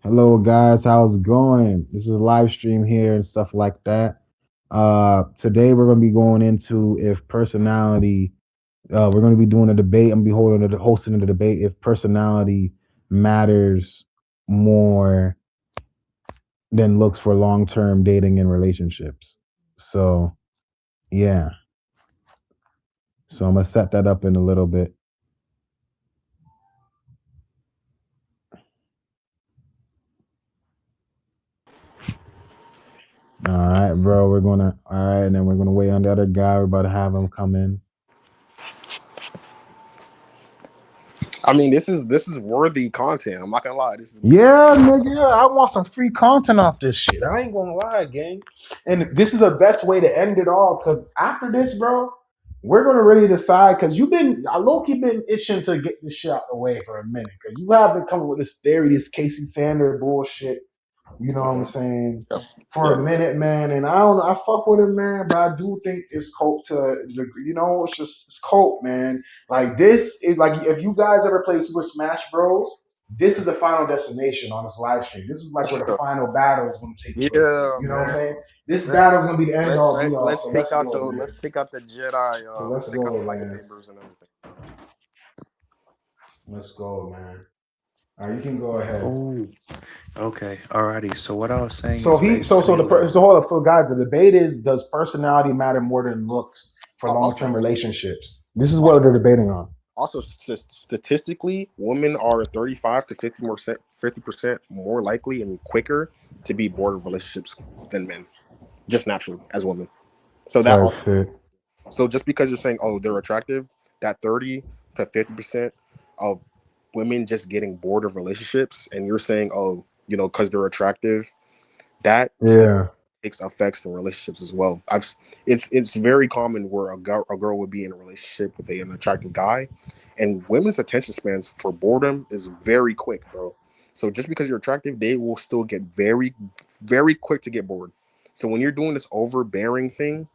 Hello guys, how's it going? This is a live stream here and stuff like that. Today we're gonna be going into if personality. We're gonna be doing a debate. I'm gonna be hosting a debate if personality matters more than looks for long-term dating and relationships. So yeah, so I'm gonna set that up in a little bit. All right, bro. All right, and then we're gonna wait on the other guy. We're about to have him come in. I mean, this is worthy content. I'm not gonna lie. This is good. Yeah, nigga, I want some free content off this shit. I ain't gonna lie, gang. And this is the best way to end it all because after this, bro, we're gonna really decide because I low key been itching to get this shit out the way for a minute because you have been coming with this theory, this Casey Sander bullshit. You know what I'm Mhm. saying? Yep. For a Yep. minute, man. And I don't know, I fuck with him, man, but I do think it's cult to a degree. It's cult, man. Like this is like if you guys ever play Super Smash Bros. This is the final destination on this live stream. This is like where the final battle is going to take place. Yeah, You know what I'm man. saying? This Let, battle is going to be the end let, all be let, all. let's So take let's out the go, man. let's take out the Jedi. So Let's let's take out the go, man. lightsabers and everything. Let's go, man. All right, you can go ahead. Oh, okay. Alrighty. So what I was saying is basically, So hold up, so guys, the debate is: does personality matter more than looks for long term Also, relationships? This is what also, they're debating on. also, statistically, women are 35 to 50% more likely and quicker to be bored of relationships than men, just naturally as women. So that Type also, shit. so just because you're saying, oh, they're attractive, that 30 to 50% of women just getting bored of relationships, and you're saying, oh, because they're attractive, that Yeah. takes effects in relationships as well. It's very common where a girl would be in a relationship with an attractive guy, and women's attention spans for boredom is very quick, bro. So just because you're attractive, they will still get very, very quick to get bored. So when you're doing this overbearing thing,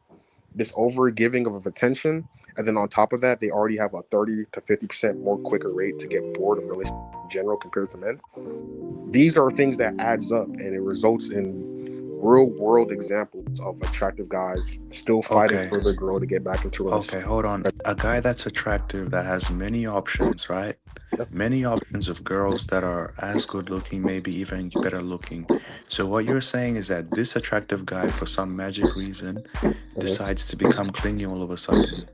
this over giving of attention, and then on top of that, they already have a 30 to 50% more quicker rate to get bored of relationships in general compared to men. These are things that adds up, and it results in real world examples of attractive guys still fighting okay, for their girl to get back into a okay, relationship. hold on. A guy that's attractive that has many options, right? Yep. Many options of girls that are as good looking, maybe even better looking. So what you're saying is that this attractive guy, for some magic reason, Mhm. decides to become clingy all of a sudden.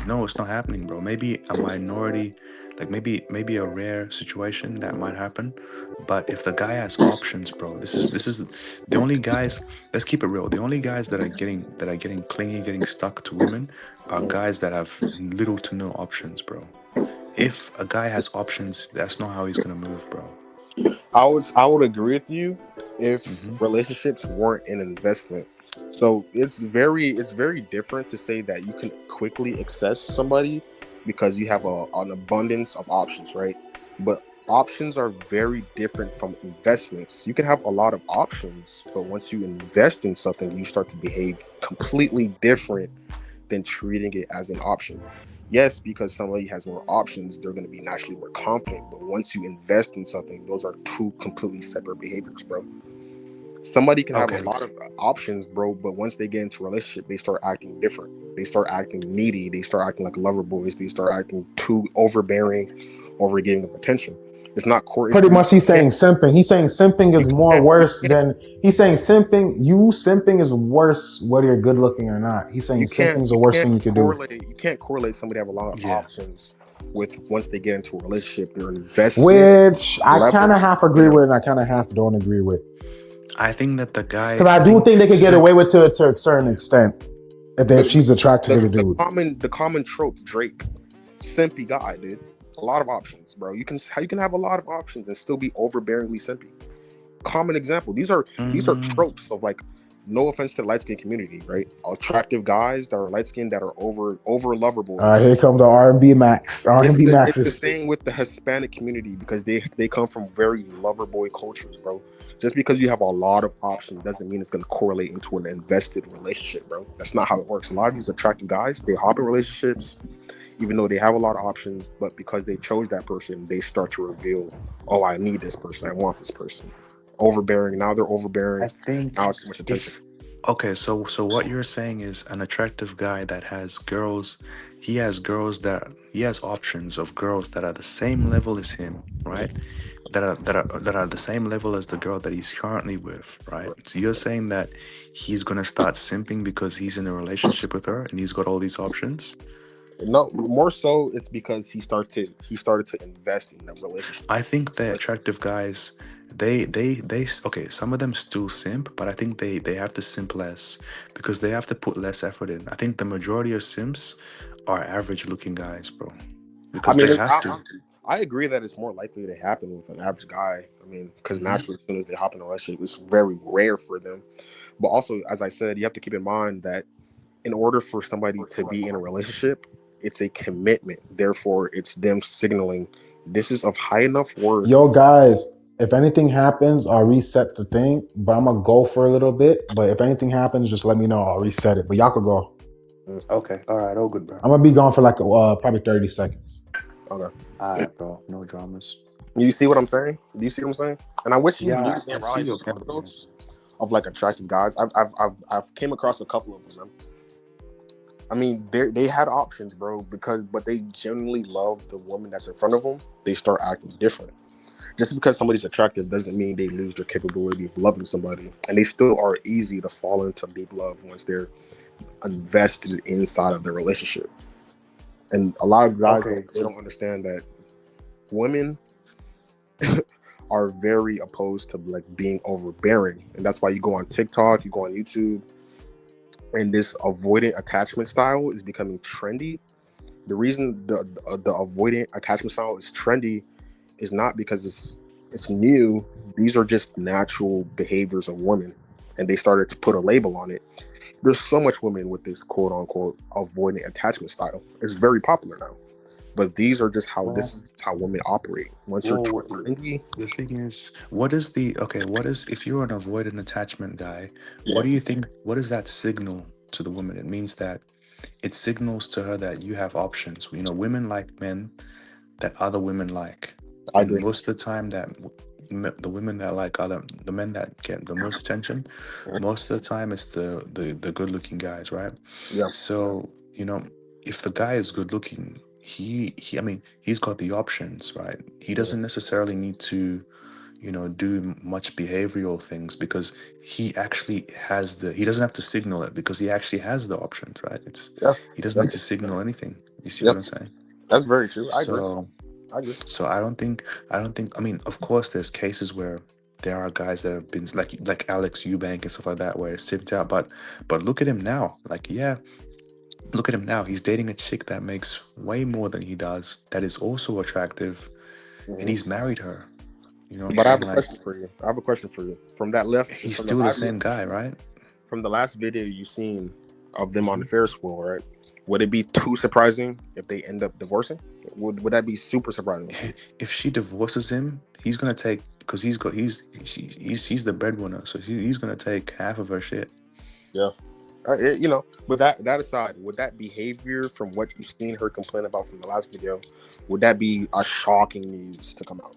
No, it's not happening, bro. Maybe a minority, like maybe a rare situation that might happen. But if the guy has options, bro, this is the only guys. Let's keep it real. The only guys that are getting clingy, getting stuck to women, are guys that have little to no options, bro. If a guy has options, that's not how he's gonna move, bro. I would agree with you if Mm-hmm. relationships weren't an investment. So it's very different to say that you can quickly access somebody because you have an abundance of options, right? But options are very different from investments. You can have a lot of options, but once you invest in something, you start to behave completely different than treating it as an option. Yes, because somebody has more options, they're going to be naturally more confident. But once you invest in something, those are two completely separate behaviors, bro. Somebody can have a Okay. lot of options, bro, but once they get into a relationship, they start acting different. They start acting needy. They start acting like lover boys. They start acting too overbearing, over giving of attention. It's not core. Pretty You much he's can't. saying simping. He's saying simping You is more can't. You worse can't. than he's saying simping is worse whether you're good looking or not. He's saying You simping can't. is the You worst can't thing you could do. correlate. You can't correlate somebody have a lot of Yeah. options with once they get into a relationship, their investment Which I kind of levels. half agree Yeah. with and I kind of half don't agree with. I think that the guy. Because I I do think think they could so. get The away with it to a certain extent if The she's attracted to the the dude. common trope Drake, simpy guy, dude. A lot of options, bro. You can have a lot of options and still be overbearingly simpy. Common example. These are mm, tropes of like, no offense to the light skin community, right? Attractive guys that are light skinned that are over lover boys. Here comes the R&B Max. It's R&B the it's the Maxes. same with the Hispanic community because they come from very lover boy cultures, bro. Just because you have a lot of options doesn't mean it's gonna correlate into an invested relationship, bro. That's not how it works. A lot of these attractive guys, they hop in relationships even though they have a lot of options, but because they chose that person, they start to reveal, oh, I need this person, I want this person. overbearing. Now they're I overbearing. think Now it's too much attention. if okay, so what you're saying is an attractive guy that has girls, he has options of girls that are the same level as him, right? That are the same level as the girl that he's currently with, right? So you're saying that he's gonna start simping because he's in a relationship with her and he's got all these options? No, more so it's because he started to invest in the relationship. I think the attractive guys, okay, some of them still simp, but I think they have to simp less because they have to put less effort in. I think the majority of simps are average looking guys, bro, I because mean, they have to. I agree that it's more likely to happen with an average guy. I mean, because Hmm. naturally, as soon as they hop in a relationship, it's very rare for them. But also, as I said, you have to keep in mind that in order for somebody to be in a relationship, it's a commitment. Therefore, it's them signaling this is of high enough worth. Yo, guys, if anything happens, I'll reset the thing, but I'm gonna go for a little bit. But if anything happens, just let me know. I'll reset it. But y'all could go. Mm, Okay, all right, all good, bro. I'm gonna be gone for like probably 30 seconds. okay. All right, bro, no dramas. You see what I'm saying? Do you see what I'm saying? And I wish you knew Yeah, and I see realized your the point. Yeah. anecdotes of like attractive guys. I've came across a couple of them. I mean, they had options, bro, but they genuinely love the woman that's in front of them. They start acting different. Just because somebody's attractive doesn't mean they lose their capability of loving somebody, and they still are easy to fall into deep love once they're invested inside of the relationship. And a lot of guys Okay. they don't understand that women are very opposed to like being overbearing, and that's why you go on TikTok, you go on YouTube, and this avoidant attachment style is becoming trendy. The reason the avoidant attachment style is trendy is not because it's new. These are just natural behaviors of women, and they started to put a label on it. There's so much women with this quote unquote avoidant attachment style. It's very popular now. But these are just how Well, this is how women operate. Once you're well, trendy, the thing is, what is the okay? What is if you're an avoidant attachment guy? What yeah, do you think? What does that signal to the woman? It means that it signals to her that you have options. You know, women like men that other women like, I and agree. most of the time that the women that like other the men that get the most attention, most of the time it's the good looking guys, right? Yeah, So you know, if the guy is good looking, he I mean he's got the options, right? He mhm, doesn't necessarily need to do much behavioral things because he doesn't have to signal it because he actually has the options, right? yeah, He doesn't yeah, need to signal anything. You see yeah. what I'm saying? That's very true. I agree. So I agree. so I mean, of course there's cases where there are guys that have been like Alex Eubank and stuff like that where it's sipped out, but look at him now. Like, yeah, look at him now. He's dating a chick that makes way more than he does, that is also attractive, and Hmm. he's married her. You know what I'm But I have saying? a Like, question for you. I have a question for you. From that left, he's still the same guy, right? from the last video you seen of them on the Mhm. Ferris wheel, right? Would it be too surprising if they end up divorcing? Would that be super surprising to you? If she divorces him, he's gonna take because he's the breadwinner, so he's gonna take half of her shit. Yeah. But that aside, would that behavior from what you've seen her complain about from the last video, would that be a shocking news to come out?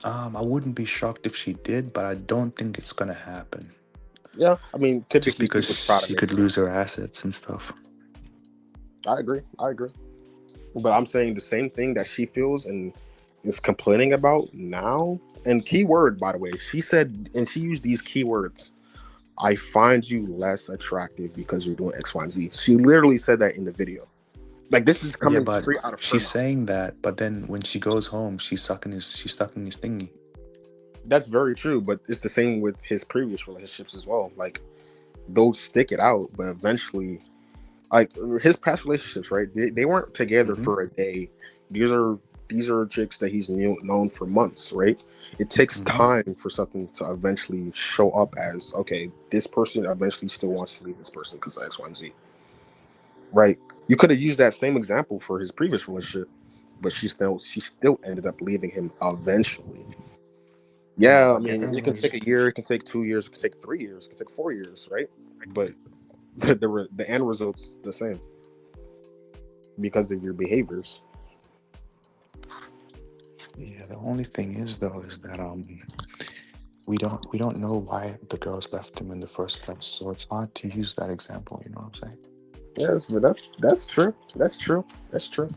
I wouldn't be shocked if she did, but I don't think it's gonna happen. Yeah, I mean, Just typically because people try to she make could it lose happen. her assets and stuff. I agree. I agree. But I'm saying the same thing that she feels and is complaining about now. And keyword, by the way, she said, and she used these keywords. I find you less attractive because you're doing X, Y, and Z. She literally said that in the video. Like this is Yeah, coming but straight out of her she's mouth. saying that, but then when she goes home, she's sucking his thingy. That's very true, but it's the same with his previous relationships as well. Like those stick it out, but eventually, like his past relationships, right? They weren't together Hmm. for a day. These are these are chicks that he's known for months, right? It takes Hmm. time for something to eventually show up as okay. This person eventually still wants to leave this person because of X, Y, and Z, right? You could have used that same example for his previous relationship, but she still ended up leaving him eventually. Yeah, I Yeah, mean, it can take a year, it can take 2 years, it can take 3 years, it can take 4 years, right? But the end result's the same because of your behaviors. yeah. The only thing is though is that we don't know why the girls left him in the first place, so it's hard to use that example. You know what I'm saying? Yes, but that's true. That's true. That's true.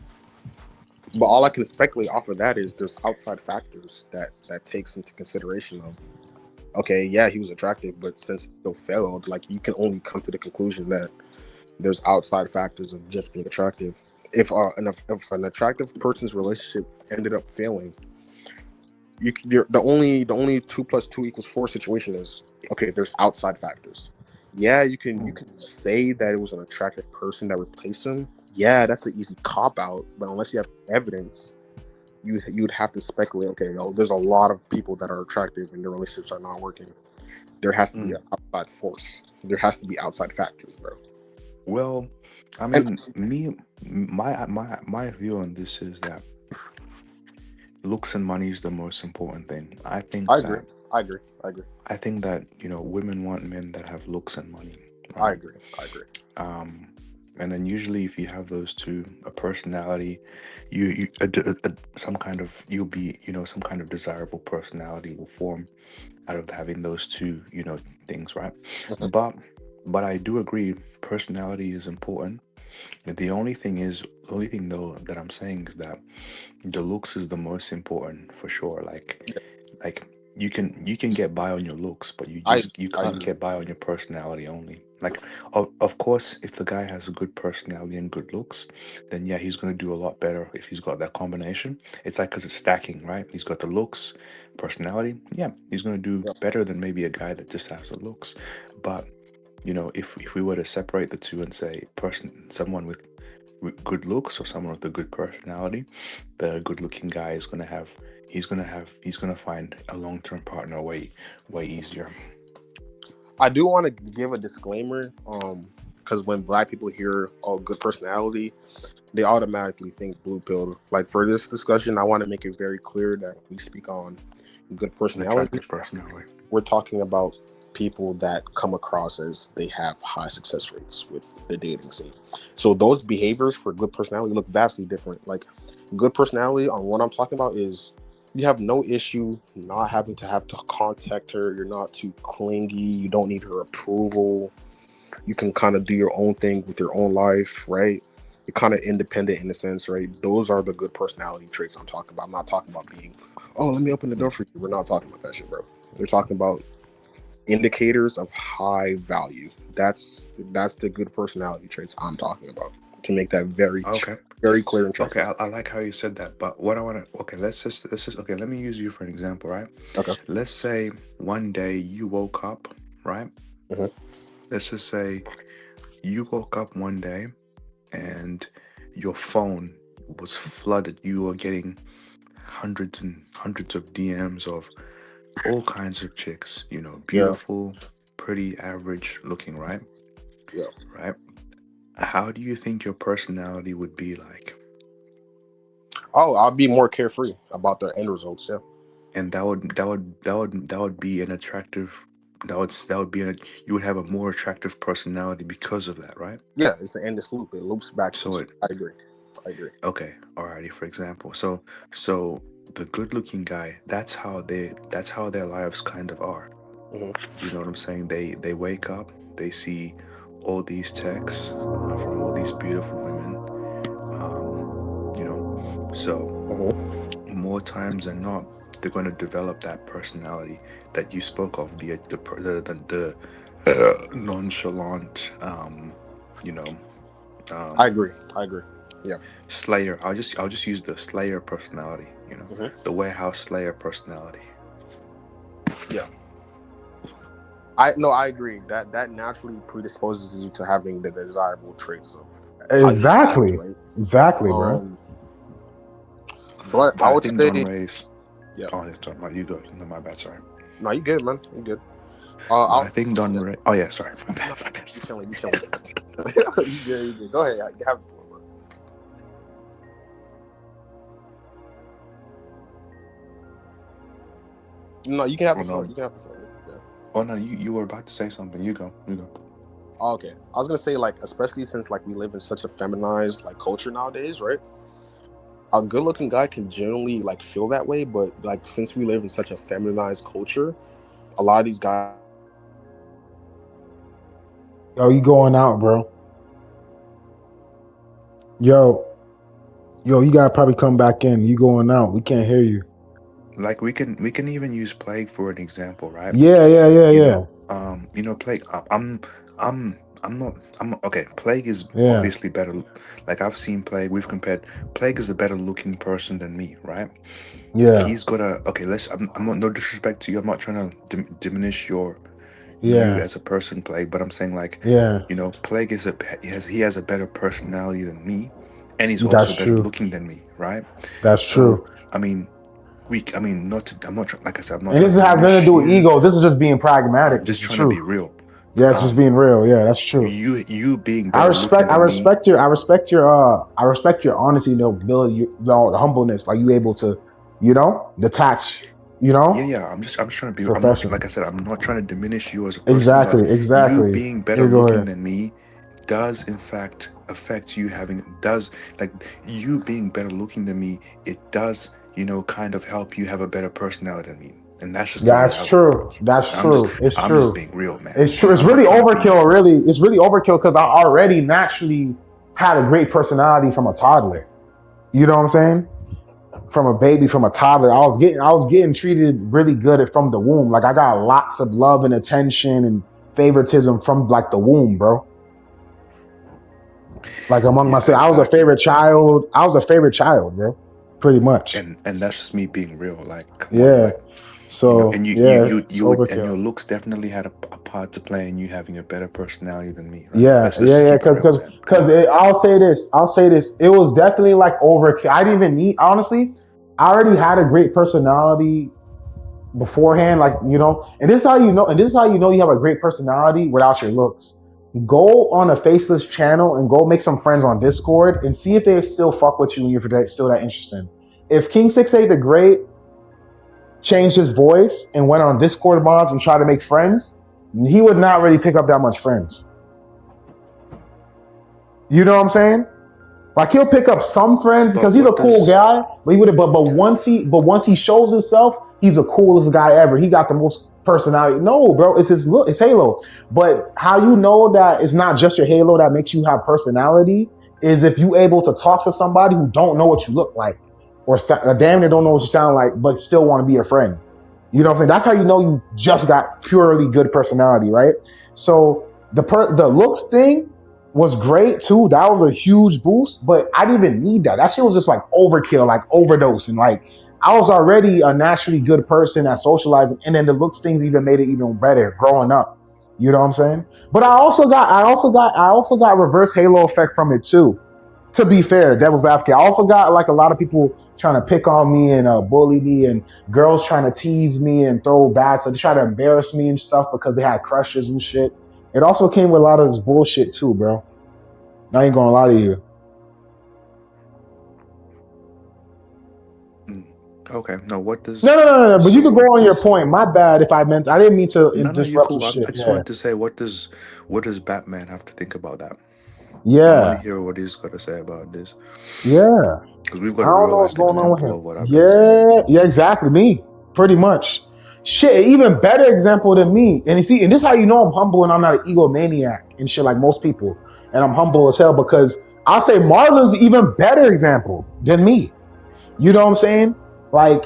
But all I can speculate off of that is there's outside factors that takes into consideration of, okay, yeah, he was attractive, but since he still failed, like you can only come to the conclusion that there's outside factors of just being attractive. If an attractive person's relationship ended up failing, the only 2 + 2 = 4 situation is, okay, there's outside factors. Yeah, you can say that it was an attractive person that replaced him. Yeah, that's an easy cop out, but unless you have evidence, you'd have to speculate. Okay, well, there's a lot of people that are attractive and their relationships are not working. There has to be Mm. an outside force. There has to be outside factors, bro. Well, I And mean, my view on this is that looks and money is the most important thing. I agree. I agree. I agree. I think that women want men that have looks and money, I right? agree. I agree. Um, and then usually if you have those two, a personality, some kind of you'll be some kind of desirable personality will form out of having those two things, right? Mhm. But I do agree, personality is important. The only thing though that I'm saying is that the looks is the most important for sure. Yeah, Like you can get by on your looks, but you I just you I can't agree. get by on your personality only. Like of course, if the guy has a good personality and good looks, then yeah, he's gonna do a lot better if he's got that combination. It's like because it's stacking, right? He's got the looks, personality. Yeah, he's gonna do Yeah. better than maybe a guy that just has the looks. But if we were to separate the two and say someone with good looks or someone with a good personality, the good looking guy is gonna have he's gonna find a long term partner way easier. I do want to give a disclaimer, because when black people hear "oh, good personality," they automatically think blue pill. Like for this discussion, I want to make it very clear that when we speak on good An personality, attractive personality. we're talking about people that come across as they have high success rates with the dating scene. So those behaviors for good personality look vastly different. Like good personality on what I'm talking about is you have no issue not having to have to contact her. You're not too clingy. You don't need her approval. You can kind of do your own thing with your own life, right? You're kind of independent in a sense, right? Those are the good personality traits I'm talking about. I'm not talking about being, oh, let me open the door for you. We're not talking about that shit, bro. We're talking about indicators of high value. That's the good personality traits I'm talking about. To make that Okay. very clear and Okay, transparent. I like how you said that, but what I want to, okay, let's just okay, let me use you for an example, right? Okay. Let's say one day you woke up, right? Hmm. Let's just say you woke up one day and your phone was flooded. You were getting hundreds and hundreds of DMs of all kinds of chicks, Yeah. beautiful, pretty, average looking, right? Yeah. Right? How do you think your personality would be like? Oh, I'll be more carefree about the end results. Yeah. And that would be an attractive that would be you would have a more attractive personality because of that, right? Yeah. It's the endless loop. It loops back to the So source. it I agree. I agree. Okay, alrighty, for example. So the good looking guy, that's how their lives kind of are. Hmm. You know what I'm saying? They wake up, they see all these texts from all these beautiful women. Um, you know, so Hmm. more times than not, they're going to develop that personality that you spoke of, the nonchalant, you know, I um, agree. I agree. Yeah. Slayer. I'll just use the Slayer personality. Hmm. The warehouse Slayer personality. Yeah. I no, I agree. That naturally predisposes you to having the desirable traits of how you act, Exactly. right? Exactly, bro. Um, but But I I would think Don say, Ray's. yeah. Oh, it's Don. You go. No, my bad. Sorry. No, you good, man. You good. But I I'll think Don yeah. Ray. Oh yeah, sorry. My bad. No, My bad. you chilling. You chilling. You good. You good. Go ahead. You have the floor, bro. No, you can have Oh the floor. no. You can have the floor. Yeah. Oh no. You were about to say something. You go. You go. Okay. I was gonna say, like, especially since like we live in such a feminized like culture nowadays, right? A good-looking guy can generally like feel that way, but like since we live in such a feminized culture, A lot of these guys are just trying to be cool. Yo, you going out, bro? Yo, yo, you gotta probably come back in. You going out? We can't hear you. Like we can even use plague for an example, right? Yeah, yeah, yeah, You yeah, know, plague. I'm not. I'm okay. Plague is yeah, obviously better. Like I've seen plague. We've compared. Plague is a better looking person than me, right? yeah, He's got a okay. I'm not, no disrespect to you. I'm not trying to diminish you yeah, as a person, plague. But I'm saying like, yeah. plague is a he has a better personality than me, and he's also That's better true. looking than me, right? That's So true. I mean, I mean, not to. I'm not. Like I said, I'm not And trying this to has nothing to diminish do with you. ego. This is just being pragmatic. I'm This just is trying to true. be real. Yeah, it's just Um, being real. Yeah, that's true. you being I better looking respect. I than me. respect your. I respect your honesty, nobility, the humbleness. Like you able to, detach. Yeah, yeah. I'm just trying to be. I'm not like Profession. I said. I'm not trying to diminish you as a person, but Exactly. you Exactly. being better Here, go looking ahead. than me does in fact affect you having does like you being better looking than me. It does kind of help you have a better personality than me, and that's just the That's reality. true. That's I'm just true. It's I'm just true. being real, man. It's true. It's I'm not really trying to be. overkill. Really, it's really overkill because I already naturally had a great personality from a toddler. You know what I'm saying? From a baby, from a toddler. I was getting treated really good from the womb. Like I got lots of love and attention and favoritism from like the womb, bro. Like among Yeah, myself, I was a exactly. favorite child. I was a favorite child, bro. Pretty much. And that's just me being real. Like, come on, Yeah. like, So and you you yeah, you it's you would and overkill. your looks definitely had a part to play in you having a better personality than me, right? Yeah, Let's yeah, just yeah. keep it Because real, because man. Come because on. I'll say this. I'll say this. It was definitely like overkill. I didn't even need. Honestly, I already had a great personality beforehand. Like and this is how you know. And this is how you know you have a great personality without your looks. Go on a faceless channel and go make some friends on Discord and see if they still fuck with you and you're still that interesting. If King 68 the Great changed his voice and went on Discord mods and tried to make friends, he would not really pick up that much friends. You know what I'm saying? Like he'll pick up some friends because But he's a what cool does guy, but he would once he shows himself, he's the coolest guy ever. He got the most personality. No, bro, it's his look, it's Halo. But how you know that it's not just your Halo that makes you have personality is if you able to talk to somebody who don't know what you look like or damn near don't know what you sound like, but still want to be your friend. You know what I'm saying? That's how you know you just got purely good personality, right? So the looks thing was great too. That was a huge boost, but I didn't even need that. That shit was just like overkill, like overdose, and like I was already a naturally good person at socializing, and then the looks things even made it even better growing up. You know what I'm saying? But I also got reverse halo effect from it too. To be fair, devil's advocate. I also got like a lot of people trying to pick on me and bully me, and girls trying to tease me and throw bad stuff. They try to embarrass me and stuff because they had crushes and shit. It also came with a lot of this bullshit too, bro. I ain't gonna lie to you. mm, okay? No, what does No, no, no, no, no. But you so could go what on your does point. My bad if I meant. I didn't mean to no, no, you disrupt cool. your shit. I just Yeah, wanted to say what does Batman have to think about that? I want to yeah, hear what he's got to say about this yeah. because we've I got a don't real know what's life going on with example him. of what I've been saying. Yeah, So yeah, exactly. Me, pretty much. Shit, even better example than me. And you see, and this is how you know I'm humble and I'm not an egomaniac and shit like most people. And I'm humble as hell because I'll say Marlon's even better example than me. You know what I'm saying? Like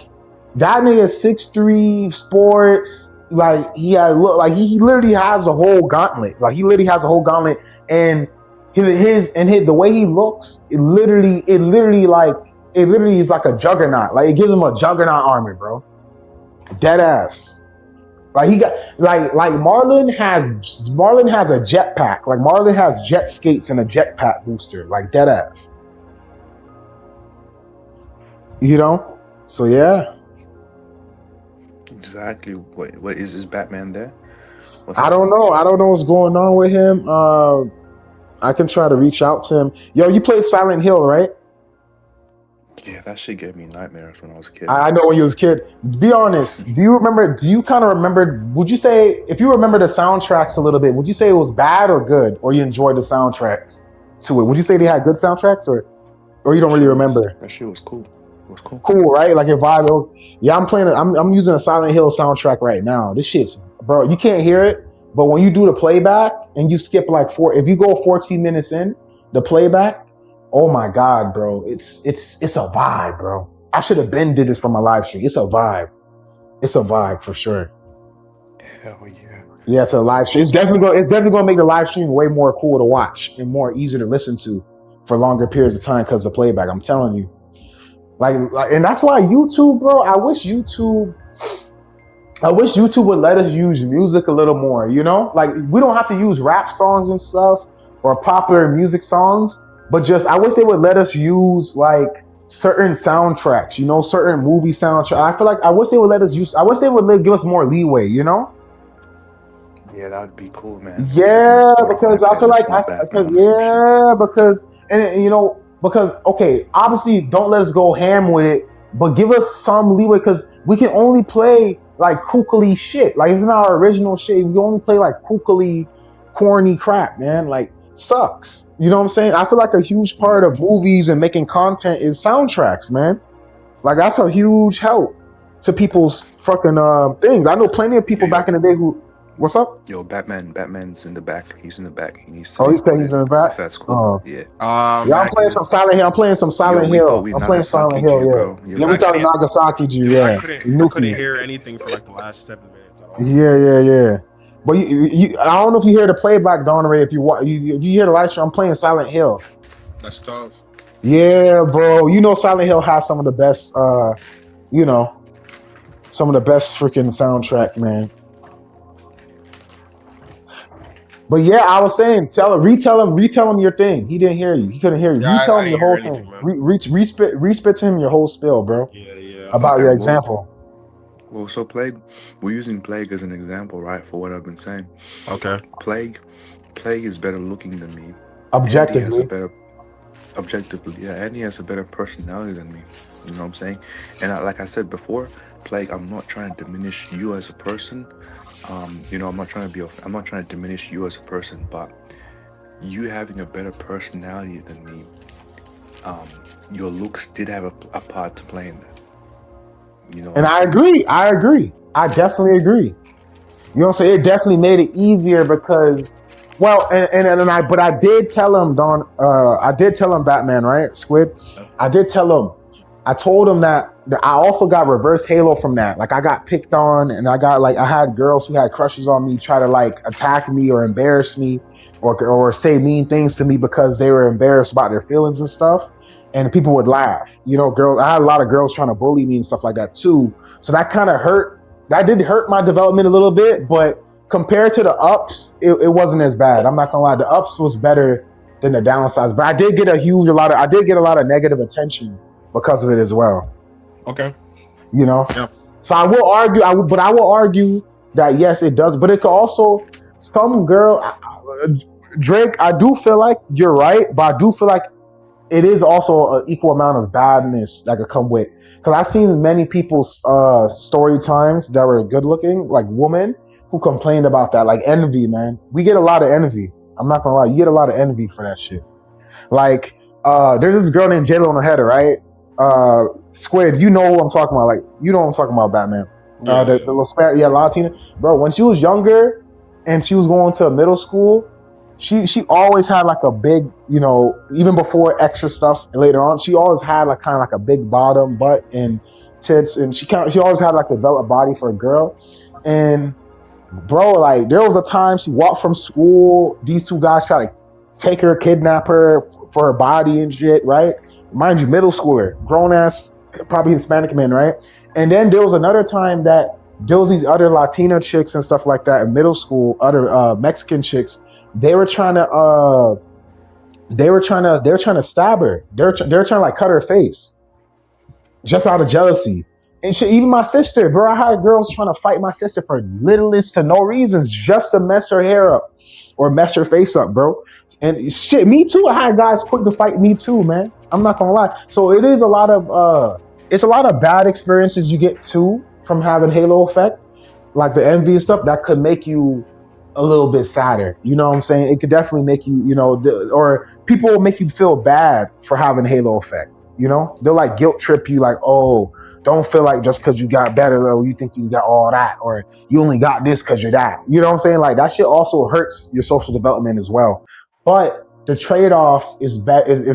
that nigga 6'3" sports. Like he had look like he literally has a whole gauntlet. Like he literally has a whole gauntlet, and his the way he looks, it literally is like a juggernaut. Like it gives him a juggernaut armor, bro. Dead ass. Like he got like Marlon has a jetpack. Like Marlon has jet skates and a jetpack booster. Like dead ass. You know? So yeah. exactly, what is Batman there? What's I don't happening? know. I don't know what's going on with him. I can try to reach out to him. Yo, you played Silent Hill, right? Yeah, that shit gave me nightmares when I was a kid. I know when you was a kid. Be honest. Do you remember? Do you kind of remember? Would you say if you remember the soundtracks a little bit? Would you say it was bad or good, or you enjoyed the soundtracks to it? Would you say they had good soundtracks, or you That don't really shit was remember? that shit was cool. was cool. Cool, right? Like your vibe. Yeah, I'm playing. I'm using a Silent Hill soundtrack right now. This shit's, bro. You can't hear it, but when you do the playback and you skip like if you go 14 minutes in the playback, oh my god, bro, it's a vibe, bro. I should have been did this for my live stream. It's a vibe. It's a vibe for sure. Hell yeah. Yeah, it's a live stream. It's definitely gonna make the live stream way more cool to watch and more easier to listen to for longer periods of time because of playback. I'm telling you. And that's why YouTube, bro. I wish YouTube would let us use music a little more. You know, like we don't have to use rap songs and stuff or popular music songs, but just I wish they would let us use like certain soundtracks. You know, certain movie soundtracks. I feel like I wish they would let us use. I wish they would give us more leeway. You know. Yeah, that'd be cool, man. Like having a Yeah, Spotify because I feel like playlist of because Batman or some shit. yeah, because and you know because okay, obviously don't let us go ham with it, but give us some leeway because we can only play like kookily shit. Like it's not our original shit. We can only play like kookily, corny crap, man. Like sucks. You know what I'm saying? I feel like a huge part of movies and making content is soundtracks, man. Like that's a huge help to people's fucking things. I know plenty of people Yo, back yo, in the day who. What's up? Batman's in the back. He's in the back. He needs to Oh, be he said he's invited in the back. if that's cool. Oh, Yeah. yeah. I'm playing some Magnus. Silent Hill. I'm playing some Yo, Silent we thought Hill. we I'm playing Silent Nagasaki Hill. you, Yeah, bro. Yo, yeah. Dude, We I thought couldn't. Nagasaki you. Dude, Yeah, I Nuki. couldn't hear anything for like the last 7 minutes at all. Yeah, yeah, yeah. But I don't know if you hear the playback, Donoray. If if you hear the live stream, I'm playing Silent Hill. That's tough. Yeah, bro. You know Silent Hill has some of the best. You know, some of the best freaking soundtrack, man. But yeah, I was saying, retell him your thing. He didn't hear you. He couldn't hear you. Yeah, Retell I him your didn't hear whole anything, thing. man. Respit to him your whole spill, bro, Yeah, yeah. about Okay, your example. so Plague, we're using Plague as an example, right? For what I've been saying. Okay. Plague, Plague is better looking than me, and he has a Objectively. better objectively, yeah, and he has a better personality than me. You know what I'm saying? And like I said before, Plague, I'm not trying to diminish you as a person. I'm not trying to diminish you as a person, but you having a better personality than me, um, your looks did have a part to play in that. You know what And I'm I saying? agree. I agree. I definitely agree. You know what I'm saying? It definitely made it easier because, well, and I, but I did tell him, I did tell him Batman, right? Squid. I did tell him, I told him that I also got reverse halo from that. Like I got picked on and I had girls who had crushes on me try to like attack me or embarrass me or say mean things to me because they were embarrassed about their feelings and stuff. And people would laugh. You know, girls, I had a lot of girls trying to bully me and stuff like that too. So that kind of hurt. That did hurt my development a little bit, but compared to the ups, it wasn't as bad. I'm not gonna lie. The ups was better than the downsides. But I did get a lot of negative attention because of it as well. Okay. You know, Yeah. so but I will argue that yes, it does. But it could also some girl, Drake. I do feel like you're right, but I do feel like it is also an equal amount of badness that could come with. Because I've seen many people's story times that were good looking, like women who complained about that, like envy. Man, we get a lot of envy. I'm not gonna lie, you get a lot of envy for that shit. Like, there's this girl named J-Lo on her head, right? Squid, you know who I'm talking about. Like, you know what I'm talking about, Batman. Yeah, The yeah. little yeah, Latina. Bro, when she was younger and she was going to middle school, she always had like a big, you know, even before extra stuff and later on, she always had like kind of like a big bottom, butt and tits, and she always had like a developed body for a girl. And bro, like there was a time she walked from school. These two guys tried to take her, kidnap her for her body and shit, right? Mind you, middle schooler, grown ass, probably Hispanic men, right? And then there was another time that there was these other Latina chicks and stuff like that in middle school, other Mexican chicks. They were trying to they were trying to stab her. They were trying to like cut her face just out of jealousy. And shit, even my sister, bro, I had girls trying to fight my sister for littlest to no reasons, just to mess her hair up or mess her face up, bro. And shit, me too. I had guys quick to fight me too, man. I'm not gonna lie. So it is a lot of it's a lot of bad experiences you get too from having halo effect, like the envy and stuff that could make you a little bit sadder. You know what I'm saying? It could definitely make you, or people will make you feel bad for having halo effect. You know, they'll like guilt trip you, like, oh, don't feel like just because you got better, though, you think you got all that, or you only got this because you're that. You know what I'm saying? Like that shit also hurts your social development as well. But the trade off is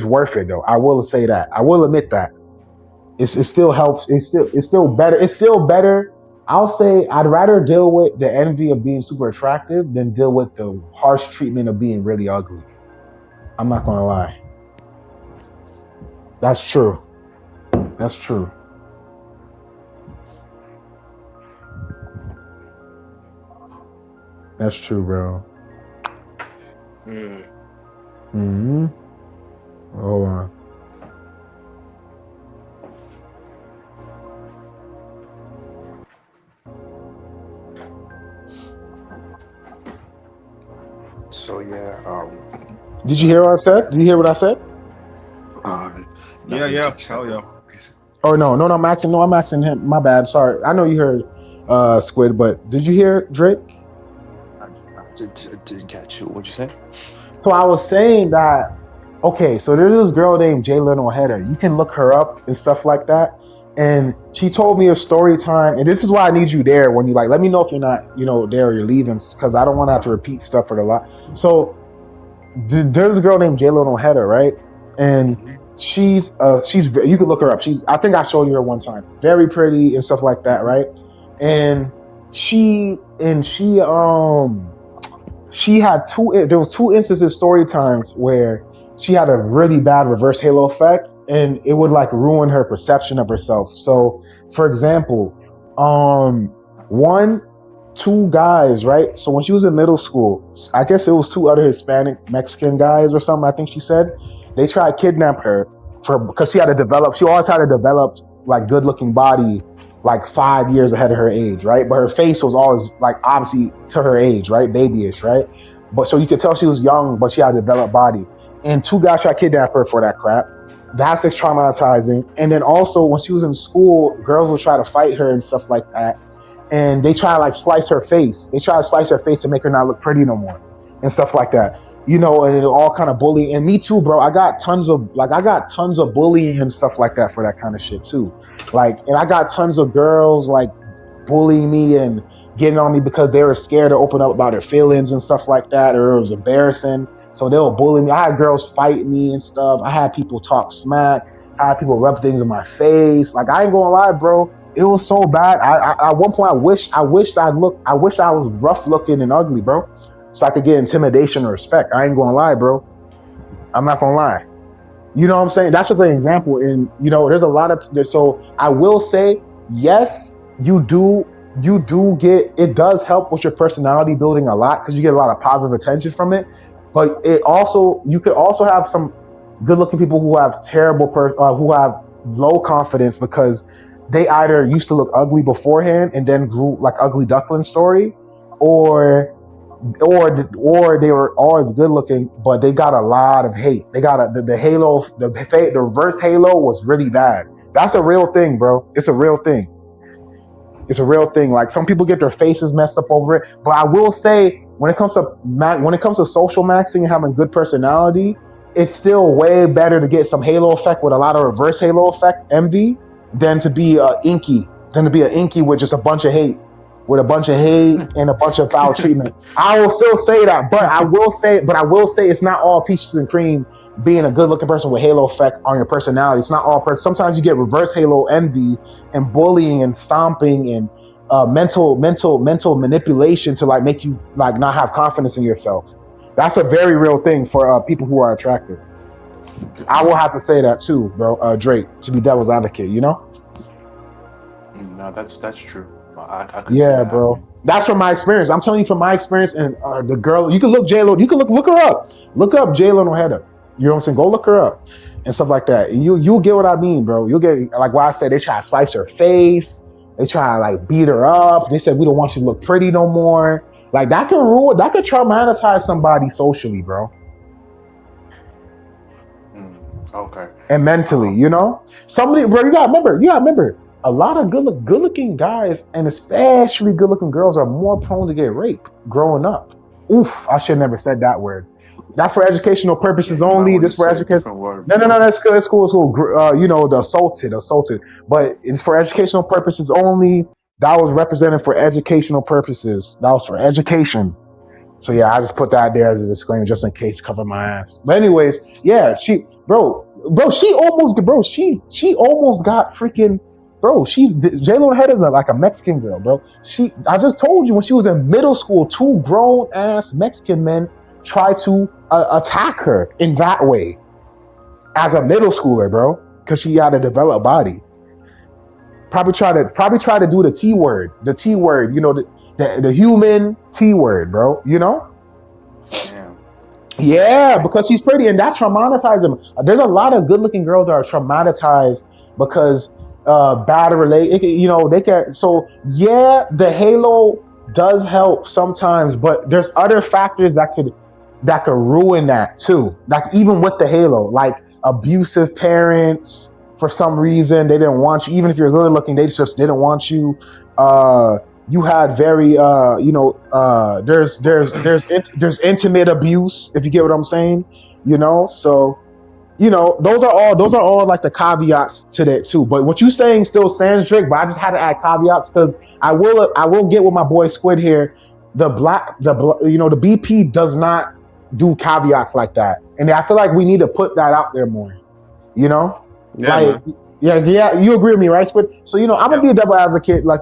worth it though. I will say that. I will admit that. It still helps. It's still better. It's still better. I'll say I'd rather deal with the envy of being super attractive than deal with the harsh treatment of being really ugly. I'm not gonna lie. That's true. That's true. That's true, bro. Mm. Hmm. Hold on. So yeah, Did you hear what I said? Did you hear what I said? uh, Yeah, nothing yeah, too said, hell yeah. bro. Oh no, no, no, I'm asking. No, I'm asking him. My bad. Sorry. I know you heard Squid, but did you hear Drake? I didn't catch you. What'd you say? So I was saying that, okay, so there's this girl named Jalen Ojeda. You can look her up and stuff like that. And she told me a story time, and this is why I need you there when you like. Let me know if you're not, there or you're leaving, because I don't want to have to repeat stuff for the lot. So there's a girl named Jalen Ojeda, right? And Hmm. she's you can look her up. I think I showed you her one time. Very pretty and stuff like that, Hmm. right? And she had there was two instances story times where she had a really bad reverse halo effect, and it would like ruin her perception of herself. So for example, um one two guys, right? So when she was in middle school, I guess it was two other Hispanic Mexican guys or something, I think she said, they tried to kidnap her for because she always had a developed like good looking body like 5 years ahead of her age, right? But her face was always like obviously to her age, right? Babyish, right? But so you could tell she was young, but she had a developed body. And two guys tried to kidnap her for that crap. That's like traumatizing. And then also when she was in school, girls would try to fight her and stuff like that, and they try to like slice her face. They try to slice her face to make her not look pretty no more and stuff like that. And it all kind of bullying. And me too, bro. I got tons of bullying and stuff like that for that kind of shit too. Like, and I got tons of girls like bullying me and getting on me because they were scared to open up about their feelings and stuff like that, or it was embarrassing. So they were bullying me. I had girls fight me and stuff. I had people talk smack. I had people rub things in my face. Like I ain't gonna lie, bro. It was so bad. At one point I wish I was rough looking and ugly, bro, so I could get intimidation or respect. I ain't gonna lie, bro. I'm not gonna lie. You know what I'm saying? That's just an example. And there's a lot of so I will say yes, you do get it does help with your personality building a lot because you get a lot of positive attention from it. But you could also have some good looking people who have who have low confidence because they either used to look ugly beforehand and then grew like ugly duckling story, or or they were always good looking, but they got a lot of hate. They got the halo, the reverse halo was really bad. That's a real thing, bro. It's a real thing. It's a real thing. Like some people get their faces messed up over it, but I will say when it comes to social maxing and having good personality, it's still way better to get some halo effect with a lot of reverse halo effect envy than to be a inky with just a bunch of hate, and a bunch of foul treatment. I will still say that, but I will say it's not all peaches and cream. Being a good looking person with halo effect on your personality, it's not all. Sometimes you get reverse halo envy and bullying and stomping and mental manipulation to like make you like not have confidence in yourself. That's a very real thing for people who are attractive. I will have to say that too, bro. Drake, to be devil's advocate, you know? No, that's true. I could see Yeah, that bro. happening. That's from my experience. I'm telling you from my experience. And the girl, you can look J Lo. You can look her up. Look up Jalen Ojeda. You know what I'm saying? Go look her up and stuff like that. And you'll get what I mean, bro. You'll get like what I said. They try to slice her face. They try to like beat her up. They said we don't want you to look pretty no more. Like that could ruin. That could traumatize somebody socially, bro, Mm, okay. and mentally. Um, Somebody, bro. You gotta remember. You gotta remember. A lot of good looking guys and especially good looking girls are more prone to get raped growing up. Oof, I should never said that word. That's for educational Yeah, purposes you might only. want to This for say a education. different word, No, no, no, bro. that's good. It's cool. It's cool. The assaulted. But it's for educational purposes only. That was represented for educational purposes. That was for education. So yeah, I just put that there as a disclaimer just in case, cover my ass. But anyways, yeah, she almost got freaking, bro. J Lo head is like a Mexican girl, bro. I just told you when she was in middle school, two grown ass Mexican men tried to attack her in that way as a middle schooler, bro, because she had a developed body. Probably try to do the T word, the human T word, bro. Damn, that's Yeah, crazy. because she's pretty, and that traumatizes them. There's a lot of good-looking girls that are traumatized because bad relate. They can. So yeah, the halo does help sometimes, but there's other factors that could ruin that too. Like even with the halo, like abusive parents for some reason they didn't want you. Even if you're good-looking, they just didn't want you. You had very there's intimate abuse, if you get what I'm saying. So those are all like the caveats to that too. But what you saying still stands, Drake, but I just had to add caveats because I will get with my boy Squid here. The BP does not do caveats like that, and I feel like we need to put that out there more. you know Yeah, like, man. yeah, you agree with me, right, Squid? So I'm gonna Yeah. be a devil advocate, like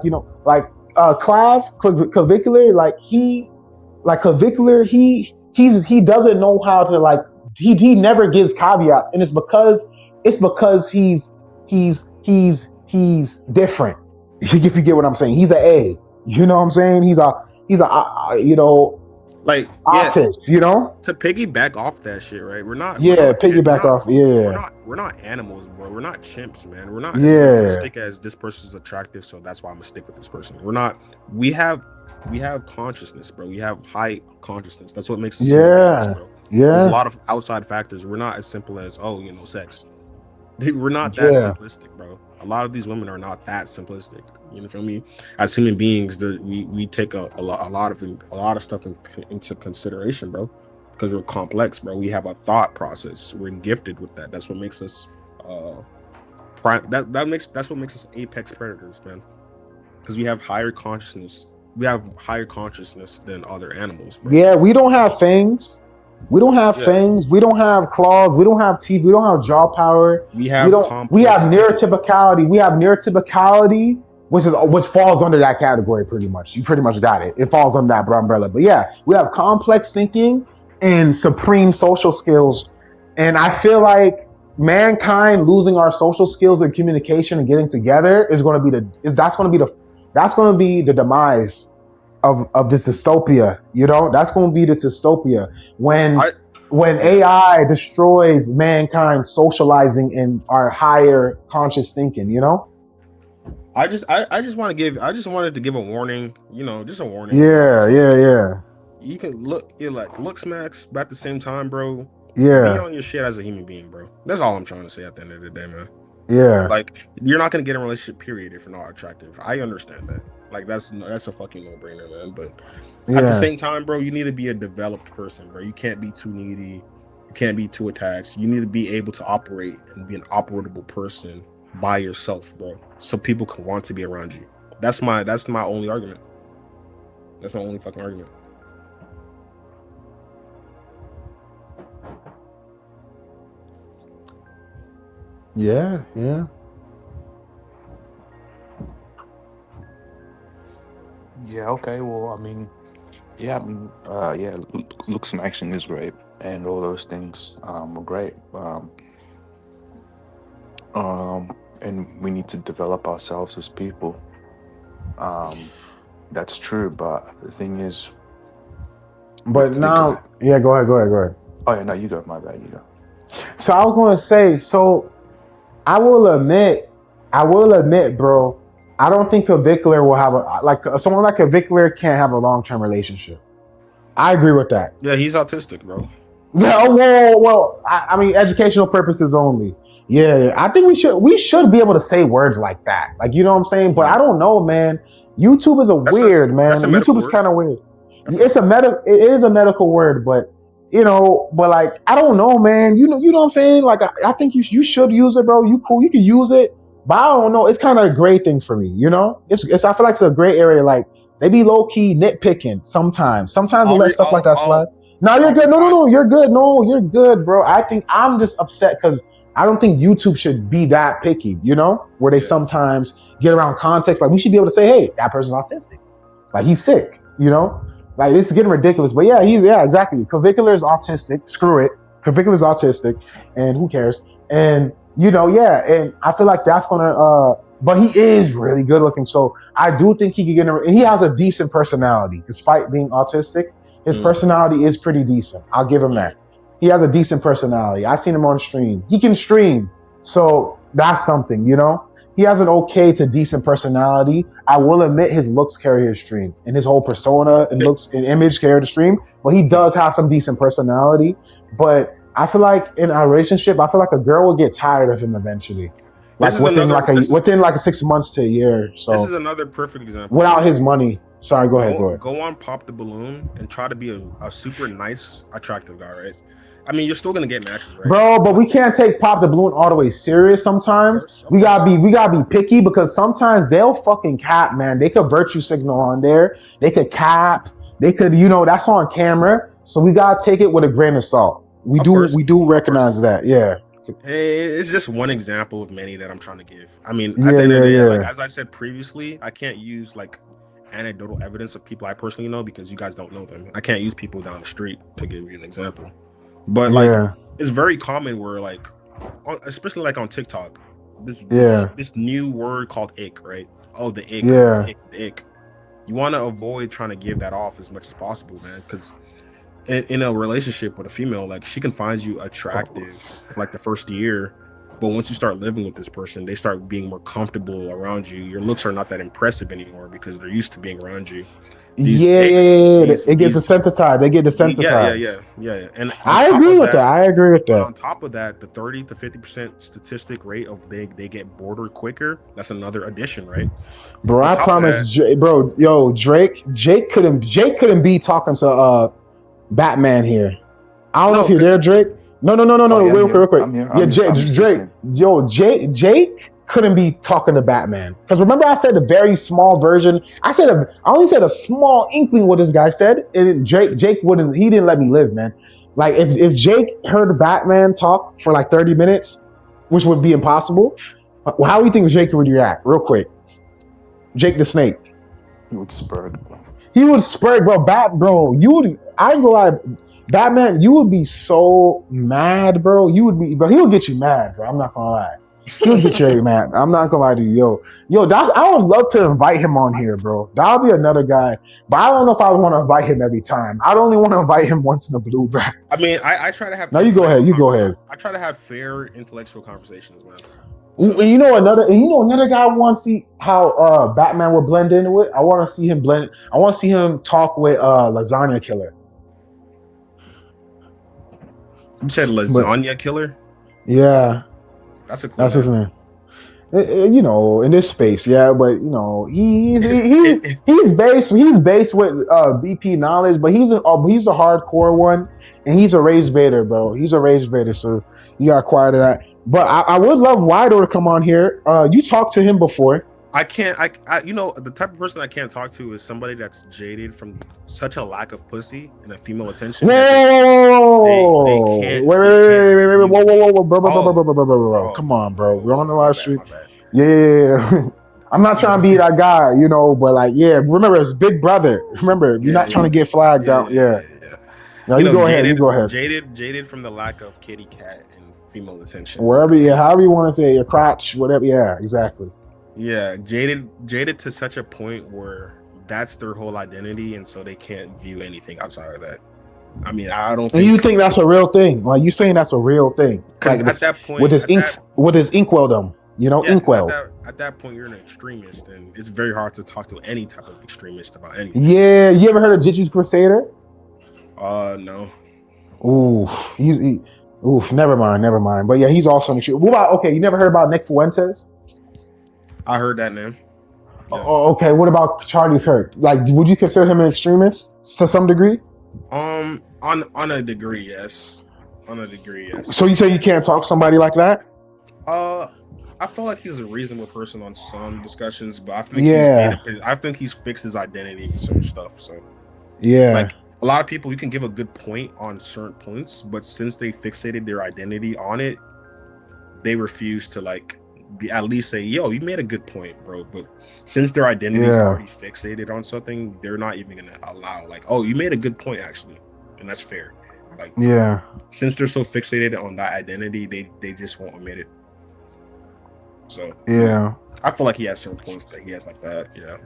clavicular, like clavicular, he doesn't know how to, like, he never gives caveats, and it's because he's different. If you get what I'm saying, he's a. You know what I'm saying? He's a Like, yeah. artist. To piggyback off that shit, right? We're not. We're Yeah, not. We're piggyback not. off. We're Yeah, not. We're not animals, bro. We're not chimps, man. We're not as yeah, simplistic as this person's attractive, so that's why I'm gonna stick with this person. We're not. We have. We have consciousness, bro. We have high consciousness. That's what makes us human beings, yeah, bro. There's a yeah, lot of outside factors. We're not as simple as, oh, sex. We're not that yeah, simplistic, bro. A lot of these women are not that simplistic. You know, feel me? As human beings, we take a lot of stuff into consideration, bro, because we're complex, bro. We have a thought process. We're gifted with that. That's what makes us that's what makes us apex predators, man. Because we have higher consciousness. We have higher consciousness than other animals, bro. yeah. We don't have fangs. We don't have Yeah, fangs. We don't have claws. We don't have teeth. We don't have jaw power. we We have don't. We have complex thinking abilities. neurotypicality. Which falls under that category pretty much. You pretty much got it. It falls under that umbrella. But yeah, we have complex thinking and supreme social skills. And I feel like mankind losing our social skills and communication and getting together is going to be the demise of this dystopia. That's going to be this dystopia when I when yeah. AI destroys mankind socializing and our higher conscious thinking. I just wanted to give a warning, just a warning, Yeah, yeah, yeah, you can look, you're like look smacks, but at the same time, bro, be yeah, on your shit as a human being, bro. That's all I'm trying to say at the end of the day, man. yeah, Like, you're not gonna get in a relationship, period, if you're not attractive. I understand that. Like, that's a fucking no brainer, man. But at the yeah, same time, bro, you need to be a developed person, bro. You can't be too needy. You can't be too attached. You need to be able to operate and be an operable person by yourself, bro. So people can want to be around you. That's my only argument. That's my only fucking argument. yeah, yeah. Yeah. Okay. Well, I mean, yeah. I mean, yeah. Looks and action is great, and all those things are great. And we need to develop ourselves as people. Um, that's true. But the thing is, But with now, neglect. yeah, go ahead, go ahead, go ahead. Oh yeah, no, you go. My bad. You go. So I was going to say, I will admit, bro. I don't think a Vickler will have someone like a Vickler can't have a long-term relationship. I agree with that. Yeah, he's autistic, bro. Yeah, well, I mean, educational purposes only. Yeah, yeah. I think we should be able to say words like that. Like, you know what I'm saying? But I Yeah, don't know, man. YouTube is a that's a weird, man. that's a YouTube medical is word. kind of weird. That's not It's a bad. it is a medical word, but but like I don't know, man. You know what I'm saying? Like I think you should use it, bro. You cool, you can use it, but I don't know. It's kind of a gray thing for me, It's I feel like it's a gray area. Like they be low key nitpicking sometimes. Sometimes they I'll let re- stuff like that slide. No, you're I'll good. No, no, refine. no, you're good. No, you're good, bro. I think I'm just upset because I don't think YouTube should be that picky, where they Yeah, sometimes get around context. Like we should be able to say, hey, that person's autistic. Like he's sick, Like this is getting ridiculous. But yeah, exactly. Clavicular is autistic. Screw it. Clavicular is autistic, and who cares? And yeah, and I feel like that's gonna but he is really good looking. So I do think he could get in, and he has a decent personality, despite being autistic. His mm, personality is pretty decent. I'll give him yeah. that. He has a decent personality. I seen him on stream. He can stream. So that's something, He has an okay to decent personality. I will admit his looks carry his stream, and his whole persona and Th- looks and image carry the stream. But he mm. does have some decent personality. But I feel like in our relationship, I feel like a girl will get tired of him eventually, This like is another. within like 6 months to a year. This is So another perfect example without where his money, sorry, go ahead, go go ahead. go on pop the balloon and try to be a super nice, attractive guy, right? I mean, you're still gonna get matches, right? Bro, but But we can't take Pop the Balloon all the way serious sometimes. of We gotta be picky because sometimes they'll fucking cap, man. They could virtue signal on there. They could cap. They could, that's on camera. So we gotta take it with a grain of salt. of course, We do of course. recognize that. Yeah. Hey, it's just one example of many that I'm trying to give. I mean, at Yeah, the end of yeah, the day, like yeah. as I said previously, I can't use like anecdotal evidence of people I personally know because you guys don't know them. I can't use people down the street to give you an example. But like, Yeah. it's very common where like, especially like on TikTok, Yeah. this new word called ick, right? Oh, Yeah. the ick. You want to avoid trying to give that off as much as possible, man, because in a relationship with a female, like she can find you attractive for like the first year, but once you start living with this person, they start being more comfortable around you. Your looks are not that impressive anymore because they're used to being around you. These Yeah, icks, yeah, yeah. It gets these desensitized. They get desensitized. yeah. And on I top agree of with that. that, I agree with that. the 30 to 50% statistic rate of they get bored quicker. That's another addition, right? Bro, On I top of that, promise, bro, yo, Jake couldn't be talking to Batman here. I don't know if no, you're there, Drake. No, no, no, no, Oh no. yeah, I'm Real quick, here. real quick. I'm here. Yeah, I'm just Drake. listening. Yo, Jake couldn't be talking to Batman because remember I said a very small version. I only said a small inkling what this guy said, and Jake wouldn't. He didn't let me live, man. Like if Jake heard Batman talk for like 30 minutes, which would be impossible. How do you think Jake would react? Real quick, Jake the Snake. He would spur. He would spur, bro. Bro. You would. I ain't gonna lie, Batman. You would be so mad, bro. You would be, bro. He would get you mad, bro. I'm not gonna lie. He would get you mad. I'm not gonna lie to you, yo. I would love to invite him on here, bro. That'll be another guy, but I don't know if I would want to invite him every time. I'd only want to invite him once in a blue back. I mean, I try to have Now you go ahead. You go ahead. I try to have fair intellectual conversations, man. And So another guy I want to see how Batman would blend in with. I want to see him blend. I want to see him talk with Lasagna Killer. you said But lasagna killer. yeah, That's a cool that's his name. name. In this space, yeah, but he's based with BP knowledge, but he's a hardcore one, and he's a Rage Vader, bro. He's a Rage Vader, so you got quiet of that. But I would love Wido to come on here. You talked to him before. I can't. The type of person I can't talk to is somebody that's jaded from such a lack of pussy and a female attention that Whoa! they can't Wait, view whoa, bro, Oh, bro. oh, Come on, bro. We're on the my live bad, stream. my bad. Yeah. I'm not trying to be that guy, but like, yeah, remember it's Big Brother. Remember, you're Yeah, not trying to get flagged yeah, out. yeah, Yeah. yeah, yeah. No, you go ahead. You go ahead. Jaded from the lack of kitty cat and female attention. Whatever, yeah, however you want to say, your crotch, whatever. Yeah, exactly. Yeah, jaded to such a point where that's their whole identity, and so they can't view anything outside of that. I mean, I don't And you think think that's a real thing? Like you saying that's a real thing? because Like at that point, with his inkweldom, yeah, inkwell. at that point, you're an extremist, and it's very hard to talk to any type of extremist about anything. Yeah, you ever heard of Jitsu Crusader? No. Oof. Never mind. But yeah, he's also an extreme. What about okay? You never heard about Nick Fuentes? I heard that name. Yeah. Okay, what about Charlie Kirk? Like, would you consider him an extremist to some degree? On a degree, yes. On a degree, So yes. you say you can't talk to somebody like that? Uh, I feel like he's a reasonable person on some discussions, but I think he's made Yeah, up. I think he's fixed his identity with certain stuff. So, yeah, like a lot of people, you can give a good point on certain points, but since they fixated their identity on it, they refuse to like be at least say, "Yo, you made a good point, bro." But since their identity's yeah, already fixated on something, they're not even gonna allow like, "Oh, you made a good point, actually," and that's fair. Like yeah, since they're so fixated on that identity, they just won't admit it. So yeah, yeah. I feel like he has certain points that he has like that. Yeah,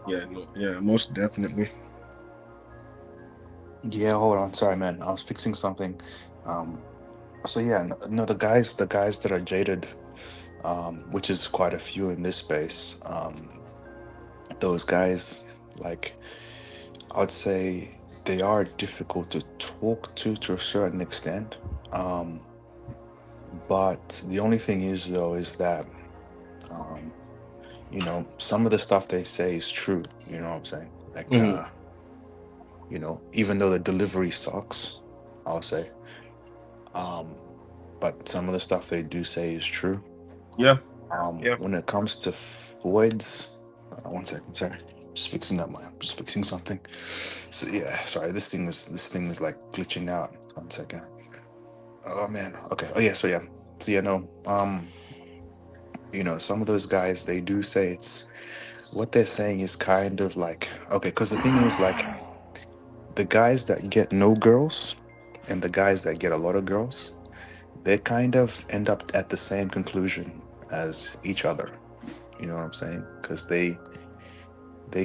yeah, no, yeah, most definitely. Yeah, hold on. Sorry, man. I was fixing something. Um, so yeah, no, the guys that are jaded, which is quite a few in this space. Those guys, like, I would say they are difficult to talk to a certain extent. Um, but the only thing is though is that um, some of the stuff they say is true. You know what I'm saying? Like, Hmm. even though the delivery sucks, I'll say. Um, but some of the stuff they do say is true. Yeah, yeah. When it comes to Floyd's, one second, sorry, just fixing something. So yeah, sorry, this thing is like glitching out. 1 second. Oh man. Okay. Oh yeah. So yeah. So yeah. No. Some of those guys they do say it's what they're saying is kind of like okay, because the thing is like the guys that get no girls and the guys that get a lot of girls, they kind of end up at the same conclusion as each other. You know what I'm saying? Because they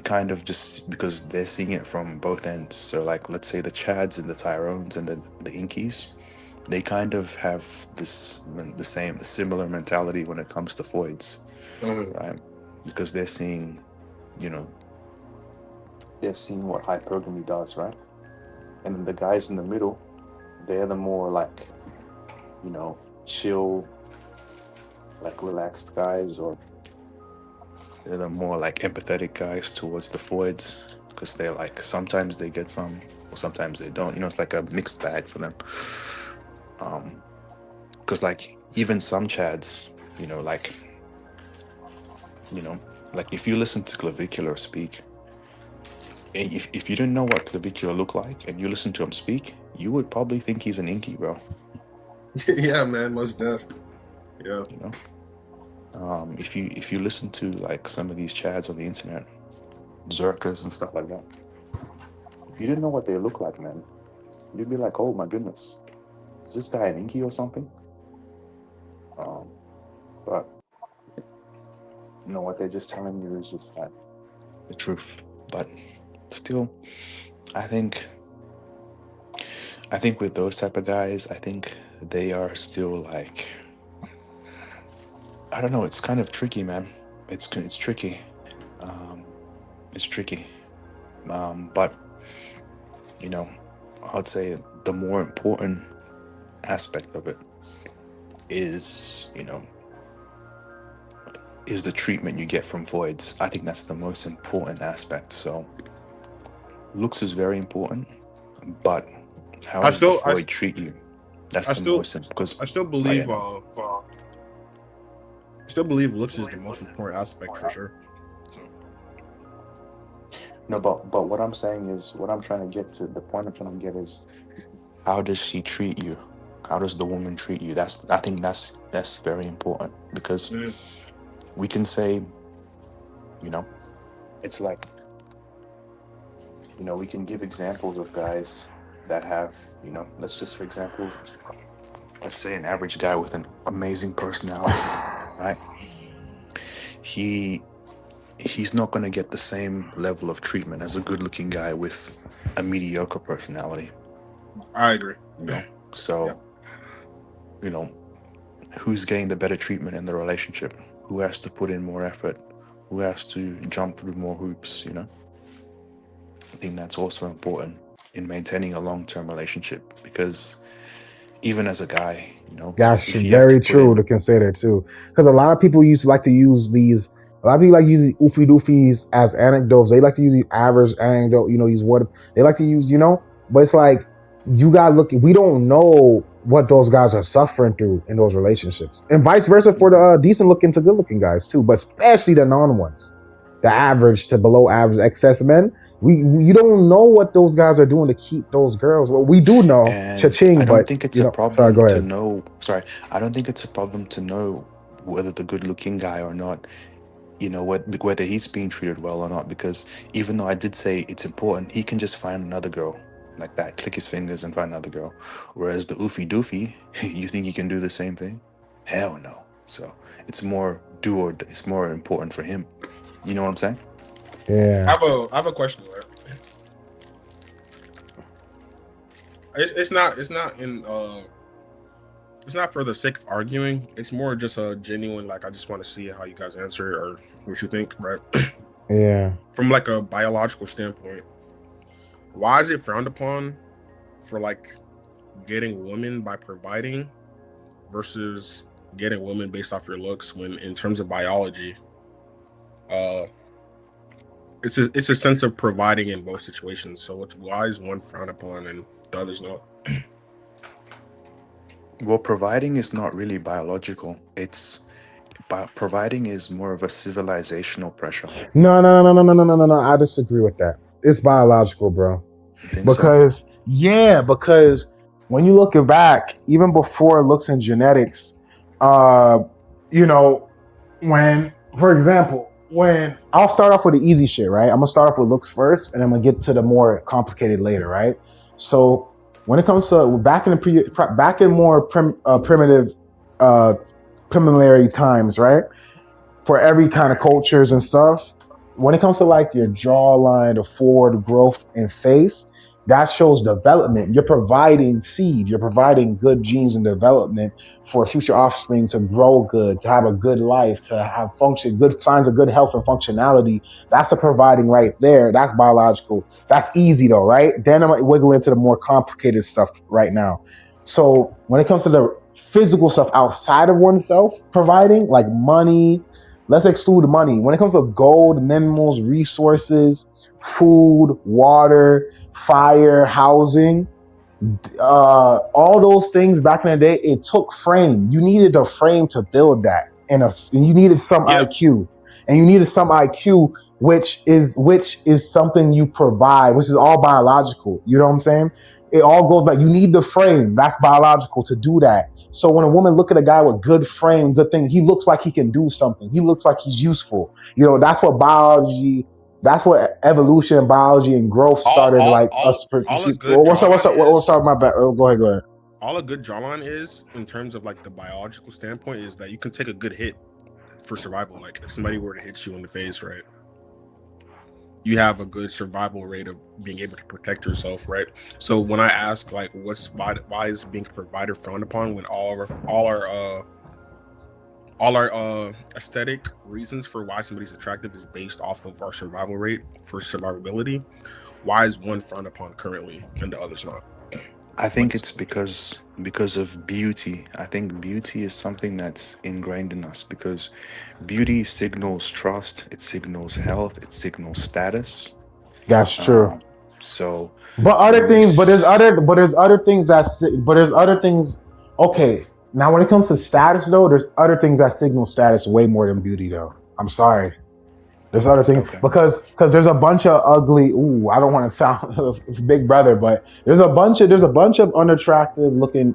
kind of just because they're seeing it from both ends. So like let's say the Chads and the Tyrones and the Inkies, they kind of have the same similar mentality when it comes to Foids, Hmm. right? Because you know, they're seeing what hypergamy does, right? And then the guys in the middle, they're the more like, chill, like relaxed guys, or they're the more like empathetic guys towards the Foids because they're like sometimes they get some or sometimes they don't. It's like a mixed bag for them. Um, because like even some Chads, like you know, like if you listen to Clavicular speak, and if you didn't know what Clavicular looked like and you listen to him speak, you would probably think he's an Inky, bro. Yeah, man, most def. Yeah. You know, if you listen to like some of these Chads on the internet, Zerkas and stuff like that, if you didn't know what they look like, man, you'd be like, oh my goodness, is this guy an Inky or something? Um, but what they're just telling you is just that the truth. But still, I think I think with those type of guys, I think they are still like I don't know. It's kind of tricky, man. It's tricky. Um, it's tricky. But you know, I'd say the more important aspect of it is is the treatment you get from voids. I think that's the most important aspect. So looks is very important, but how I does the still, I, void treat you? That's I the still, most because I still oh yeah believe, no still believe looks is the most important aspect for sure. So, no but what I'm saying is what I'm trying to get to the point I'm trying to get is how does she treat you? How does the woman treat you? I think that's very important because mm, we can say, you know, it's like, we can give examples of guys that have, let's just for example, let's say an average guy with an amazing personality, right? He he's not going to get the same level of treatment as a good-looking guy with a mediocre personality, I agree. you know. Yeah. So, you know, who's getting the better treatment in the relationship? Who has to put in more effort? Who has to jump through more hoops? I think that's also important in maintaining a long-term relationship because even as a guy, That's if you have to very put true in. to consider too, because a lot of people used to like to use these. A lot of people like using oofy doofies as anecdotes. They like to use the average anecdote. Use what they like to use. But it's like you gotta look. We don't know what those guys are suffering through in those relationships, and vice versa for the Mhm. decent looking to good looking guys too. But especially the non ones, the average to below average excess men. You don't know what those guys are doing to keep those girls. Well, we do know, And I cha-ching, don't but think it's a sorry, problem go to ahead. know. Sorry, I don't think it's a problem to know whether the good-looking guy or not, whether he's being treated well or not. Because even though I did say it's important, he can just find another girl like that, click his fingers and find another girl. Whereas the oofy doofy, you think he can do the same thing? Hell no. So it's more important for him. You know what I'm saying? Yeah. I have a question. Right? It's not in it's not for the sake of arguing. It's more just a genuine like I just want to see how you guys answer it or what you think, right? Yeah. From like a biological standpoint, why is it frowned upon for like getting women by providing versus getting women based off your looks when in terms of biology, uh it's a sense of providing in both situations. So why is one frowned upon and the other's not? Well, providing is not really biological. Providing is more of a civilizational pressure. No, no, no, no, no, no, no, no, no. I disagree with that. It's biological, bro. You think so? Because when you look it back, even before looks and genetics, uh, you know, when, for example, when I'll start off with the easy shit, right? I'm gonna start off with looks first, and I'm gonna get to the more complicated later, right? So when it comes to back in more primitive, uh, preliminary times, right? For every kind of cultures and stuff. When it comes to like your jawline, the forward growth and face, that shows development. You're providing seed, you're providing good genes and development for future offspring to grow good, to have a good life, to have function, good signs of good health and functionality. That's the providing right there. That's biological. That's easy though, right? Then I'm gonna wiggle into the more complicated stuff right now. So when it comes to the physical stuff outside of oneself providing, like money, let's exclude money. When it comes to gold, minerals, resources, food, water, fire, housing, all those things back in the day, it took frame. You needed a frame to build that, and you needed some Yeah. IQ, and you needed some IQ, which is something you provide, which is all biological. You know what I'm saying? It all goes back. You need the frame. That's biological to do that. So when a woman look at a guy with good frame, good thing, he looks like he can do something. He looks like he's useful. That's what biology. That's what evolution, biology, and growth All started. all Like all us. all a good What's up? What's jawline up? What's is up? My bad. Oh, go ahead. Go ahead. all a good jawline is in terms of like the biological standpoint is that you can take a good hit for survival. Like if somebody were to hit you in the face, right? You have a good survival rate of being able to protect yourself, right? So when I ask like why is being a provider frowned upon when all our aesthetic reasons for why somebody's attractive is based off of our survival rate for survivability, why is one frowned upon currently and the other's not? I think What's it's because of beauty. I think beauty is something that's ingrained in us because beauty signals trust, it signals health, it signals status. That's true. Um, so But when other we things, s- there's other things but there's other things. Okay, now when it comes to status though, there's other things that signal status way more than beauty though. I'm sorry. There's other things Okay. because there's a bunch of ugly. Ooh, I don't want to sound big brother, but there's a bunch of unattractive looking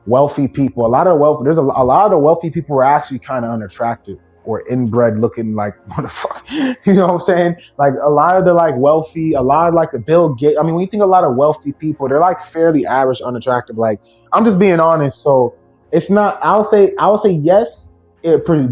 wealthy people. A lot of wealth. A lot of wealthy people are actually kind of unattractive or inbred looking like what the fuck. You know what I'm saying? Like a lot of the like wealthy, a lot of like the Bill Gates. I mean, when you think a lot of wealthy people, they're like fairly average, unattractive. Like I'm just being honest. So it's not. I would say yes.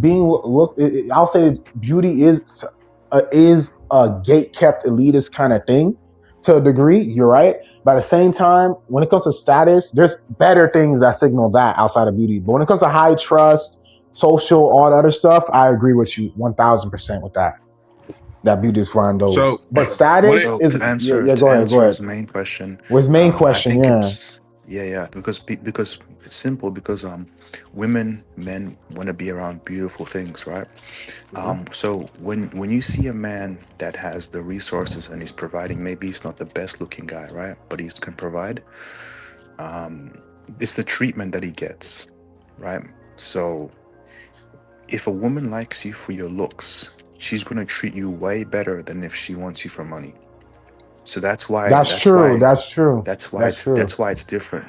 Being look. I'll say beauty is a gate kept elitist kind of thing to a degree. You're right. But at the same time, when it comes to status, there's better things that signal that outside of beauty. But when it comes to high trust, social, all the other stuff, I agree with you 1000% with that. That beauty is fine so those. But when status it So is, yeah, yeah, to go ahead, go answer ahead. his main question, Was main I question, think yeah. Yeah. Because it's simple. Because men want to be around beautiful things, right? Hmm. So when you see a man that has the resources and he's providing, maybe he's not the best looking guy, right? But he can provide. It's the treatment that he gets, right? So if a woman likes you for your looks, she's gonna treat you way better than if she wants you for money. So that's why That's true. That's true. That's true. that's why it's different.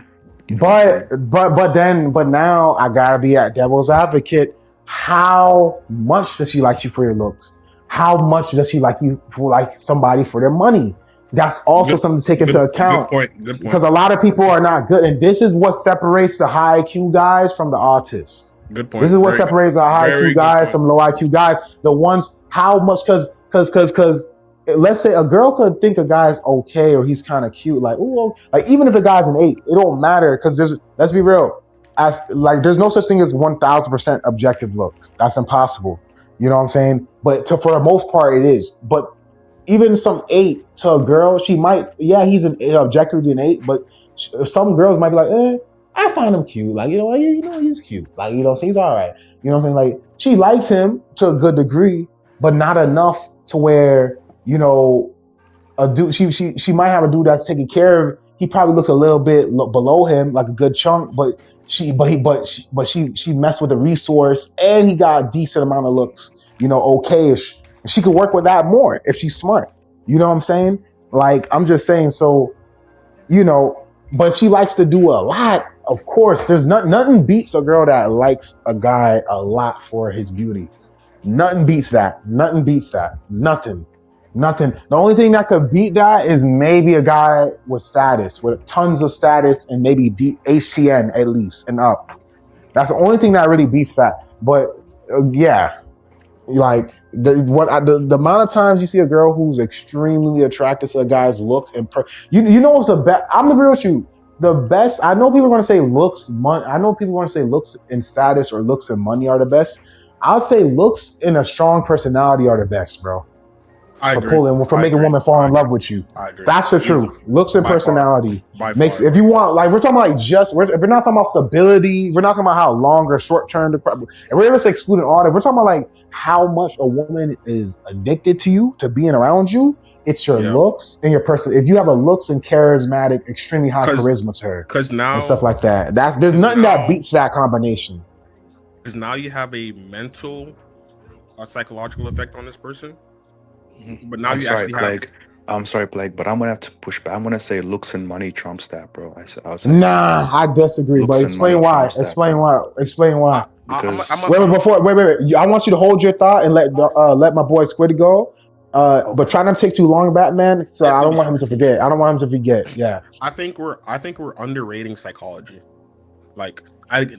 You know what I'm But saying? but now I gotta be at devil's advocate. How much does she like you for your looks? How much does she like you for like somebody for their money? That's also Good, something to take into good account point. Good because point. a lot of people are not good, and this is what separates the high IQ guys from the autists. Good This point. is what separates the high IQ Very good guys point. from low IQ guys. The ones how much because let's say a girl could think a guy's okay or he's kind of cute, like oh, like even if a guy's an 8, it don't matter because there's let's be real, as like there's no such thing as 1,000% objective looks. That's impossible. You know what I'm saying? But for the most part, it is. But even some 8 to a girl, she might, yeah, he's an objectively an 8, but some girls might be like, I find him cute. Like, he's cute. Like, so he's all right. You know what I'm saying? Like, she likes him to a good degree, but not enough to where, you know, a dude, she might have a dude that's taking care of. He probably looks a little bit below him, like a good chunk, but she messed with the resource, and he got a decent amount of looks, okayish. And she could work with that more if she's smart. You know what I'm saying? Like I'm just saying. So you know, but if she likes to do a lot, of course, there's nothing beats a girl that likes a guy a lot for his beauty. Nothing beats that. Nothing beats that. Nothing. Nothing. The only thing that could beat that is maybe a guy with status, with tons of status and maybe HTN at least and up. That's the only thing that really beats that. But yeah, like the amount of times you see a girl who's extremely attracted to a guy's look and you know what's the best? I'm the real shoot. The best. I know people are going to say looks. I know people want to say looks and status or looks and money are the best. I'd say looks and a strong personality are the best, bro. I For agree. pulling, for I making agree. women fall I in agree. love with you. I agree. That's the Easy. truth. Looks and By far. personality By makes. far. If By you far. want, like, we're talking about like if we're not talking about stability, we're not talking about how long or short term, and we're just excluding all that. We're talking about like how much a woman is addicted to you, to being around you. It's your Yeah. looks and your person. If you have a looks and charismatic, extremely high Cause, charisma to her cause and stuff now, like that. There's cause nothing that now, beats that combination. cause now you have a mental, a psychological effect on this person. Mhm. But now you actually have. I'm sorry, Plague, but I'm gonna have to push back. I'm gonna say looks and money trumps that, bro. I'll say that. Nah, I disagree. But Looks and money explain why. trumps that, Explain bro. why. Explain why. I'm Because a, Wait, wait, I'm before, wait. I want you to hold your thought and let my boy Squid go. But okay, try not to take too long, Batman. So It's I gonna don't be want him short. to It's gonna be forget. I short. don't want him to forget. Yeah, I think we're underrating psychology. Like,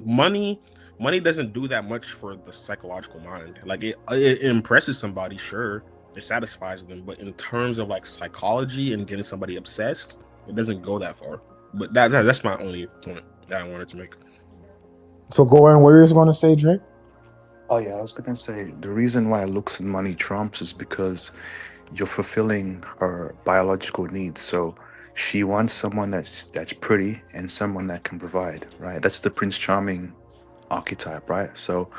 money, money doesn't do that much for the psychological mind. Like it impresses somebody, sure, it satisfies them, but in terms of like psychology and getting somebody obsessed, it doesn't go that far. But that's my only point that I wanted to make. so go in. What you going to say, Drake? oh yeah, I was gonna say the reason why looks and money trumps is because you're fulfilling her biological needs. So she wants someone that's pretty and someone that can provide, right? That's the Prince Charming archetype, right? So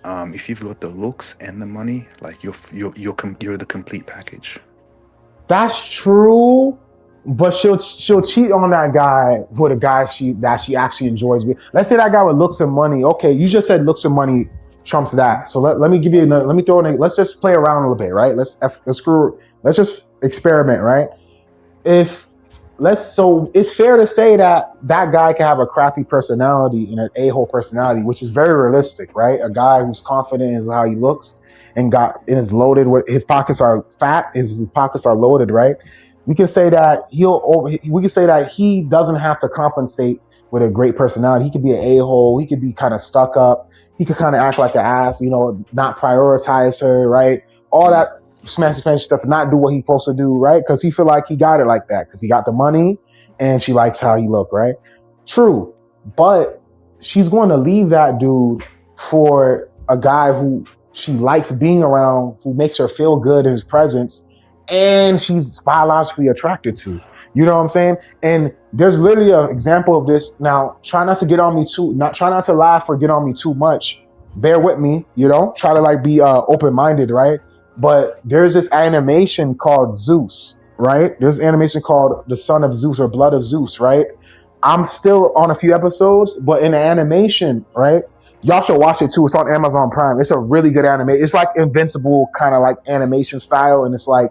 if you've got the looks and the money, like you're the complete package. That's true, but she'll cheat on that guy with a guy she actually enjoys with. Let's say that guy with looks and money. Okay, you just said looks and money trumps that. So let me give you another. Let me throw in. Let's just play around a little bit, right? Let's screw. Let's just experiment, right? If so it's fair to say that that guy can have a crappy personality and an a-hole personality, which is very realistic, right? A guy who's confident in how he looks and got and is loaded with his pockets are fat, his pockets are loaded, right? We can say that we can say that he doesn't have to compensate with a great personality. He could be an a-hole, he could be kind of stuck up, he could kind of act like an ass, not prioritize her, right? All Mm. that smashy fancy stuff and not do what he's supposed to do, right? Because he feel like he got it like that because he got the money and she likes how he look, right? True, but she's going to leave that dude for a guy who she likes being around, who makes her feel good in his presence, and she's biologically attracted to. You know what I'm saying? And there's literally an example of this. Now, try not to get on me too, not try not to laugh or get on me too much. Bear with me, try to like be open minded, right? But there's this animation called Zeus, right? There's an animation called The Son of Zeus or Blood of Zeus, right? I'm still on a few episodes, but in the animation, right? Y'all should watch it too. It's on Amazon Prime. It's a really good anime. It's like Invincible kind of like animation style, and it's like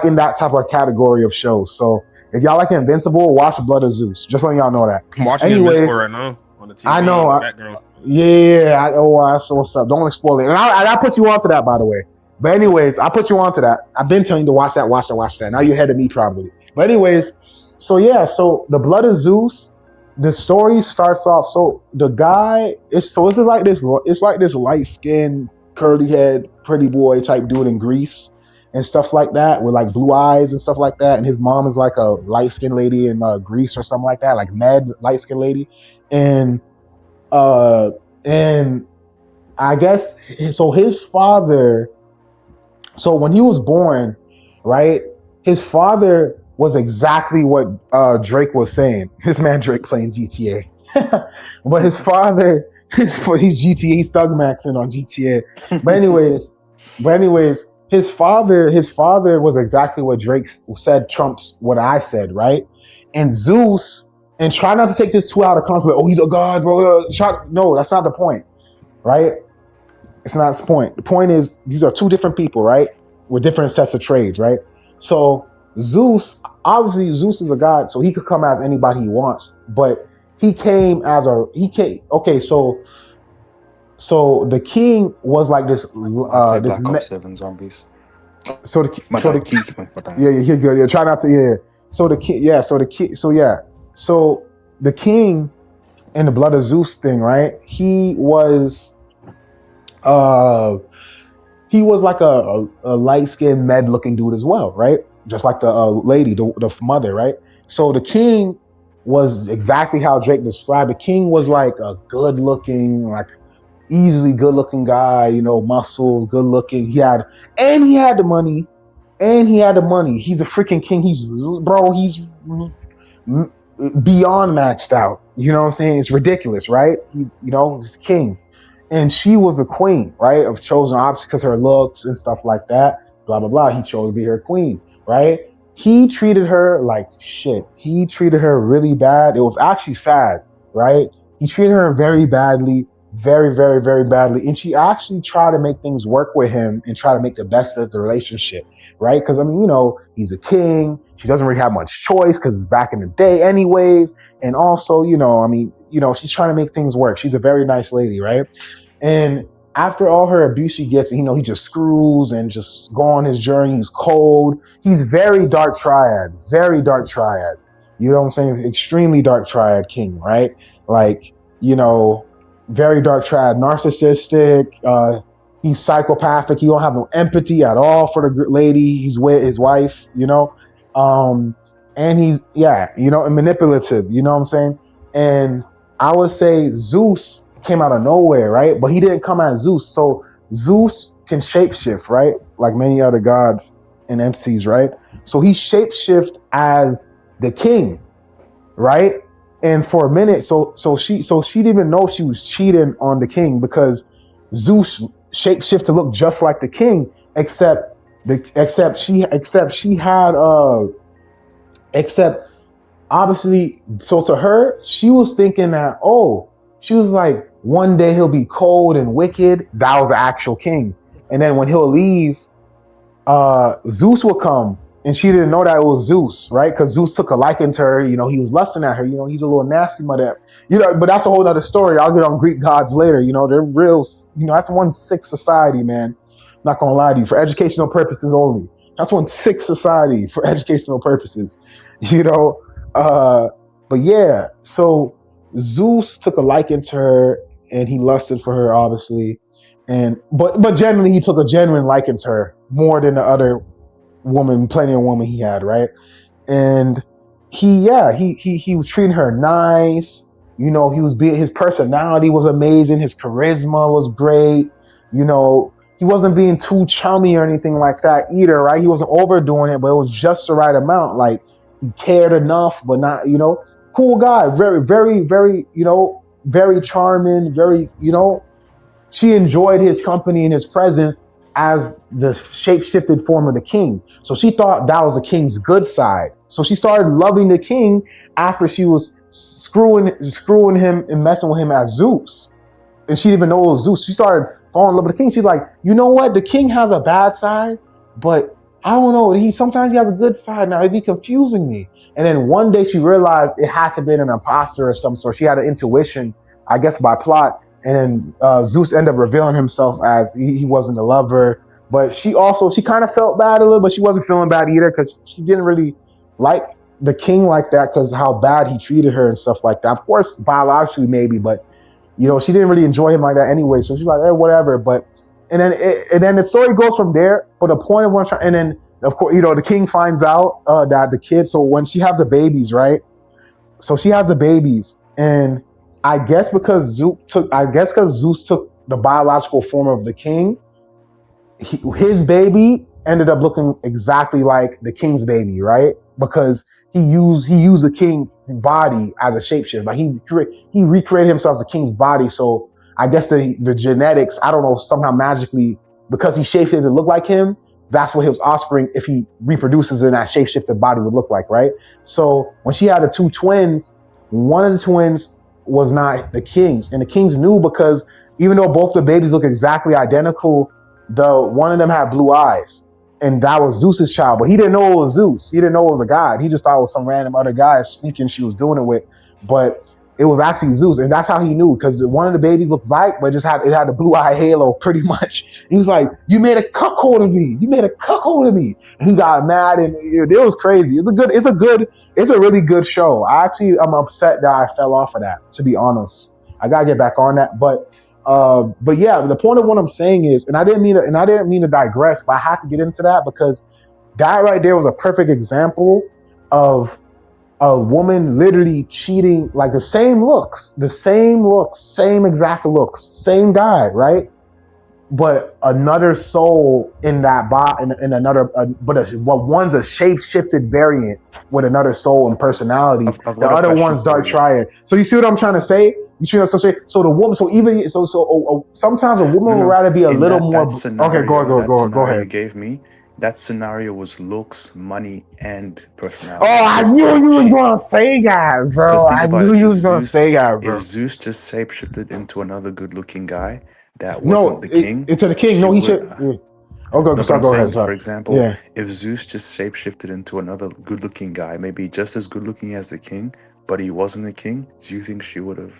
in that type of category of shows. So if y'all like Invincible, watch Blood of Zeus. Just letting y'all know that. I'm watching Invincible Anyways, right now on the I TV know. in the background. Yeah. So what's up? Don't spoil it. And I put you onto that, by the way. But anyways, I put you onto that. I've been telling you to watch that, watch that, watch that. Now you're ahead of me probably. But anyways, so yeah, so the Blood of Zeus, the story starts off. So the guy it's like this. It's like this light skinned, curly head, pretty boy type dude in Greece and stuff like that, with like blue eyes and stuff like that. And his mom is like a light skinned lady in Greece or something like that, like mad light skinned lady. And uh and I guess so his father, so when he was born, right, his father was exactly what Drake was saying. His man Drake playing GTA. But his father, he's GTA, he's thug maxing on GTA. But anyways, his father was exactly what Drake said trumps what I said, right? And Zeus, and try not to take this too out of context. Oh, he's a god, bro. No, that's not the point, right? It's not the point. The point is these are two different people, right? With different sets of trades, right? So Zeus, obviously Zeus is a god, so he could come as anybody he wants. But okay, so the king was like this I play this Black Ops 7 Zombies. so the My so the bad, Keith. My bad. yeah, you're good. Yeah, try not to, yeah. So the king, yeah, so the king, so yeah. So the king in the Blood of Zeus thing, right? Uh he was like a light skinned med looking dude as well, right? Just like the lady, the mother, right? So the king was exactly how Drake described. The king was like a good looking, like easily good looking guy, muscle, good looking. He had the money, He's a freaking king. He's beyond maxed out. You know what I'm saying? It's ridiculous, right? He's king. And she was a queen, right? Of chosen obviously because her looks and stuff like that. Blah blah blah. He chose to be her queen, right? He treated her like shit. He treated her really bad. It was actually sad, right? He treated her very badly, very, very, very badly. And she actually tried to make things work with him and try to make the best of the relationship, right? Because I mean, he's a king. She doesn't really have much choice because it's back in the day, anyways. And also, she's trying to make things work. She's a very nice lady, right? And after all her abuse she gets, he just screws and just go on his journey. He's cold. He's very dark triad, very dark triad. You know what I'm saying? Extremely dark triad king, right? Like, very dark triad, narcissistic. He's psychopathic. He don't have no empathy at all for the lady he's with, his wife. And he's and manipulative. You know what I'm saying? And I would say Zeus came out of nowhere, right? But he didn't come as Zeus. So Zeus can shapeshift, right? Like many other gods and MCs, right? So he shapeshift as the king, right? And for a minute, so she didn't even know she was cheating on the king because Zeus shapeshift to look just like the king, except obviously, so to her, she was thinking that, she was like, one day he'll be cold and wicked. That was the actual king. And then when he'll leave, Zeus will come. And she didn't know that it was Zeus, right? Because Zeus took a liking to her. He was lusting at her. He's a little nasty mother. But that's a whole other story. I'll get on Greek gods later. They're real, that's one sick society, man. Not gonna lie to you, for educational purposes only. That's one sick society for educational purposes, but yeah, so Zeus took a liking to her and he lusted for her, obviously. But generally he took a genuine liking to her more than the other plenty of woman he had, right? And he was treating her nice. His personality was amazing. His charisma was great. he wasn't being too chummy or anything like that either, right? He wasn't overdoing it, but it was just the right amount. Like he cared enough, but not, cool guy, very, very, very, very charming, very, she enjoyed his company and his presence as the shape-shifted form of the king. So she thought that was the king's good side. So she started loving the king after she was screwing him and messing with him as Zeus, and she didn't even know it was Zeus. She started falling in love with the king. She's like, you know what? The king has a bad side, but I don't know. Sometimes he has a good side. Now it'd be confusing me. And then one day she realized it had to have been an imposter of some sort. She had an intuition, I guess, by plot. And then Zeus ended up revealing himself as he wasn't a lover. But she kind of felt bad a little, but she wasn't feeling bad either because she didn't really like the king like that because how bad he treated her and stuff like that. Of course, biologically maybe, but she didn't really enjoy him like that anyway. So she's like, whatever. But and then the story goes from there. But the point of what I'm trying, and then of course, the king finds out that the kid. So when she has the babies, right? So she has the babies, and I guess because Zeus took the biological form of the king, his baby ended up looking exactly like the king's baby, right? Because he used the king's body as a shapeshift. Like he recreated himself as the king's body. So I guess the genetics, I don't know, somehow magically, because he shapeshifted to look like him, that's what his offspring, if he reproduces in that shapeshifted body, would look like, right? So when she had the two twins, one of the twins was not the king's, and the kings knew because even though both the babies look exactly identical, the one of them had blue eyes, and that was Zeus's child, but he didn't know it was Zeus. He didn't know it was a god. He just thought it was some random other guy sneaking she was doing it with, but it was actually Zeus, and that's how he knew, because one of the babies looked like, but it had the blue eye halo pretty much. He was like, "You made a cuckold of me. You made a cuckold of me." And he got mad, and it was crazy. It's a really good show. I'm upset that I fell off of that. To be honest, I gotta get back on that, but yeah, the point of what I'm saying is, and I didn't mean to digress, but I had to get into that because that right there was a perfect example of a woman literally cheating, like the same exact looks, same guy, right? But another soul in that body, in another, one's a shape-shifted variant with another soul and personality. I've The got a other question one's for dark you. triad. So you see what I'm trying to say? You see what I'm saying? So the woman, sometimes a woman No, would no. rather be a In little that more. Okay, go scenario you ahead. gave me, that scenario was looks, money, and Oh, personality. I Because knew you was she, gonna say that, because bro. think I about knew it. you was gonna say that, If bro. Zeus just shapeshifted into another good-looking guy that wasn't No, the king, into the king. she No, he would. should. Yeah. Oh, go, No, but sorry, I'm go ahead. saying, Sorry. for example, Yeah. if Zeus just shapeshifted into another good-looking guy, maybe just as good-looking as the king, but he wasn't the king, do you think she would have?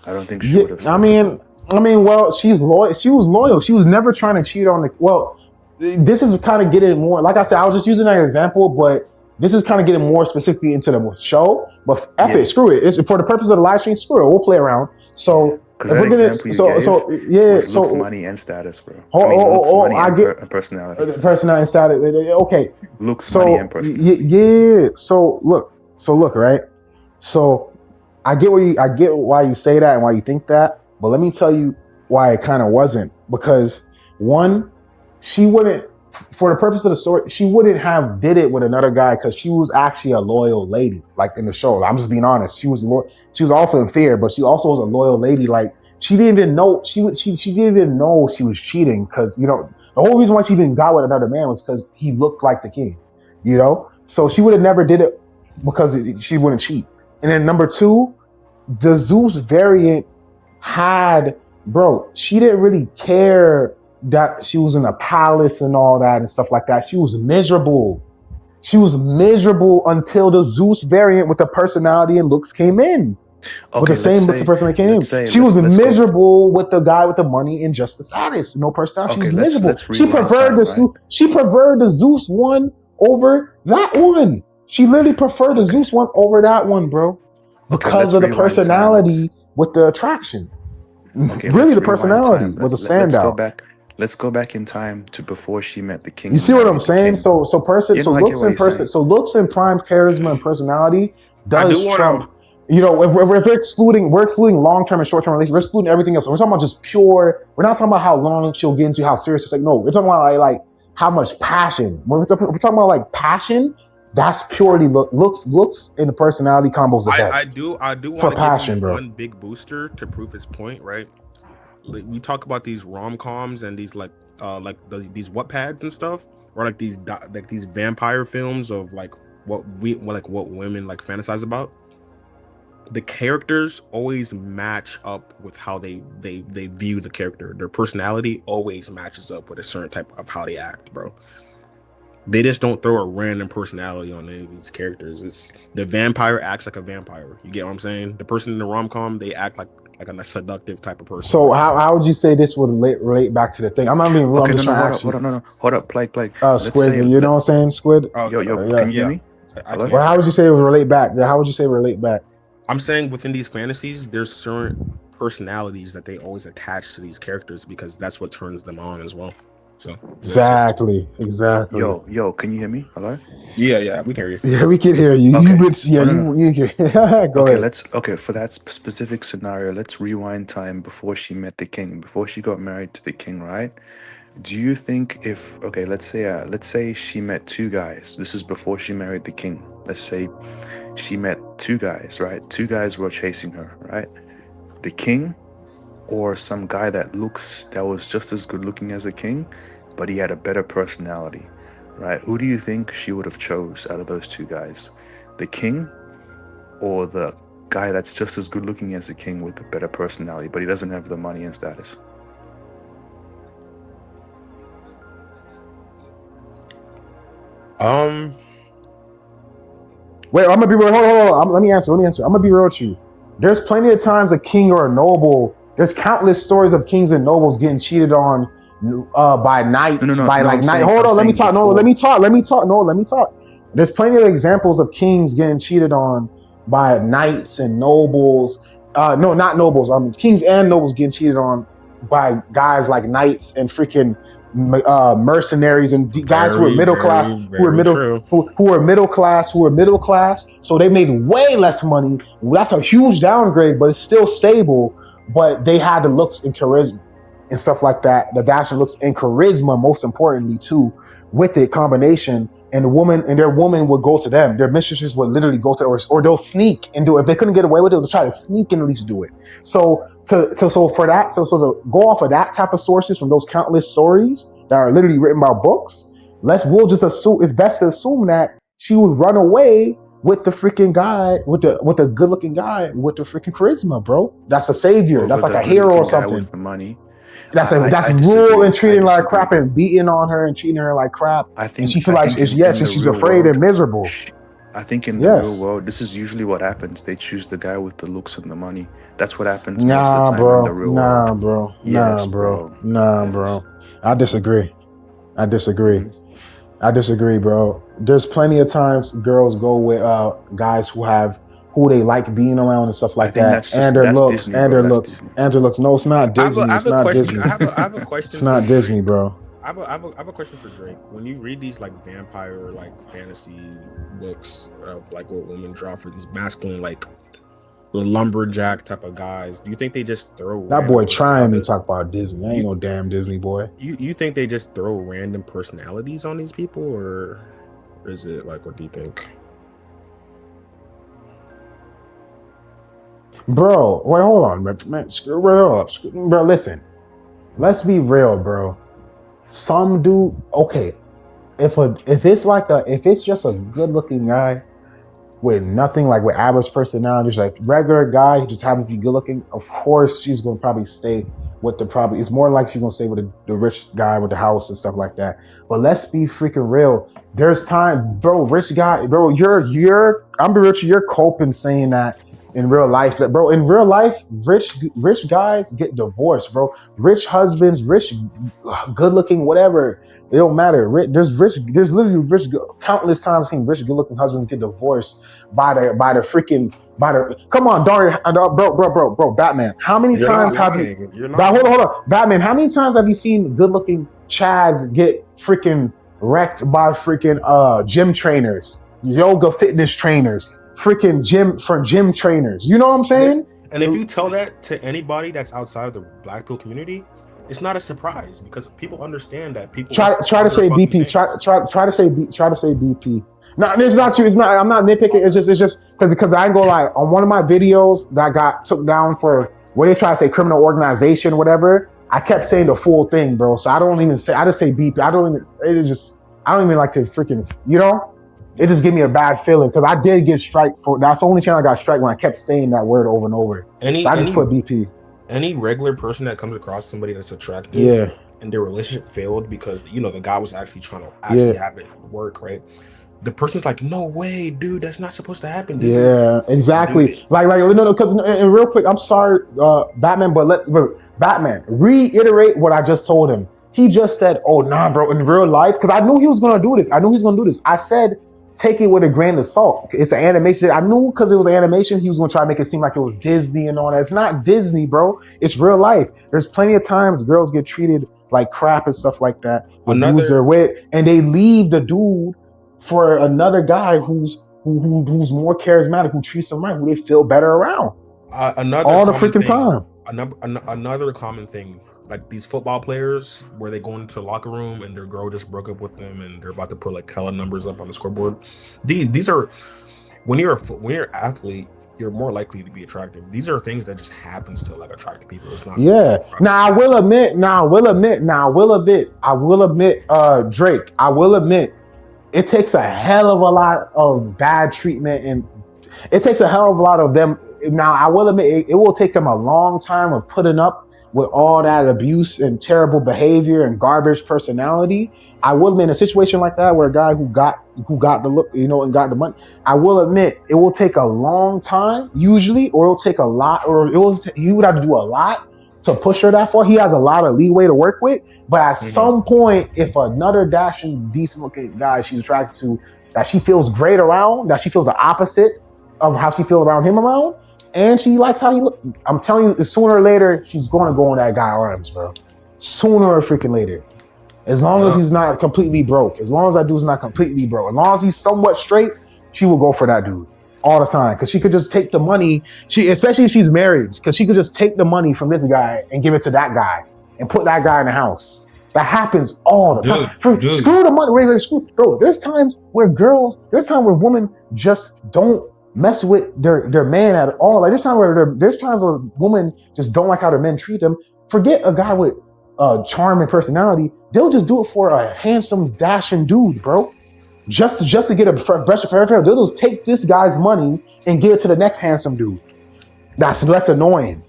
I don't think she Yeah, would have stuck with him. well, she's loyal. She was loyal. She was never trying to cheat on the. Well, this is kind of getting more. Like I said, I was just using that example, but this is kind of getting more specifically into the show. But F it, Yeah, screw it. It's for the purpose of the live stream. Screw it. We'll play around. yeah. So Because if that we're gonna, example you gave yeah. was looks, So money, and status, bro. I mean, looks, money, I and get personality. the Sorry, personality status. Okay. looks, money, and So personality. yeah. So look, right. So I get why you say that and why you think that, but let me tell you why it kind of wasn't. Because one, she wouldn't, for the purpose of the story, she wouldn't have did it with another guy because she was actually a loyal lady. Like in the show, I'm just being honest. She was also in fear, but she also was a loyal lady. Like she didn't even know she didn't even know she was cheating because the whole reason why she even got with another man was because he looked like the king. So she would have never did it because she wouldn't cheat. And then number two, the Zeus variant had, bro, she didn't really care that she was in a palace and all that and stuff like that. She was miserable. She was miserable until the Zeus variant with the personality and looks came in. With the Okay, same looks and personality came in. She was let's go. miserable with the guy with the money and just the status, no personality. She Okay, was miserable. let's rewind time, right? She preferred the Zeus one over that one. She literally preferred the Okay, Zeus one over that one, bro, okay, because let's of the rewind time. personality with the attraction. Okay, Really, let's the rewind personality time. was a Let's go standout. back. Let's go back in time to before she met the king You and see what I'm married the saying? king. So You know, I get what you're saying. looks and prime charisma and personality I do does want trump. to. if we're excluding long term and short term relationships, we're excluding everything else. We're talking about just pure. We're not talking about how long she'll get into, how serious it's like. No, we're talking about like how much passion. We're talking about like passion. That's purely looks, and the personality combo is the best I do for want to give passion, him bro. one big booster to prove his point, right? Like, we talk about these rom coms and these these what pads and stuff, or like these vampire films of like what women like fantasize about. The characters always match up with how they view the character. Their personality always matches up with a certain type of how they act, bro. They just don't throw a random personality on any of these characters. It's the vampire acts like a vampire. You get what I'm saying? The person in the rom com, they act like a seductive type of person, So right? how would you say this would relate back to the thing? I'm not being rude. I'm Okay, just no, trying to hold ask up, hold you, up, no, hold up, Plague. Let's Squid. say, You know what I'm saying, Squid? Oh, yo, Yeah. can you hear yeah, me? I can Hello? Well, answer how would that. you say it would relate back? How would you say relate back? I'm saying within these fantasies, there's certain personalities that they always attach to these characters because that's what turns them on as well. So that's just Exactly. Can you hear me? Hello? yeah, we can hear you. Yeah, we can hear you. Okay. Oh, no, no. Go ahead. Okay, for that specific scenario, let's rewind time before she met the king, before she got married to the king, right? Do you think if okay, let's say she met two guys. This is before she married the king. Let's say she met two guys, right? Two guys were chasing her, right? The king or some guy that was just as good looking as a king, but he had a better personality, right? Who do you think she would have chose out of those two guys? The king or the guy that's just as good looking as the king with a better personality, but he doesn't have the money and status? Um, Wait, I'm gonna be real. Hold on. Let me answer. I'm gonna be real with you. There's plenty of times a king or a noble. There's countless stories of kings and nobles getting cheated on by No, no, knights, no, by no. like I'm knight. saying, Hold I'm on, let me saying talk. No, let before. me talk. Let me talk. No, let me talk. There's plenty of examples of kings getting cheated on by knights and nobles. No, not nobles. Kings and nobles getting cheated on by guys like knights and freaking mercenaries and guys who are very, middle class, very, very true. who are middle class. So they made way less money. That's a huge downgrade, but it's still stable. But they had the looks and charisma and stuff like that. The dashing looks and charisma, most importantly, too, with the combination. And the woman and their woman would go to them. Their mistresses would literally go to, or they'll sneak and do it. If they couldn't get away with it, they'll try to sneak and at least do it. So for that, so to go off of that type of sources from those countless stories that are literally written by books, we'll just assume it's best to assume that she would run away with the freaking guy, with the good looking guy with the freaking charisma, bro. That's a savior. Over That's like the a hero or good-looking guy something. with the money. That's I rule disagree. and I treating her like crap disagree. and beating on her and treating her like crap. And she feel I like think it's yes, in and the she's real afraid world, and miserable. sh I think in the real Yes. world, this is usually what happens. They choose the guy with the looks and the money. That's what happens most of the Nah, time in the bro. real world. Nah, bro. Nah, Yes, bro. bro. Nah, Yes. bro. I disagree. I disagree. Hmm. I disagree, bro. There's plenty of times girls go with guys who they like being around and stuff I like think that, and their that's looks, Disney, and bro. their That's looks, Disney. and their looks. No, it's not I Disney. have It's a not question. Disney. I have a question It's for not Disney, Drake. bro. I have a question for Drake. When you read these like vampire like fantasy books of like what women draw for these masculine like lumberjack type of guys, do you think they just throw That random boy trying me personality? talk about Disney. I ain't You no damn Disney boy. you think they just throw random personalities on these people, or is it like what do you think? Bro, wait, hold on, man. Screw real up. Bro, listen. Let's be real, bro. Some dude, okay. If it's just a good looking guy with nothing like with average personality, just like regular guy who just happens to be good looking, of course she's gonna probably stay with the probably it's more like she's gonna stay with the rich guy with the house and stuff like that. But let's be freaking real. There's time, bro, rich guy, bro, I'm be rich, you're coping saying that in real life. That bro, in real life, rich guys get divorced, bro. Rich husbands, rich good looking, whatever. It don't matter. There's literally countless times I've seen rich, good looking husbands get divorced by the freaking by the come on, Dari, bro, Batman. How many You're times not have you lying. You're not hold lying. on, Batman? How many times have you seen good looking Chads get freaking wrecked by freaking gym trainers, yoga fitness trainers? freaking gym trainers. You know what I'm And if saying? and if you tell that to anybody that's outside of the black pill community, it's not a surprise because people understand that people look for Try to other say fucking BP. things. Try to say BP. No, it's not you. It's not. I'm not nitpicking. It's just because I ain't gonna lie. On one of my videos that got took down for what they try to say criminal organization, whatever. I kept saying the full thing, bro. So I don't even say. I just say BP. I don't even. It's just. I don't even like to freaking. You know. It just gave me a bad feeling because I did get strike for. That's the only channel I got strike when I kept saying that word over and over. So Any I just any put BP. any regular person that comes across somebody that's attractive Yeah. and their relationship failed because the guy was actually trying to Yeah. actually have it work, right? The person's like, no way, dude, that's not supposed to happen, dude. Yeah, Dude, exactly. No, because and real quick, I'm sorry, Batman, but Batman reiterate what I just told him. He just said, "Oh nah, bro." In real life, because I knew he was gonna do this. I knew he was gonna do this. I said, take it with a grain of salt. It's an animation. I knew because it was animation, he was gonna try to make it seem like it was Disney and all that. It's not Disney, bro. It's real life. There's plenty of times girls get treated like crap and stuff like that with dudes they're another with, and they leave the dude for another guy who's more charismatic, who treats them right, who they feel better around another all the common freaking thing, time. another common thing, like these football players where they go into the locker room and their girl just broke up with them and they're about to put like hella numbers up on the scoreboard. These are when you're an athlete, you're more likely to be attractive. These are things that just happens to like attractive people. It's not Yeah. fucking rocket I will admit, Drake, I will admit, it takes a hell of a lot of bad treatment and it takes a hell of a lot of them. Now, I will admit, it will take them a long time of putting up with all that abuse and terrible behavior and garbage personality. I will admit, in a situation like that, where a guy who got the look, and got the money, I will admit, it will take a long time, usually, or it'll take a lot, or he would have to do a lot to push her that far. He has a lot of leeway to work with, but at hmm some point, if another dashing, decent looking guy she's attracted to, that she feels great around, that she feels the opposite of how she feels around him around, and she likes how he look. I'm telling you, sooner or later, she's going to go in that guy arms, bro. Sooner or freaking later. As long as Uh, he's not completely broke, as long as that dude's not completely broke, as long as he's somewhat straight, she will go for that dude all the time because she could just take the money. Especially if she's married, because she could just take the money from this guy and give it to that guy and put that guy in the house. That happens all the time. dude, dude, Screw the money. Screw, bro. There's time where women just don't mess with their man at all. Like there's times where women just don't like how their men treat them. Forget a guy with charm and personality. They'll just do it for a handsome, dashing dude, bro. Just to get a fresh haircut. They'll just take this guy's money and give it to the next handsome dude. That's less annoying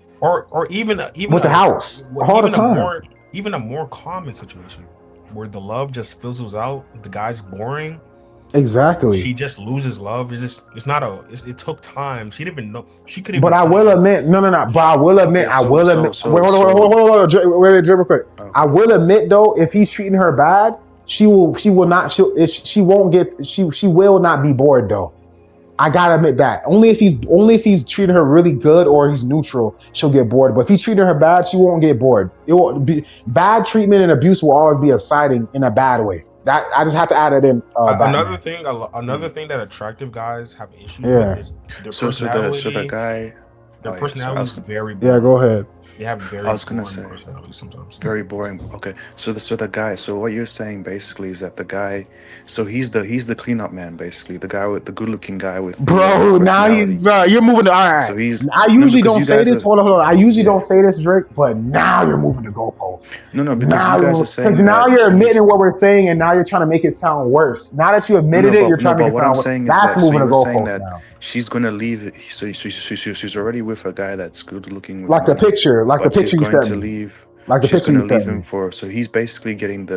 or even with the house all the time. even a more common situation where the love just fizzles out. The guy's boring. Exactly. She just loses love. It's not it took time. She didn't even know. She couldn't But even I tell will you. admit, no. But I will admit, Okay, I will admit. Wait, so wait, real quick. I okay. will admit though, if he's treating her bad, she will not. She won't get. She will not be bored though. I gotta admit that. Only if he's treating her really good or he's neutral, she'll get bored. But if he's treating her bad, she won't get bored. It will be bad treatment and abuse will always be exciting in a bad way. That I just have to add it in, Another Batman. thing, another thing that attractive guys have issues with Yeah, is their So the personality. guy. Their Oh yeah. So personality is very yeah. Go boring. ahead, They have I very was gonna boring say personalities sometimes. very boring. Okay. So the guy. So what you're saying basically is that the guy. So he's the cleanup man basically. The guy with the good-looking guy with the bro. Now personality. you're moving. All right. So he's I no usually because don't you say guys this. are Hold on. I usually yeah don't say this, Drake. But now you're moving the goalposts. no because you guys Now, are because saying now that you're he's admitting what we're saying, and now you're trying to make it sound worse. Now that you no admitted it, you're trying to make but it what I'm sound worse. saying is That's that so moving you the were saying goalposts that now. she's gonna leave. So she's already with a guy that's good-looking with Like the money, picture, like the but she's picture you going sent to me, leave. like the She's picture you gonna leave sent him me. for. So he's basically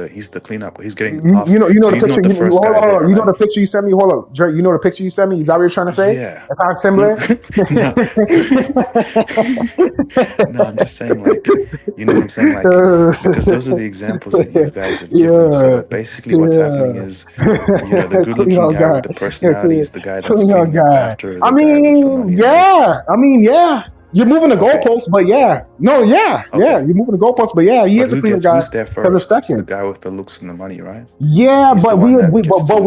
he's the cleanup. He's getting You, off. you know So the he's picture. not the first Hold guy on, hold there, on. You know right? the picture you sent me. Hold up, Drake. You know the picture you sent me. Is that what you're trying to say? Yeah. If I'm No, similar. no, no. I'm just saying, like, you know what I'm saying, like, because those are the examples that you guys have given. So Yeah, that basically what's happening yeah. is, the Clean good-looking on guy guy. with the Yeah, personality is the guy that's clean on cleaning up guy. after the guy with the money and looks. Yeah. You're moving the Okay, goalposts, but yeah. No, yeah. okay. You're moving the goalposts, but yeah, he But is a cleaner guy who's there for the first? It's the second. guy with the looks and the money, right? Yeah, He's the but one that gets but to.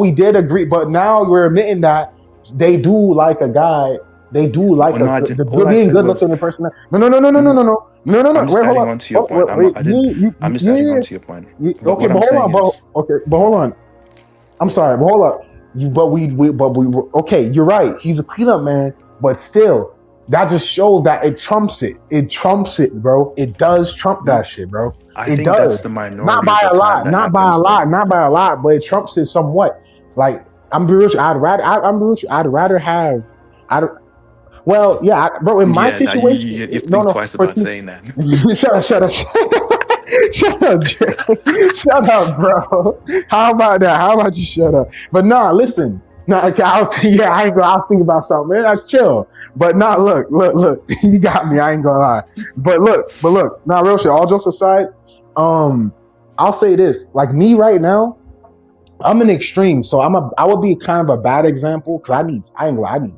we did agree. But now we're admitting that they do like a guy. They do Oh like no, a I good, didn't. the All good I being said good was looking in person. No, no, no, no, no, no, no, no. no, no, no, no, no. I'm just Wait, hold adding up. on to your Oh, point. wait, I didn't. yeah, I'm just adding yeah, on to your point. okay, What but I'm hold saying on, is, okay, but hold on. I'm sorry, but hold up. But we, okay, you're right. He's a peanut man, but still, that just shows that it trumps it. It trumps it, bro. It does trump mm, that shit, bro. I It think that's the does. Not minority by of the a time lot, that not by a happens, though. lot, not by a lot, but it trumps it somewhat. Like, I'm be real, I'm be real, I'd rather have, I, well, yeah, bro. In my Yeah, now you, situation, you no, think no, twice for about saying that. shut up, shut up, shut up, Dre. Shut up, bro. How about that? How about you shut up? But nah, listen. Nah, okay, yeah, I was thinking about something, man. That's chill. But nah, look. You got me. I ain't gonna lie. But look. Nah, real shit. All jokes aside, um, I'll say this. Like me right now, I'm an extreme, so I would be kind of a bad example because I need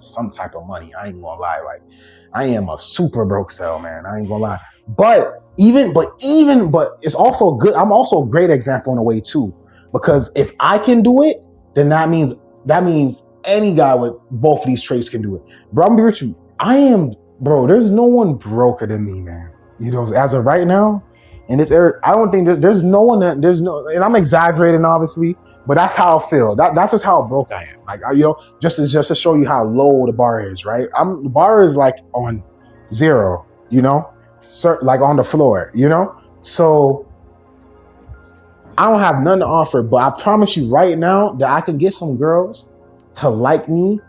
some type of money. I ain't gonna lie. Like I am a super broke cell, man. I ain't gonna lie. But but it's also good. I'm also a great example in a way too, because if I can do it, then that means any guy with both of these traits can do it. Bro, I'm gonna be with you. I am, bro. There's no one broker than me, man. You know, as of right now, in this era, I don't think there's no one that there's no. And I'm exaggerating, obviously, but that's how I feel. That's just how broke I am. Like just to show you how low the bar is, right? The bar is like on zero, like on the floor, So I don't have none to offer, but I promise you right now that I can get some girls to like me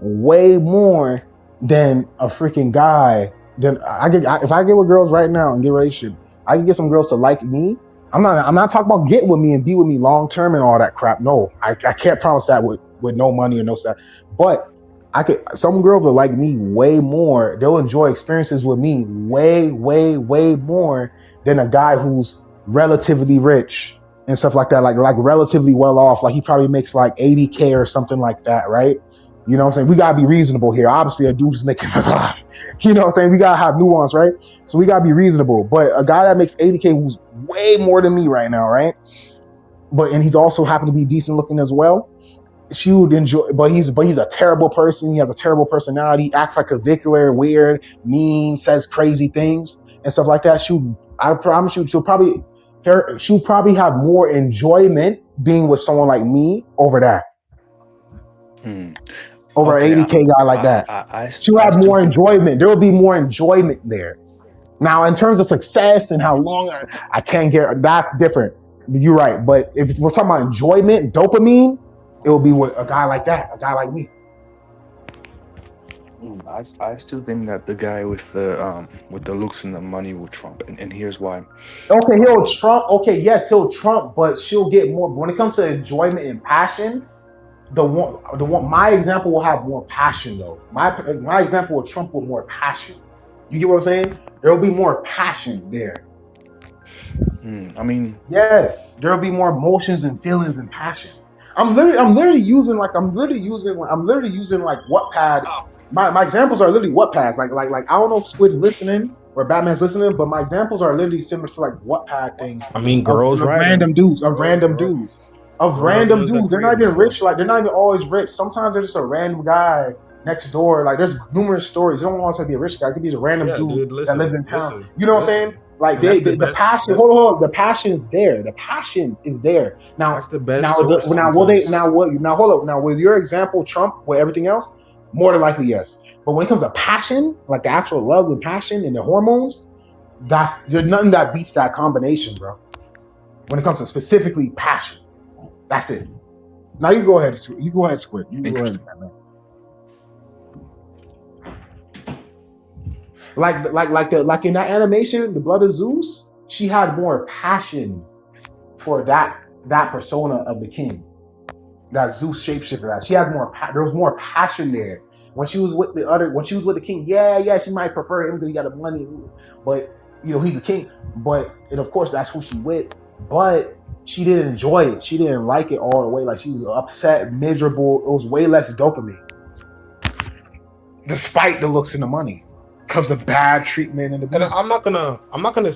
way more than a freaking guy. If I get with girls right now and get relationship, I can get some girls to like me. I'm not talking about get with me and be with me long term and all that crap. No, I can't promise that with no money or no stuff. But some girls will like me way more. They'll enjoy experiences with me way, way, way more than a guy who's relatively rich and stuff like that, like relatively well off. Like he probably makes like 80K or something like that, right? You know what I'm saying? We gotta be reasonable here. Obviously, a dude's making a lot. You know what I'm saying? We gotta have nuance, right? So we gotta be reasonable. But a guy that makes 80K who's way more than me right now, right? And he's also happen to be decent looking as well. She would enjoy, but he's a terrible person. He has a terrible personality, acts like a vicular, weird, mean, says crazy things and stuff like that. I promise you, she'll probably have more enjoyment being with someone like me over that, Hmm. over an Okay, 80K guy like that. She'll I have still more think that. enjoyment. There will be more enjoyment there. Now, in terms of success and how long I can't get, that's different. You're right. But if we're talking about enjoyment, dopamine, it will be with a guy like that, a guy like me. I still think that the guy with the looks and the money will trump, and here's why. Okay, he'll Um, trump. Okay, yes, he'll trump, but she'll get more. When it comes to enjoyment and passion, my example will have more passion though. My example will trump with more passion. You get what I'm saying? There will be more passion there. I mean, Yes, there will be more emotions and feelings and passion. I'm literally using like Wattpad. My examples are literally Wattpads. Like I don't know if Squid's listening or Batman's listening, but my examples are literally similar to like Wattpad things I mean, of, girls of writing. random dudes, Girl, of girls are the random ones that dudes. They're not create it. even So rich. Like they're not even always rich. Sometimes they're just a random guy next door. Like there's numerous stories. They don't always have to be a rich guy. It could be just a random yeah, dude dude. that lives Listen, in town. listen, You know what I'm saying? listen. Like And that's the the best. passion. Hold on, the passion is there. The passion is there. Now, That's the best source now will they? because Now hold up. Now will your example trump with everything else? More than likely, yes. But when it comes to passion, like the actual love and passion and the hormones, there's nothing that beats that combination, bro. When it comes to specifically passion, that's it. Now you go ahead. You go ahead, Squid. You go ahead, interesting. man. Like in that animation, the Blood of Zeus, she had more passion for that persona of the king, that Zeus shapeshifter. That she had there was more passion there. When she was with the king, yeah, she might prefer him because he got the money, but he's a king. But and of course that's who she with. But she didn't enjoy it. She didn't like it all the way. Like she was upset, miserable. It was way less dopamine, despite the looks and the money, because of bad treatment and and abuse. I'm not gonna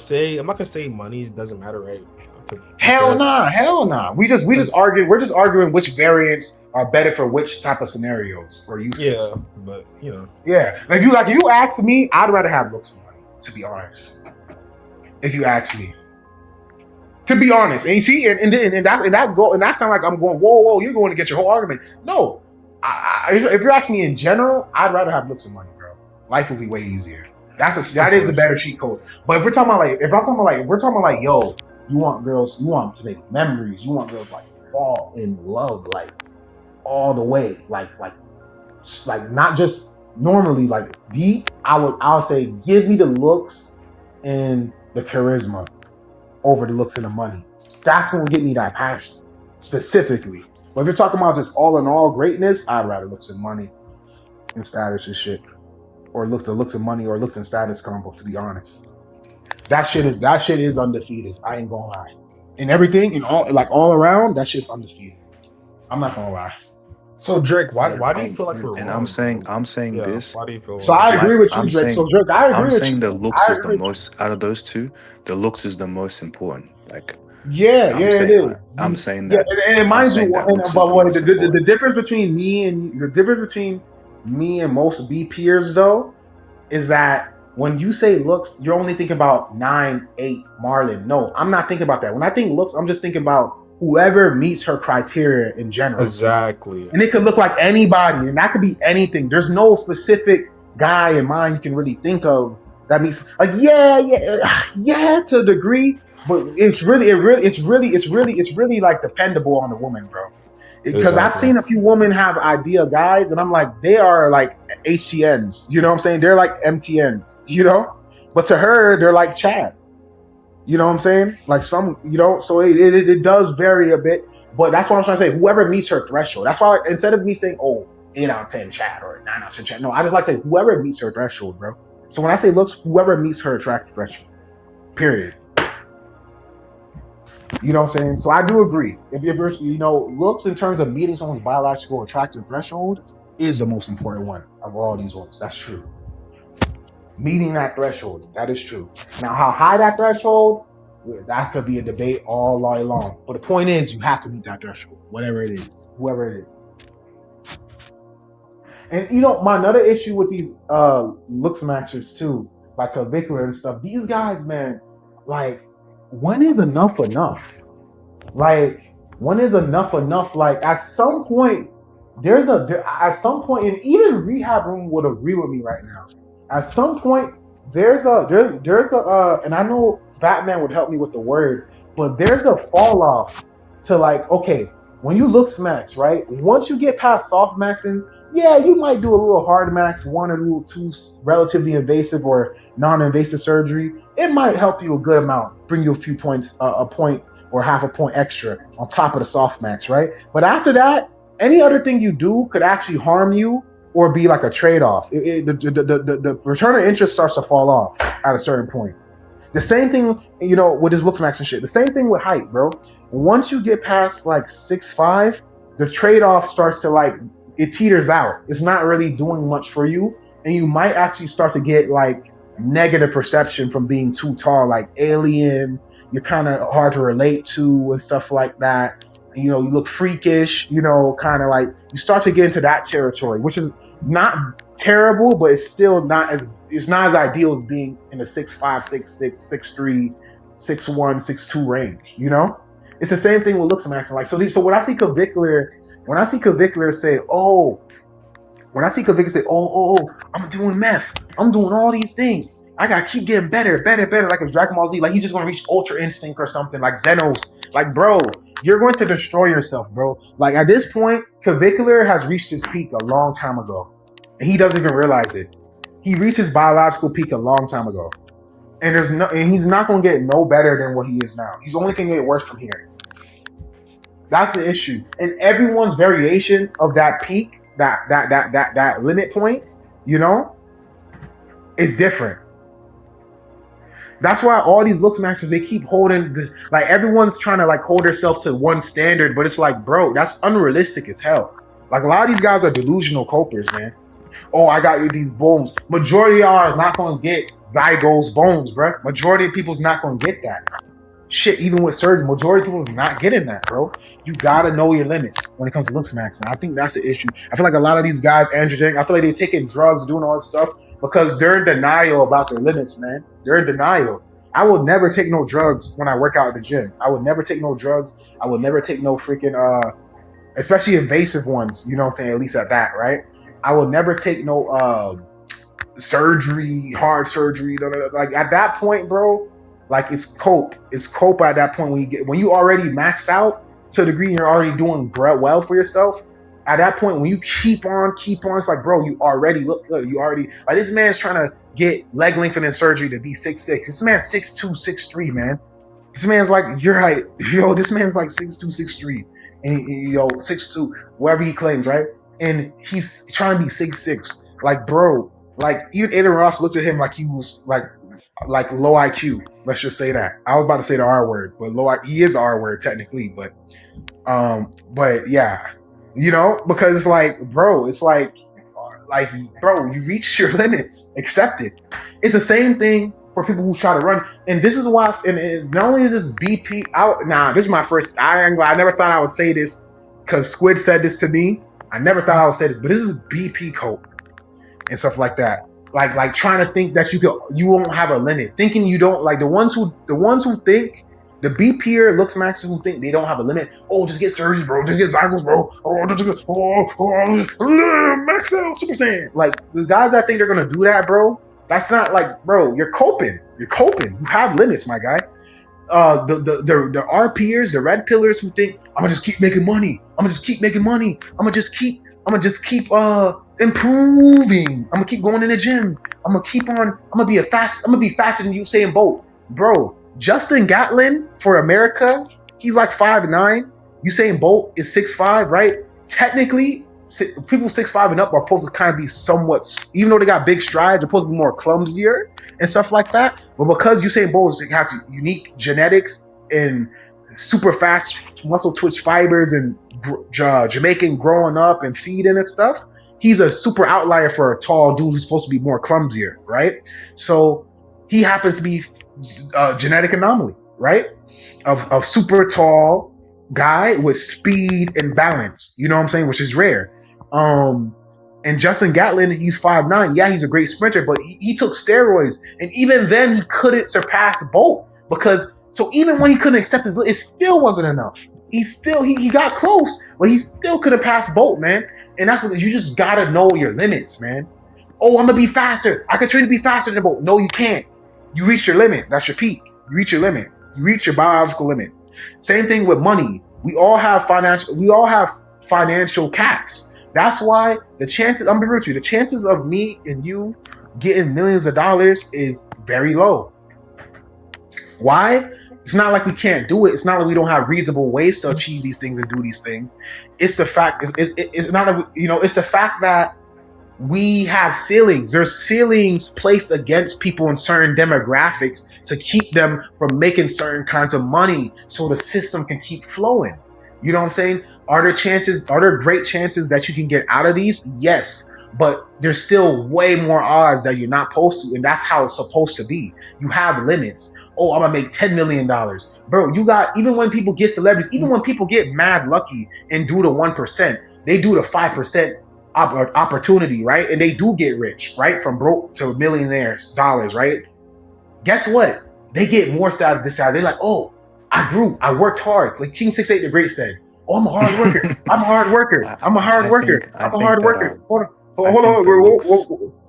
say money doesn't matter, right? To be Hell fair, nah, hell nah. We just because arguing. We're just arguing which variants are better for which type of scenarios or yeah, uses. but Yeah, if you ask me, I'd rather have looks and money. To be honest, if you ask me, to be honest, and you see, and that sound like I'm going, whoa, you're going against your whole argument. No, if you're asking me in general, I'd rather have looks and money, bro. Life would be way easier. of That is the course. better cheat code. But if we're talking about like, if we're talking about like, yo, you want girls, you want to make memories, you want girls like fall in love like all the way, like not just normally like deep. I would say give me the looks and the charisma over the looks and the money. That's gonna get me that passion specifically. But if you're talking about just all in all greatness, I'd rather looks and money and status and shit, or looks and money or looks and status combo. To be honest, that shit is undefeated. I ain't gonna lie. And everything and all around, that shit's undefeated. I'm not gonna lie. So Drake, why And why do you feel like we're and I'm wrong, saying bro? I'm saying Yeah, this. why do you feel So I agree My with you, I'm Drake. So saying Drake, I agree I'm with saying you. the looks I is the agree with you. most out of those two. The looks is the most important. Like Yeah, I'm yeah, it saying, is. I'm saying Yeah, that and I'm mind you, saying that looks is but the what most the important. difference between me and most B peers though is that when you say looks, you're only thinking about 9, 8 Marlon. No, I'm not thinking about that. When I think looks, I'm just thinking about whoever meets her criteria in general. exactly, And it could look like anybody, and that could be anything. There's no specific guy in mind you can really think of that means like yeah to a degree, but it's really like dependable on the woman, bro. Because I've exactly, seen a few women have idea guys, and I'm like, they are like HTNs, you know what I'm saying? They're like MTNs, you know. But to her, they're like Chad. You know what I'm saying? Like some, so it does vary a bit, but that's what I'm trying to say. Whoever meets her threshold. That's why like, instead of me saying, oh, 8 out of 10 chat or 9 out of 10 chat, no, I just like to say whoever meets her threshold, bro. So when I say looks, whoever meets her attractive threshold. Period. You know what I'm saying? So I do agree. If you're, looks in terms of meeting someone's biological attractive threshold is the most important one of all these ones. That's true. Meeting that threshold, that is true. Now, how high that threshold, that could be a debate all night long. But the point is, you have to meet that threshold, whatever it is, whoever it is. And my another issue with these looks matches too, like clavicular and stuff. These guys, man, like, when is enough enough? Like, when is enough enough? Like, at some point, and even rehab room would agree with me right now. At some point, and I know Batman would help me with the word, but there's a fall off to like, okay, when you look max, right? Once you get past soft maxing, yeah, you might do a little hard max, one or little two relatively invasive or non-invasive surgery. It might help you a good amount, bring you a few points, a point or half a point extra on top of the soft max, right? But after that, any other thing you do could actually harm you or be like a trade-off. The return of interest starts to fall off at a certain point. The same thing, with his looks max and shit. The same thing with height, bro. Once you get past like 6'5", the trade-off starts to like, it teeters out. It's not really doing much for you. And you might actually start to get like negative perception from being too tall, like alien. You're kind of hard to relate to and stuff like that. You look freakish, kind of like you start to get into that territory, which is not terrible, but it's not as ideal as being in the 6'5", 6'6", 6'3", 6'1", 6'2" range. It's the same thing with looks maxing. Like so when I see clavicular say, oh, I'm doing meth, I'm doing all these things, I gotta keep getting better, like a Dragon Ball Z, like he's just gonna reach Ultra Instinct or something, like Xenos. Like, bro, you're going to destroy yourself, bro. Like, at this point, clavicular has reached his peak a long time ago, and he doesn't even realize it. He reached his biological peak a long time ago, and he's not gonna get no better than what he is now. He's only gonna get worse from here. That's the issue. And everyone's variation of that peak, that limit point, is different. That's why all these looks masters, they keep holding like everyone's trying to like hold themselves to one standard, but it's like, bro, that's unrealistic as hell. Like a lot of these guys are delusional copers, man. Oh, I got you these bones. Majority are not gonna get Zygo's bones, bro. Majority of people's not gonna get that. shit, even with surgery, majority of people is not getting that, bro. You gotta know your limits when it comes to looks maxing. I think that's the issue. I feel like a lot of these guys, androgenic, I feel like they're taking drugs, doing all this stuff because they're in denial about their limits, man. They're in denial. I will never take no drugs when I work out at the gym. I would never take no drugs. I would never take no freaking especially invasive ones, you know what I'm saying? At least at that, right? I will never take no surgery, hard surgery. Like at that point, bro, like it's cope. It's cope at that point when you already maxed out to a degree, you're already doing well for yourself. At that point, when you keep on, it's like, bro, you already look good. You already like this man's trying to get leg lengthening surgery to be 6'6". This man's 6'2", 6'3", man. This man's like your height, yo. This man's like 6'2", 6'3", and yo 6'2", whatever he claims, right? And he's trying to be 6'6". Like, bro, like even Adrian Ross looked at him like he was like low IQ. Let's just say that. I was about to say the R word, but he is the R word technically, but yeah, because it's like, bro, bro, you reach your limits, accept it. It's the same thing for people who try to run, and this is why. And not only is this BP out. Nah, this is my first. I never thought I would say this because Squid said this to me. I never thought I would say this, but this is BP code and stuff like that. Like trying to think that you won't have a limit, thinking you don't, like the ones who think the BPer looks maxers who think they don't have a limit. Oh, just get surgery, bro. Just get Zygos, bro. Max out, Super Saiyan. Like the guys that think they're gonna do that, bro. That's not like, bro. You're coping. You have limits, my guy. The R peers, the red pillars who think I'm gonna just keep making money. I'm gonna just keep improving. I'm gonna keep going in the gym. I'm gonna be faster than Usain Bolt, bro. Justin Gatlin for America, he's like 5'9". Usain Bolt is 6'5", right? Technically, people 6'5" and up are supposed to kind of be somewhat, even though they got big strides, they're supposed to be more clumsier and stuff like that. But because Usain Bolt has unique genetics and super fast muscle twitch fibers and Jamaican growing up and feeding and stuff, he's a super outlier for a tall dude who's supposed to be more clumsier, right? So he happens to be a genetic anomaly, right? Of super tall guy with speed and balance, you know what I'm saying, which is rare. And Justin Gatlin, he's 5'9". Yeah, he's a great sprinter, but he took steroids, and even then he couldn't surpass Bolt so even when he couldn't accept it still wasn't enough. He got close, but he still couldn't pass Bolt, man. And that's what you just gotta know your limits, man. Oh, I'm gonna be faster. I can train to be faster than Bolt. No, you can't. You reach your limit. That's your peak. You reach your limit. You reach your biological limit. Same thing with money. We all have financial caps. That's why the chances of me and you getting millions of dollars is very low. Why? It's not like we can't do it. It's not like we don't have reasonable ways to achieve these things and do these things. It's the fact. It's not it's the fact that we have ceilings. There's ceilings placed against people in certain demographics to keep them from making certain kinds of money so the system can keep flowing. You know what I'm saying? Are there great chances that you can get out of these? Yes. But there's still way more odds that you're not supposed to, and that's how it's supposed to be. You have limits. Oh, I'm gonna make $10 million. Bro, even when people get celebrities, even when people get mad lucky and do the 1%, they do the 5% opportunity, right? And they do get rich, right? From broke to millionaires dollars, right? Guess what? They get more out of this side. They're like, oh, I grew, I worked hard. Like King 68 the Great said, oh, I'm a hard worker. I'm a hard worker. I'm a hard worker. I'm a hard worker. Hold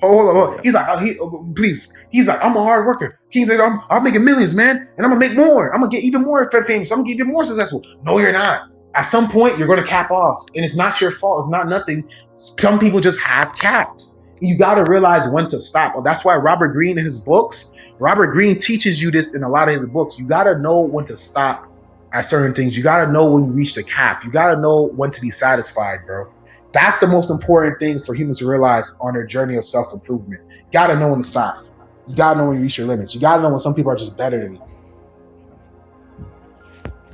on. He's like, please. He's like, I'm a hard worker. King said, I'm making millions, man, and I'm gonna make more. I'm gonna get even more famous. I'm gonna get even more successful. No, you're not. At some point, you're gonna cap off, and it's not your fault. It's not nothing. Some people just have caps. You got to realize when to stop. That's why Robert Greene in his books, Robert Greene teaches you this in a lot of his books. You got to know when to stop at certain things. You got to know when you reach the cap. You got to know when to be satisfied, bro. That's the most important things for humans to realize on their journey of self-improvement. You got to know when to stop. You got to know when you reach your limits. You got to know when some people are just better than you.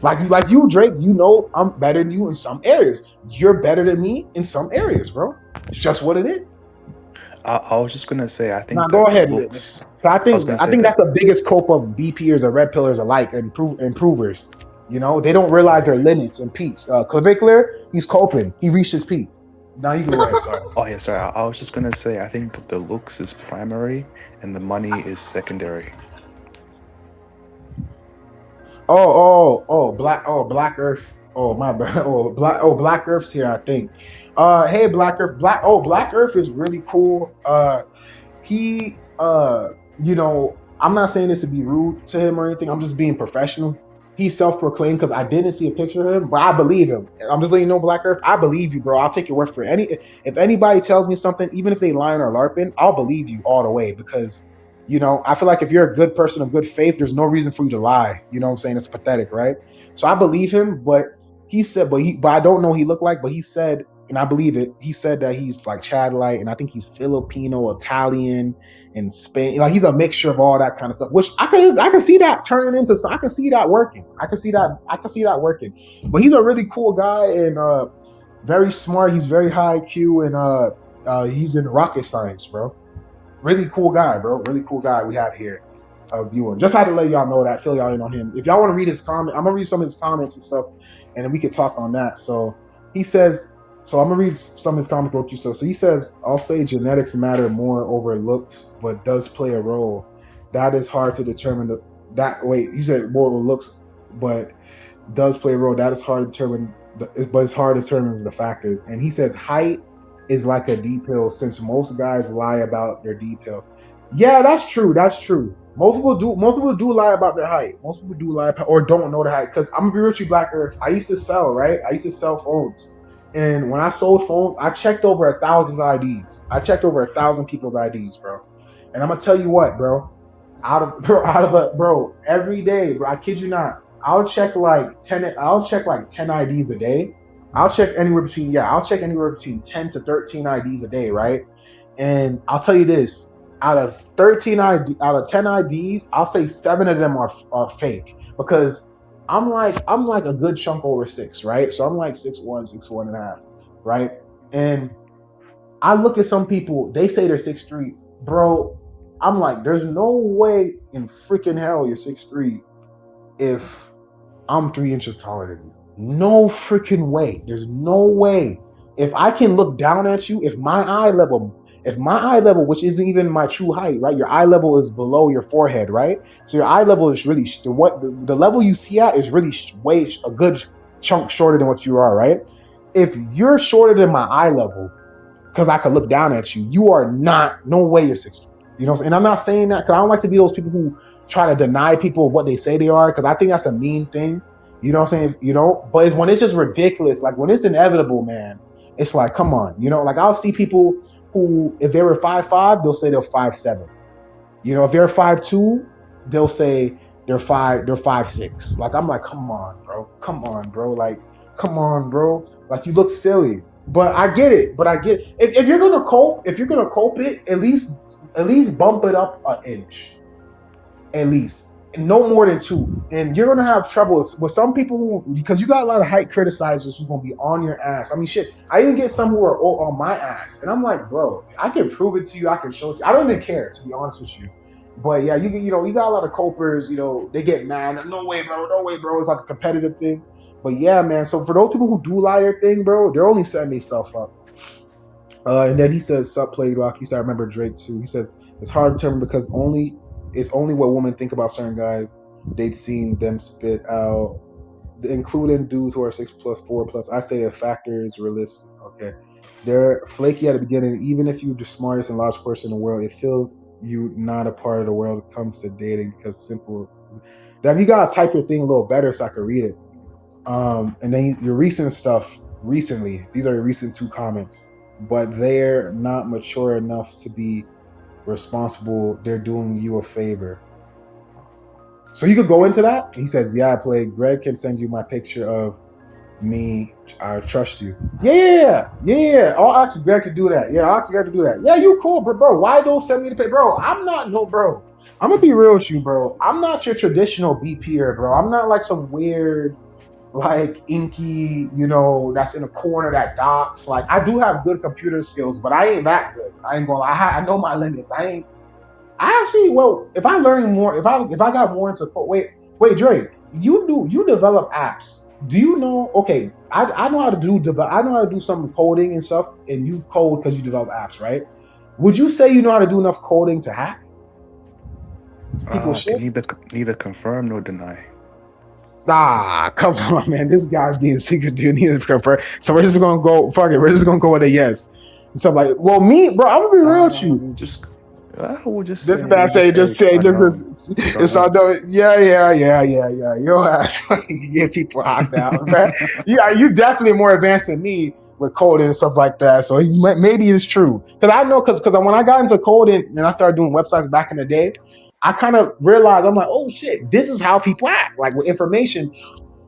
Like you, Drake, I'm better than you in some areas. You're better than me in some areas, bro. It's just what it is. I was just gonna say, I Now think go that the ahead. looks. So I was gonna I say think that's that. the biggest cope of BPers or red pillars alike, improvers. You know, they don't realize their limits and peaks. Clavicular, he's coping. He reached his peak. Now you can go ahead. Sorry. Oh yeah, sorry. I was just gonna say, I think that the looks is primary and the money is secondary. Black Earth. Oh my bad. Black Earth's here, I think. Hey Black Earth. Black Earth is really cool. He you know, I'm not saying this to be rude to him or anything. I'm just being professional. He's self-proclaimed because I didn't see a picture of him, but I believe him. I'm just letting you know, Black Earth, I believe you, bro. I'll take your word for it. If anybody tells me something, even if they lying or larping, I'll believe you all the way because I feel like if you're a good person of good faith, there's no reason for you to lie. You know what I'm saying? It's pathetic, right? So I believe him, but he said, but I don't know what he looked like, but he said, and I believe it. He said that he's like Chad Light, and I think he's Filipino, Italian, and Spain. Like he's a mixture of all that kind of stuff. Which I can see that turning into. I can see that working. I can see that working. But he's a really cool guy and very smart. He's very high IQ and he's in rocket science, bro. Really cool guy, bro. Really cool guy we have here viewing. Just had to let y'all know that, fill y'all in on him. If y'all want to read his comment, I'm gonna read some of his comments and stuff, and then we could talk on that. So he says, so I'm gonna read some of his comments about you. So he says, I'll say genetics matter more over looks, but does play a role. That is hard to determine. He said more over looks, but does play a role. That is hard to determine, but it's hard to determine the factors. And he says height is like a D pill since most guys lie about their D pill. Yeah, that's true. That's true. Most people do. Most people do lie about their height. Most people do lie about, or don't know their height. Because I'm gonna be with you, Black Earth. I used to sell, right? I used to sell phones, and when I sold phones, I checked over 1,000 IDs. I checked over 1,000 people's IDs, bro. And I'm gonna tell you what, bro. Every day, bro. I kid you not. I'll check like 10. I'll check like 10 IDs a day. I'll check anywhere between 10 to 13 IDs a day, right? And I'll tell you this, out of 10 IDs, I'll say 7 of them are fake because I'm like a good chunk over 6, right? So I'm like 6'1", 6'1.5", right? And I look at some people, they say they're 6'3", bro. I'm like, there's no way in freaking hell you're 6'3" if I'm 3 inches taller than you. No freaking way. There's no way. If I can look down at you, if my eye level, which isn't even my true height, right? Your eye level is below your forehead, right? So your eye level is really the level you see at is really way a good chunk shorter than what you are, right? If you're shorter than my eye level, because I could look down at you, you are not. No way you're 6'3". You know, and I'm not saying that because I don't like to be those people who try to deny people what they say they are, because I think that's a mean thing. You know what I'm saying? But when it's just ridiculous, like when it's inevitable, man, it's like, come on. Like I'll see people who, if they were 5'5", they'll say they're 5'7". If they're 5'2", they'll say they're 5'6". Like I'm like, come on, bro. Like, come on, bro. Like you look silly. But I get it. If you're gonna cope it, at least bump it up an inch. At least. No more than 2. And you're gonna have trouble with some people because you got a lot of height criticizers who's gonna be on your ass. I mean, shit. I even get some who are on my ass, and I'm like, bro, I can prove it to you. I can show it to you. I don't even care, to be honest with you. But yeah, you got a lot of copers. They get mad. No way, bro. No way, bro. It's like a competitive thing. But yeah, man. So for those people who do lie their thing, bro, they're only setting themselves up. And then he says, "Sup, Play Rock." He said, "I remember Drake too." He says, "It's hard to determine because it's only what women think about certain guys they've seen them spit out, including dudes who are 6+, 4+. I say a factor is realistic. Okay, they're flaky at the beginning. Even if you're the smartest and logical person in the world, it feels you not a part of the world when it comes to dating because simple. Damn, you gotta type your thing a little better so I can read it. And then your recent stuff. Recently, these are your recent 2 comments, but they're not mature enough to be responsible. They're doing you a favor. So you could go into that. He says, "Yeah, I played. Greg can send you my picture of me. I trust you." Yeah. I'll ask Greg to do that. Yeah, I'll ask Greg to do that. Yeah, you cool, bro. Why don't send me the picture, bro? I'm not no bro. I'm gonna be real with you, bro. I'm not your traditional BPer, bro. I'm not like some weird like inky, that's in a corner that docks. Like I do have good computer skills, but I ain't that good. I ain't gonna lie. I know my limits. I actually, well, if I learn more, if I got more into wait, Drake, you develop apps. Do you know? Okay, I know how to I know how to do some coding and stuff, and you code because you develop apps, right? Would you say you know how to do enough coding to hack people I can shit? neither confirm nor deny. Ah, come on, man. This guy's being secretive. Needs to confirm. So we're just gonna go. Fuck it. We're just gonna go with a yes. And stuff like, well, me, bro. I'm gonna be real with you. Just we'll just This say man say, just it's say, unknown. We don't it's know. all done. Yeah. Your ass fucking get people knocked out, man. Yeah, you definitely more advanced than me with coding and stuff like that. So maybe it's true. Because I know, because when I got into coding and I started doing websites back in the day, I kind of realized, I'm like, oh shit, this is how people act. Like with information.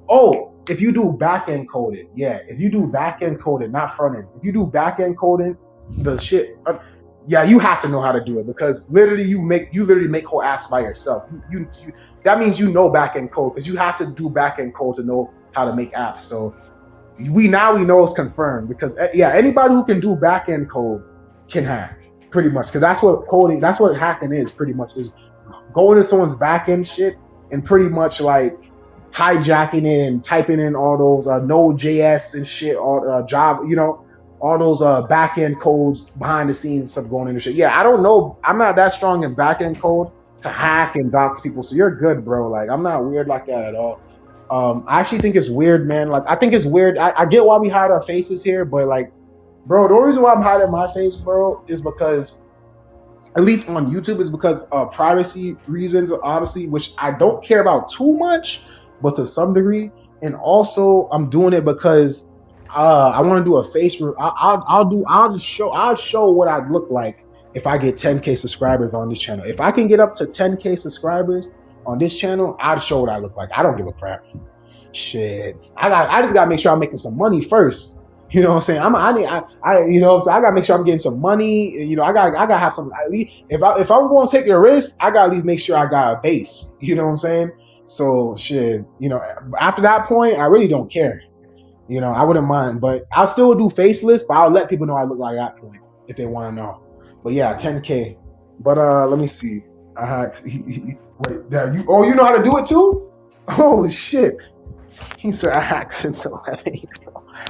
Oh, if you do back end coding, yeah. If you do back end coding, not front end. If you do back end coding, the shit, yeah, you have to know how to do it because literally you literally make whole apps by yourself. You that means you know back end code because you have to do back end code to know how to make apps. So we know it's confirmed because yeah, anybody who can do back end code can hack pretty much because that's what hacking is pretty much is going to someone's back end shit and pretty much like hijacking it and typing in all those Node.js and shit, all Java, all those back end codes behind the scenes stuff going into shit. Yeah, I don't know. I'm not that strong in back end code to hack and dox people. So you're good, bro. Like I'm not weird like that at all. I actually think it's weird, man. Like I think it's weird. I get why we hide our faces here, but like, bro, the only reason why I'm hiding my face, bro, is because at least on YouTube is because of privacy reasons, obviously, which I don't care about too much, but to some degree. And also, I'm doing it because I want to do a face. I'll show what I'd look like if I get 10K subscribers on this channel. If I can get up to 10K subscribers on this channel, I'd show what I look like. I don't give a crap. Shit, I just gotta make sure I'm making some money first. You know what I'm saying? So I gotta make sure I'm getting some money. I gotta have some. At least if I'm going to take the risk, I gotta at least make sure I got a base. You know what I'm saying? So shit. After that point, I really don't care. I wouldn't mind, but I'll still do faceless. But I'll let people know I look like that point if they want to know. But yeah, 10K. But let me see. Wait, yeah, you know how to do it too? Oh shit. He said I hacked into my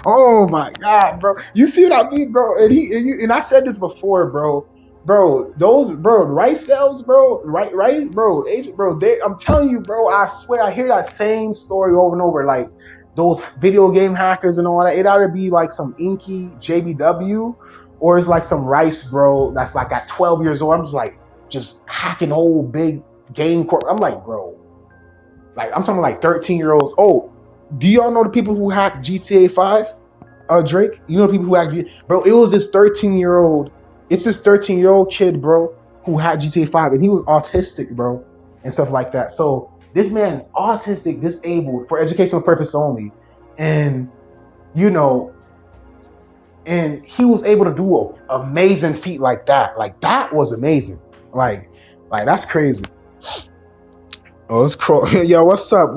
Oh my god, bro! You see what I mean, bro? And I said this before, bro. Those rice cells, bro, right, bro, agent, bro. I'm telling you, bro. I swear, I hear that same story over and over. Like those video game hackers and all that. It either be like some inky JBW, or it's like some rice, bro. That's like at 12 years old. I'm just hacking old big game corp. I'm like, bro, like I'm talking like 13-year-olds. Oh, do y'all know the people who hacked GTA 5? Drake, you know the people who hacked bro, it was this 13-year-old. It's this 13-year-old kid, bro, who hacked GTA 5 and he was autistic, bro, and stuff like that. So this man, autistic, disabled for educational purpose only. And and he was able to do an amazing feat like that. Like that was amazing. Like that's crazy. Oh, it's cool. Yo, what's up?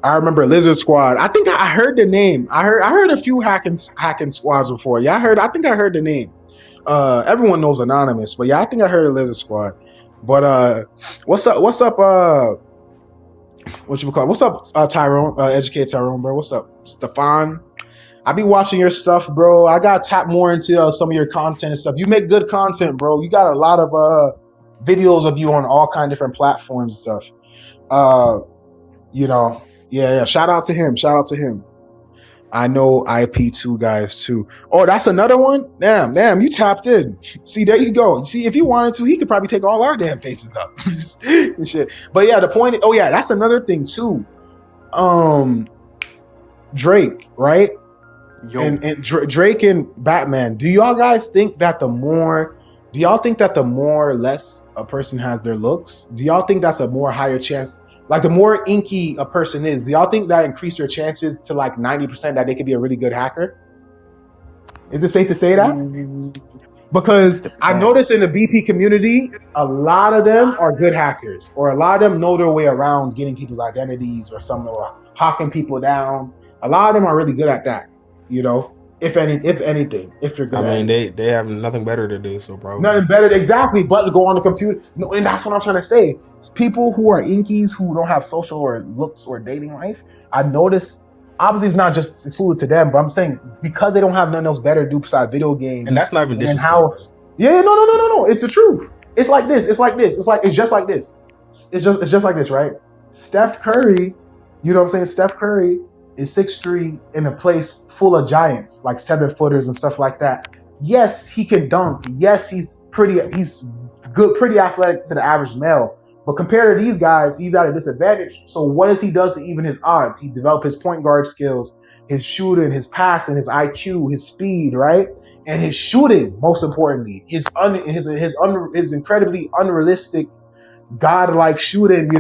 I remember Lizard Squad. I think I heard the name. I heard a few hacking squads before. Yeah, I think I heard the name. Everyone knows Anonymous, but yeah, I think I heard of Lizard Squad. But what's up? What you call? What's up, Tyrone? Educate Tyrone, bro. What's up, Stefan? I be watching your stuff, bro. I gotta tap more into some of your content and stuff. You make good content, bro. You got a lot of videos of you on all kind of different platforms and stuff. Yeah. Shout out to him. I know IP2 guys too. Oh, that's another one? Damn, you tapped in. See, there you go. See, if he wanted to, he could probably take all our damn faces up. And shit. But yeah, the point is, that's another thing too. Drake, right? Yo. And Drake and Batman. Do y'all guys think that the more less a person has their looks, do y'all think that's a more higher chance? Like the more inky a person is, do y'all think that increase their chances to like 90% that they could be a really good hacker? Is it safe to say that? Because I notice in the Depends. BP community, a lot of them are good hackers, or a lot of them know their way around getting people's identities or something, or hawking people down. A lot of them are really good at that. You know, if anything, if you're I good at mean, anything. they have nothing better to do, so Nothing probably. better, exactly, but to go on the computer. No, and that's what I'm trying to say. It's people who are inkies who don't have social or looks or dating life. I notice, obviously, it's not just excluded to them, but I'm saying because they don't have nothing else better to do besides video And games that's not even and then disrespect, how. bro. Yeah, no. It's the truth. It's like this. It's like this. It's just like this. It's just like this, right? Steph Curry, you know what I'm saying? Steph Curry is 6'3" in a place full of giants, like 7-footers and stuff like that. Yes, he can dunk. Yes, he's good, pretty athletic to the average male. But compared to these guys, he's at a disadvantage. So what does he does to even his odds? He developed his point guard skills, his shooting, his passing, his IQ, his speed, right? And his shooting, most importantly, his incredibly unrealistic godlike shooting,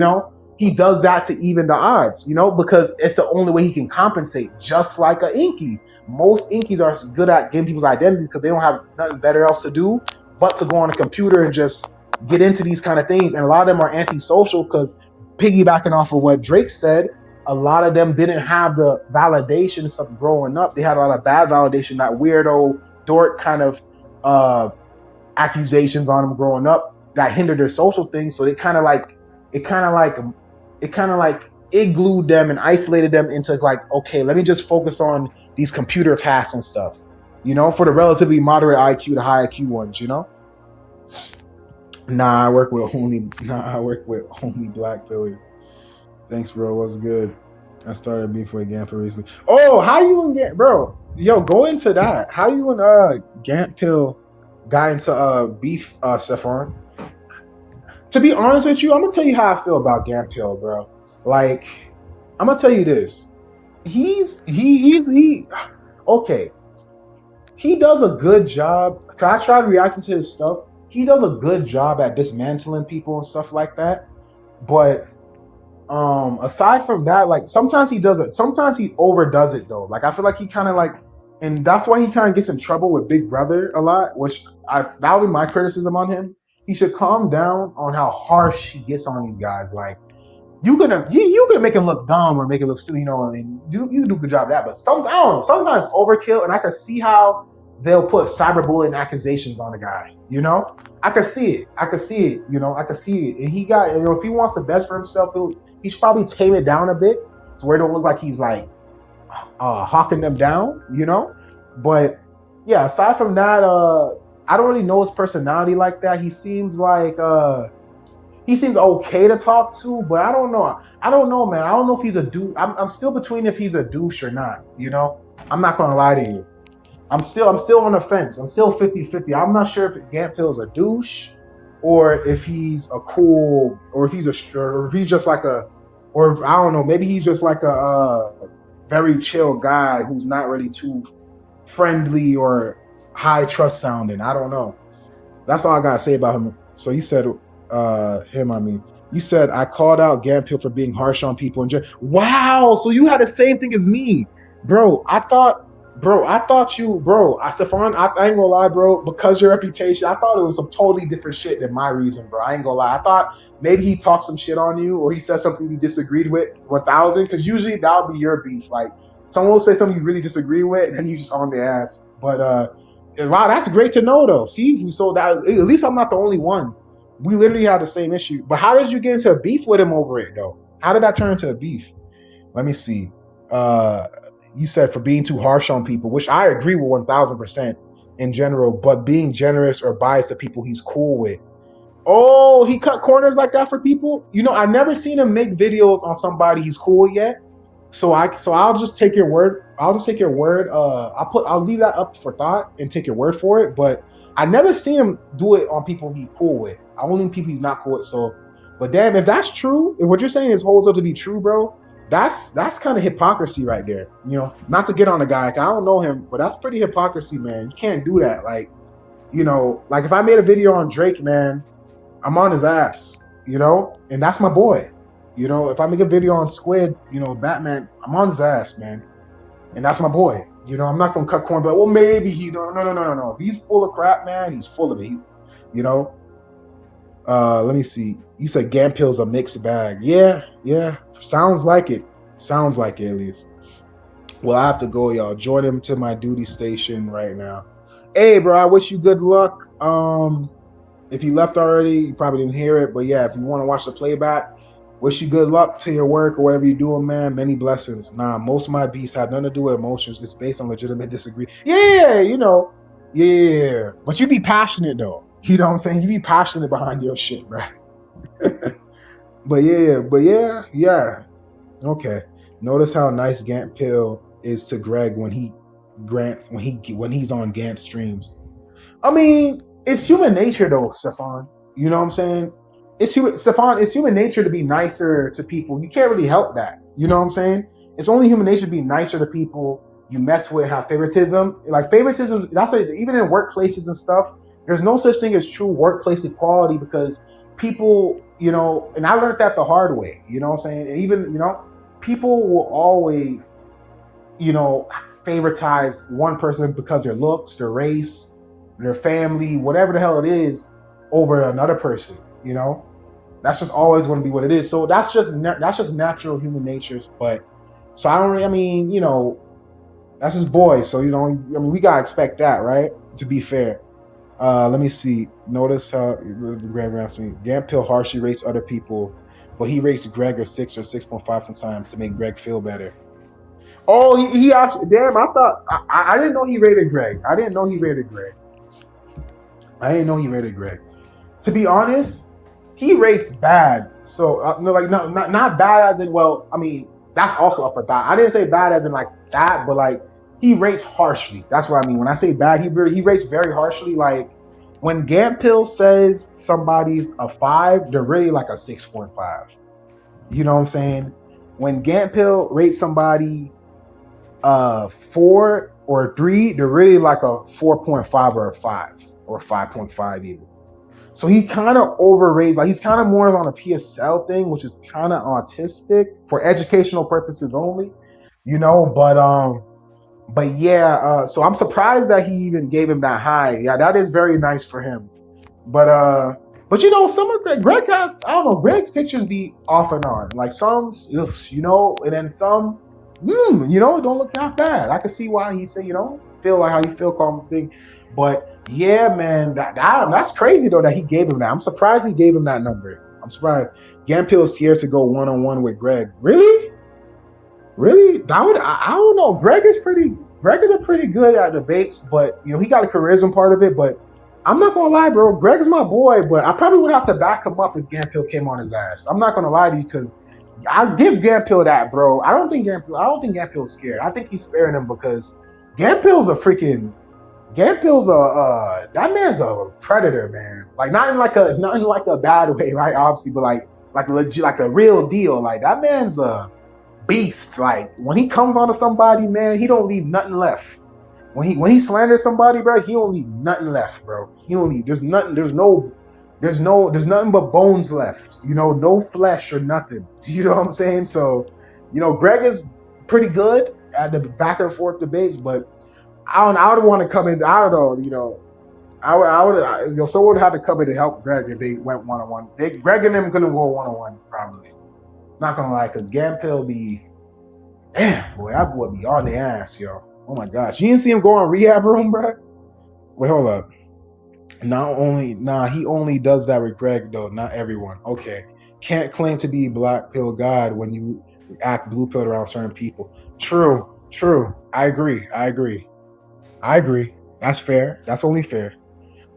he does that to even the odds, because it's the only way he can compensate, just like an Inky. Most Inkies are good at getting people's identities because they don't have nothing better else to do but to go on a computer and just get into these kind of things. And a lot of them are antisocial because, piggybacking off of what Drake said, a lot of them didn't have the validation and stuff growing up. They had a lot of bad validation, that weirdo, dork kind of accusations on them growing up that hindered their social things. So it kind of like it kind of like it glued them and isolated them into like, okay, let me just focus on these computer tasks and stuff, for the relatively moderate IQ to high IQ ones. I work with only black Billy. Thanks, bro. What's good? I started beef with Gampa recently. Oh, how you and bro? Yo, go into that. How you and Gamp Pill got into beef, Stephon? To be honest with you, I'm gonna tell you how I feel about Gamp Pill, bro. Like, I'm gonna tell you this. He okay. He does a good job. Cause I tried reacting to his stuff. He does a good job at dismantling people and stuff like that. But aside from that, like sometimes he does it, sometimes he overdoes it though. Like I feel like he kind of like, and that's why he kind of gets in trouble with Big Brother a lot, which that would be my criticism on him. He should calm down on how harsh he gets on these guys. Like you gonna make him look dumb or make it look stupid, and you do a good job of that. But I don't know, sometimes overkill, and I can see how they'll put cyberbullying accusations on a guy. I can see it. I can see it. I can see it. And if he wants the best for himself, he should probably tame it down a bit so where it don't look like he's like hawking them down. But yeah, aside from that, I don't really know his personality like that. He seems okay to talk to, but I don't know. I don't know, man. I don't know if he's a douche. I'm still between if he's a douche or not. I'm not gonna lie to you. I'm still on the fence. I'm still 50-50. I'm not sure if Gant Pill's a douche or if he's a cool, or if he's just like or I don't know. Maybe he's just like a very chill guy who's not really too friendly or high trust sounding. I don't know. That's all I gotta say about him. So you said him. I mean, you said I called out Gampill for being harsh on people in general. Wow. So you had the same thing as me, bro. I thought you, bro. Stephon, I ain't gonna lie, bro. Because your reputation, I thought it was some totally different shit than my reason, bro. I ain't gonna lie. I thought maybe he talked some shit on you, or he said something you disagreed with 1,000. Because usually that would be your beef. Like someone will say something you really disagree with, and then you just on their ass. But wow, that's great to know, though. See, so that at least I'm not the only one. We literally had the same issue. But how did you get into a beef with him over it, though? How did that turn into a beef? Let me see. You said for being too harsh on people, which I agree with 1,000% in general, but being generous or biased to people he's cool with. Oh, he cut corners like that for people? I've never seen him make videos on somebody he's cool with yet. So I'll just take your word. I'll leave that up for thought and take your word for it. But I never seen him do it on people he's cool with. I only people he's not cool with. So, but damn, if that's true, if what you're saying is holds up to be true, bro, that's kind of hypocrisy right there. Not to get on the guy, I don't know him, but that's pretty hypocrisy, man. You can't do that. Like if I made a video on Drake, man, I'm on his ass, and that's my boy. If I make a video on Squid, Batman, I'm on his ass, man. And that's my boy. I'm not gonna cut corn, but well, maybe he don't. No, no, no, no, no. If he's full of crap, man, he's full of it. You know. Let me see. You said Gampill's a mixed bag. Yeah, yeah. Sounds like it. Sounds like it, at least. Well, I have to go, y'all. Join him to my duty station right now. Hey, bro, I wish you good luck. If you left already, you probably didn't hear it, but yeah, if you want to watch the playback, wish you good luck to your work or whatever you're doing, man. Many blessings. Nah, most of my beats have nothing to do with emotions. It's based on legitimate disagree. Yeah, yeah. But you be passionate though. You know what I'm saying? You be passionate behind your shit, bro. but yeah. Okay. Notice how nice Gant Pill is to Greg when he's on Gant streams. I mean, it's human nature though, Stefan. You know what I'm saying? It's human nature to be nicer to people. You can't really help that. You know what I'm saying? It's only human nature to be nicer to people you mess with, have favoritism. Like favoritism, that's like, even in workplaces and stuff, there's no such thing as true workplace equality because people, and I learned that the hard way, you know what I'm saying? And even, people will always, you know, favoritize one person because their looks, their race, their family, whatever the hell it is, over another person. That's just always going to be what it is. So that's just natural human nature. But so I don't really. I mean, that's his boy. So we gotta expect that, right? To be fair. Let me see. Notice how Greg asked me. Gampill harshly rates other people, but he rates Greg a 6 or 6.5 sometimes to make Greg feel better. Oh, he actually. Damn, I thought I didn't know he rated Greg. I didn't know he rated Greg. To be honest, he rates bad. So no, like no, not bad as in. Well, I mean that's also up for that. I didn't say bad as in like that, but like he rates harshly. That's what I mean when I say bad. He rates very harshly. Like when Gampill says somebody's a 5, they're really like a 6.5. You know what I'm saying? When Gampill rates somebody 4 or 3, they're really like a 4.5 or a 5 or 5.5 even. So he kind of overrates, like he's kind of more on a PSL thing, which is kind of autistic for educational purposes only, but yeah, so I'm surprised that he even gave him that high. Yeah, that is very nice for him. But some of Greg has, I don't know, Greg's pictures be off and on. Like some, and then some, don't look that bad. I can see why he said, feel like how you feel, calm thing. But yeah, man, that's crazy though that he gave him that. I'm surprised he gave him that number. I'm surprised. Gampill is scared to go 1-on-1 with Greg. Really? That would I don't know. Greg is pretty good at debates, but he got a charisma part of it. But I'm not gonna lie, bro. Greg's my boy, but I probably would have to back him up if Gampill came on his ass. I'm not gonna lie to you because I'll give Gampill that, bro. I don't think Gampill's scared. I think he's sparing him because Gampill's that man's a predator, man. Like not in like a bad way, right? Obviously, but like legit, like a real deal. Like that man's a beast. Like when he comes onto somebody, man, he don't leave nothing left. When he slanders somebody, bro, he don't leave nothing left, bro. He don't leave. There's nothing but bones left. No flesh or nothing. You know what I'm saying? So, Greg is pretty good at the back and forth debates, but I would want to come in. I don't know. Someone would have to come in to help Greg if they went 1-on-1. Greg and them gonna go 1-on-1 probably. Not gonna lie, because Gampill be, damn boy, that boy be on the ass, yo. Oh my gosh, you didn't see him go on rehab room, bro? Wait, hold up. He only does that with Greg though, not everyone. Okay, can't claim to be black pill god when you act blue pill around certain people. True. I agree. That's fair. That's only fair.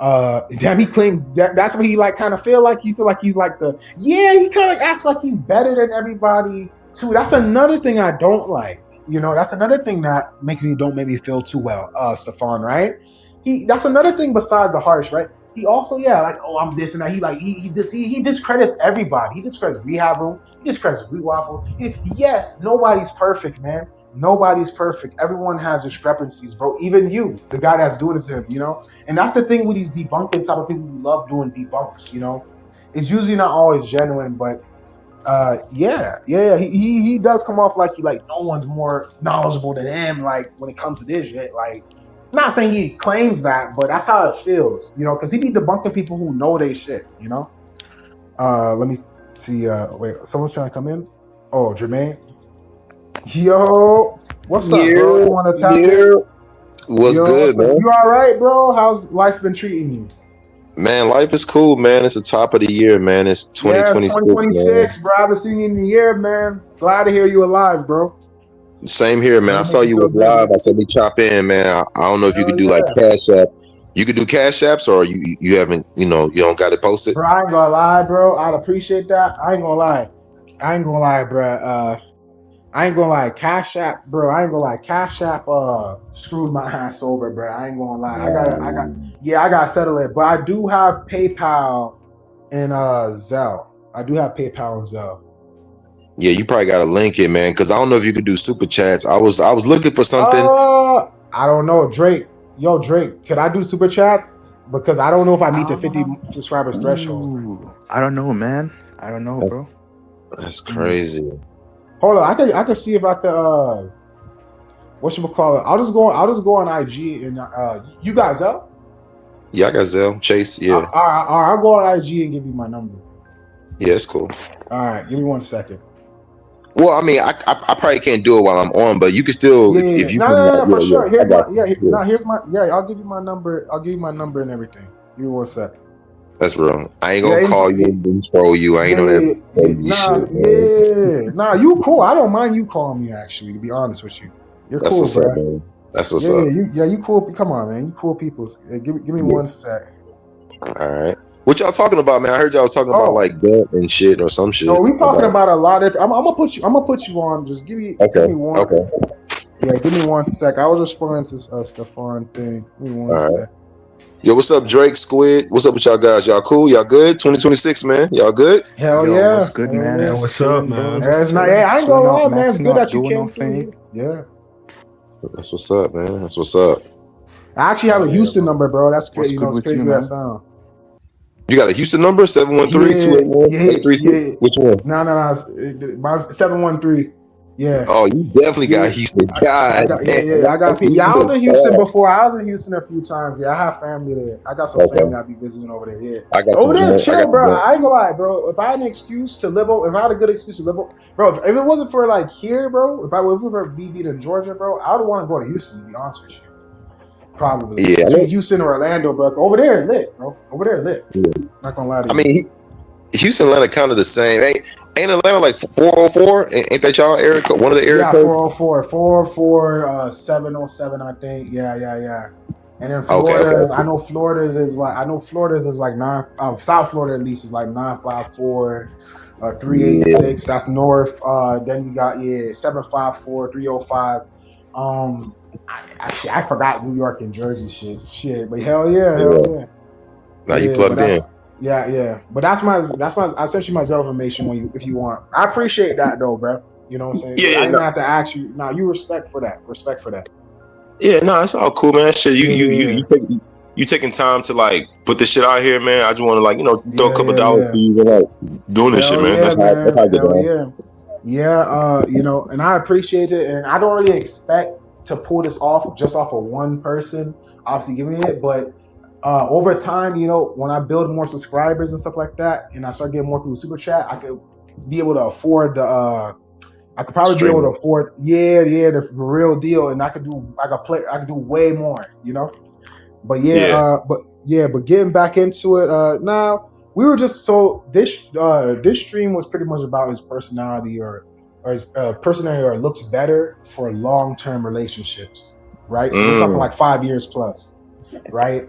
Damn, he claimed that's what he like kind of feel like. You feel like he's like he kind of acts like he's better than everybody too. That's another thing I don't like. That's another thing that don't make me feel too well, Stefan, right? That's another thing besides the harsh, right? He also, like, oh, I'm this and that. He discredits everybody. He discredits Rehab Room. He discredits Wheat Waffle. Yes, nobody's perfect, man. Nobody's perfect. Everyone has discrepancies, bro. Even you, the guy that's doing it to him, And that's the thing with these debunking type of people who love doing debunks, It's usually not always genuine, but Yeah. He does come off like no one's more knowledgeable than him. Like when it comes to this shit, like not saying he claims that, but that's how it feels, because he be debunking people who know they shit. Let me see. Wait, someone's trying to come in. Oh, Jermaine. Yo, what's up, bro? Yeah, You want to tap in? yeah. What's Yo, good, what's up? man? You all right, bro? How's life been treating you? Man, life is cool, man. It's the top of the year, man. It's Yeah, it's 2026, man. 2026, bro. I haven't seen you in a year, man. Glad to hear you alive, bro. Same here, man. I That'll saw make you you feel was good, live. man. I said we chop in, man. I don't know if you Hell could do like yeah. Cash App. You could do Cash Apps, or you haven't, you don't got it posted. Bro, I ain't gonna lie, bro. I'd appreciate that. I ain't gonna lie. I ain't gonna lie, bro. I ain't gonna lie. Cash App, bro. I ain't gonna lie. Cash App screwed my ass over, bro. I ain't gonna lie. I gotta settle it. But I do have PayPal and Zelle. I do have PayPal and Zelle. Yeah, you probably got to link it, man, because I don't know if you could do super chats. I was looking for something. I don't know, Drake. Yo, Drake, could I do super chats? Because I don't know if I meet the 50 Um, subscribers threshold. ooh, I don't know, man. I don't know, That's, bro. that's Mm. crazy. Hold on, I could see if I could what should we call it? I'll just go on IG and you got Zelle? Yeah, I got Zelle, Chase. Yeah, I'll go on IG and give you my number. yeah, it's cool. All right, give me 1 second. Well, I mean, I probably can't do it while I'm on, but you can still Yeah. if you No, can. no, no, for Yeah, sure. I Here's my got you. Yeah, here's my I'll give you my number. I'll give you my number and everything. Give me 1 sec. that's real. I ain't Yeah, gonna call you and troll you. I ain't on that crazy shit, man. nah, you cool. I don't mind you calling me actually, to be honest with you. You're That's cool, what's up, bro. man. That's what's Yeah, up. you cool. Come on, man. You cool people. Give me Yeah. 1 sec. All right. What y'all talking about, man? I heard y'all talking about Oh, like debt and shit or some no, shit we talking about. about a lot of. I'm gonna put you on. Just give Okay. me one. Okay. Yeah, give me 1 sec. I was responding to Stefan thing. Give me one All right. sec. Yo, what's up, Drake, Squid? What's up with y'all guys? Y'all cool? Y'all good? 2026, man. Y'all good? Hell Yo, what's yeah, good, hell man? yeah. Man, Just what's up, chilling, bro. man? Just It's not. chilling, Yeah, I ain't gonna chilling out, lie, man. It's maxing good out, that you doing came our through thing. here. Yeah, That's what's up, man. That's what's up. I actually have Hell a yeah, Houston bro. number, bro. That's What's crazy. good It's with you, crazy that man? sound. You got a Houston number? 713 Yeah, 281 yeah, 836. yeah. Which one? No, no, no. Mine's 713. Yeah. Oh, you definitely Yeah, got Houston. I God got damn. I got That's people. Yeah, I was Houston in Houston star. before. I was in Houston a few times. Yeah, I have family there. I got some family Okay. I'll be visiting over there. Yeah, I got over the there, joint. I chill, got the bro. joint. I ain't gonna lie, bro. If I had an excuse to live over, if I had a good excuse to live over, bro. If it wasn't for like here, bro. If I was for me being in Georgia, bro, I would want to go to Houston. To be honest with you, probably Yeah, I between know. Houston or Orlando, bro. Over there, lit, bro. Over there, lit. Yeah. Not gonna lie to I you. mean, Houston, Atlanta, kind of the same. Ain't Atlanta like 404? Ain't that y'all area code? One of the area Yeah, codes? 404, 707, I think. Yeah. And then Okay, Florida's, okay. I know Florida's is like nine. South Florida at least is like 954, Yeah, 386. That's north. Then you got 754, 305. I forgot New York and Jersey shit. But hell yeah. yeah, Now you yeah. But plugged that's in. yeah. But that's my. I sent you my Zelle information when you if you want. I appreciate that though, bro. You know what I'm saying? Yeah, I yeah, didn't no, have to ask you. Now you respect for that. Respect for that. yeah, no, it's all cool, man. Shit, Yeah. you taking time to like put this shit out here, man. I just want to like throw a Yeah, couple yeah, dollars yeah. for you and like doing this shit, Hell man. yeah, That's man. how I get Hell down. yeah. Yeah, and I appreciate it. And I don't really expect to pull this off just off of one person, obviously giving it, but over time, when I build more subscribers and stuff like that, and I start getting more people super chat, I could be able to afford the I could probably be able to Streaming. afford the real deal, and I could do way more. But Yeah. but getting back into it, now we were just so this stream was pretty much about his personality or his personality or looks better for long-term relationships, right? So we're talking Mm. like 5 years plus, right?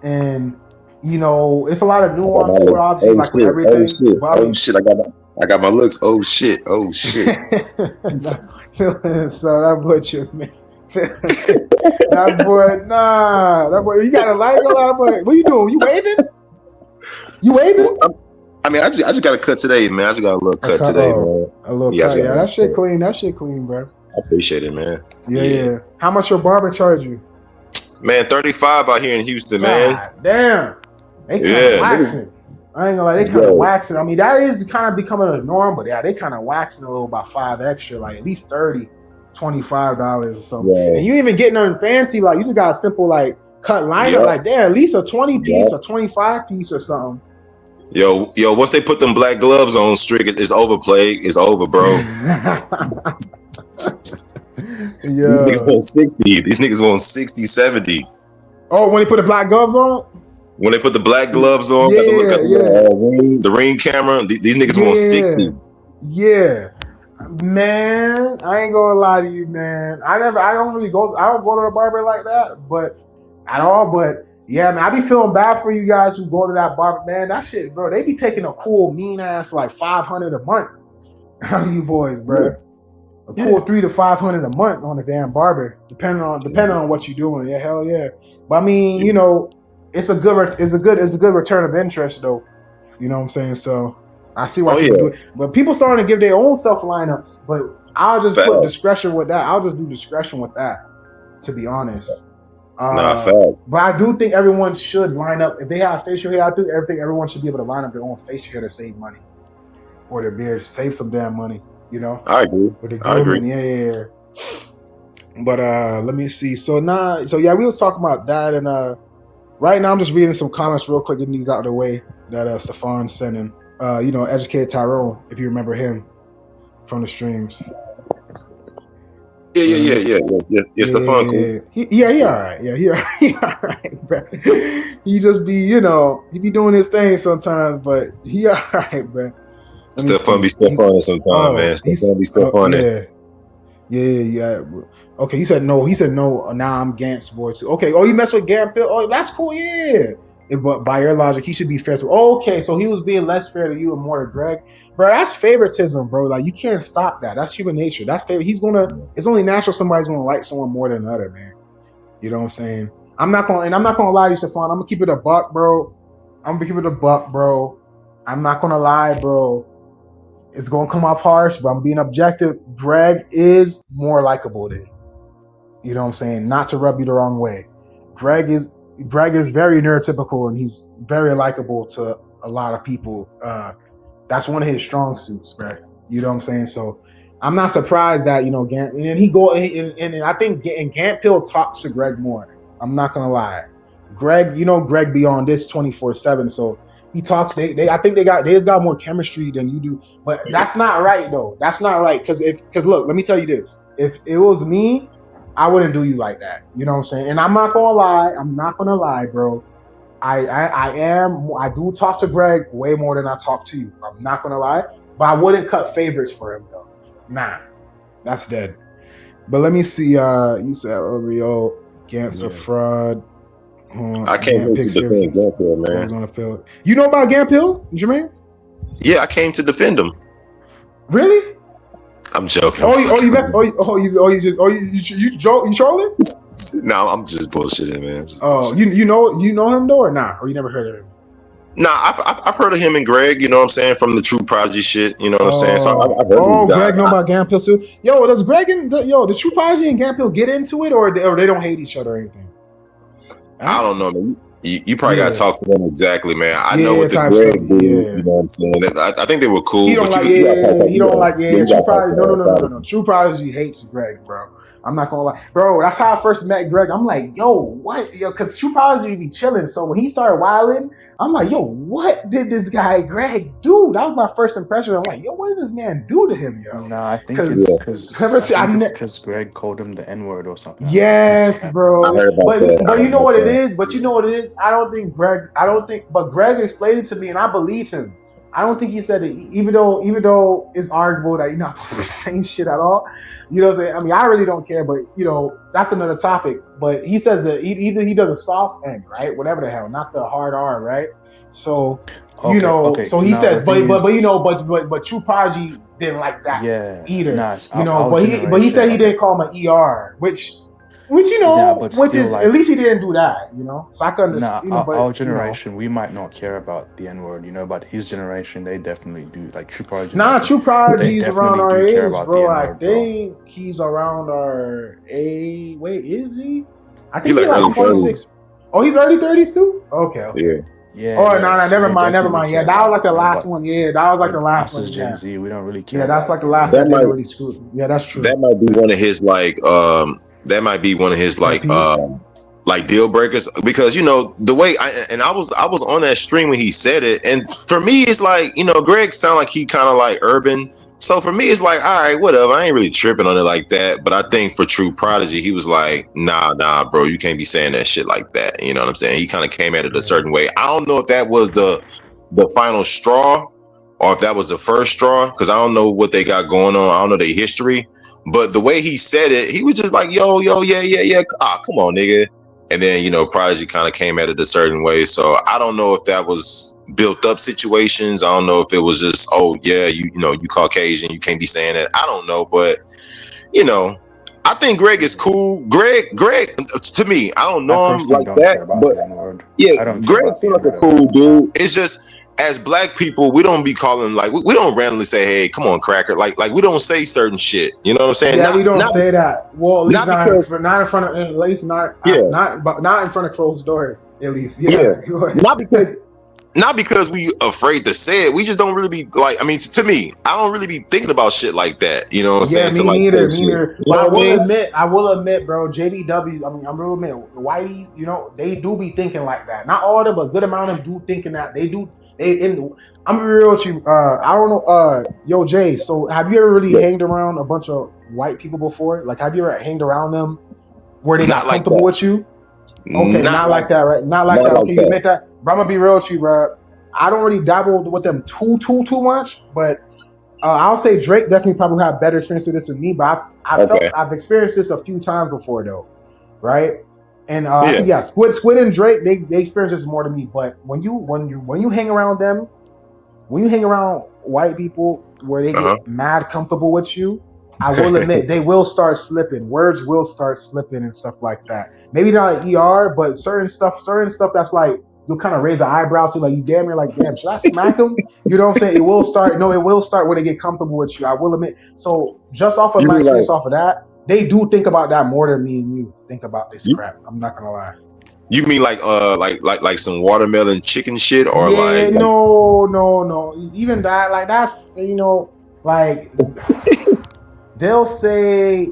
And it's a lot of I got my nuance to it, looks. obviously, Oh like with shit. Oh everything. shit. But I Oh mean, shit. I got my looks. Oh shit. Oh shit. so that boy, man. That boy, that boy, you got a like a lot of boy. What you doing? You waving? You waving? Well, I mean, I just got a cut today, man. I just got a little A cut cut. today, Oh, man. a little Yeah, I just cut. got a Yeah, little that shit cut. clean. That shit clean, bro. I appreciate it, man. Yeah, Yeah, yeah. How much your barber charge you? man. 35 out here in Houston, man. God damn, they kind of Yeah, niggas, waxing. I ain't gonna lie, they kind of Yo, waxing. I mean, that is kind of becoming a norm, but yeah, they kind of waxing a little about five extra, like at least 30, $25 or something. And yo, you ain't even getting nothing fancy, like you just got a simple like cut lineup, yep, like there, at least a 20 piece yep. or 25 piece or something. Yo, once they put them black gloves on, Strick, it's overplayed. It's over, bro. These niggas Yeah. want 60. These niggas want 60, 70. Oh, when they put the black gloves on? When they put the black gloves on, got Yeah, yeah, the ring camera. These niggas want yeah, 60. yeah. Man, I ain't gonna lie to you, man. I don't really go, I don't go to the barber like that, but at all. But yeah, man, I be feeling bad for you guys who go to that barber, man. That shit, bro, they be taking a cool mean ass like 500 a month out of you boys, bro. Yeah, A yeah. cool 300 to 500 a month on a damn barber, depending on what you're doing. Yeah, hell yeah. But I mean, you know, it's a good return of interest though. You know what I'm saying? So I see why Oh people do yeah, it. But people starting to give their own self lineups. But I'll just put facts. discretion with that. I'll just do discretion with that, to be honest. Nah, Uh, facts. but I do think everyone should line up. If they have facial hair, I think everyone should be able to line up their own facial hair to save money or their beard, save some damn money. You know, I agree. with the I agree. grooming. Yeah, yeah, yeah. But let me see. So yeah, we was talking about that, and right now I'm just reading some comments real quick, getting these out of the way that Stefan sent in. You know, educated Tyrone, if you remember him from the streams. Yeah, So yeah, let yeah, me. yeah, yeah, yeah. Yeah, Yeah, Stefan, yeah, cool. yeah. He all right. Yeah, he all right, bro. He just be, you know, he be doing his thing sometimes, but he all right, bro. Let me Stefan be see. He's Stefan sometime, man. he's Stefan be Stefan. yeah. Yeah, yeah. Okay, he said no. He said no. Now I'm Gamp's boy too. Okay. Oh, you mess with Gamp? Oh, that's cool. Yeah. But by your logic, he should be fair to. Okay, so he was being less fair to you and more to Greg, bro. That's favoritism, bro. Like you can't stop that. That's human nature. That's favor. He's gonna. It's only natural somebody's gonna like someone more than another, man. You know what I'm saying? I'm not gonna lie to you, Stefan. I'm gonna keep it a buck, bro. I'm gonna keep it a buck, bro. I'm not gonna lie, bro. It's gonna come off harsh, but I'm being objective. Greg is more likable than you know what I'm saying? Not to rub you the wrong way. Greg is Greg is very neurotypical and he's very likable to a lot of people. That's one of his strong suits, Greg. You know what I'm saying? So I'm not surprised that you know Gant and then he go and I think and Gant Pill talks to Greg more. I'm not gonna lie. Greg, you know Greg be on this 24/7, so he talks. They I think they just got more chemistry than you do, but that's not right though. That's not right because look, let me tell you this. If it was me, I wouldn't do you like that. You know what I'm saying? And I'm not gonna lie. I'm not gonna lie, bro. I do talk to Greg way more than I talk to you. I'm not gonna lie, but I wouldn't cut favorites for him though. Nah, that's dead. But let me see. You said Oreo, Gant's a fraud. I came Gant here to picks favorite. defend Gamphill, Oh, man. he's on the field. You know about Gant Hill, Jermaine? Yeah, I came to defend him. Really? I'm joking. You mess. You trolling? No, I'm just bullshitting, man. Oh, you know him though or not? Or you never heard of him? Nah, I've heard of him and Greg. You know what I'm saying, from the True Prodigy shit. You know what I'm saying. So I've heard of these guys. Greg know about Gampill too. Yo, does Greg and the True Prodigy and Gampill get into it, or they don't hate each other or anything? I don't know, man. You probably Yeah. gotta talk to them exactly, man. I know Yeah, what the type Greg stuff, did. yeah. You know what I'm saying. I think they were cool. He don't but like you gotta talk to he don't like you True gotta talk Prodigy. to them about it. No. True Prodigy hates Greg, bro. I'm not gonna lie, bro. That's how I first met Greg. I'm like, yo, what? Yo, because True Prodigy be chilling. So when he started wilding, I'm like, yo, what did this guy Greg do? That was my first impression. I'm like, yo, what did this man do to him, yo? Nah, I think Because it's because Greg called him the N-word or something. yes, bro. I heard about But that. but you know what it is. But you know what it is. I don't think. But Greg explained it to me, and I believe him. I don't think he said it, even though it's arguable that you're not supposed to be saying shit at all. You know what I'm saying? I mean, I really don't care, but you know, that's another topic. But he says that either he does a soft end, right? Whatever the hell, not the hard R, right? So you know, so he says, but you know, but True Prodigy didn't like that either. Nice. You know, but he said he didn't call him an ER, which you know, which is at least he didn't do that, you know. So I can understand. You know, but our generation, we might not care about the N-word, you know, but his generation, they definitely do. Like True Prodigy. Nah, True Prodigy's around our age, bro. I think he's around our age. Wait, is he? I think He he's like like 26. Oh, he's early 30s too. Okay. Yeah. Yeah, Oh no, yeah. no, So never they mind, never definitely mind. Yeah, care that was about like it, the you know. last But one. Yeah, that was like the last us as one. Gen Yeah, Z, we don't really care yeah, that's about like it, the you know. last That that didn't might really screw. Yeah, that's true. that might be one of his that might be one of his Pet peeves. like deal breakers, because the way I was on that stream when he said it, and for me it's like, Greg sound like he kind of like urban, so for me it's like, all right, whatever, I ain't really tripping on it like that. But I think for True Prodigy, he was like, nah bro, you can't be saying that shit like that, you know what I'm saying? He kind of came at it a Yeah, certain way. I don't know if that was the final straw, or if that was the first straw, because I don't know what they got going on, I don't know their history. But the way he said it, he was just like, yo, yeah. Ah, come on, nigga. And then, Prodigy kind of came at it a certain way. So I don't know if that was built up situations. I don't know if it was just, oh yeah, you Caucasian, you can't be saying that. I don't know. But, you know, I think Greg is cool. Greg, to me, I don't I know him personally like don't that, care about but the N word. yeah, I don't care Greg about the seems N like word a at cool all. dude. It's just, as black people, we don't be calling, like, we don't randomly say, "Hey, come on, cracker." Like we don't say certain shit. You know what I'm saying? yeah, Not we don't not say that. Well, at least not because not in front of, at least not yeah but not in front of closed doors. At least, yeah yeah. not because not because we afraid to say it. We just don't really be like. I mean, to me, I don't really be thinking about shit like that. You know what I'm Yeah, saying? To me like say neither. Me shit. neither. You But know what I mean? I will admit, bro, JBWs, I mean, I'm real admit, the whitey, they do be thinking like that. Not all of them, but a good amount of them do thinking that. They do. I'm gonna be real with you. I don't know. Yo, Jay. So, have you ever really Yeah. hanged around a bunch of white people before? Like, have you ever hanged around them where they got Not like comfortable that. with you? Okay, Not not like like that, right? Not like not that. like Okay, you that. admit that. But I'm gonna be real with you, bro. I don't really dabble with them too much, but I'll say Drake definitely probably had better experience with this than me, but Okay. I've experienced this a few times before though, right? And I Yeah. think yeah, Squid and Drake they experience this more than me. But when you hang around them, when you hang around white people where they Uh get mad comfortable with you, I will admit they will start slipping. Words will start slipping and stuff like that. Maybe not an ER, but certain stuff that's like you'll kind of raise an eyebrow to, like you damn near like, damn, should I smack him? You know what I'm saying? It will start. No, it will start when they get comfortable with you. I will admit. So just off of you my mean experience like off of that, they do think about that more than me and you think about this you, crap. I'm not gonna lie. you mean like some watermelon chicken shit, or Yeah, like no. Even that, like that's like they'll say,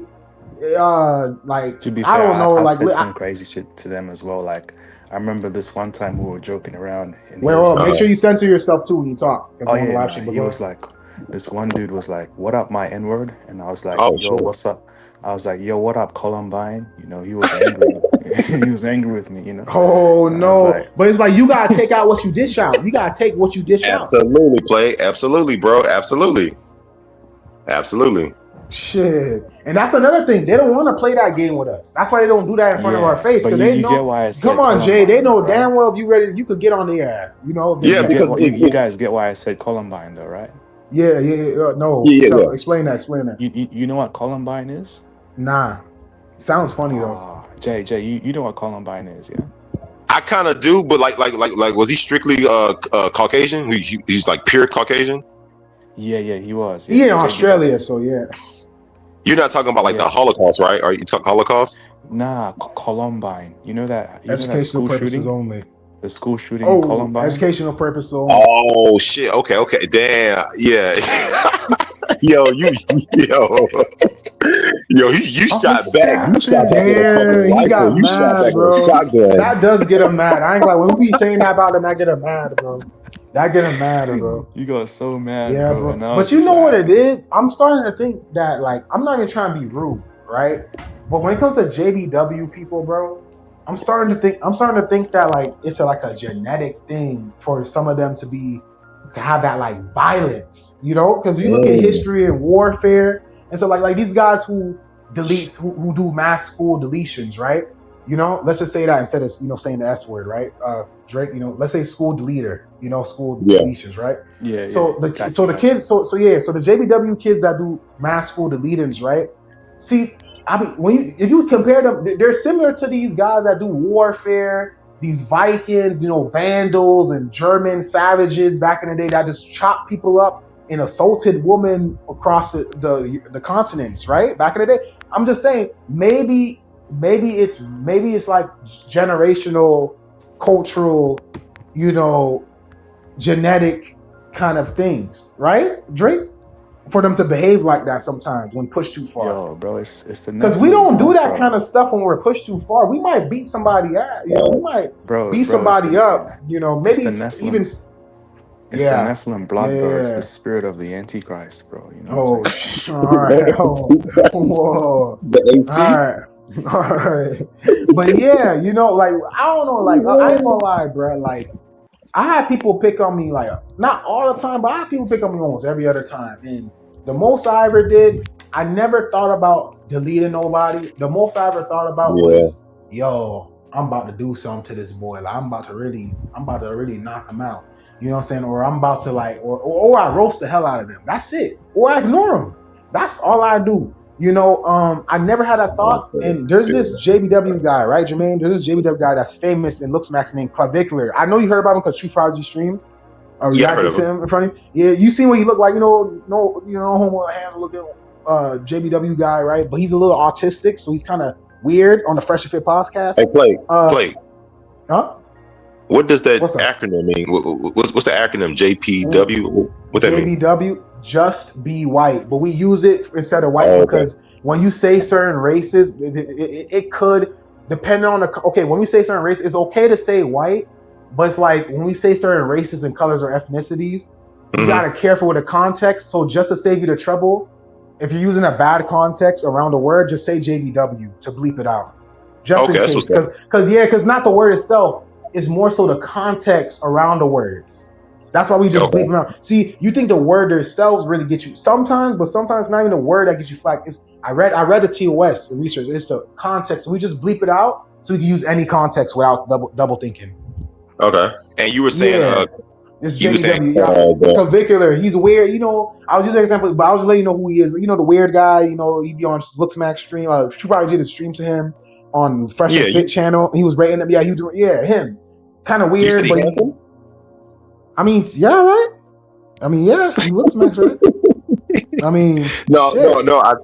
like To be I fair, don't know, I've like said some crazy shit to them as well. Like I remember this one time we were joking around, and he was well, make like, sure you censor yourself too when you talk because "Oh we're on the yeah, live nah." stream. But He go was ahead. like, this one dude was like, "What up, my N word?" And I was like, oh "Yo, shit. what's up?" I was like, "Yo, what up, Columbine?" He was angry. He was angry with me. Oh And I was no, like, but it's like you gotta take out what you dish out. You gotta take what you dish out. Absolutely, play. Absolutely, bro. Absolutely. Absolutely. Shit, and that's another thing. They don't want to play that game with us. That's why they don't do that in front of our "Yeah," face but because you they you get know. why I Come said on, Jay. They Columbine, though, know right? damn well if you ready, you could get on the air. If they Yeah, You catch get because up what to you, you. you guys get why I said Columbine, though, right? Yeah. No, yeah, yeah. explain that. Explain that. You know what Columbine is? Nah, sounds funny though. Ah, Jay, you know what Columbine is, yeah? I kind of do, but like, was he strictly Caucasian? He's like pure Caucasian. Yeah, he was, He yeah. in JBW. Australia, so yeah. You're not talking about like the Yeah. Holocaust, right? Are you talking Holocaust? Nah, Columbine. You know that Educational school purposes shooting? only. The school shooting in Oh, Columbine? educational purposes only. Oh shit. Okay. Damn. Yeah. yo, yo, you Oh shot back. You shot back snap! with a fucking Damn, he rifle. got You shot mad, back with a bro. shotgun. That does get him mad. I ain't like when we be saying that about him, I get him mad, bro. That get him mad, bro. You got so mad, Yeah, bro, bro. and I was But you just know what it laughing. is? I'm starting to think that like I'm not even trying to be rude, right? But when it comes to JBW people, bro, I'm starting to think that like it's like a genetic thing for some of them to have that like violence, because you look at Mm. history and warfare, and so like these guys who do mass school deletions, right? Let's just say that instead of saying the S word, right? Drake, let's say school deleter, school Yeah. deletions, right? Yeah. So the Got so you, the got you. kids, so yeah, so the JBW kids that do mass school deletings, right? See, I mean, if you compare them, they're similar to these guys that do warfare, these Vikings, Vandals and German savages back in the day that just chopped people up and assaulted women across the continents, right? Back in the day. I'm just saying, maybe it's like generational, cultural, you know, genetic kind of things, right, Drake? For them to behave like that sometimes when pushed too far. Yo, bro, it's the Because we Nephilim don't do blood, that kind bro. of stuff when we're pushed too far. We might beat somebody up, you know, we might Bro, beat bro, somebody up, you know, it's maybe the even, Nephilim. It's the yeah, Nephilim yeah, blood, yeah. bro. It's the Yeah. spirit of the Antichrist, bro. You know what I'm Oh, saying? all right. Oh, whoa. The All AC. right. All right. But yeah, you know, like, I don't know, like, I ain't gonna lie, bro. Like, I had people pick on me, like, not all the time, but I had people pick on me almost every other time. And the most I ever did, I never thought about deleting nobody. The most I ever thought about Yeah, was, yo, I'm about to do something to this boy. Like, I'm about to really knock him out. You know what I'm saying? Or I'm about to like, or I roast the hell out of them. That's it. Or I ignore them. That's all I do. You know, I never had a thought. And there's this JBW guy, right, Jermaine? There's this JBW guy that's famous in Looks Max named Clavicular. I know you heard about him because True Prodigy streams yeah, I heard reacted of to him. him in front of you. Yeah, you seen what he looked like, you know, homo hand looking JBW guy, right? But he's a little autistic, so he's kind of weird on the Fresh and Fit podcast. Hey, Uh play. huh? What does that What's up? acronym mean? What's the acronym? JPW? What that mean? JBW, just be white. But we use it instead of white Oh, okay. because when you say certain races, it could depend on the. Okay, when we say certain races, it's okay to say white, but it's like when we say certain races and colors or ethnicities, you Mm-hmm. gotta careful with the context. So just to save you the trouble, if you're using a bad context around the word, just say JBW to bleep it out, just in Okay, that's case. what's up. Because not the word itself. It's more so the context around the words. That's why we just bleep Okay. them out. See, you think the word themselves really get you sometimes, but sometimes not even the word that gets you flagged. It's I read the TOS in research. It's the context. We just bleep it out so we can use any context without double thinking. Okay. And you were saying, Yeah. It's you were saying, JBW. Yeah, Clavicular. He's weird. You know, I was using an example, but I was just letting you know who he is. You know, the weird guy. You know, he be on Looks Max stream. True probably did a stream to him on Fresh yeah, and Fit channel. He was rating him. Yeah, he was doing. Yeah, him. Kind of you said weird, he but handsome? I mean, yeah, right. I mean, yeah, he Looks Max, right? I mean, shit.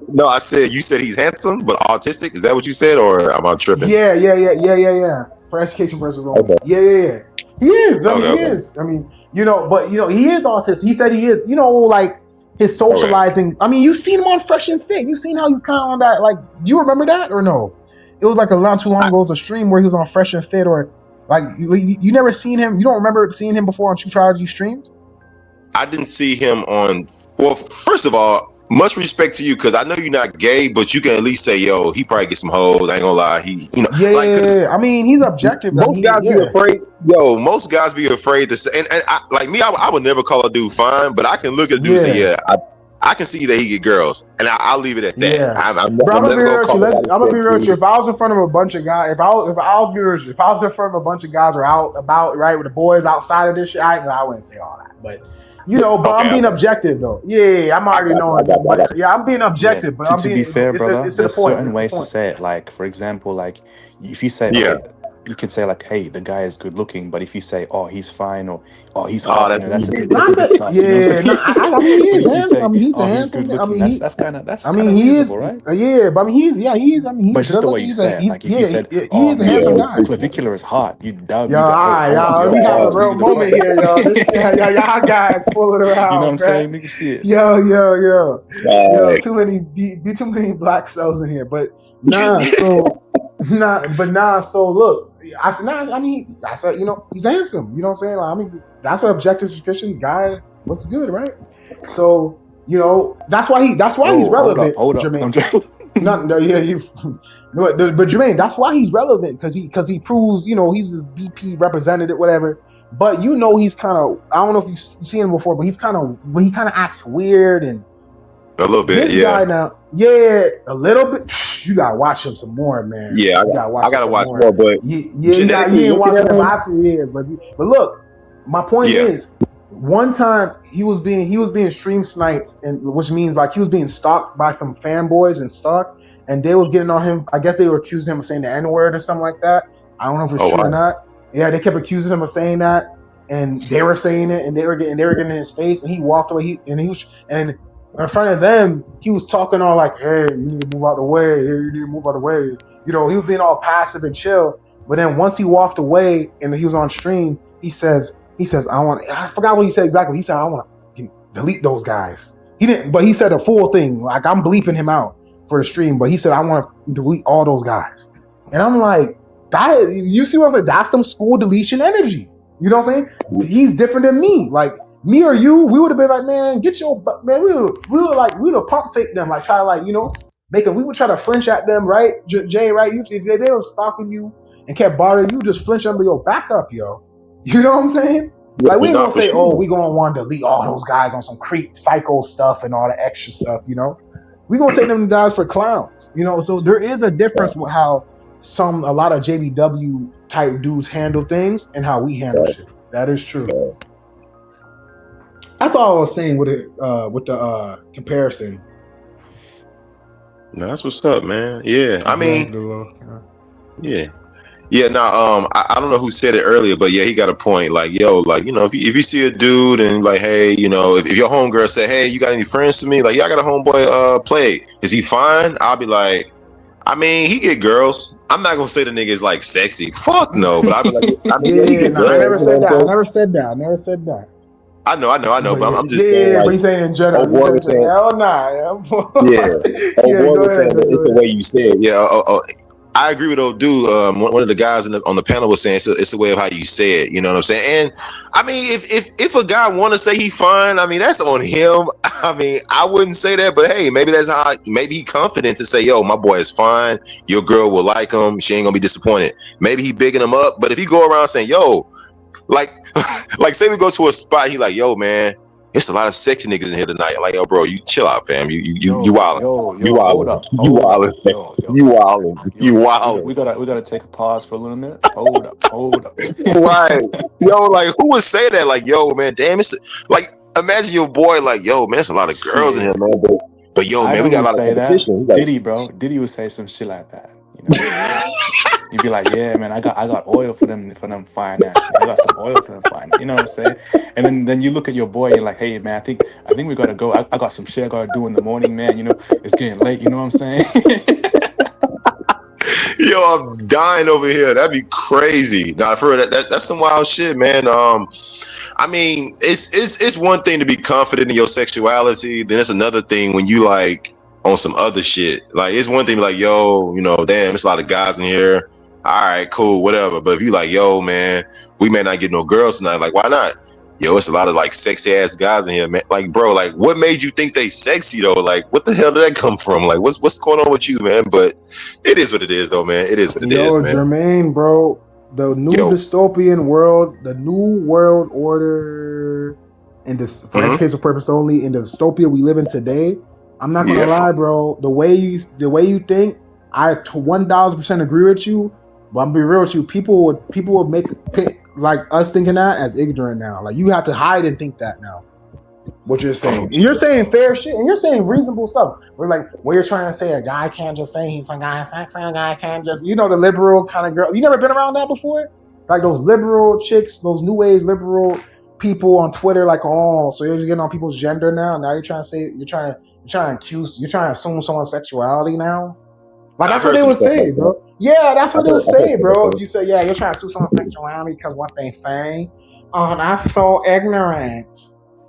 No. I said you said he's handsome but autistic. Is that what you said, or am I tripping? Yeah. For education purposes only. Okay. Yeah. He is. I mean, Okay. he Okay. is. I mean, you know, but you know, he is autistic. He said he is. You know, like his Okay. socializing. I mean, you seen him on Fresh and Fit. You seen how he's kind of on that. Like, do you remember that or no? It was like a not too long ago. It was a stream where he was on Fresh and Fit, or like you never seen him. You don't remember seeing him before on True Prodigy streams? I didn't see him on. Well, first of all, much respect to you because I know you're not gay, but you can at least say, "Yo, he probably get some hoes." I ain't gonna lie, like because Yeah. I mean, he's objective. I most mean, guys be yeah. afraid. Yo, most guys be afraid to say, and like me, I would never call a dude fine, but I can look at a dude and say, Yeah. "Yeah, I can see that he get girls," and I'll leave it at that. Yeah. I'm Bro, I'm gonna be never real gonna with call you. a guy I'm gonna be real with you. sexy. If I was in front of a bunch of guys, if I'll be real with you, if I was in front of a bunch of guys or out about right with the boys outside of this shit, I wouldn't say all that. But you know, but Okay, I'm being objective though. Yeah, I'm I already got you. knowing. But yeah, I'm being Yeah, objective. But to, I'm to be being fair, brother, it's to the there's point. certain It's the ways to point. say it. Like, for example, like if you say, Yeah. okay, you can say like, hey, the guy is good looking, but if you say, oh, he's fine, or oh, he's Oh, hot, you that's know, easy. it's a Not bit that. sus, you know what I'm Yeah. No. saying? I mean, he But is if you handsome. say, I mean, he's oh, he's handsome. good I looking, mean, that's I kind mean, of he is. reasonable, right? Yeah, but I mean, he is. I mean, But he's it's just good the way looking. you say it. Like if you said, He "Oh is a man, handsome Yeah, it's guy. clavicular is hot," you'd Yo, be all like, "Oh, right, I want, y'all. yo, We have a pause, real nigga, the moment fuck." here, y'all. This, y'all guys pulling You know what around, I'm bruh. saying, nigga? Shit. Yo. Too Facts. many, be too many black cells in here. But nah, so nah. So look, I said nah. I mean, I said he's handsome. You know what I'm saying? Like, I mean, that's an objective description. Guy looks good, right? So that's why he's Whoa, relevant, hold up. Jermaine. I'm just, No, yeah, but Jermaine, that's why he's relevant because he proves he's a BP representative, whatever. But he's kind of I don't know if you've seen him before, but he kind of acts weird and A little bit, this yeah. guy now, yeah, a little bit. You gotta watch him some more, man. Yeah, You gotta watch I him gotta some watch more. more, but You genetically ain't looking watching at him him, after, yeah, but look, my point yeah. is, one time he was being stream sniped, and which means like he was being stalked by some fanboys and stalked, and they was getting on him. I guess they were accusing him of saying the N word or something like that. I don't know if it's Oh true or wow. not. Yeah, they kept accusing him of saying that, and they were saying it, and they were getting in his face, and he walked away. He was and in front of them, he was talking all like, "Hey, you need to move out the way. Hey, you need to move out the way." He was being all passive and chill. But then once he walked away and he was on stream, he says, I forgot what he said exactly. He said, I want to delete those guys. He didn't, but he said a full thing. Like, I'm bleeping him out for the stream, but he said, I want to delete all those guys. And I'm like, that, you see what I'm saying? That's some school deletion energy. You know what I'm saying? He's different than me. Like, me or you, we would have been like, man, get your, man, we would have pump fake them, like, try to, like, make them, we would try to flinch at them, right? Jay, right? They were stalking you and kept bothering you, just flinch under your back up, yo. You know what I'm saying? Like, we ain't gonna say, oh, we gonna want to delete all those guys on some creep psycho stuff and all the extra stuff, We gonna take them guys for clowns, So there is a difference with how a lot of JBW type dudes handle things and how we handle shit. That is true. That's all I was saying with the comparison. No, that's what's up, man. Yeah, I mean, yeah. Now, I don't know who said it earlier, but yeah, he got a point. Like, yo, like, if you see a dude and like, hey, if your homegirl say, hey, you got any friends to me? Like, yeah, I got a homeboy. Plague. Is he fine? I'll be like, I mean, he get girls. I'm not gonna say the nigga is like sexy. Fuck no, but I'll be like, I never said that. I never said that. I know, but I'm just saying. Like, but he's saying in general. Hell nah. Yeah. It's the way you say it. Yeah. I agree with old dude. One of the guys on the panel was saying it's a way of how you say it. You know what I'm saying? And I mean, if a guy want to say he fine, I mean that's on him. I mean, I wouldn't say that, but hey, maybe that's how. Maybe he confident to say, "Yo, my boy is fine. Your girl will like him. She ain't gonna be disappointed." Maybe he bigging him up, but if he go around saying, "Yo," like say we go to a spot, he like, "Yo, man, it's a lot of sexy niggas in here tonight." Like, yo, bro, you chill out, fam. You wildin'. You wildin'. We gotta take a pause for a little minute. Hold up. Right. Yo, like, who would say that? Like, yo, man, damn, it's like, imagine your boy like, yo, man, it's a lot of girls in here, man. But yo, man, we got a lot of competition. Like, Diddy would say some shit like that. You'd be like, yeah, man, I got oil for them fine ass. I got some oil for them fine. You know what I'm saying? And then you look at your boy, you're like, hey, man, I think we gotta go. I got some shit I gotta do in the morning, man. It's getting late. You know what I'm saying? Yo, I'm dying over here. That'd be crazy. Nah, for real, that's some wild shit, man. I mean, it's one thing to be confident in your sexuality. Then it's another thing when you like on some other shit. Like, it's one thing to be like, yo, damn, it's a lot of guys in here. All right, cool, whatever. But if you like, yo, man, we may not get no girls tonight. Like, why not? Yo, it's a lot of like sexy ass guys in here, man. Like, bro, like, what made you think they sexy though? Like, what the hell did that come from? Like, what's going on with you, man? But it is what it is, though, man. It is what it is, man. Jermaine, bro, the new dystopian world, the new world order, and this for educational purpose only, in the dystopia we live in today. I'm not gonna lie, bro. The way you think, I 1,000% agree with you. But I'm gonna be real with you. People would make like us thinking that as ignorant now. Like, you have to hide and think that now. What you're saying, and you're saying fair shit, and you're saying reasonable stuff. We're like, where you're trying to say a guy can't just say he's a guy, sexy, a guy can't just, the liberal kind of girl. You never been around that before? Like those liberal chicks, those new age liberal people on Twitter, like, oh, so you're getting on people's gender now. Now you're trying to say you're trying to assume someone's sexuality now. Like, that's what they would say, bro. Yeah, that's what they would say, bro. If you say, yeah, you're trying to assume someone's sexuality because what they say. Oh, that's so ignorant.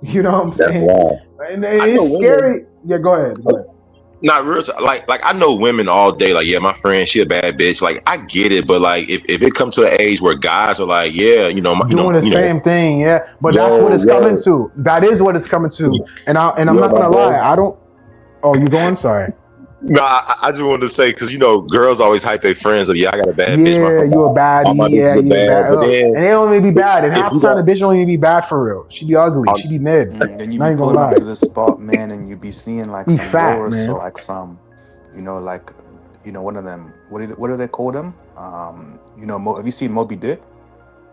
You know what I'm saying? And it's scary. Yeah, go ahead. Not real. Like I know women all day. Like, yeah, my friend, she a bad bitch. Like, I get it, but like, if it comes to an age where guys are like, yeah, doing the same thing, yeah. But that's what it's coming to. That is what it's coming to. And I'm not gonna lie. I don't. Oh, you going? Sorry. No, I just wanted to say, because girls always hype their friends up. Yeah, I got a bad bitch. Yeah, you a baddie. Yeah, you bad. And they don't even be bad. And half the time, the bitch don't even be bad for real. She be ugly. She be mid. And then you be pulling up to the spot, man, and you be seeing like some lures, so like some, one of them. What do they call them? Have you seen Moby Dick?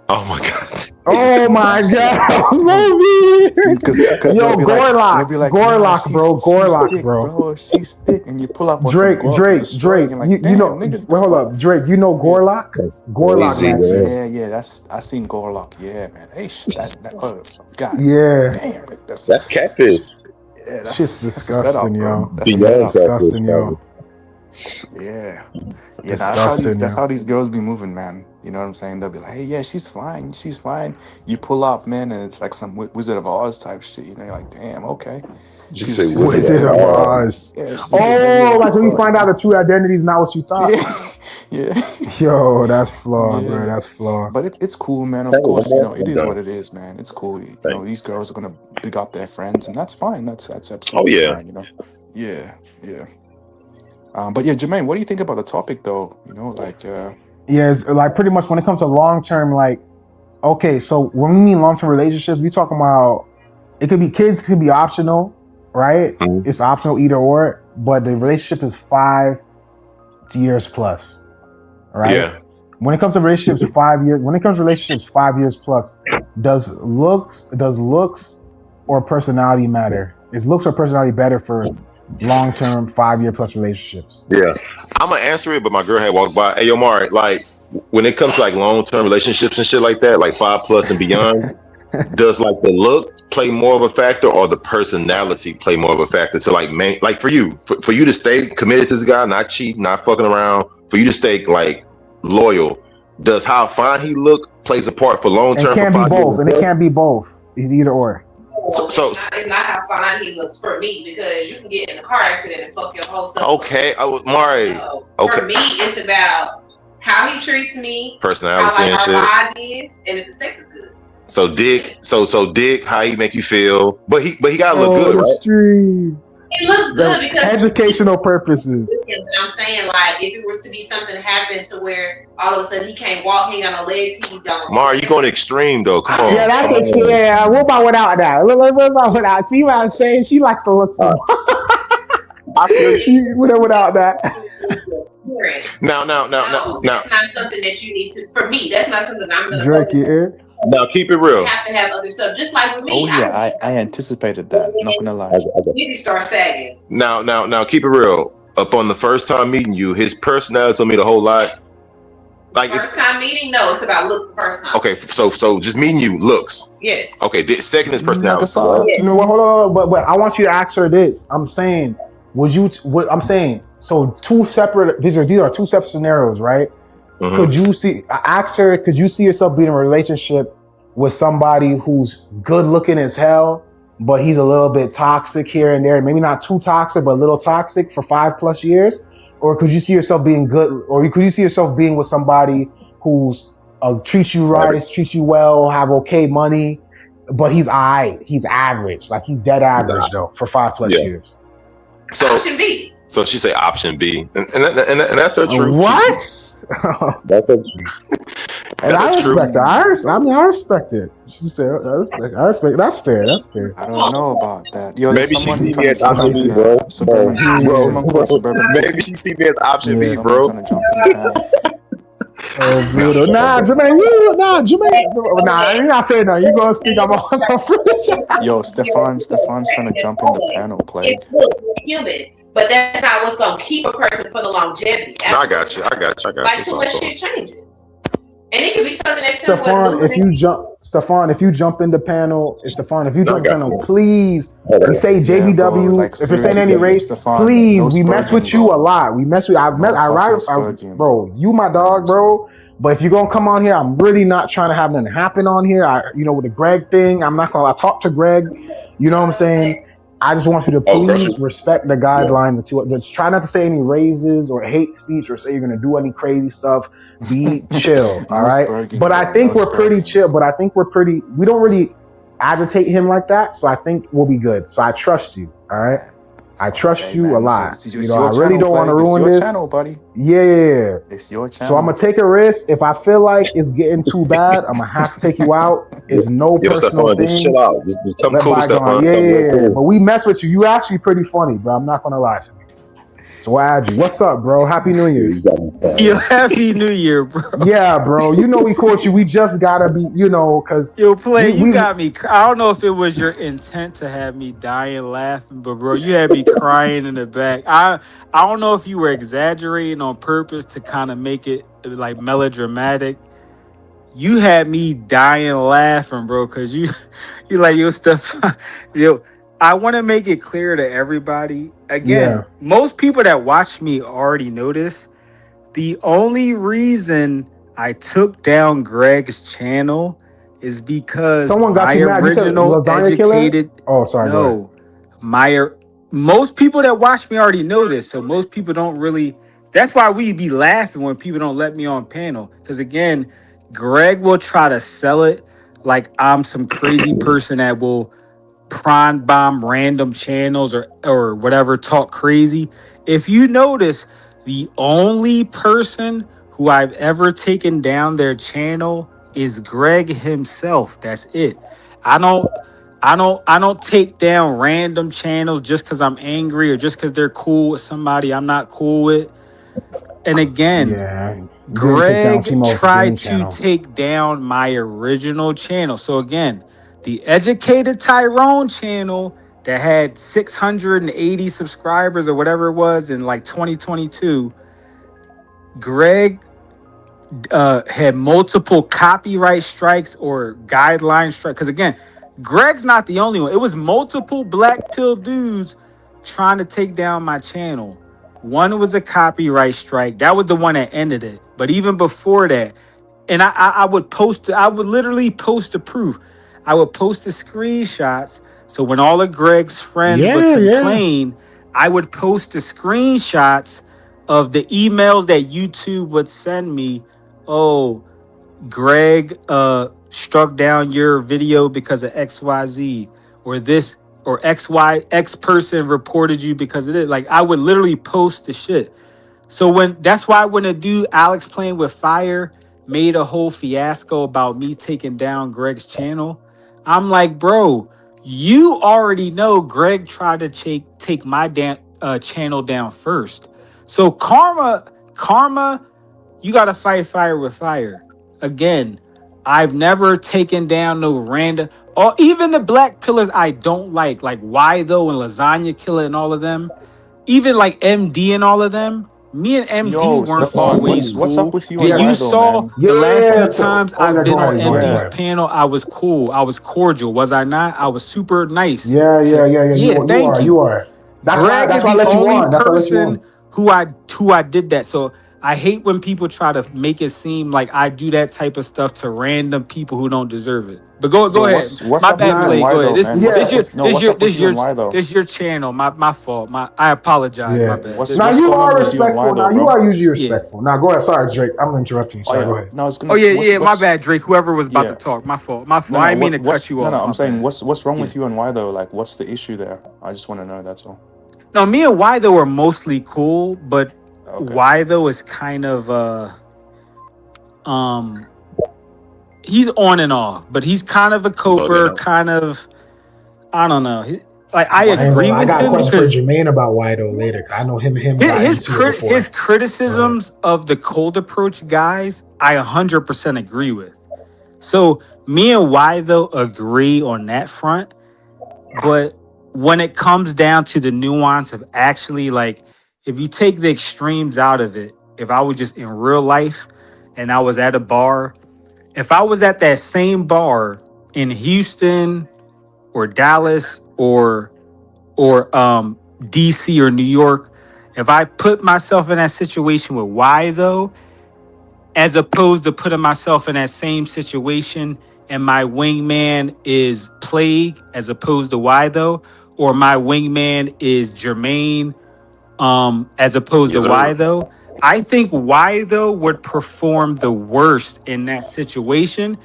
Oh my god! Oh my god, Moby! Yo, Gorlock, like, Gorlock, bro, Gorlock, bro. She's thick, and you pull up on Drake. Like, hold up, Drake. You know Gorlock? Gorlock, yeah. I seen Gorlock. Yeah, man. Hey, God. Yeah. Damn, that's catfish. Yeah, that's shit's disgusting, yo. That's disgusting, yo. Yeah. That's how these girls be moving, man. You know what I'm saying? They'll be like, "Hey, yeah, she's fine. She's fine." You pull up, man, and it's like some Wizard of Oz type shit. You know, you're like, "Damn, okay." You say She's Wizard of Wizard heavier of than you. Oz. Oz. Yeah, she's heavier Oh, than you like when you thought. You find out know? the true identity is not what you thought. Yeah, yeah, Yo, that's flawed, bro. yeah. That's flawed. But it's cool, man. Hey, Of one course, you more. know, it I'm is done. what it is, man. It's cool. You know, Thanks. these girls are gonna big up their friends, and that's fine. That's Oh absolutely yeah. fine. You know. Yeah, yeah. But yeah, Jermaine, what do you think about the topic, though? You know, like, Yeah, it's like pretty much when it comes to long term, like, okay, so when we mean long term relationships, we talking about it could be kids, could be optional, right? Mhm. It's optional either or, but the relationship is 5 years plus, right? Yeah. When it comes to relationships, 5 years. When it comes to relationships, 5 years plus, does looks or personality matter? Is looks or personality better for long term 5 year plus relationships? Yeah. I'm gonna answer it, but my girl had walked by. Hey, yo, Mari, like when it comes to like long term relationships and shit like that, like 5+ and beyond, does like the look play more of a factor or the personality play more of a factor? So like man, like for you, for you to stay committed to this guy, not cheat, not fucking around, for you to stay like loyal, does how fine he look plays a part for long It term for can be 5 years both, and and it plus? can't be both. It's either or. So, Well, so it's not how fine he looks for me because you can get in a car accident and fuck your whole stuff up. okay, I was Mari. So Okay, for me, it's about how he treats me, how personality like and our shit. vibe is, and if the sex is good. So Dick, so Dick, how he make you feel? But he gotta look Oh, good, the right? stream. It looks The good because educational purposes. I'm saying like if it was to be something happen to where all of a sudden he can't walk, he ain't got no legs, he don't. Mari, you going extreme though? Come Yeah, on, that's come a shit. on. Yeah, what about without that? What about without? See what I'm saying? She likes the looks Uh, of I feel you. without that. Parents. Now, That's not something that you need to. For me, that's not something I'm gonna Drake, focus you on. hear? now, keep it You real. have to have other stuff. Just like with oh me, yeah, I I anticipated that. Not gonna lie. need to start sagging. Now, keep it real. Upon the first time meeting you, his personality told me the whole lot. Like, First time meeting, no, it's about looks the first time. okay, so just meeting you looks. Yes. Okay, second is personality, right? Nagasaki. You know what? Hold on, but I want you to ask her this. I'm saying, would you? What I'm saying. So two separate. These are two separate scenarios, right? Mhm. Could you see? I asked her. Could you see yourself being in a relationship with somebody who's good looking as hell, but he's a little bit toxic here and there? Maybe not too toxic, but a little toxic for 5+ years. Or could you see yourself being good? Or could you see yourself being with somebody who's treats you right, Average. treats you well, have okay money, but he's alright. He's average. Like he's dead average though for 5+ Yeah. years. So, Option B. so she say option B, and that's her truth. What? That's her truth. And That's I her truth. respect it. I respect it. She said, I respect. That's fair. That's fair. I don't know about that. Yo, there's Maybe she someone see me trying as to jump option in B, the bro. suburban. Someone called suburban. Maybe she see me as option B, Yeah. Someone's bro. trying to jump in the panel. Oh, just brutal. saying. Nah, Jermaine. Nah, I ain't not saying that. You gonna think I'm on some fresh? Yo, Stefan's trying to jump in the panel. Plague. It's human, but that's not what's gonna keep a person for the longevity. No, I got you. Like too much So, shit changes, and it could be something as simple as Stefan, if losing. you jump in the panel, Stefan, if you No, I jump in the got panel, you. please. Okay. We say Yeah, bro. JBW. Like If you're saying any seriously, race, Stefan. please. No We mess spurging, with you a bro. lot. We mess with. No fucking spurging, bro. You my You know what I'm dog, bro. But if you're gonna come on here, I'm really not trying to have nothing happen on here. With the Greg thing, I'm not gonna. I talk to Greg. You know what I'm saying? I just want you to Oh, crush it. please respect the Yeah. guidelines. Just try not to say any raises or hate speech or say you're gonna do any crazy stuff. Be chill, all No right? spurging, But I bro. think No we're pretty spurging. chill. But I think we're pretty. We don't really agitate him like that, so I think we'll be good. So I trust you, all right? I trust Hey, you a man, lot. it's I your really channel, don't want to Plague. It's ruin your this. channel, buddy. Yeah. It's your So I'm channel. gonna take a risk. If I feel like it's getting too bad, I'm gonna have to take you out. It's no Yo, personal Stefan, just chill things. out. Just come Let cool, bygone. Stefan. Yeah, Come real yeah. cool. But we mess with you. You actually pretty funny, bro. I'm not gonna lie to you. So I add you. What's up, bro? Happy New See, you Year's. got me Yo, fired. happy New Year, bro. Yeah, bro. We caught you. We just gotta be, cause Yo, play, we you we got me. I don't know if it was your intent to have me dying laughing, but bro, you had me crying in the back. I don't know if you were exaggerating on purpose to kind of make it like melodramatic. You had me dying laughing, bro, because you like your stuff. Yo, I want to make it clear to everybody. yeah. Again, most people that watch me already know this. The only reason I took down Greg's channel is because Someone got my you mad. You said original lasagna killer. educated Oh, sorry. Go ahead. no, my most people that watch me already know this, so most people don't really. That's why we be laughing when people don't let me on panel. Because again, Greg will try to sell it like I'm some crazy person that will prime bomb random channels or whatever, talk crazy. If you notice, the only person who I've ever taken down their channel is Greg himself. That's it. I don't I don't take down random channels just cuz I'm angry or just cuz they're cool with somebody I'm not cool with. And again, Yeah, you didn't take down Greg Timo's game tried to channel. take down my original channel. So again, the Educated Tyrone channel that had 680 subscribers or whatever it was in like 2022, Greg had multiple copyright strikes or guideline strikes. Because again, Greg's not the only one. It was multiple black pill dudes trying to take down my channel. One was a copyright strike. That was the one that ended it. But even before that, and I would post, I would literally post the proof. I would post the screenshots. So when all of Greg's friends would Yeah, yeah. complain, I would post the screenshots of the emails that YouTube would send me. Oh, Greg struck down your video because of XYZ, or this, or XYX person reported you because of it. Like I would literally post the shit. So when that's why when a dude Alex playing with fire made a whole fiasco about me taking down Greg's channel, I'm like, bro, you already know Greg tried to take my channel down first. So karma, you got to fight fire with fire. Again, I've never taken down no random, or even the black pillars I don't like Why though and Lasagna Killer and all of them, even like MD and all of them. Me and MD Yo, weren't Stefan, always what's up cool, with you but and Yeah, you Why though, saw man? the last few yeah. So, times oh I've yeah, been go on ahead, go ahead, go Yeah. MD's ahead. panel. I was cool. I was cordial, was I not? I was super nice. Yeah, yeah, To yeah, yeah. yeah, You thank are, you you. are. Greg That's is why I the let you only on. That's why I let you person on. who I did that. So I hate when people try to make it seem like I do that type of stuff to random people who don't deserve it. But go Yo, ahead. what's My up with bad, you and play. Nah, Why Go ahead. though, This man? What's this up yeah, your with no? this What's your up with this you your and Why though? this your channel. My fault. I apologize. My yeah. bad. What's Now what's you going on are with you and Why respectful. though, Now you bro? are usually Yeah. respectful. Now go ahead. Sorry, Drake. I'm interrupting you. Oh Sorry, yeah, go ahead. no, I was Oh gonna. yeah, What's yeah. My what's bad, Drake. Whoever was about to yeah? talk. My fault. My No, fault. I no. didn't mean to cut What's you no, no. off. I'm My saying bad. what's wrong Yeah. with you and Why though? Like, what's the issue there? I just want to know. That's all. No, me and Why though are mostly cool, but Okay. Why though is kind of um he's on and off, but he's kind of a Bugging coper, out. kind of I don't know. Like I What I ain't is gonna agree lie. I with got a him question for because Jermaine about Wido later. 'Cause I know him got into it his before. Go ahead. criticisms of the cold approach guys, I 100% agree with. So me and Why though agree on that front, but when it comes down to the nuance of actually like if you take the extremes out of it, if I was just in real life and I was at a bar, if I was at that same bar in Houston or Dallas or DC or New York, if I put myself in that situation with Why though, as opposed to putting myself in that same situation and my wingman is Plague as opposed to Why though, or my wingman is Jermaine as opposed to Yes, Why sir. though, I think Why though would perform the worst in that situation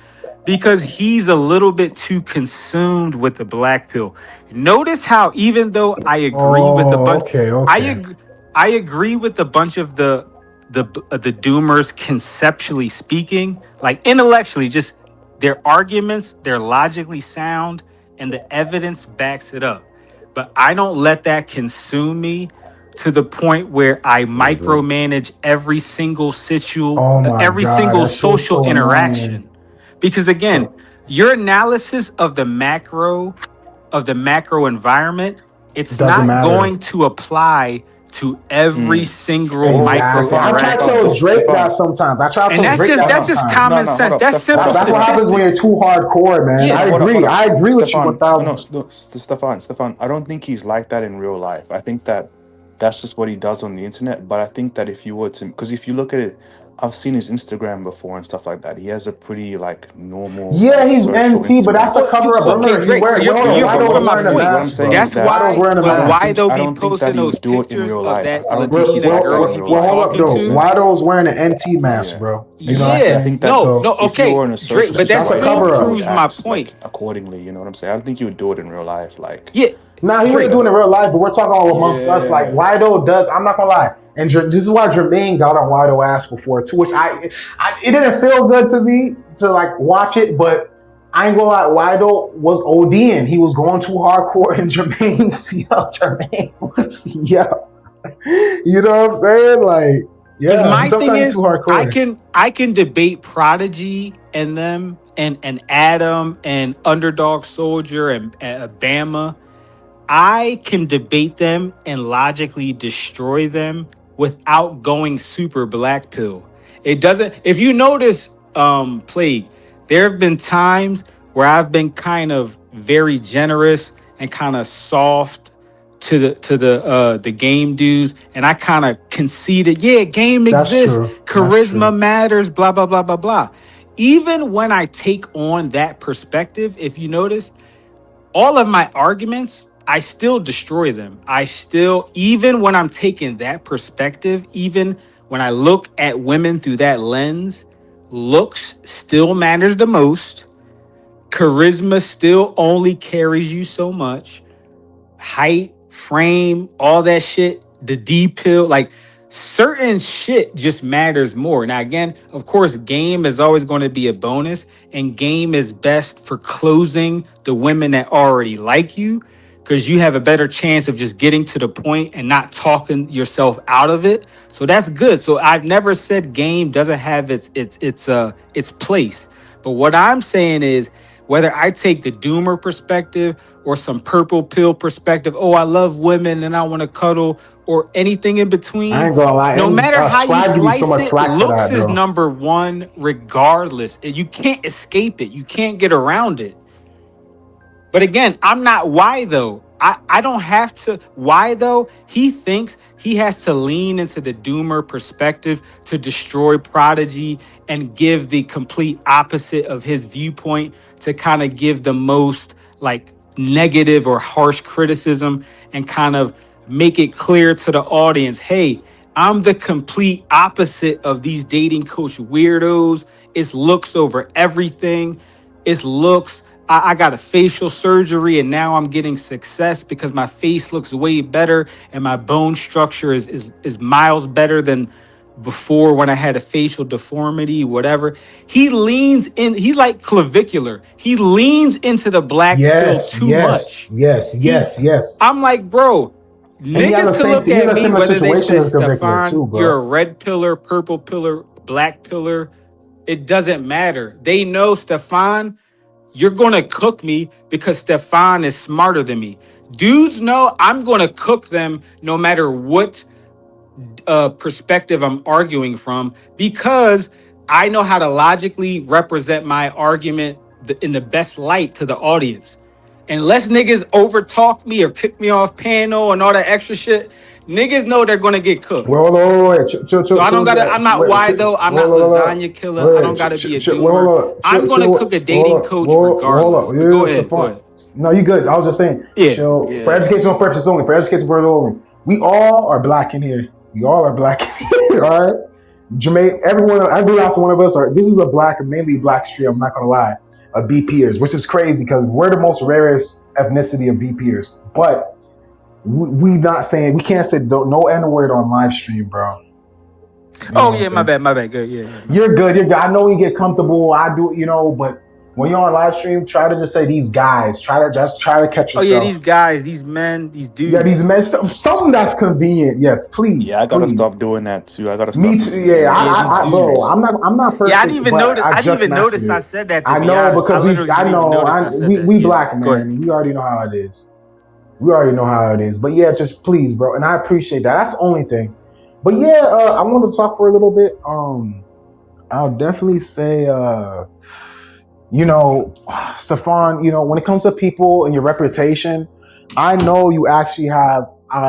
because he's a little bit too consumed with the black pill. Notice how even though I agree with a Oh, bunch, okay, I okay. agree, I agree with a bunch of the doomers conceptually speaking, like intellectually, just their arguments, they're logically sound, and the evidence backs it up. But I don't let that consume me to the point where I Hmm. micromanage Oh my every God, single that shit is social so annoying. interaction. Because again, So your analysis of the macro environment, it it's doesn't not matter. going to apply to every Mm. single Oh, micro Exactly. I Stefan, try to Stefan, tell interaction. just Drake that Stefan. sometimes. I try to And tell that's Drake just that No, that's no, just sometimes. no, common no. Hold sense. up, That's Hold simple up, That's hold what up. happens when you're statistics. too hardcore, man. Yeah. I Hold up, hold agree. up. I agree with you Stefan, no, no, 1,000. no, Stefan, Stefan. I don't think he's like that in real life. I think that that's just what he does on the internet. But I think that if you were to, because if you look at it, I've seen his Instagram before and stuff like that. He has a pretty like normal Yeah, like he's social NT, but Instagram. that's a Well, you cover up. So okay, Remember, he Drake? So wear. Well, hold on. yeah, but Wido's proving my what wearing I'm a point. what I'm mask, saying bro. is That's that Wido's why wearing a when mask. Wido I be don't think that posting he those would do it in pictures real of life. that I don't think he Latisha, would that act Well, that girl way in he real be well, life. hold up talking though. to. Yeah, Wido's wearing an NT mask, yeah. bro. You know what I'm Yeah, saying? I think no, So if you okay, were in a social Drake, but that that's a still situation, cover you up. would proves my act point. like accordingly. You know what I'm saying? I don't think you would do it in real life. Like, Yeah, Now he wouldn't Drake. do it in real life, but we're talking all amongst us. Like yeah, Wido does. I'm not gonna lie, and this is why Jermaine got on Wido ass before too, which I it didn't feel good to me to like watch it, but I ain't gonna lie, Wido was ODing. He was going too hardcore, and Jermaine was You know what I'm saying? Like, Because yeah, he my thing sometimes is, too hardcore. I can debate Prodigy and them and Adam and Underdog Soldier and Bama. I can debate them and logically destroy them without going super black pill. It doesn't, if you notice, Plague, there have been times where I've been kind of very generous and kind of soft to the game dudes, and I kind of conceded, yeah, game That's exists, true. That's charisma true. matters, blah blah blah blah blah. Even when I take on that perspective, if you notice, all of my arguments, I still destroy them. I still, even when I'm taking that perspective, even when I look at women through that lens, looks still matters the most. Charisma still only carries you so much. Height, frame, all that shit, the D pill, like certain shit just matters more. Now, again, of course, game is always going to be a bonus, and game is best for closing the women that already like you because you have a better chance of just getting to the point and not talking yourself out of it. So that's good. So I've never said game doesn't have its place. But what I'm saying is whether I take the doomer perspective or some purple pill perspective, oh, I love women and I want to cuddle, or anything in I between, ain't gonna lie. no And matter how you Swag give you so slice much it, slack for looks that, is though. number one regardless. And you can't escape it. You can't get around it. But again, I'm not why though. I don't have to. Why though? He thinks he has to lean into the doomer perspective to destroy Prodigy and give the complete opposite of his viewpoint to kind of give the most like negative or harsh criticism and kind of make it clear to the audience, hey, I'm the complete opposite of these dating coach weirdos. It's looks over everything. It's looks. I got a facial surgery and now I'm getting success because my face looks way better and my bone structure is miles better than before when I had a facial deformity, whatever. He leans in, he's like clavicular. He leans into the black pill Yes, too yes, much. yes, He yes, yes. I'm like, bro, And he has niggas the could same. look He in at a me similar whether they situation said, as Clavicular Stefan, too, you're a bro. red pillar, purple pillar, black pillar. It doesn't matter. They know, Stefan, you're going to cook me because Stefan is smarter than me. Dudes know I'm going to cook them no matter what perspective I'm arguing from because I know how to logically represent my argument in the best light to the audience. Unless niggas overtalk me or kick me off panel and all that extra shit, niggas know they're going to get cooked. Well, wait, chill, So chill, I don't chill, gotta. I'm not wait, why chill, though. I'm not hold up, lasagna killer. I wait, don't gotta be a wait, doomer. hold up, I'm gonna cook a dating coach regardless. But go yeah, ahead. Go Stefan. ahead. No, you good. I was just saying, Yeah. chill. For yeah. educational purposes only. For educational purposes only. We all are black in here. We all are black in here. All right. Jermaine, every last one of us are. This is a black, mainly black stream. I'm not gonna lie, of BPers, which is crazy because we're the most rarest ethnicity of BPers. But we not saying we can't say no N word on live stream, bro. You know Oh what I'm yeah. My saying? bad. My bad. Good. Yeah. Yeah. My You're bad. good. You're good. I know you get comfortable. I do, but when you're on live stream, try to just say these guys. Try to catch Oh yeah. yourself. These guys, these men, these Yeah, these dudes. men. Something that's convenient. Yes, Yeah, please, I gotta please. stop doing that too. I gotta Me stop too. using the Yeah, N word Yeah. on These live bro. dudes. streams. I'm not Yeah. I didn't perfect, even but notice. I I didn't just even mastered notice I it. said that. To I be know honest, I because literally I didn't even know, notice I said that. we Yeah. black Go ahead. man. We already know how it is. We already know how it is. But yeah, just please, bro. And I appreciate that. That's the only thing. But yeah, I want to talk for a little bit. I'll definitely say, you know, Stefan, when it comes to people and your reputation, I know you actually have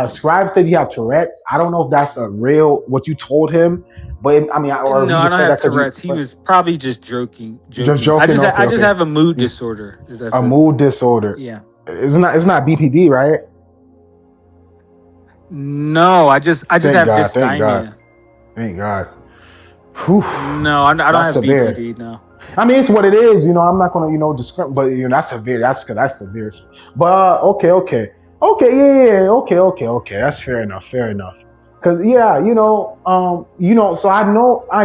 Scribe said you have Tourette's. I don't know if that's a real what you told him, but I mean, or No, he I just don't said have that because you Tourette's. He was probably just joking. just Joking. joking. Okay, I just okay. have a mood Yeah. disorder. Is that's A it? mood disorder. Yeah. It's not BPD, right? No, I just Thank have God. Thank God. dysthymia. Thank God. Whew. No, I don't That's have severe. BPD. No. I mean, it's what it is. I'm not gonna, discriminate, but that's severe. That's severe. But okay, okay, okay, yeah, yeah, yeah, okay, okay, okay. That's fair enough. Fair enough. Cause yeah, so I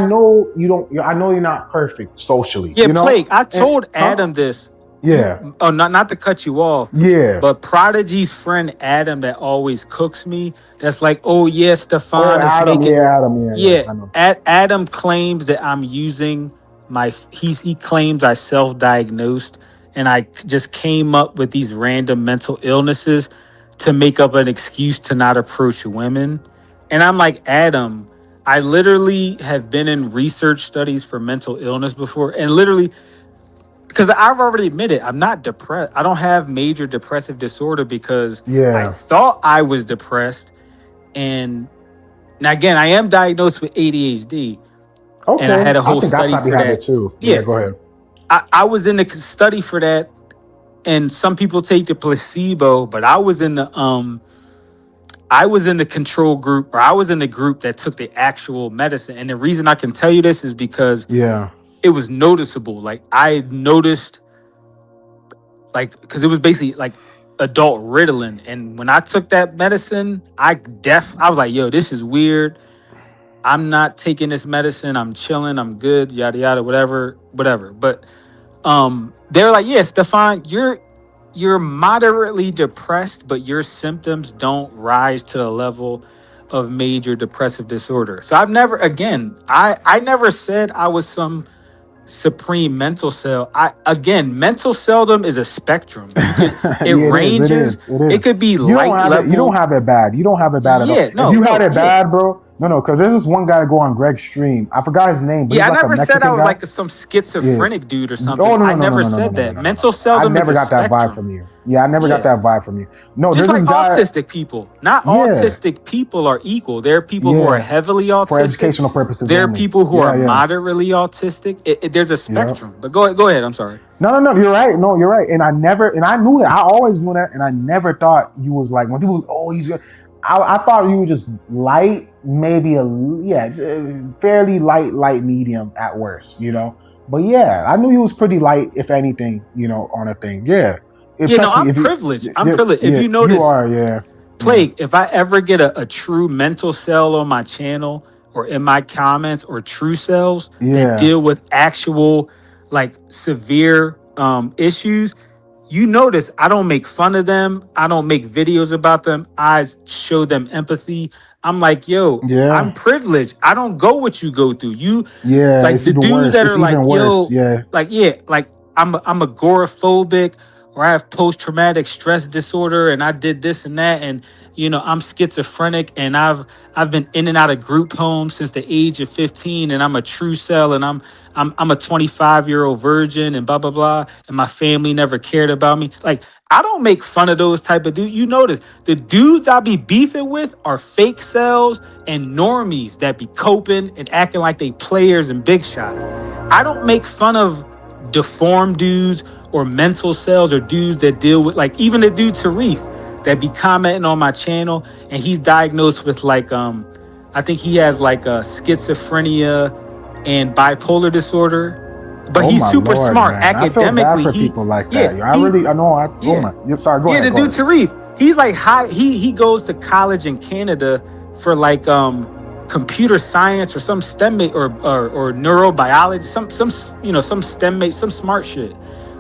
know you don't. I know you're not perfect socially. Yeah, Plague. I And told huh? Adam this. Yeah, Oh, not to cut you off, yeah. but Prodigy's friend Adam that always cooks me. That's like, oh yeah, Oh, Stefan is Adam, making. yeah, Adam, yeah, yeah. Yeah, I know. Adam claims that I'm using he claims I self-diagnosed and just came up with these random mental illnesses to make up an excuse to not approach women. And I'm like, Adam, I literally have been in research studies for mental illness before, and literally because I've already admitted I'm not depressed. I don't have major depressive disorder because I Yeah. thought I was depressed. And now again, I am diagnosed with ADHD, and I Okay. had a I whole think I study probably for have it that. too. Yeah. Yeah, Go ahead. I was in the study for that, and some people take the placebo, but I was in the control group, or I was in the group that took the actual medicine. And the reason I can tell you this is because Yeah. it was noticeable. Like I noticed, like because it was basically like adult Ritalin, and when I took that medicine, I was like, yo, this is weird. I'm not taking this medicine. I'm chilling. I'm good. Yada yada. Whatever. Whatever. But they're like, yeah, Stefan, you're moderately depressed, but your symptoms don't rise to the level of major depressive disorder. So I've never, again, I never said I was some supreme mental cell. Mental celdom is a spectrum. It Yeah, it is. It ranges. is. It It is. could be You don't light have it. You don't level. have it bad. You don't have it bad at all. Yeah, If no, you had no, it yeah. bad, bro, no, because there's this one guy to go on Greg's stream. I forgot his name, but Yeah, he's I like a never said I Mexican was guy. like some Yeah. schizophrenic dude or something. Oh no I no no no never no no no said no that. no no no. Mental I seldom is never a got that vibe spectrum. from you. Yeah, I never got Yeah. that vibe from you. No, Just there's like this guy. autistic people. Not Yeah, autistic people are equal. There are people who are yeah. heavily For autistic. educational purposes There are only. people who are Yeah, yeah, moderately autistic. There's a yeah. spectrum. But go ahead. I'm sorry. No, no, no. You're right. No, you're right. And I knew that. I always knew that, and I never thought you was like when people, oh, he's good. I thought you were just light, maybe fairly light medium at worst. But yeah, I knew you was pretty light, if anything, on a thing. Yeah, Yeah, no, especially I'm if you, privileged. I'm yeah, privileged. If yeah, you you notice, are. Yeah, yeah, Plague, if I ever get a true mental cell on my channel or in my comments or true cells that yeah, deal with actual like severe issues, you notice I don't make fun of them. I don't make videos about them. I show them empathy. I'm like, yo, I'm yeah, privileged. I don't go what you go through. You yeah. like It's the even dudes worse. that It's are even like, worse. yo, Yeah, like yeah, like I'm agoraphobic or I have post traumatic stress disorder and I did this and that and I'm schizophrenic and I've been in and out of group homes since the age of 15 and I'm a true cell and I'm a 25-year-old virgin and blah blah blah and my family never cared about me. Like I don't make fun of those type of dudes. You notice the dudes I be beefing with are fake cells and normies that be coping and acting like they players and big shots. I don't make fun of deformed dudes or mental cells or dudes that deal with like even the dude Tarif that be commenting on my channel and he's diagnosed with like I think he has like a schizophrenia and bipolar disorder, but oh he's my super lord, smart man, I feel bad academically. for people like Yeah that. I he really, I know. Oh yeah my, yep. Sorry, go yeah ahead, the go dude ahead. Tarif, he's like high, he goes to college in Canada for like computer science or some STEM or neurobiology, some STEM some smart shit.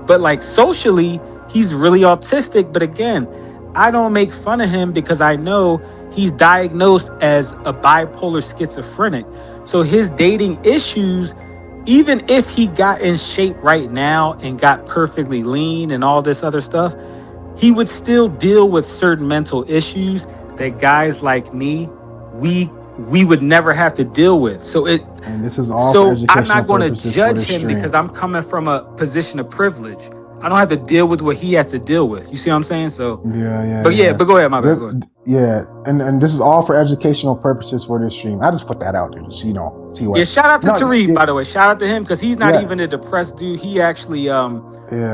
But like socially, he's really autistic. But again, I don't make fun of him because I know he's diagnosed as a bipolar schizophrenic. So his dating issues, even if he got in shape right now and got perfectly lean and all this other stuff, he would still deal with certain mental issues that guys like me, we would never have to deal with. And this is all for So I'm educational not going to purposes for judge this him stream. because I'm coming from a position of privilege. I don't have to deal with what he has to deal with. You see what I'm saying? So, Yeah, yeah, but yeah, yeah. but go ahead, my bad. This, Go ahead. yeah, and this is all for educational purposes for this stream. I just put that out there, just Yeah, TOS. shout out to No, Tariq, yeah, by the way. Shout out to him because he's not yeah, even a depressed dude. He actually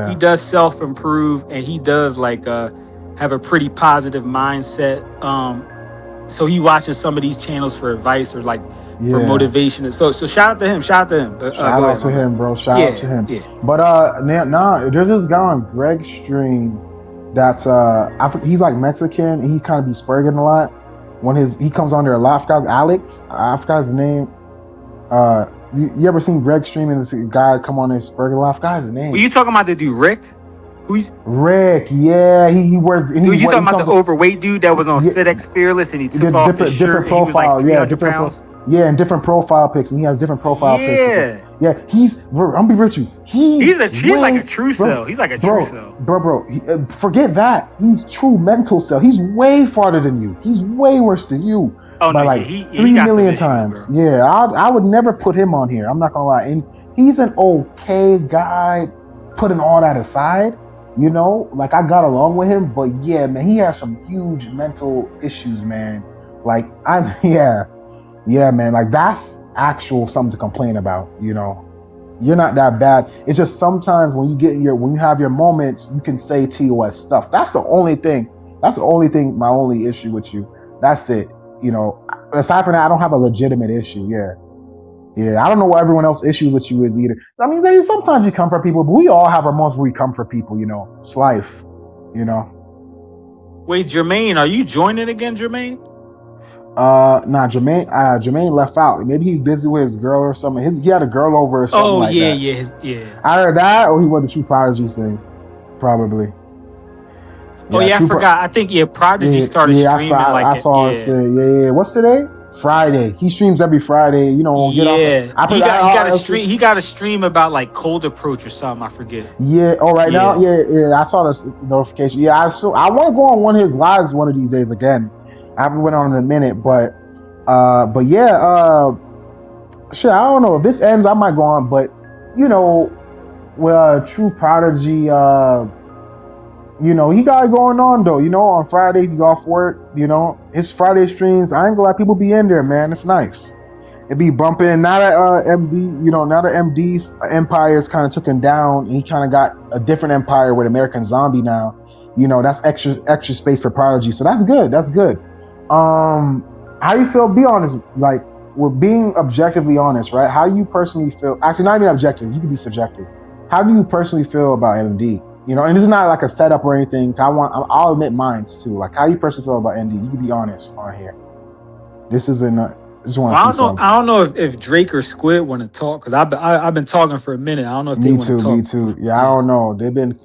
he yeah, does self improve and he does like have a pretty positive mindset. So he watches some of these channels for advice or like for yeah. motivation. So shout out to him. Shout out to him. But Shout go out ahead, to my bad. him, bro. Shout out to Yeah, him. yeah. But now there's this guy on Greg's stream that's he's like Mexican and he kind of be spurging a lot. When he comes on there a lot. I forgot Alex. I forgot his name. You ever seen Greg stream and this guy come on there spurging a lot? I forgot his Were name. you talking about the dude Rick? Who Rick, yeah, he wears and you talking he about the comes, overweight dude that was on yeah, FedEx Fearless and he the took off his different shirt and he was like profile, three yeah, hundred pounds? yeah, and different profile pics, and he has different profile pics and stuff. Yeah. Yeah, I'm gonna be real with you. He's He's like a way, true cell. bro, He's like a true bro, cell. forget that. He's true mental cell. He's way farther than you. He's way worse than you Oh by no, yeah, like he three got some million issues, times. bro. Yeah, I would never put him on here. I'm not gonna lie. And he's an okay guy, putting all that aside. Like I got along with him, but yeah, man, he has some huge mental issues, man. Like I'm, yeah, man. Like that's actual something to complain about. You're not that bad. It's just sometimes when you have your moments, you can say TOS stuff. That's the only thing. That's the only thing. My only issue with you. That's it. Aside from that, I don't have a legitimate issue. Yeah. Yeah, I don't know what everyone else issue with you is either. I mean, sometimes you come for people, but we all have our moments where we come for people. It's life. You know. Wait, Jermaine, are you joining again, Jermaine? Nah, Jermaine left out. Maybe he's busy with his girl or something. He had a girl over or something Oh like yeah, that. yeah, yeah. I heard that, or he was the True Prodigy thing, probably. Oh Yeah, yeah, I forgot. I think yeah, Prodigy Yeah, started yeah. streaming like I saw us yeah, there. Yeah, yeah. What's today? Friday. He streams every Friday. We'll get off. yeah. I He forgot. got he got a stream. He got a stream about like cold approach or something. I forget. Yeah. Oh, right now. Yeah. Yeah, yeah. I saw the notification. Yeah. I want to go on one of his lives one of these days again. I haven't went on in a minute, but yeah. Shit. I don't know if this ends. I might go on, but True Prodigy. He got it going on though. On Fridays he's off work. His Friday streams. I ain't gonna let people be in there, man. It's nice. It be bumping. Now that MD, now that MD's empire is kind of taken down, and he kind of got a different empire with American Zombie now. That's extra space for Prodigy. So that's good. That's good. How you feel? Be honest. Like we're being objectively honest, right? How do you personally feel? Actually, not even objective. You can be subjective. How do you personally feel about MD? And this is not like a setup or anything. I'll admit mine's too. Like, how do you personally feel about MD? You can be honest on here. This isn't. I just want Well, to see something. I don't know if Drake or Squid want to talk because I've been talking for a minute. I don't know if they Me want to too. Me talk. too. Yeah, I Yeah. don't know. They've been.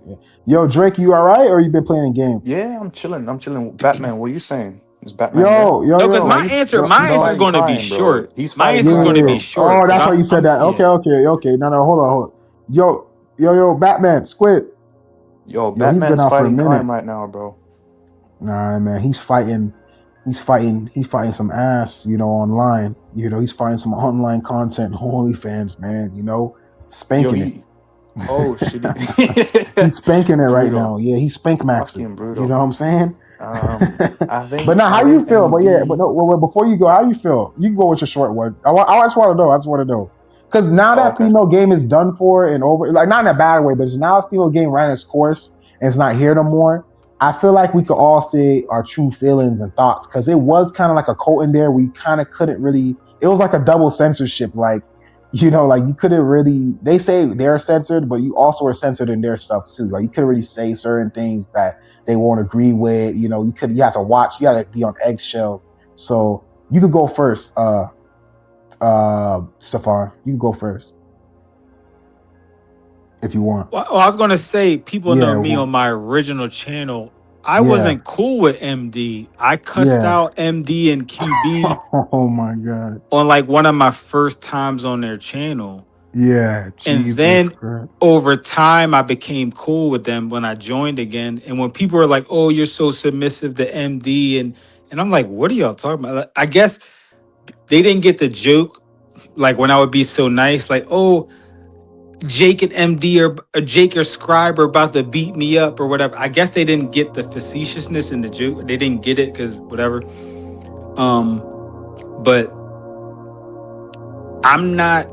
Yo, Drake, you all right, or you been playing a game? Yeah, I'm chilling. I'm chilling. Batman, what are you saying? Is Batman there? Yo, yo, No, because yo, Nah, he's my he's answer is yo. fighting going to be crime, bro. short. He's My fighting answer is Yeah, going crime, to yeah, yeah. be bro. short Oh, because that's why you said I'm that. Okay, yeah. okay, okay. No, hold on, hold on. Yo, Batman, Squid. Yo, Yo, he's been Batman's out for a fighting minute. crime right now, bro. Nah, man, he's fighting. He's fighting some ass, online. He's fighting some online content, OnlyFans, man. Yo, Spanking it. oh shit, He's spanking it right now. brutal, Yeah, he's spank maxing. fucking You know brutal. what I'm saying? I But think now, I how you think feel? But yeah, but MD. no. Before you go, how you feel? You can go with your short word. I just want to know. I just want to know. Because now Oh, that okay, female game is done for and over, like not in a bad way, but it's now a female game ran its course and it's not here no more. I feel like we could all say our true feelings and thoughts because it was kind of like a quote in there. We kind of couldn't really. It was like a double censorship. Like like you couldn't really. They say they're censored, but you also are censored in their stuff too. Like you couldn't really say certain things that they won't agree with. You have to watch. You got to be on eggshells. So you could go first. Safar, you can go first if you want. Well, I was going to say people know Yeah, me on well, my original channel. I yeah, wasn't cool with MD. I cussed yeah. out MD and QB Oh my god. on like one of my first times on their channel. Yeah, And Jesus then Christ. over time, I became cool with them when I joined again. And when people were like, "Oh, you're so submissive to MD," and I'm like, "What are y'all talking about?" Like, I guess they didn't get the joke. Like when I would be so nice, like, "Oh, Jake and MD or Jake or Scribe are about to beat me up or whatever. I guess they didn't get the facetiousness in the joke. They didn't get it because whatever. Um, but I'm not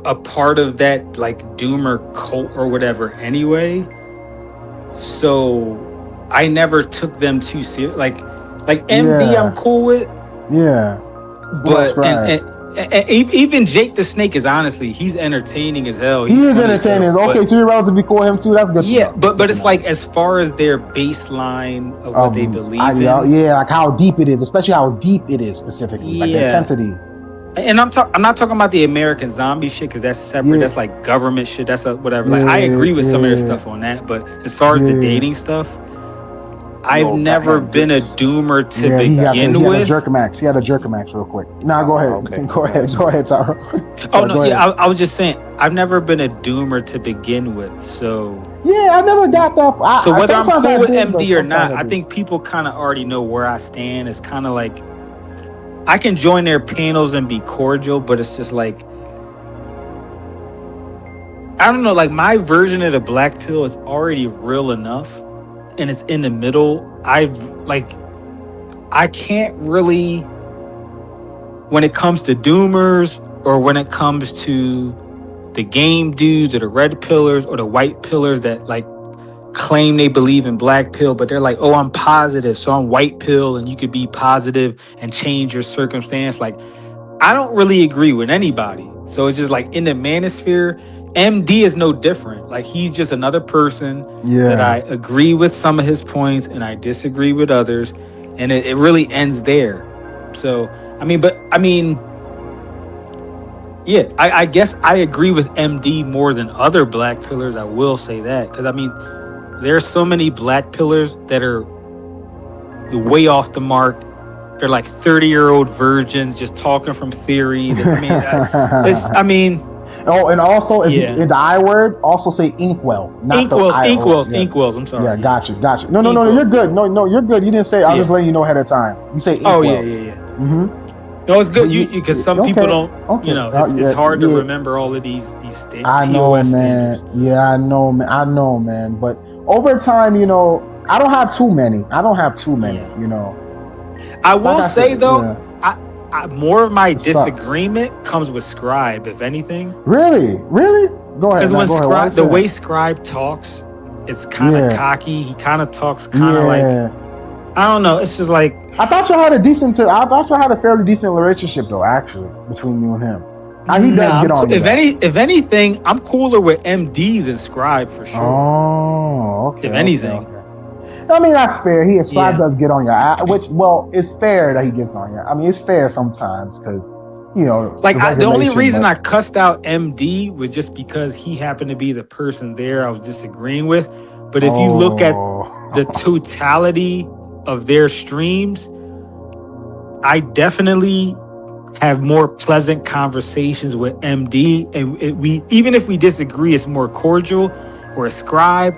a part of that like doomer cult or whatever anyway. So I never took them too serious. Like MD, I'm Yeah, cool with, yeah. What about but Scribe? even Jake the Snake is honestly he's entertaining as hell. He He's is funny as entertaining. hell. Okay, But so you're relatively cool with him too. That's good to yeah, know. That's good but to it's know. like as far as their baseline of what they Of believe in, yeah, like how deep it is, especially how deep it is specifically, like the yeah. intensity. And I'm not talking about the American zombie shit because that's separate. Yeah, That's like government shit. That's a whatever. Like I yeah, agree with some of their yeah, stuff on that, but as far as the yeah, dating stuff, I've Yo, never Batman been a duped. doomer to yeah. He begin had a with. jerk max. He had a jerk max real quick. Nah, go ahead. Okay. Go No, ahead. that's Go cool. ahead, Taro. Oh Sorry, no, go yeah, ahead. I was just saying I've never been a doomer to begin with. Yeah, I never got that. So I whether I'm sometimes cool I with did, but MD or sometimes not, I I did. think people kind of already know where I stand. It's kind of like I can join their panels and be cordial, but it's just like I don't know, like my version of the black pill is already real enough and it's in the middle. Like I can't really when it comes to doomers or when it comes to the game dudes or the red pillars or the white pillars that like claim they believe in black pill, but they're like, oh, I'm positive, so I'm white pill, and you could be positive and change your circumstance. Like, I don't really agree with anybody. So it's just like in the manosphere, MD is no different. Like he's just another person that I Yeah, agree with some of his points and I disagree with others. And it really ends there. So I mean, yeah, I guess I agree with MD more than other black pillars. I will say that. Cause I mean, there's so many black pillars that are way off the mark. They're like 30-year-old virgins just talking from theory. That I mean, I mean, oh, and also if you yeah, in the I word, also say inkwell, not the inkwells, I or inkwells, yeah. inkwells. I'm Yeah, sorry, yeah, got you, got you. No, no, no, you're inkwells, good. yeah, No, no, you're good. You didn't say. I was just yeah. letting you know ahead of time. You say Oh yeah, yeah, inkwells. yeah. Mm-hmm. No, it's But good. You because some people okay, don't. You okay. know, it's Yeah, hard to yeah. remember all of these I know, TOS man. standards. Yeah, I know, man. I know, man. But over time, I don't have too many. I don't have too many. Yeah, I Like will I said, say though, yeah, I, more of my it sucks. disagreement comes with Scribe, if anything. Really, really. Go ahead Because now. when Go ahead. Why you Scribe, say the that? way Scribe talks, it's kind of Yeah, cocky. He kind of talks kind of like yeah. I don't know. It's just like I thought y'all had a decent. I thought y'all had a fairly decent relationship, though. Actually, between you and him, he does nah. get I'm on cool. you though. If anything, I'm cooler with MD than Scribe for sure. Oh, okay, If okay, anything, okay. I mean, that's fair. He Scribe yeah. does get on your which, well, it's fair that he gets on you. I mean, it's fair sometimes because the The only regulation, reason but I cussed out MD was just because he happened to be the person there I was disagreeing with. But if you look at oh, the totality of their streams, I definitely have more pleasant conversations with MD, and we even if we disagree, it's more cordial. Or Scribe,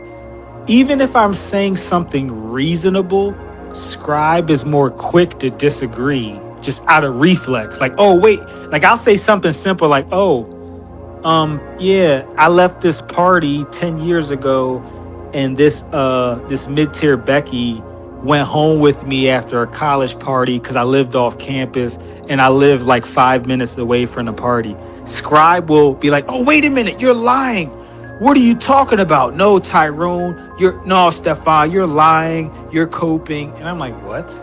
even if I'm saying something reasonable, Scribe is more quick to disagree, just out of reflex. Like, oh wait, like I'll say something simple like, oh, yeah, I left this party 10 years ago and this mid-tier Becky went home with me after a college party because I lived off campus and I lived like 5 minutes away from the party. Scribe will be like, oh, wait a minute, you're lying. What are you talking about? No, Tyrone, Stefan, you're lying, you're coping. And I'm like, what?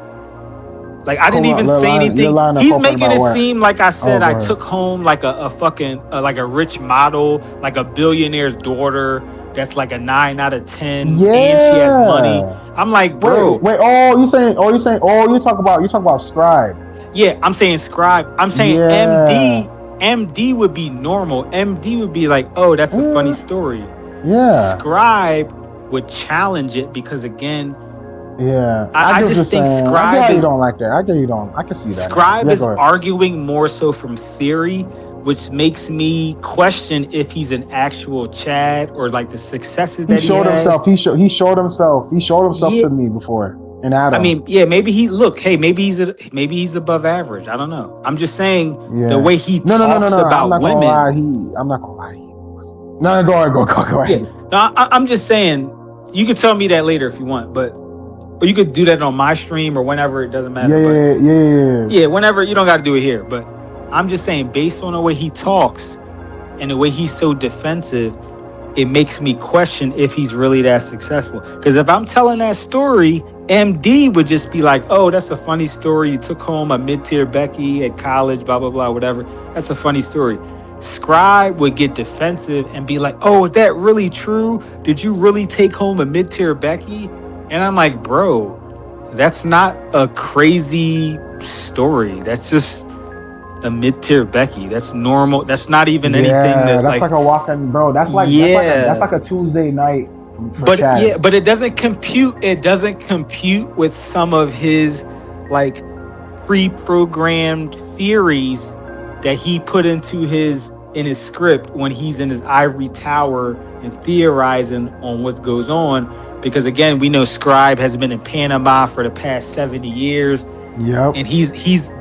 Like I didn't even say you're anything. lying to He's coping making about it what? seem like I Oh, said go I ahead. took home like a fucking like a rich model, like a billionaire's daughter that's like a 9 out of 10 and she has money. Yeah. I'm like, Wait, bro, wait. Oh, you saying? Oh, you saying? Oh, you talk about Scribe. yeah, I'm saying Scribe. I'm saying Yeah. MD would be normal. MD would be like, oh, that's a funny Yeah. story. Yeah. Scribe would challenge it because again, Yeah. I I get what you're just think saying. I get how you don't like that. I get you don't. I can see that now. Scribe Yeah, is go ahead. arguing more so from theory, which makes me question if he's an actual Chad or like the successes He that he showed has. himself. He showed himself. He showed himself Yeah, to me before in I Adam. mean, yeah, maybe he look, hey, maybe he's above average. I don't know. I'm just saying the Yeah. way he No, no, no, no, talks no. I'm about not gonna lie. women. I'm not gonna lie. He was. No, go Yeah. ahead. No, I'm just saying. You could tell me that later if you want, but or you could do that on my stream or whenever. It doesn't matter. Yeah, But yeah, yeah, yeah, yeah. yeah, whenever you don't got to do it here. But I'm just saying, based on the way he talks and the way he's so defensive, it makes me question if he's really that successful. Because if I'm telling that story, MD would just be like, "Oh, that's a funny story. You took home a mid-tier Becky at college, blah blah blah, whatever. That's a funny story." Scribe would get defensive and be like, "Oh, is that really true? Did you really take home a mid-tier Becky?" And I'm like, "Bro, that's not a crazy story. That's just a mid-tier Becky. That's normal. That's not even anything Yeah, that that's like like, a walk-in, bro. That's like yeah." a Tuesday night for But Chaz. yeah, but it doesn't compute. It doesn't compute with some of his like pre-programmed theories that he put into his in his script when he's in his ivory tower and theorizing on what goes on. Because again, we know Scribe has been in Panama for the past 70 years, Yep. and he's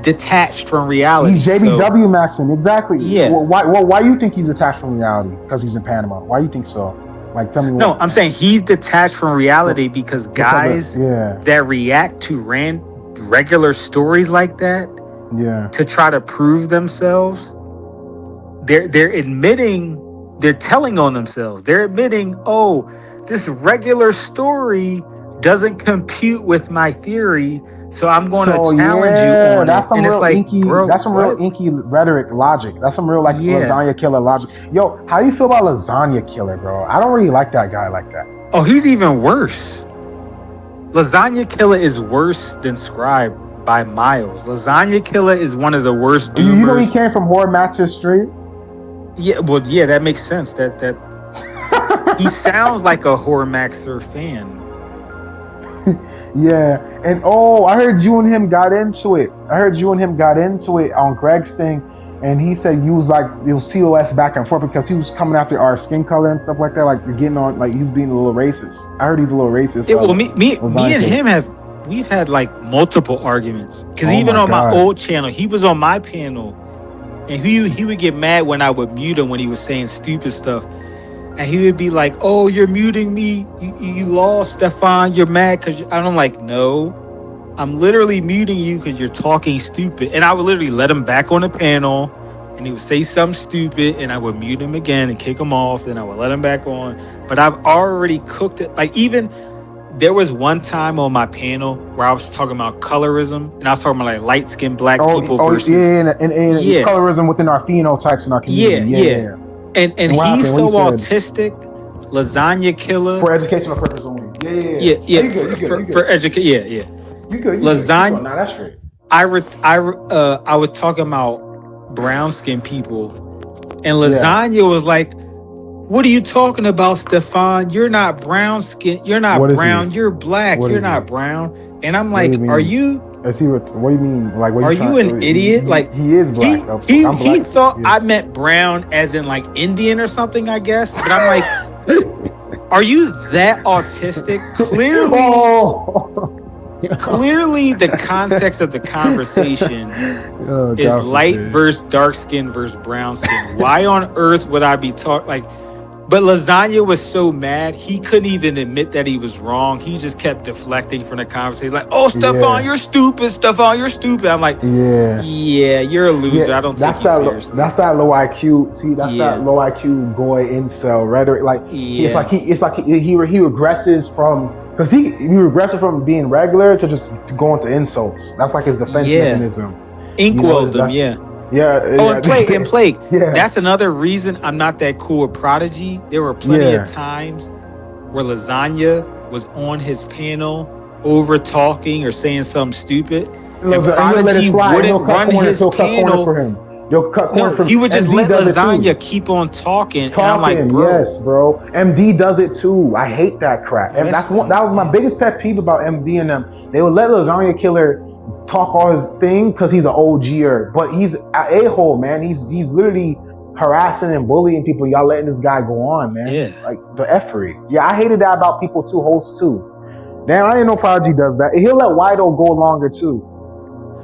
detached from He's reality. So JBW Maxing, exactly. yeah. Why you think he's attached from reality? Because he's in Panama. Why you think so? Like, tell me No, what. I'm saying he's detached from reality because Because of guys yeah, that react to regular stories like that yeah. to try to prove themselves, they're admitting, they're telling on themselves. They're admitting, "Oh, this regular story doesn't compute with my theory, so I'm going to So challenge you yeah, on it." And it's like, bro, that's some real what? inky rhetoric logic. That's some real like Yeah. lasagna killer logic. Yo, how you feel about lasagna killer, bro? I don't really like that guy like that. Oh, he's even worse. Lasagna Killer is worse than Scribe by miles. Lasagna Killer is one of the worst You know he doomers. came from Horror Max's Street. Yeah, well, yeah, that makes sense. That he sounds like a Horror Maxer fan. Yeah, and oh, I heard you and him got into it. I heard you and him got into it on Greg's thing, and he said you was like it was COS back and forth because he was coming after our skin color and stuff like that. Like you're getting on, like he's being a little racist. I heard he's a little racist. Yeah, well, me Lasagna and Killer. him we've had like multiple arguments. Because Oh even my on my god. old channel, he was on my panel, and he would get mad when I would mute him when he was saying stupid stuff. And he would be like, "Oh, you're muting me. You lost, Stefan. You're mad because." And I'm like, "No, I'm literally muting you because you're talking stupid." And I would literally let him back on the panel, and he would say something stupid, and I would mute him again and kick him off. Then I would let him back on. But I've already cooked it. Like even there was one time on my panel where I was talking about colorism, and I was talking about like light skinned black people Oh versus yeah, and yeah, colorism within our phenotypes in our yeah, community. Yeah, yeah, yeah. yeah. And And what he's happened? What so he said autistic, lasagna killer. for educational purpose only. Yeah, yeah, yeah. Yeah, Oh, yeah, you good? You good? You for good? educate. Yeah, yeah. You good? You good? Keep Lasagna. going. Nah, that's straight. I was talking about brown skinned people, and lasagna was like, "What are you talking about, Stefan? You're not brown skin. You're not What is he? brown. You're black. What You're is he? not brown." And I'm What do like, you "Are mean? you Is he? What do you mean? Like, what are you you trying? an idiot?" Like He is black. Though. I'm he black too. thought Yeah. I meant brown as in like Indian or something, I guess. But I'm like, "Are you that autistic?" Oh. Clearly the context of the conversation Oh, is God light forbid. versus dark skin versus brown skin. Why on earth would I be talking like? But Lasagna was so mad he couldn't even admit that he was wrong. He just kept deflecting from the conversation, like, "Oh, Stefan, Yeah, you're stupid. Stefan, you're stupid." I'm like, yeah, "Yeah, you're a yeah. loser. I don't take you seriously." That's that low IQ. See, that's that Yeah, low IQ goy incel rhetoric. Like yeah, it's like he regresses from because he regresses from being regular to just going to insults. That's like his defense yeah. mechanism. You know, Inkwell them, that's yeah. yeah, Oh, and Plague. yeah, That's another reason I'm not that cool with Prodigy. There were plenty of yeah. times where Lasagna was on his panel over talking or saying something stupid, and And he'll let it Prodigy slide. And wouldn't run his He'll cut corner panel. for him. He'll cut corner No, from he would just MD let does it too. Lasagna keep on talking, and I'm like, Talking, "Bro, yes, bro. MD does it too. I hate that crap. And that's that was my biggest pet peeve about MD and them. They would let Lasagna Killer talk all his thing because he's an OGer, but he's an a-hole, man. He's literally harassing and bullying people. Y'all letting this guy go on, man. yeah." Like the effery. Yeah, I hated that about people too, hosts too. Damn, I didn't know Prodigy does that. He'll let Wido go longer too.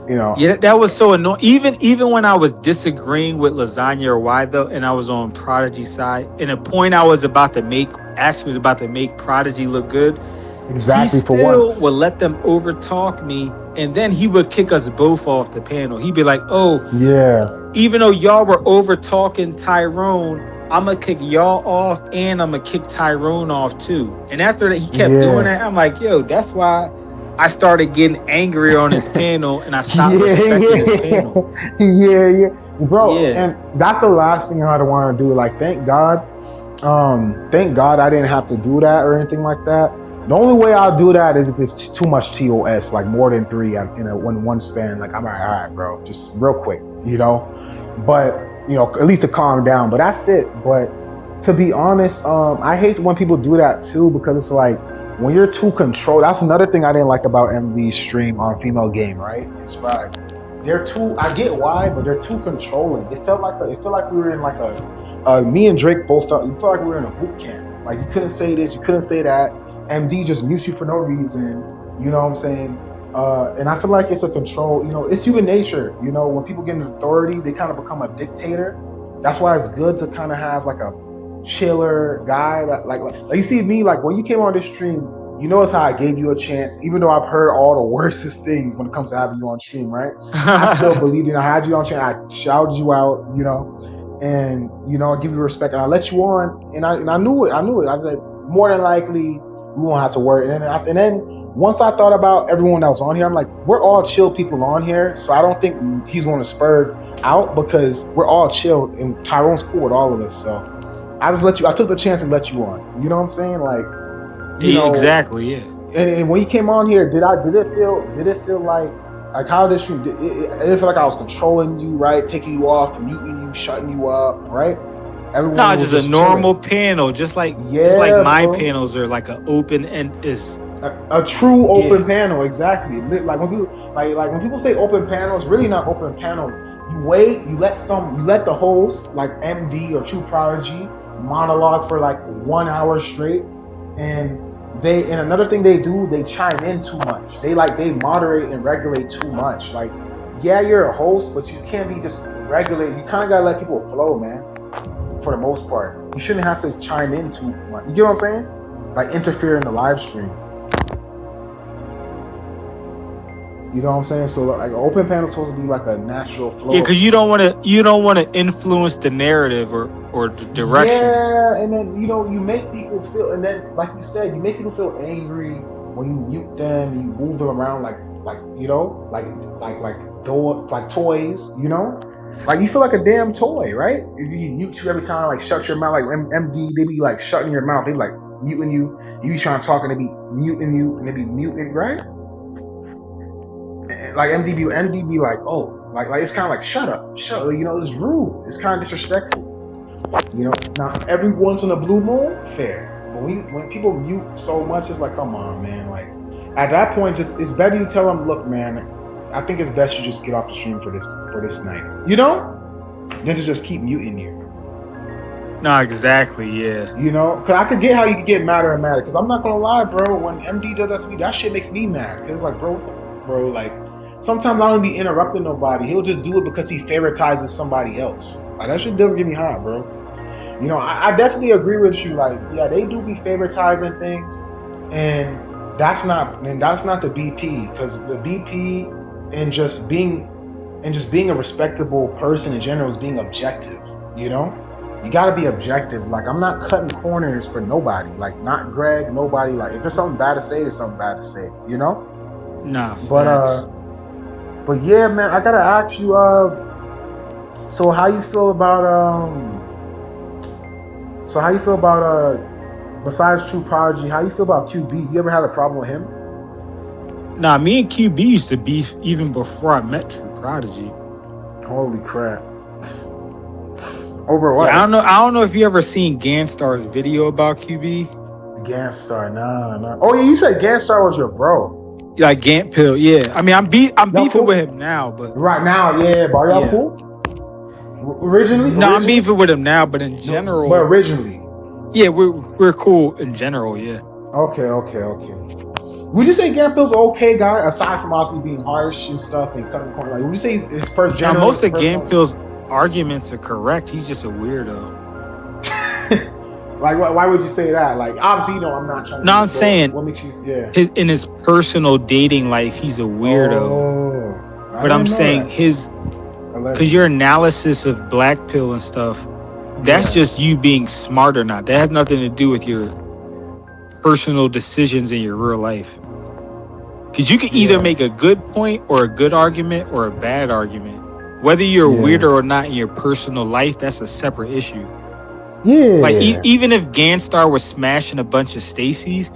You know. Yeah, that was so annoying. Even when I was disagreeing with Lasagna or why though, and I was on Prodigy's side, and a point I was about to make actually was about to make Prodigy look good, he Exactly for still once. would let them overtalk me, and then he would kick us both off the panel. He'd be like, "Oh, Yeah. even though y'all were over talking Tyrone, I'm gonna kick y'all off and I'm gonna kick Tyrone off too." And after that, he kept doing Yeah. that. I'm like, yo, that's why I started getting angry on his panel and I stopped Yeah, respecting his yeah, panel. yeah, yeah, bro. Yeah. And that's the last thing I want to do. Like, thank God I didn't have to do that or anything like that. The only way I'll do that is if it's too much TOS, like more than three in a one span. Like, I'm like, all right, bro, just real quick, you know. But at least to calm down. But that's it. But to be honest, I hate when people do that too because it's like when you're too controlled. That's another thing I didn't like about MV's stream on Female Game, right? It's like they're too. I get why, but they're too controlling. It felt like we were in like a. Me and Drake both felt. You felt like we were in a boot camp. Like you couldn't say this, you couldn't say that. MD just mutes you for no reason. You know what I'm saying? And I feel like it's a control. It's human nature. When people get an authority, they kind of become a dictator. That's why it's good to kind of have like a chiller guy that like you see me like when you came on this stream. You notice how I gave you a chance, even though I've heard all the worstest things when it comes to having you on stream, right? I still believed in. I had you on stream. I shouted you out, and I give you respect, and I let you on, and I knew it. I knew it. I said more than likely we won't have to worry. And then once I thought about everyone that was on here, I'm like, we're all chill people on here, so I don't think he's going to spur out because we're all chill, and Tyrone's cool with all of us. So I just let you. I took the chance and let you on. You know what I'm saying? Like, Yeah, exactly, yeah. and when you came on here, did it feel like how did you? It didn't feel like I was controlling you, right? Taking you off, muting you, shutting you up, right? No, Everyone it's was just a just normal chilling. panel, just like Yeah, my bro. panels are like an open and is A true yeah. open panel, exactly. Like when people when people say open panel, it's really not open panel. You wait, you let the host like MD or True Prodigy monologue for like 1 hour straight, and another thing they do, they chime in too much. They moderate and regulate too much. Like, yeah, you're a host, but you can't be just regulating. You kind of gotta let people flow, man. For the most part, you shouldn't have to chime in too much. You get what I'm saying? Like interfere in the live stream. You know what I'm saying? So like an open panel is supposed to be like a natural Yeah, flow of because you don't things. want to you don't want to influence the narrative or the direction. Yeah, and then you make people feel, and then like you said, you make people feel angry when you mute them and you move them around like toys. Like you feel like a damn toy, right? If you mute you every time, like shut your mouth, like MD, they be like shutting your mouth, they be like muting you. You be trying to talk and they be muting you, and they be muting, right? And like MD be like, oh, like it's kind of like shut up, shut up. It's rude. It's kind of disrespectful. Now every once in a blue moon, fair. But when people mute so much, it's like, come on, man. Like at that point, just it's better you tell them, look, man, I think it's best you just get off the stream for this night. Than to just keep muting you. No, exactly, yeah. Because I could get how you could get madder and madder. Because I'm not gonna lie, bro. When MD does that to me, that shit makes me mad. Because like, bro, what the fuck, bro? Like, sometimes I don't be interrupting nobody. He'll just do it because he favoritizes somebody else. Like that shit does get me hot, bro. I definitely agree with you. Like, yeah, they do be favoritizing things, and that's not the BP because the BP and just being a respectable person in general is being objective. You got to be objective. Like, I'm not cutting corners for nobody. Like, not Greg, nobody. Like, if there's something bad to say, there's something bad to say. Nah, But facts. but yeah, man, I gotta ask you. So how you feel about So how you feel about besides True Prodigy? How you feel about QB? You ever had a problem with him? Nah, me and QB used to beef even before I met True Prodigy. Holy crap! Over Yeah, I what? don't know. I don't know if you ever seen Ganstar's video about QB. Ganstar, nah, nah. Oh yeah, you said Ganstar was your bro. Like Gant Pill, yeah. I mean, I'm Y'all beefing with cool? him now, but Right now, yeah, but are y'all yeah. cool? Originally, No, I'm originally, beefing with him now, but in no, but general, originally. yeah, we're cool in general, yeah. Okay, okay, okay. Would you say Gant Peele's an okay guy aside from obviously being harsh and stuff and cutting corners? Like, would you say his first Now, general most of personal? Gampill's arguments are correct. He's just a weirdo. Like, why would you say that? Like, obviously, I'm not trying to No, be, I'm but saying what makes you? Yeah. in his personal dating life, he's a weirdo. Oh, I But I'm didn't know saying that. his, because Allegedly. your analysis of Black Pill and stuff, that's Yeah. just you being smart or not. That has nothing to do with your personal decisions in your real life. Because you can either Yeah. make a good point or a good argument or a bad argument. Whether you're a Yeah. weirdo or not in your personal life, that's a separate issue. Like Yeah. even if Ganstar was smashing a bunch of Stacy's,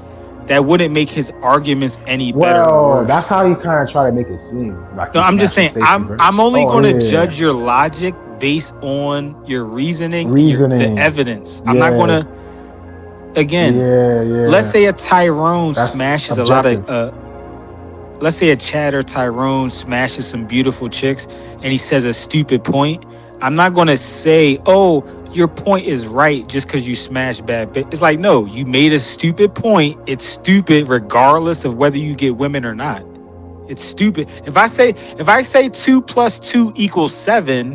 that wouldn't make his arguments any better or Well, that's worse. how you kind of try to make it seem like No, he's I'm just smashing saying Stacey, I'm right? I'm only Oh going to yeah. judge your logic based on your reasoning and the Reasoning. evidence. I'm not going Yeah. to again, Yeah. let's Yeah. say a Tyrone That's smashes a lot of objective. let's say a Chad or Tyrone smashes some beautiful chicks and he says a stupid point. I'm not going to say, oh, your point is right just because you smash bad bitch. It's like, no, you made a stupid point. It's stupid regardless of whether you get women or not. It's stupid. If I say 2 + 2 = 7,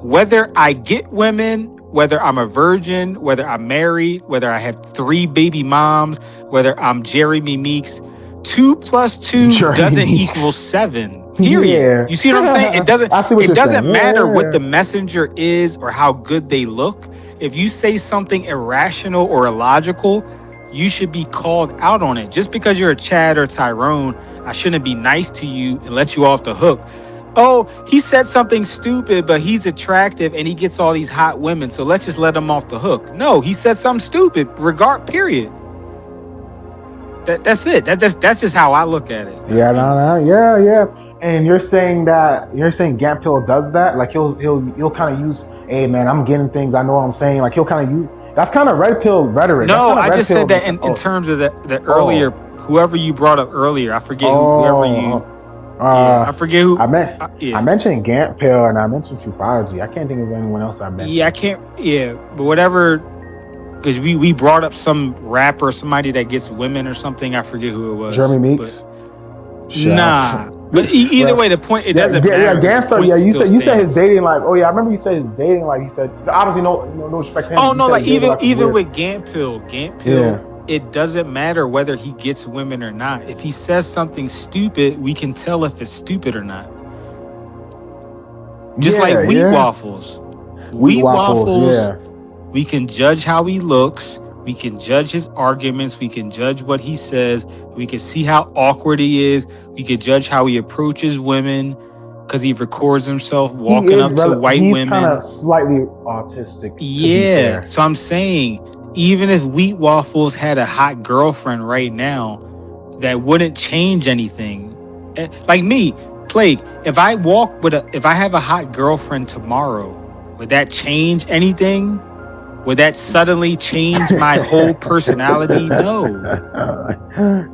whether I get women, whether I'm a virgin, whether I'm married, whether I have 3 baby moms, whether I'm Jeremy Meeks, 2 + 2 Jeremy doesn't equal Meeks. 7. Period. Yeah. You see what I'm saying? It doesn't I see what it you're doesn't saying. matter what Yeah. the messenger is or how good they look. If you say something irrational or illogical, you should be called out on it. Just because you're a Chad or Tyrone, I shouldn't be nice to you and let you off the hook. Oh, he said something stupid, but he's attractive and he gets all these hot women, so let's just let him off the hook. No, he said something stupid. Regard, period. That's it. That's just how I look at it. Yeah. No. Yeah. Yeah. And you're saying Gant Pill does that? Like he'll kind of use, hey man, I'm getting things. I know what I'm saying. Like he'll kind of use. That's kind of red pill rhetoric. That's No, kind of I red just pill said that mentality. in terms of the earlier, Oh. whoever you brought up earlier. I forget whoever you. Oh. Yeah, I forget I who. meant I Yeah, mentioned Gant Pill and I mentioned Trupology. I can't think of anyone else I yeah, I mentioned. can't. Yeah, but whatever. Because we brought up some rapper, somebody that gets women or something. I forget who it was, Jeremy but Meeks. Chef. nah. But either Well, way, the point, it yeah, doesn't yeah, matter because the Gangster. Yeah, point still you said his stands. dating life. Oh yeah, I remember you said his dating life. He said obviously no respect to him, Oh but you no, said like his dating even life was even weird. with Gant Pill, Yeah, it doesn't matter whether he gets women or not. If he says something stupid, we can tell if it's stupid or not. Just like yeah, wheat yeah. waffles. Wheat Wheat waffles. waffles, Yeah, we can judge how he looks. We can judge his arguments. We can judge what he says. We can see how awkward he is. We can judge how he approaches women because he records himself walking up to white he's kind women. of slightly autistic to be Yeah. fair. So I'm saying, even if Wheat Waffles had a hot girlfriend right now, that wouldn't change anything. Like me, Plague, if I have a hot girlfriend tomorrow, would that change anything? Would that suddenly change my whole personality? No.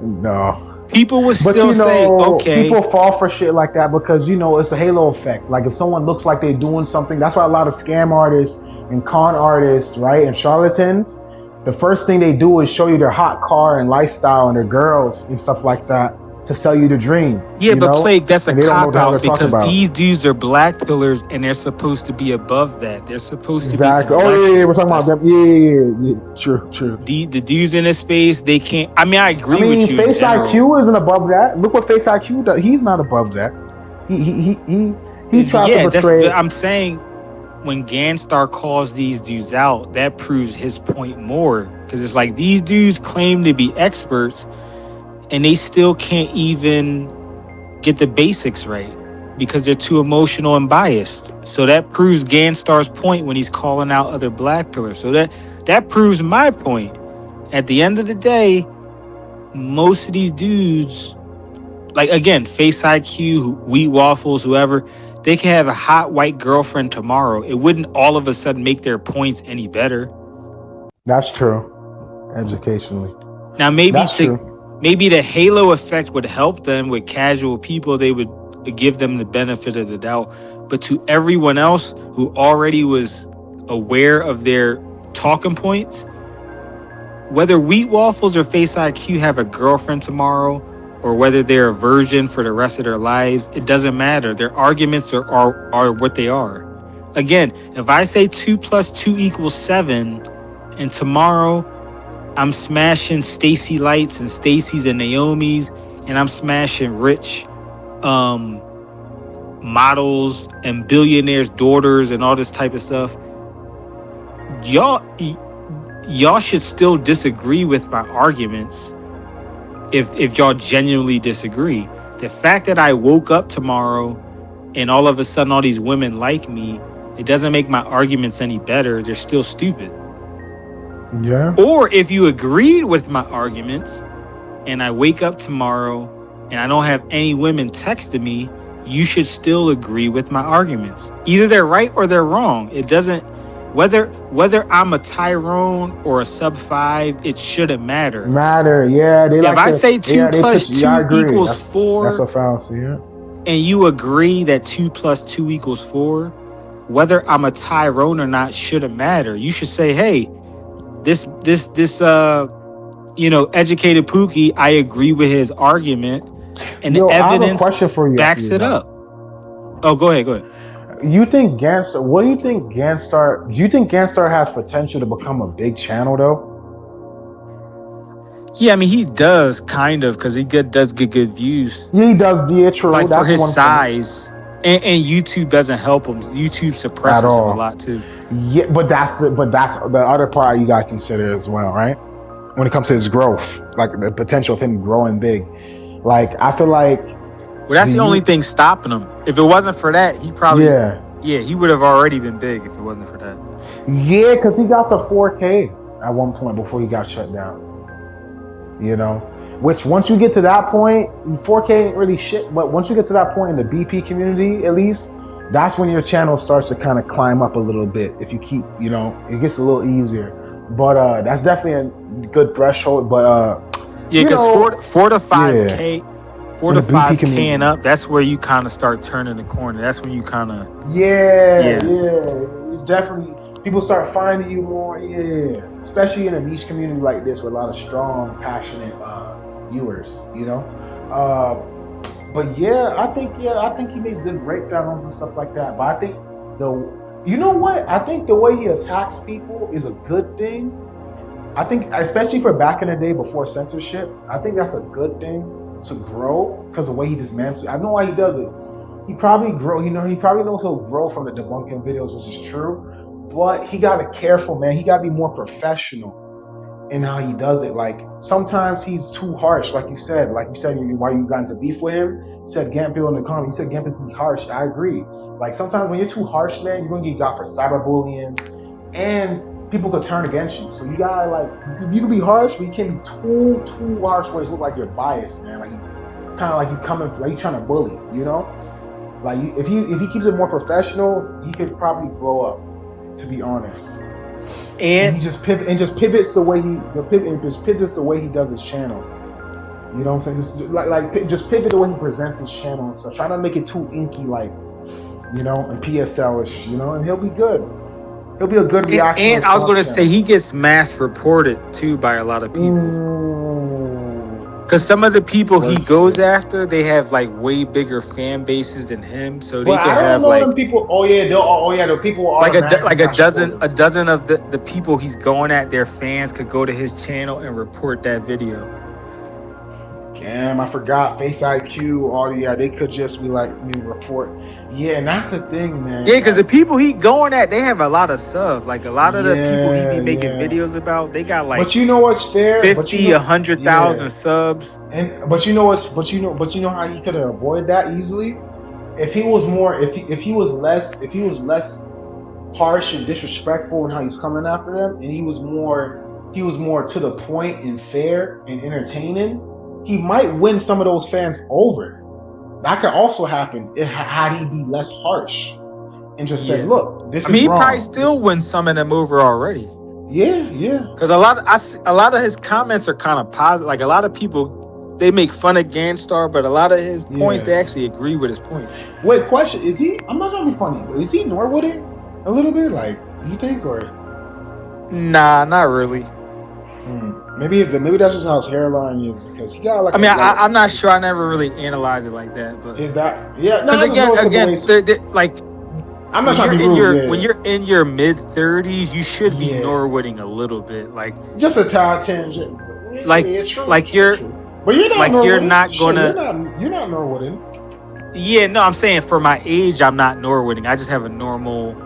No. People would But still say, people okay, fall for shit like that because it's a halo effect. Like if someone looks like they're doing something, that's why a lot of scam artists and con artists, right, and charlatans, the first thing they do is show you their hot car and lifestyle and their girls and stuff like that to sell you the dream, yeah, but Plague, that's a and they don't know what cop the hell they're out talking because about. these dudes are black pillars and they're supposed to be above that. They're supposed to be Exactly. Oh yeah, yeah, we're intellectual. talking about That's them. Yeah, yeah, yeah, yeah. True, true. the dudes in this space, they can't. I mean, I I agree mean, with you in Face general. IQ isn't above that. Look what Face IQ does. He's not above that. He tries to Yeah, portray. I'm saying when Ganstar calls these dudes out, that proves his point more. Because it's like these dudes claim to be experts and they still can't even get the basics right because they're too emotional and biased. So that proves Ganstar's point when he's calling out other black pillars. So that proves my point. At the end of the day, most of these dudes, like again, Face IQ, Wheat Waffles, whoever, they can have a hot white girlfriend tomorrow. It wouldn't all of a sudden make their points any better. That's true. Educationally, Now that's true. maybe the halo effect would help them with casual people. They would give them the benefit of the doubt. But to everyone else who already was aware of their talking points, whether Wheat Waffles or Face IQ have a girlfriend tomorrow, or whether they're a virgin for the rest of their lives, it doesn't matter. Their arguments are what they are. Again, if I say 2 + 2 = 7, and tomorrow I'm smashing Stacy Lights and Stacy's and Naomi's, and I'm smashing rich um models and billionaires' daughters and all this type of stuff, y'all y'all should still disagree with my arguments if y'all genuinely disagree. The fact that I woke up tomorrow and all of a sudden all these women like me, it doesn't make my arguments any better. They're still stupid. Yeah. Or if you agreed with my arguments and I wake up tomorrow and I don't have any women texting me, you should still agree with my arguments. Either they're right or they're wrong. It doesn't, whether I'm a Tyrone or a sub 5, it shouldn't matter. Matter. Yeah, they If like I to. say two Yeah, they plus pitch. Yeah, I two agree. equals That's a four, fallacy. Yeah. and you agree that 2 + 2 = 4, whether I'm a Tyrone or not shouldn't matter. You should say, hey, this educated Pookie, I agree with his argument, and the Yo, I have a evidence question for you after backs you're it done. up. Oh, go ahead, go ahead. You think Ganstar? What do you think Ganstar? Do you think Ganstar has potential to become a big channel though? Yeah, I mean he does kind of because does get good views, Yeah, he does. Yeah, true. like for That's his one point size, and YouTube doesn't help him. YouTube at suppresses him a all. lot too. Yeah, but that's the other part you gotta consider as well, right? When it comes to his growth, like the potential of him growing big. Like I feel like Well, that's the the only you. thing stopping him. If it wasn't for that, Yeah, he would have already been big if it wasn't for that. yeah, because he got the 4K at one point before he got shut down. You know, which once you get to that point, 4K ain't really shit. But once you get to that point in the BP community, at least, that's when your channel starts to kind of climb up a little bit. If you keep, it gets a little easier. But that's definitely a good threshold. But Yeah, you because know, four to five yeah, k, four in to the BP five k and community. up, that's where you kind of start turning the corner. That's when you kind of, Yeah, yeah. yeah. It's definitely people start finding you more. Yeah, especially in a niche community like this with a lot of strong, passionate viewers. But yeah, I think he made good breakdowns and stuff like that. But I think you know what? I think the way he attacks people is a good thing. I think, especially for back in the day before censorship, I think that's a good thing to grow because the way he dismantles. I know why he does it. He probably grow. He probably knows he'll grow from the debunking videos, which is true. But he got to be careful, man. He got to be more professional in how he does it. Like sometimes he's too harsh, like you said. Why you got into beef with him? You said Gampville in the comments. You said Gampville be harsh. I agree. Like sometimes when you're too harsh, man, you're gonna get got for cyberbullying, and people could turn against you. So you gotta you can be harsh, but you can't be too harsh where it look like you're biased, man. Like kind of like you coming, like you trying to bully, Like if he keeps it more professional, he could probably blow up. To be honest, and he just pivots the way he does his channel. You know what I'm saying? Just pivot the way he presents his channel and stuff. Try not to make it too inky, and PSL-ish, and he'll be good. He'll be a good reaction And I was response gonna say channel. he gets mass reported too by a lot of people. Because some of the people he goes after, they have way bigger fan bases than him, so they But could I don't have know them people. The people will automatically not support him. a dozen of the people he's going at, their fans could go to his channel and report that video. Damn, I forgot Face IQ. They could just be like me report. Yeah, and that's the thing, man. Yeah, because the people he going at, they have a lot of subs. Like a lot of the people he be making Yeah. videos about, they got But you know what's fair? 50, 100,000 subs. But you know how he could have avoided that easily? If he was more, if he was less harsh and disrespectful in how he's coming after them, and he was more to the point and fair and entertaining, he might win some of those fans over. That could also happen had he be less harsh and just said, "Look, this is wrong." He probably still wins some of them over already. Yeah. Because a lot of his comments are kind of positive. Like a lot of people, they make fun of Ganstar, but a lot of his points, they actually agree with his points. Wait, question: is he? I'm not gonna be funny, but is he Norwooded a little bit? Like you think, or? Nah, not really. Maybe that's just how his hairline is because he got I like a mean, like I'm not sure. I never really analyzed it like that, but is that yeah no because I just noticed because the way like I'm not trying to be rude when yeah you're in your mid 30s, you should be yeah Norwooding a little bit, just a tad tangent like yeah true like you're true but you're not you're Norwoodin not shit gonna. you're not Norwoodin Yeah, no, I'm saying for my age, I'm not Norwooding. I just have a normal.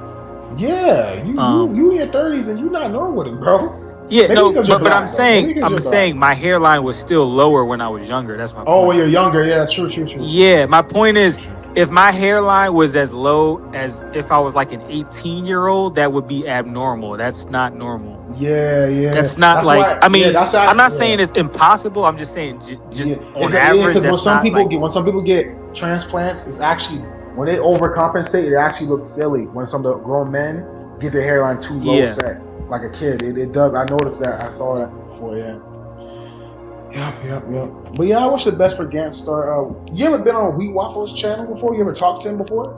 yeah you in your 30s and you're not Norwoodin bro Yeah, maybe no, because you're but black though maybe because I'm you're black. saying my hairline was still lower when I was younger. That's my Oh, when point. you're younger, yeah, true, true, true, true, Yeah, true, my true, point is, true. if my hairline was as low as if I was like an 18-year-old, that would be abnormal. That's not normal. Yeah, yeah. That's not That's like. why. I Yeah, mean, that's I'm that. not Yeah, saying it's impossible. I'm just saying, yeah. just Is on that yeah? average, Because that's not like. when some people get transplants, it's actually when they overcompensate, it actually looks silly when some of the grown men get their hairline too low Yeah. set, like a kid. It does. I noticed that. I saw that before. Yeah. Yep, yep, yep. But yeah, I wish the best for Ganstar. You ever been on Wheat Waffles channel before? You ever talked to him before?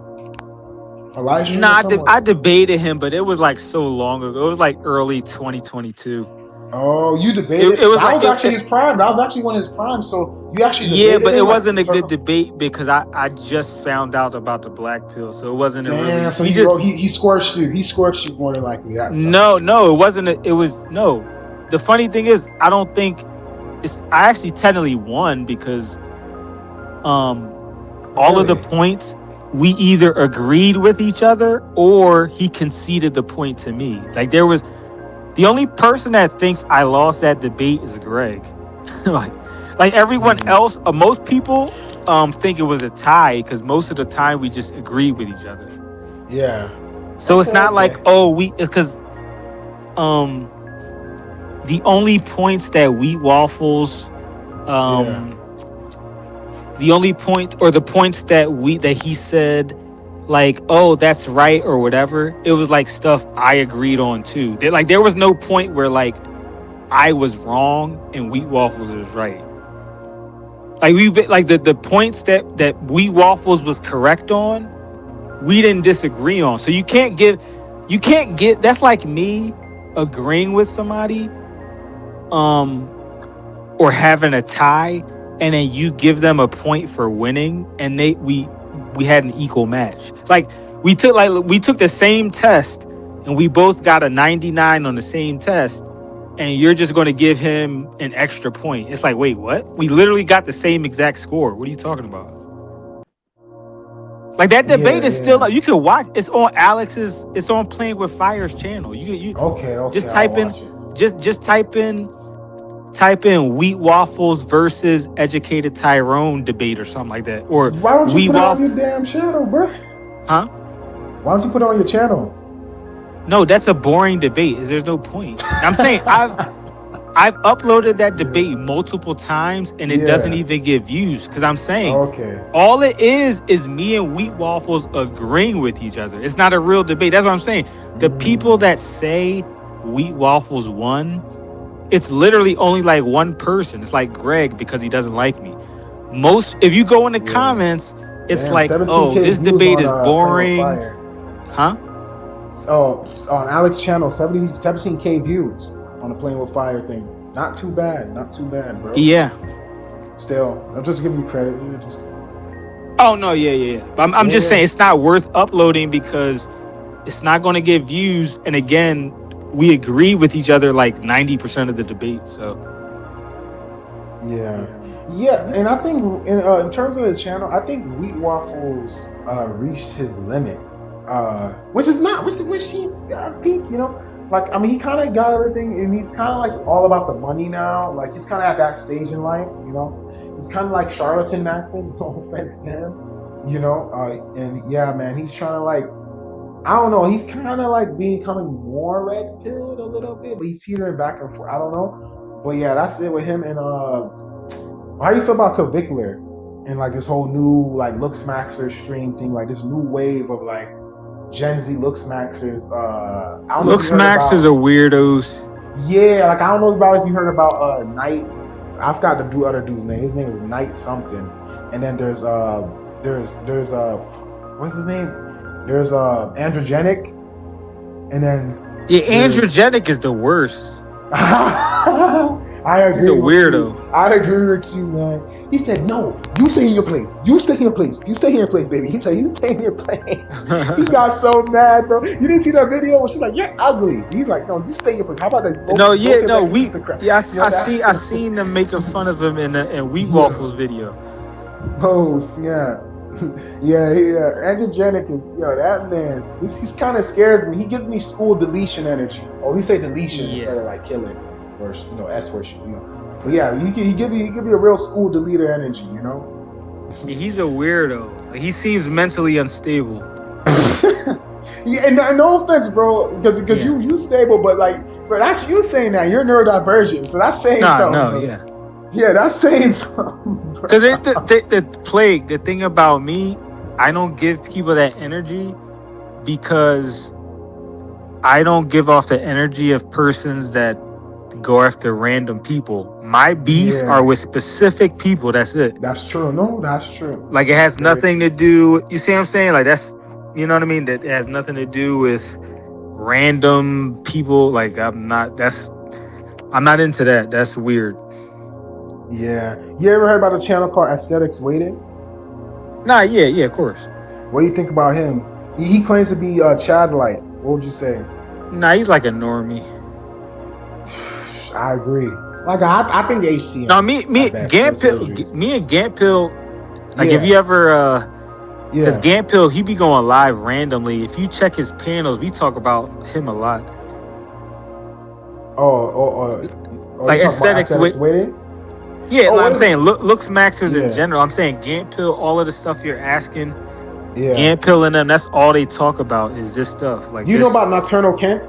A live stream or Nah, something? I debated him, but it was like so long ago. It was like early 2022. Oh, you It debated? was That like was actually his prime. That was actually one of his prime. So you actually yeah, debated but it him, like wasn't a good circle. debate because I just found out about the black pill, so it wasn't a Damn. really. So We just he scorched you. He scorched you more than likely. That no, sounds. no, it wasn't. It was no. The funny thing is, I don't think it's. I actually technically won because um all of the Really? points we either agreed with each other or he conceded the point to me. Like there was the only person that thinks I lost that debate is Greg. like like everyone Hmm. else, most people think it was a tie because most of the time we just agreed with each other. Yeah. So it's Okay. not like Okay. oh we because um the only points that Wheat Waffles Yeah. um the only point or the points that he said like oh that's right or whatever, it was like stuff I agreed on too. Like there was no point where like I was wrong and Wheat Waffles was right. Like like the points that Wheat Waffles was correct on, we didn't disagree on. So you can't get that's like me agreeing with somebody um or having a tie and then you give them a point for winning and we had an equal match. Like we took the same test and we both got a 99 on the same test and you're just going to give him an extra point. It's like, wait, what? We literally got the same exact score. What are you talking about? Like that debate Yeah. is still Yeah. you can watch. It's on Playing with Fire's channel. You Okay. Okay. just I'll type in watch it. just type in Wheat Waffles versus Educated Tyrone debate or something like that. Or Why don't you Wheat put it on Waffle, your damn channel, bro? huh? Why don't you put it on your channel? No, that's a boring debate. There's no point. I'm saying I've uploaded that Yeah. debate multiple times and it doesn't Yeah. even get views because I'm saying Okay. all it is me and Wheat Waffles agreeing with each other. It's not a real debate. That's what I'm saying. The people Mm. that say Wheat Waffles won, it's literally only like one person. It's like Greg because he doesn't like me. Most if you go in the Yeah. comments, it's Damn. like, oh, 17K this views debate on is Playing with boring, Fire. huh? Oh, on Alex's channel, 17K views on the Playing with Fire thing. Not too bad. Not too bad, bro. Yeah. Still, I'll just give you credit. Yeah, just, Oh no, yeah. But I'm yeah, just yeah. saying it's not worth uploading because it's not going to get views. And again, we agree with each other like 90% of the debate. So Yeah, yeah, and I think in terms of his channel, I think Wheat Waffles reached his limit, which is not which he's got peak, you know. Like I mean, he kind of got everything, and he's kind of like all about the money now. Like he's kind of at that stage in life, you know. He's kind of like charlatan Maxon. No offense to him, you know. And yeah, man, he's trying to like I don't know. He's kind of like becoming more red pilled a little bit, but he's teetering back and forth. I don't know. But yeah, that's it with him. And how you feel about Cavicler and like this whole new like Looks Maxer stream thing, like this new wave of like Gen Z Looks Maxers. I don't know if you Looks heard Maxers about. are weirdos. Yeah, like I don't know about if you heard about Knight. I forgot the other dude's name. His name is Knight something. And then there's what's his name? There's Androgenic, and then Yeah, there's androgenic is the worst. I He's a agree with you. weirdo. I agree with you, man. He said, "No, you stay in your place. You stay in your place. You stay in your place, baby." He said, "You stay in your place." He got so mad, bro. You didn't see that video where she's like, "You're ugly." He's like, "No, just stay in your place. How about that? No, Go yeah, sit no, back and eat some crap." yeah, You know I that? seen them making fun of him in Wheat Yeah. Waffles video. Oh, yeah. Yeah. Antigenic is that man. He's kind of scares me. He gives me school deletion energy. Oh, he say deletion instead Yeah, of like killing or S word. But yeah, he give me a real school deleter energy. yeah, he's a weirdo. Like, he seems mentally unstable. Yeah, and no offense, bro, because Yeah, you stable, but like, bro, that's you saying that you're neurodivergent, so that's saying something, no, bro. yeah. Yeah, that's saying something, bro. Cause the thing about me, I don't give people that energy because I don't give off the energy of persons that go after random people. My beefs are Yeah, with specific people. That's it. that's true. No, that's true. Like, it That's has very nothing true. to do. You see what I'm saying? Like, that's, you know what I mean. That it has nothing to do with random people. Like, I'm not into that. That's weird. Yeah. You ever heard about a channel called Aesthetics Waiting? Nah, yeah, of course. What do you think about him? He claims to be Chad Light. What would you say? Nah, he's like a normie. I agree. Like I think No, HCM at best for the surgeries. Me and Gant Pill. Like, if Yeah, you ever, because yeah. Gant Pill, he be going live randomly. If you check his panels, we talk about him a lot. You Like, talk about aesthetics Aesthetics with, Waiting? yeah, Oh, no, I'm what saying is? looks maxers in Yeah, general. I'm saying Gant Pill, all of the stuff you're asking, yeah. Gant Pill and them, that's all they talk about is this stuff. Like Do you know this. about Nocturnal Kent?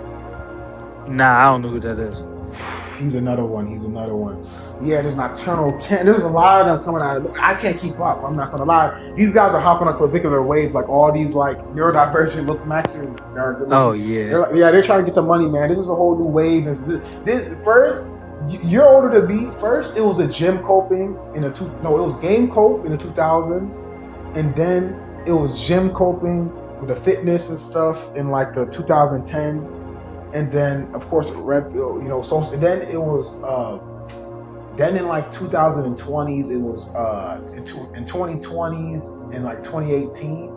Nah, I don't know who that is. He's another one. He's another one. Yeah, there's Nocturnal Kent. There's a lot of them coming out. I can't keep up. I'm not gonna lie. These guys are hopping on clavicular waves. Like all these like neurodivergent looks maxers. They're Oh looking. yeah. They're like, yeah, they're trying to get the money, man. This is a whole new wave. This first. You're older to be. First, it was a gym coping in the two. No, it was game cope in the 2000s, and then it was gym coping with the fitness and stuff in like the 2010s, and then of course red pill. So and then it was. Then in like 2020s, it was in 2020s and like 2018,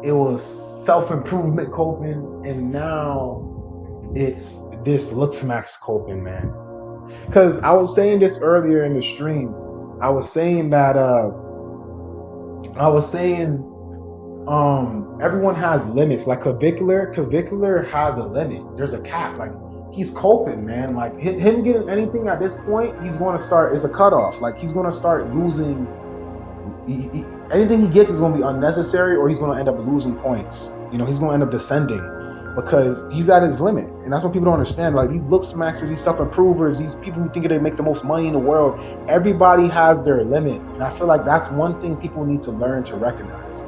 it was self-improvement coping, and now it's this looks max coping, man. Because I was saying this earlier in the stream. I was saying that I was saying everyone has limits. Like clavicular has a limit. There's a cap. Like he's coping, man. Like him getting anything at this point, he's going to start is a cutoff. Like he's going to start losing. Anything he gets is going to be unnecessary, or he's going to end up losing points. He's going to end up descending because he's at his limit, and that's what people don't understand. Like these look smackers, these self-improvers, these people who think they make the most money in the world, everybody has their limit, and I feel like that's one thing people need to learn to recognize.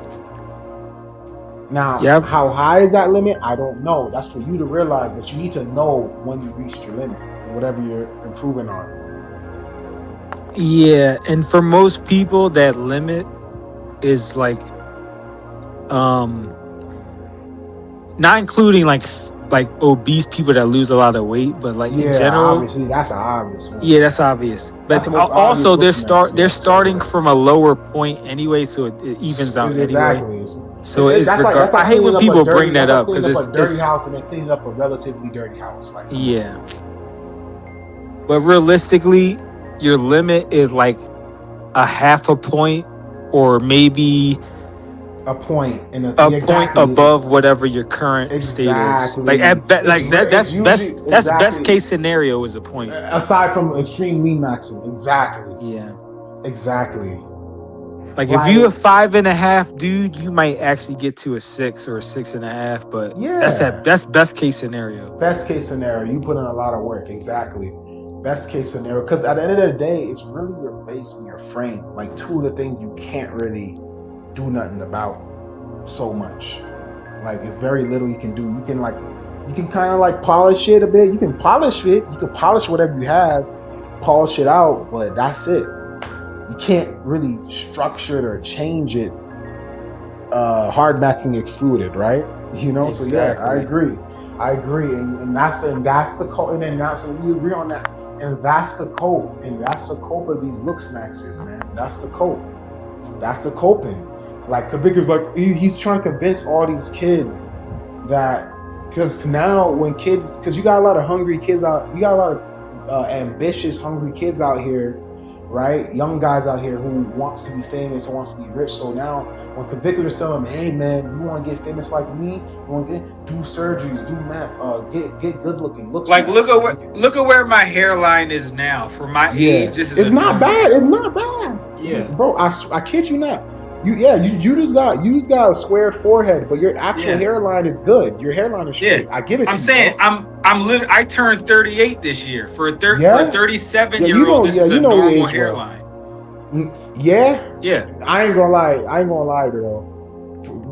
Now, Yep. how high is that limit? I don't know. That's for you to realize, but you need to know when you reached your limit and whatever you're improving on. Yeah, and for most people, that limit is like, not including like obese people that lose a lot of weight, but like in Yeah, general, obviously, that's an obvious one. yeah, that's obvious. That's But the most obvious also looks they're yeah, sorry, go starting ahead. from a lower point anyway, so it evens out anyway. Exactly. So it's That's like regard. I hate when people bring that up cleaning because up a dirty it's house and then cleaning up a relatively dirty house. Like, come on. yeah. But realistically, your limit is like a half a point, or maybe A point in a point exactly, above whatever your current state is. Like exactly. like It's usually that's best exactly case scenario is a point. aside from extreme lean maxing. Exactly, Yeah. exactly. Like if Like, you a 5.5 dude, you might actually get to a 6 or a 6.5, but yeah. that's best case scenario. Best case scenario, you put in a lot of work. Exactly. Best case scenario, because at the end of the day, it's really your face and your frame. Like two of the things you can't really do nothing about so much. Like it's very little you can do. You can kind of like polish it a bit. You can polish it. You can polish whatever you have, polish it out, but that's it. You can't really structure it or change it. Hard maxing excluded, right? So yeah, I Exactly. agree. I agree, and that's the cope, and then that's so we agree on that, and that's the cope of these look snacksers, man. That's the cope. That's the coping. Like Kavika's like he's trying to convince all these kids that because now when kids because you got a lot of hungry kids out, you got a lot of ambitious, hungry kids out here, right? Young guys out here who wants to be famous, who wants to be rich. So now when Kavika is telling them, hey man, you want to get famous like me? You want to do surgeries, do meth, get good looking, look Like snacks, man. look at where my hairline is now. For my Yeah, age, this is it's a not normal bad. It's hairline. not bad. Yeah, Bro, I kid you not. You just got a squared forehead, but your actual yeah, hairline is good. Your hairline is yeah. straight. I give it I'm to you, saying bro. I turned 38 this year. For a Yeah, 37 yeah. year old, this Yeah, is a you know your normal age well. hairline. Yeah, Yeah, I ain't gonna lie. I ain't gonna lie, bro.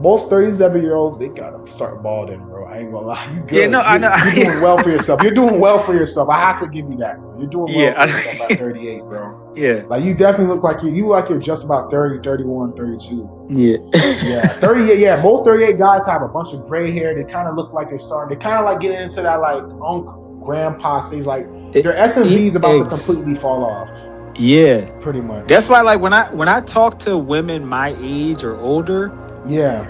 Most 37-year-olds they gotta start balding, bro. I ain't gonna lie. You yeah. No, good. I know. You're doing well for yourself. You're doing well for yourself. I have to give you that, bro. You're doing well Yeah, for yourself at 38, bro. yeah, Like you definitely look like you like you're just about 30, 31, 32. yeah. Yeah, 38. Yeah, most 38 guys have a bunch of gray hair. They kind of look like they're starting. They're kind of like getting into that like grandpa stage. Like their S and V is about to Eggs. completely fall off, Yeah. pretty much. That's why, like, when I talk to women my age or older, Yeah,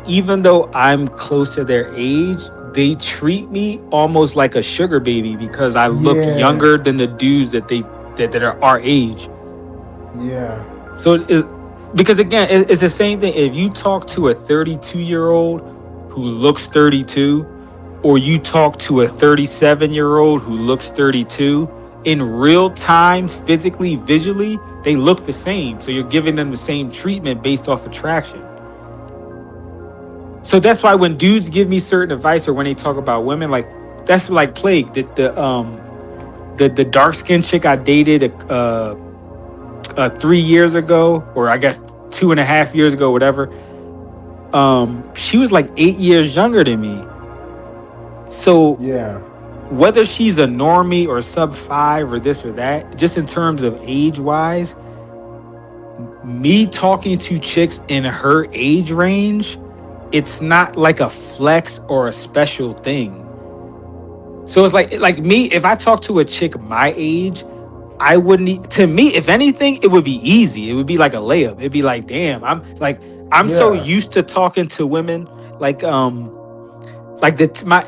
even though I'm close to their age, they treat me almost like a sugar baby because I look yeah, younger than the dudes that are our age. yeah. So because again, it's the same thing. If you talk to a 32-year-old who looks 32, or you talk to a 37-year-old who looks 32, in real time, physically, visually, they look the same. So you're giving them the same treatment based off attraction. So that's why when dudes give me certain advice or when they talk about women, like that's like plague. The dark skinned chick I dated 3 years ago, or I guess 2.5 years ago, whatever. She was like 8 years younger than me. So Yeah. whether she's a normie or sub five or this or that, just in terms of age wise, me talking to chicks in her age range, it's not like a flex or a special thing. So it's like me, if I talk to a chick my age, I wouldn't to me, if anything, it would be easy. It would be like a layup. It'd be like, damn, I'm so Yeah. used to talking to women like my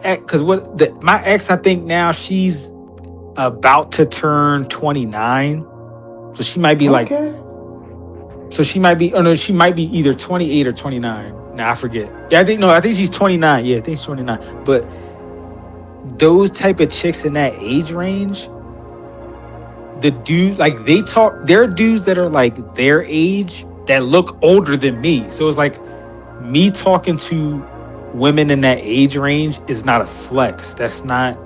ex, because my ex, I think now she's about to turn 29. So she might be like, Okay. so she might be, oh no, she might be either 28 or 29. Nah, I forget. Yeah, I think she's 29. Yeah, I think she's 29. But those type of chicks in that age range, the dude, like there are dudes that are like their age that look older than me. So it's like me talking to women in that age range is not a flex. That's not.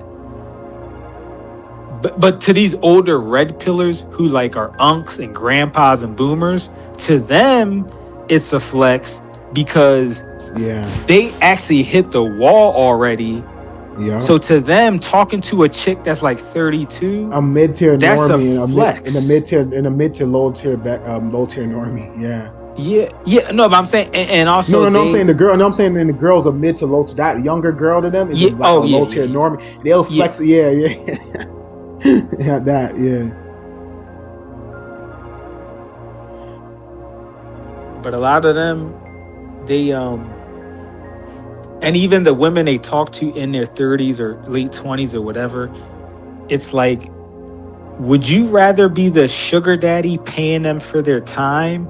But to these older red pillars who like are unks and grandpas and boomers, to them it's a flex because Yeah. they actually hit the wall already. Yeah. So to them, talking to a chick that's like 32, A mid-tier that's a normie and a flex. mid to low tier normie. Yeah. Yeah, yeah. No, but I'm saying, and No, also no, no. I'm saying they, the girl. No, I'm saying the girls are mid to low to that younger girl to them is yeah. like a Oh yeah, low yeah, tier yeah, normie. They'll yeah. flex. Yeah, yeah, yeah. That. Yeah. But a lot of them, they and even the women they talk to in their 30s or late 20s or whatever, it's like, would you rather be the sugar daddy paying them for their time,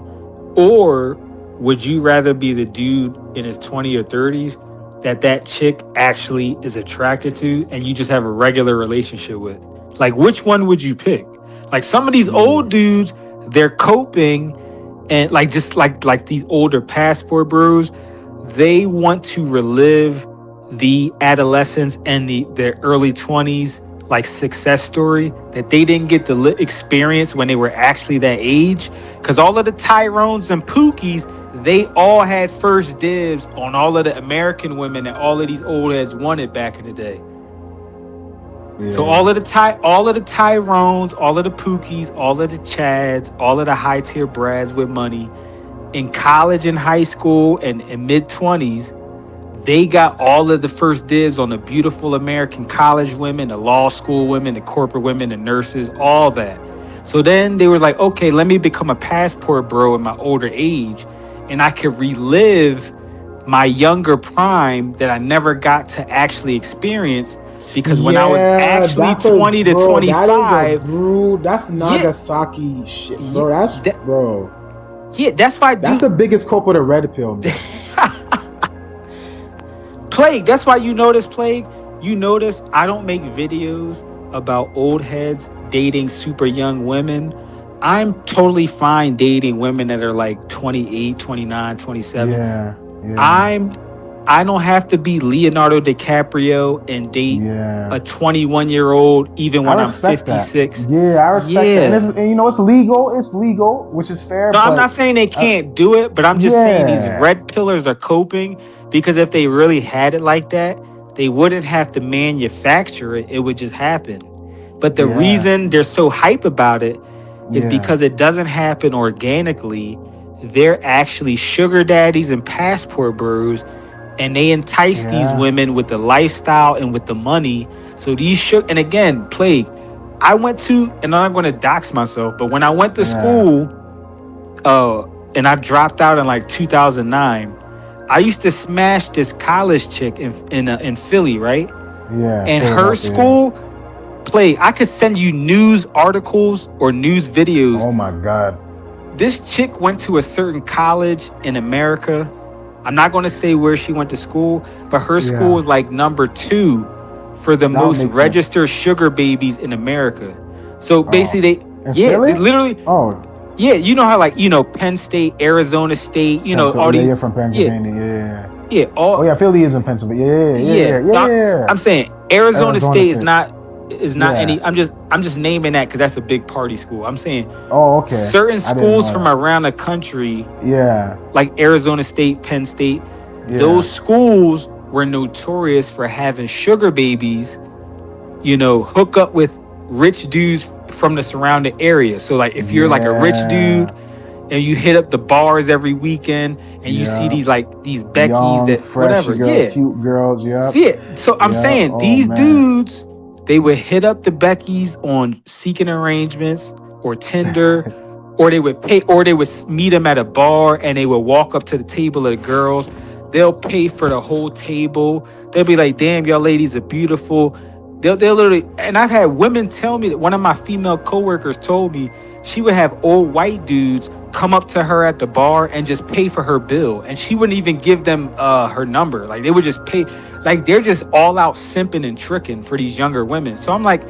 or would you rather be the dude in his 20s or 30s that chick actually is attracted to and you just have a regular relationship with? Like, which one would you pick? Like some of these Yeah. old dudes, they're coping, and like just like these older passport bros, they want to relive the adolescence and their early 20s like success story that they didn't get to experience when they were actually that age, because all of the Tyrones and Pookies, they all had first dibs on all of the American women that all of these old heads wanted back in the day. So Yeah. all of the Tyrones, all of the Pookies, all of the Chads, all of the high tier brads with money in college and high school and mid 20s, They got all of the first dibs on the beautiful American college women, the law school women, the corporate women, the nurses, all that. So then they were like, okay, let me become a passport bro in my older age, and I could relive my younger prime that I never got to actually experience because when I was Yeah, actually that's a 20 to bro. That is a 25, brutal. That's yeah, Nagasaki shit, yeah, bro. That's that, bro. yeah, that's why, That's dude. the biggest culprit of red pill, man. Plague. That's why you notice, Plague. You notice I don't make videos about old heads dating super young women. I'm totally fine dating women that are like 28, 29, 27. Yeah, yeah, I'm I don't have to be Leonardo DiCaprio and date yeah. a 21-year-old even I when I'm respect that. 56. Yeah, I respect that, and Yeah. it's, and you know it's legal. It's legal, which is fair. No, I'm not But saying they uh, can't do it, but I'm just saying these yeah, red pillars are coping because if they really had it like that, they wouldn't have to manufacture it. It would just happen. But the yeah, reason they're so hype about it is yeah, because it doesn't happen organically. They're actually sugar daddies and passport bros, and they entice these yeah. women with the lifestyle and with the money. So these and again, Plague. I went to, and I'm going to dox myself, but when I went to Yeah, school, uh, and I dropped out in like 2009. I used to smash this college chick in Philly, right? yeah, And her Philadelphia. school play. I could send you news articles or news videos. Oh my God. This chick went to a certain college in America. I'm not going to say where she went to school, but her school Yeah, was like number 2 for the that would most make sense. registered sugar babies in America. So Oh, basically, in they Philly? literally, Oh, yeah, you know how like Penn State, Arizona State, all Yeah, these, you're from yeah, Pennsylvania. Yeah. yeah, Oh all yeah, Philly is in Pennsylvania. Yeah, yeah, yeah. yeah, yeah, I, yeah, yeah. I'm saying Arizona Arizona State is State. not Yeah. any. I'm just naming that because that's a big party school. I'm saying Oh, okay. certain I didn't schools know from that. around the country, Yeah, like Arizona State, Penn State, yeah, those schools were notorious for having sugar babies. Hook up with rich dudes from the surrounding area. So like if you're like a rich dude yeah, and you hit up the bars every weekend and you see yeah. these Beckys Young, that fresh whatever, girl, yeah. cute girls. Yep, See it. So I'm yep. saying Oh these man. dudes, they would hit up the Beckys on seeking arrangements or Tinder, or they would pay, or they would meet them at a bar and they would walk up to the table of the girls. They'll pay for the whole table. They'll be like, "Damn, y'all ladies are beautiful." They'll literally, and I've had women tell me that one of my female coworkers told me she would have old white dudes come up to her at the bar and just pay for her bill, and she wouldn't even give them her number. Like they would just pay, like they're just all out simping and tricking for these younger women. So I'm like,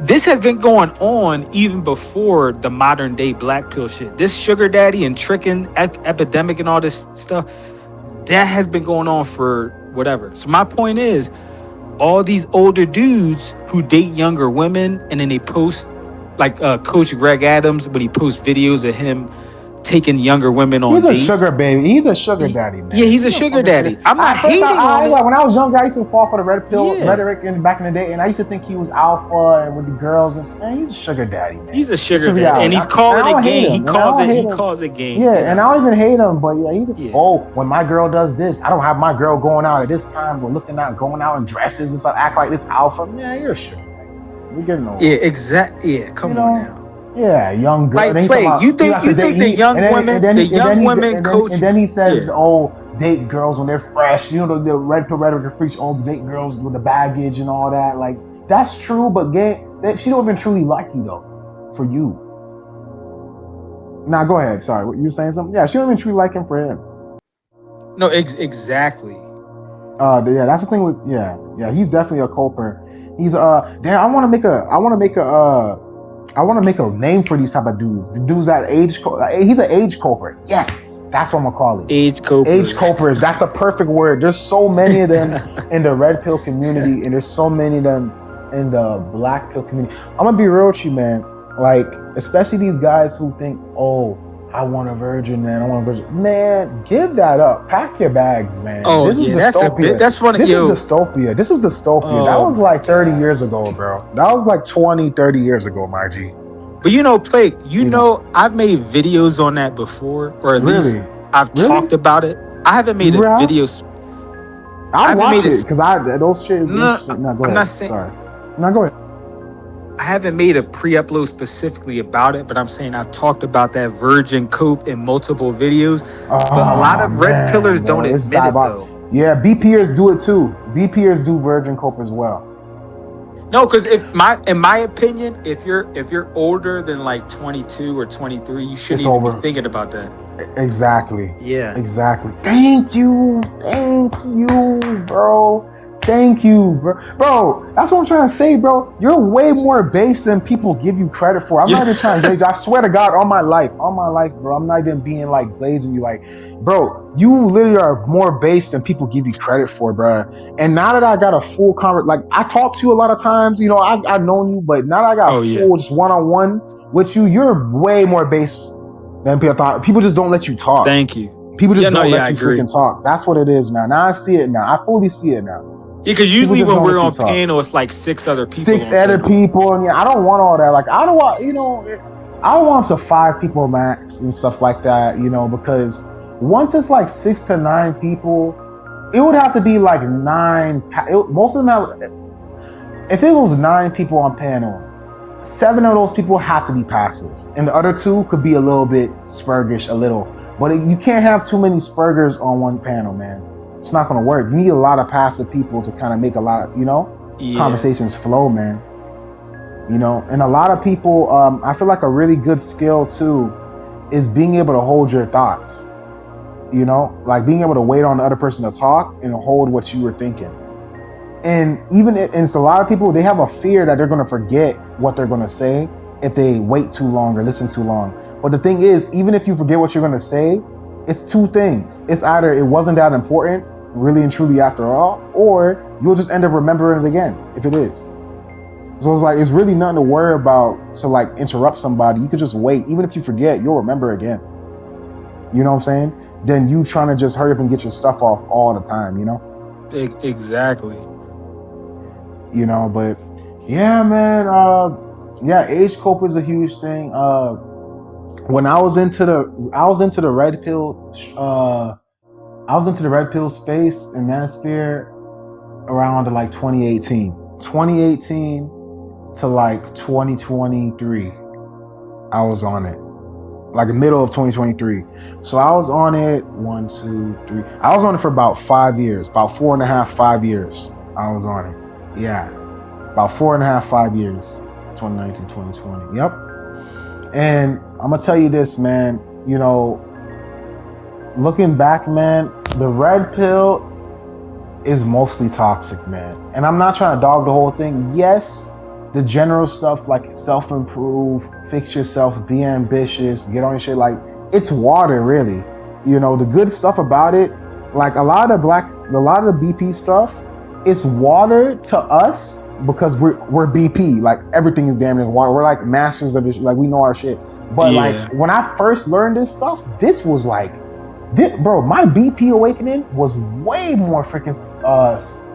this has been going on even before the modern day black pill shit. This sugar daddy and tricking epidemic and all this stuff that has been going on for whatever. So my point is, all these older dudes who date younger women and then they post like Coach Greg Adams when he posts videos of him taking younger women on He's a dates. sugar baby. He's a sugar daddy, Yeah, man. he's a He's a sugar fucking sugar. daddy. I'm not At first, hating on I it. like when I was younger, I used to fall for the red pill Yeah, rhetoric in back in the day, and I used to think he was alpha and with the girls. And man, he's a sugar daddy, man. he's a It's sugar the daddy, and reality. he's And I calling it don't hate game. He him, and I calls don't it. hate He him. calls it game. Yeah, and I don't even hate him, but yeah, Yeah, oh, when my girl does this, I don't have my girl going out at this time. We're looking out, going out in dresses and stuff, act like this alpha. Man, you're a sugar daddy, man. We're getting yeah, old. exact. Yeah, You come on know? now. Yeah, young girl. And Like then he's talking Plague, you about he think has to you date think the he young women, the young women and coach? then he says, Yeah, oh, date girls when they're fresh. You know the red pill rhetoric preach, oh, date girls with the baggage and all that. Like that's true, but she don't even truly like you though. For you. Now go ahead. Sorry, what you were saying something? Yeah, she don't even truly like him for him. no, exactly. Yeah, that's the thing with yeah. He's definitely a culprit. He's damn. I want to make a name for these type of dudes. The dudes that he's an age culprit. Yes, that's what I'm gonna call it. Age Age Cooper. culprits. That's a perfect word. There's so many of them in the red pill community, and there's so many of them in the black pill community. I'm gonna be real with you, man. Like, especially these guys who think, oh, I want a virgin, man. I want a virgin. Man, give that up. Pack your bags, man. Oh This is yeah, that's a bit. dystopia. That's one. This is Yo. dystopia. This is dystopia. That Oh was my like 30 god. years ago, bro. That was like 20, 30 years ago, my G. But Plague. You know, I've made videos on that before, or at least really? I've Really? talked about it. I haven't made You a have? video. I I'd haven't watch made it a because those shit is no, interesting. No, go I'm not ahead. saying Sorry. No, go ahead. I haven't made a pre-upload specifically about it, but I'm saying I've talked about that virgin cope in multiple videos. But a lot Oh of red pillars man, don't bro, it's admit it diabolical. though. Yeah, BPers do it too. BPers do virgin cope as well. No, because in my opinion, if you're older than like 22 or 23, you shouldn't It's even be over. thinking about that. Exactly. Yeah. Exactly. Thank you. Thank you, bro. Thank you, bro. Bro, that's what I'm trying to say, bro. You're way more base than people give you credit for. I'm not Yeah. even trying to gauge. I swear to God, all my life, bro. I'm not even being like glazing you. Like, bro, you literally are more base than people give you credit for, bro. And now that I got a full conversation, like I talk to you a lot of times, you know, I've known you, but now that I got Oh a yeah. full just one-on-one with you, you're way more base than people thought. People just don't let you talk. Thank you. People Yeah, just no, don't yeah, let I you agree. freaking talk. That's what it is now. Now I see it now. I fully see it now. Yeah, because People usually just when don't we're let you on talk. panel, it's like 6 other people Six on other panel. people, and yeah, I don't want all that. Like I don't want, you know, I don't want up to 5 people max and stuff like that, you know, because once it's like 6 to 9 people, it would have to be like most of them have, if it was 9 people on panel, 7 of those people have to be passive, and the other 2 could be a little bit spurgish, a little. But you can't have too many spurgers on one panel, man. It's not gonna work. You need a lot of passive people to kind of make a lot of, you know, Yeah. conversations flow, man. You know, and a lot of people, I feel like a really good skill too is being able to hold your thoughts. You know, like being able to wait on the other person to talk and hold what you were thinking. And even if, and it's a lot of people, they have a fear that they're going to forget what they're going to say if they wait too long or listen too long. But the thing is, even if you forget what you're going to say, it's 2 things. It's either it wasn't that important, really and truly after all, or you'll just end up remembering it again if it is. So it's like, it's really nothing to worry about to like interrupt somebody. You could just wait. Even if you forget, you'll remember again. You know what I'm saying? Then you trying to just hurry up and get your stuff off all the time, you know? Exactly. You know, but yeah, man, yeah, age cope is a huge thing. When I was into the red pill, I was into the red pill space and manosphere around like 2018 to like 2023. I was on it, like the middle of 2023. So I was on it 1, 2, 3. I was on it for about 5 years, about 4.5, 5 years. I was on it. Yeah, about 4.5, 5 years. 2019, 2020. Yep. And I'm gonna tell you this, man. You know, looking back, man, the red pill is mostly toxic, man. And I'm not trying to dog the whole thing. Yes, the general stuff like self-improve, fix yourself, be ambitious, get on your shit, like it's water, really. You know, the good stuff about it, like a lot of the BP stuff, it's water to us because we're BP. Like everything is damn near water. We're like masters of this. Like we know our shit. But like Yeah. when I first learned this stuff, this was like, bro, my BP awakening was way more freaking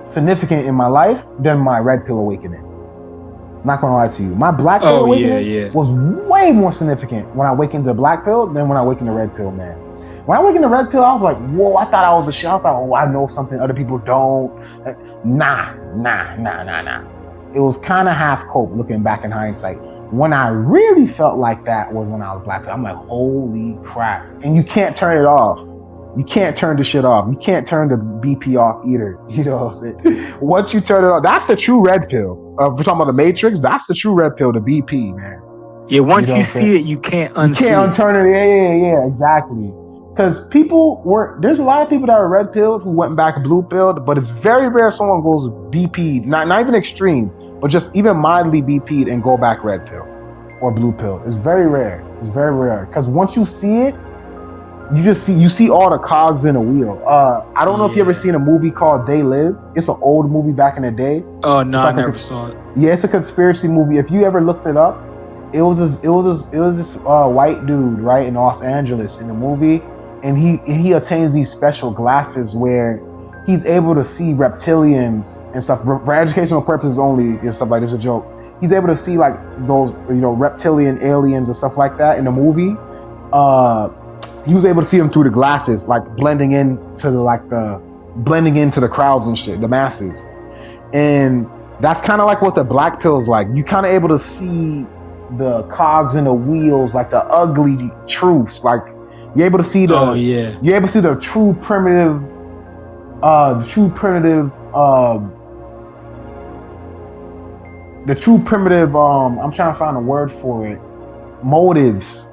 significant in my life than my red pill awakening. Not gonna lie to you, my black pill Oh yeah, awakening yeah. was way more significant when I awakened to black pill than when I awakened to red pill, man. When I awakened to red pill, I was like, whoa, I thought I was a shit. I was like, oh, I know something other people don't. Nah. It was kind of half cope looking back in hindsight. When I really felt like that was when I was black pill. I'm like, holy crap. And you can't turn it off. You can't turn the shit off. You can't turn the BP off either. You know what I'm saying? Once you turn it off, that's the true red pill. We're talking about the Matrix. That's the true red pill, the BP, man. Yeah, once know you what I'm saying? see it, you can't You unsee can't it. unturn it. Yeah, exactly. Because there's a lot of people that are red pilled who went back blue pilled, but it's very rare someone goes BP, not even extreme, but just even mildly BP'd and go back red pill or blue pill. It's very rare. It's very rare. Because once you see it, you see all the cogs in a wheel. I don't know if you ever Yeah. seen a movie called They Live. It's an old movie back in the day. Oh no, It's I like never saw it. yeah, it's a conspiracy movie. If you ever looked it up, it was this white dude, right, in Los Angeles in the movie, and he attains these special glasses where he's able to see reptilians and stuff for educational purposes only and stuff like this. A joke. He's able to see like those, you know, reptilian aliens and stuff like that in the movie. He was able to see them through the glasses, like blending into the blending into the crowds and shit, the masses. And that's kind of like what the black pill's like. You kind of able to see the cogs in the wheels, like the ugly truths. Like you're able to see Oh the yeah. you're able to see the true primitive, the true primitive, the true primitive. I'm trying to find a word for it. Motives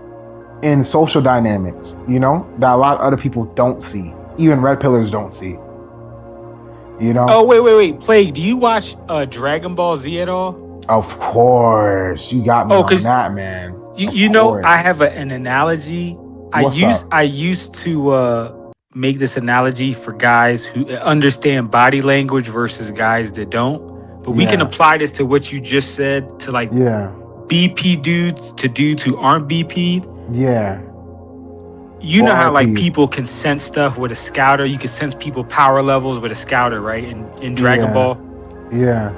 in social dynamics. You know that a lot of other people don't see. Even red pillars don't see. You know. Oh wait. Plague, do you watch Dragon Ball Z at all? Of course, you got me Oh, on cause that, man. Of you know I course. have an analogy. What's up? I used to make this analogy for guys who understand body language versus guys that don't. But we can Yeah, apply this to what you just said to like yeah, BP dudes to dudes who aren't BP. yeah. You Or know how like RP. people can sense stuff with a scouter. You can sense people power levels with a scouter, right? In Dragon Yeah, Ball. yeah.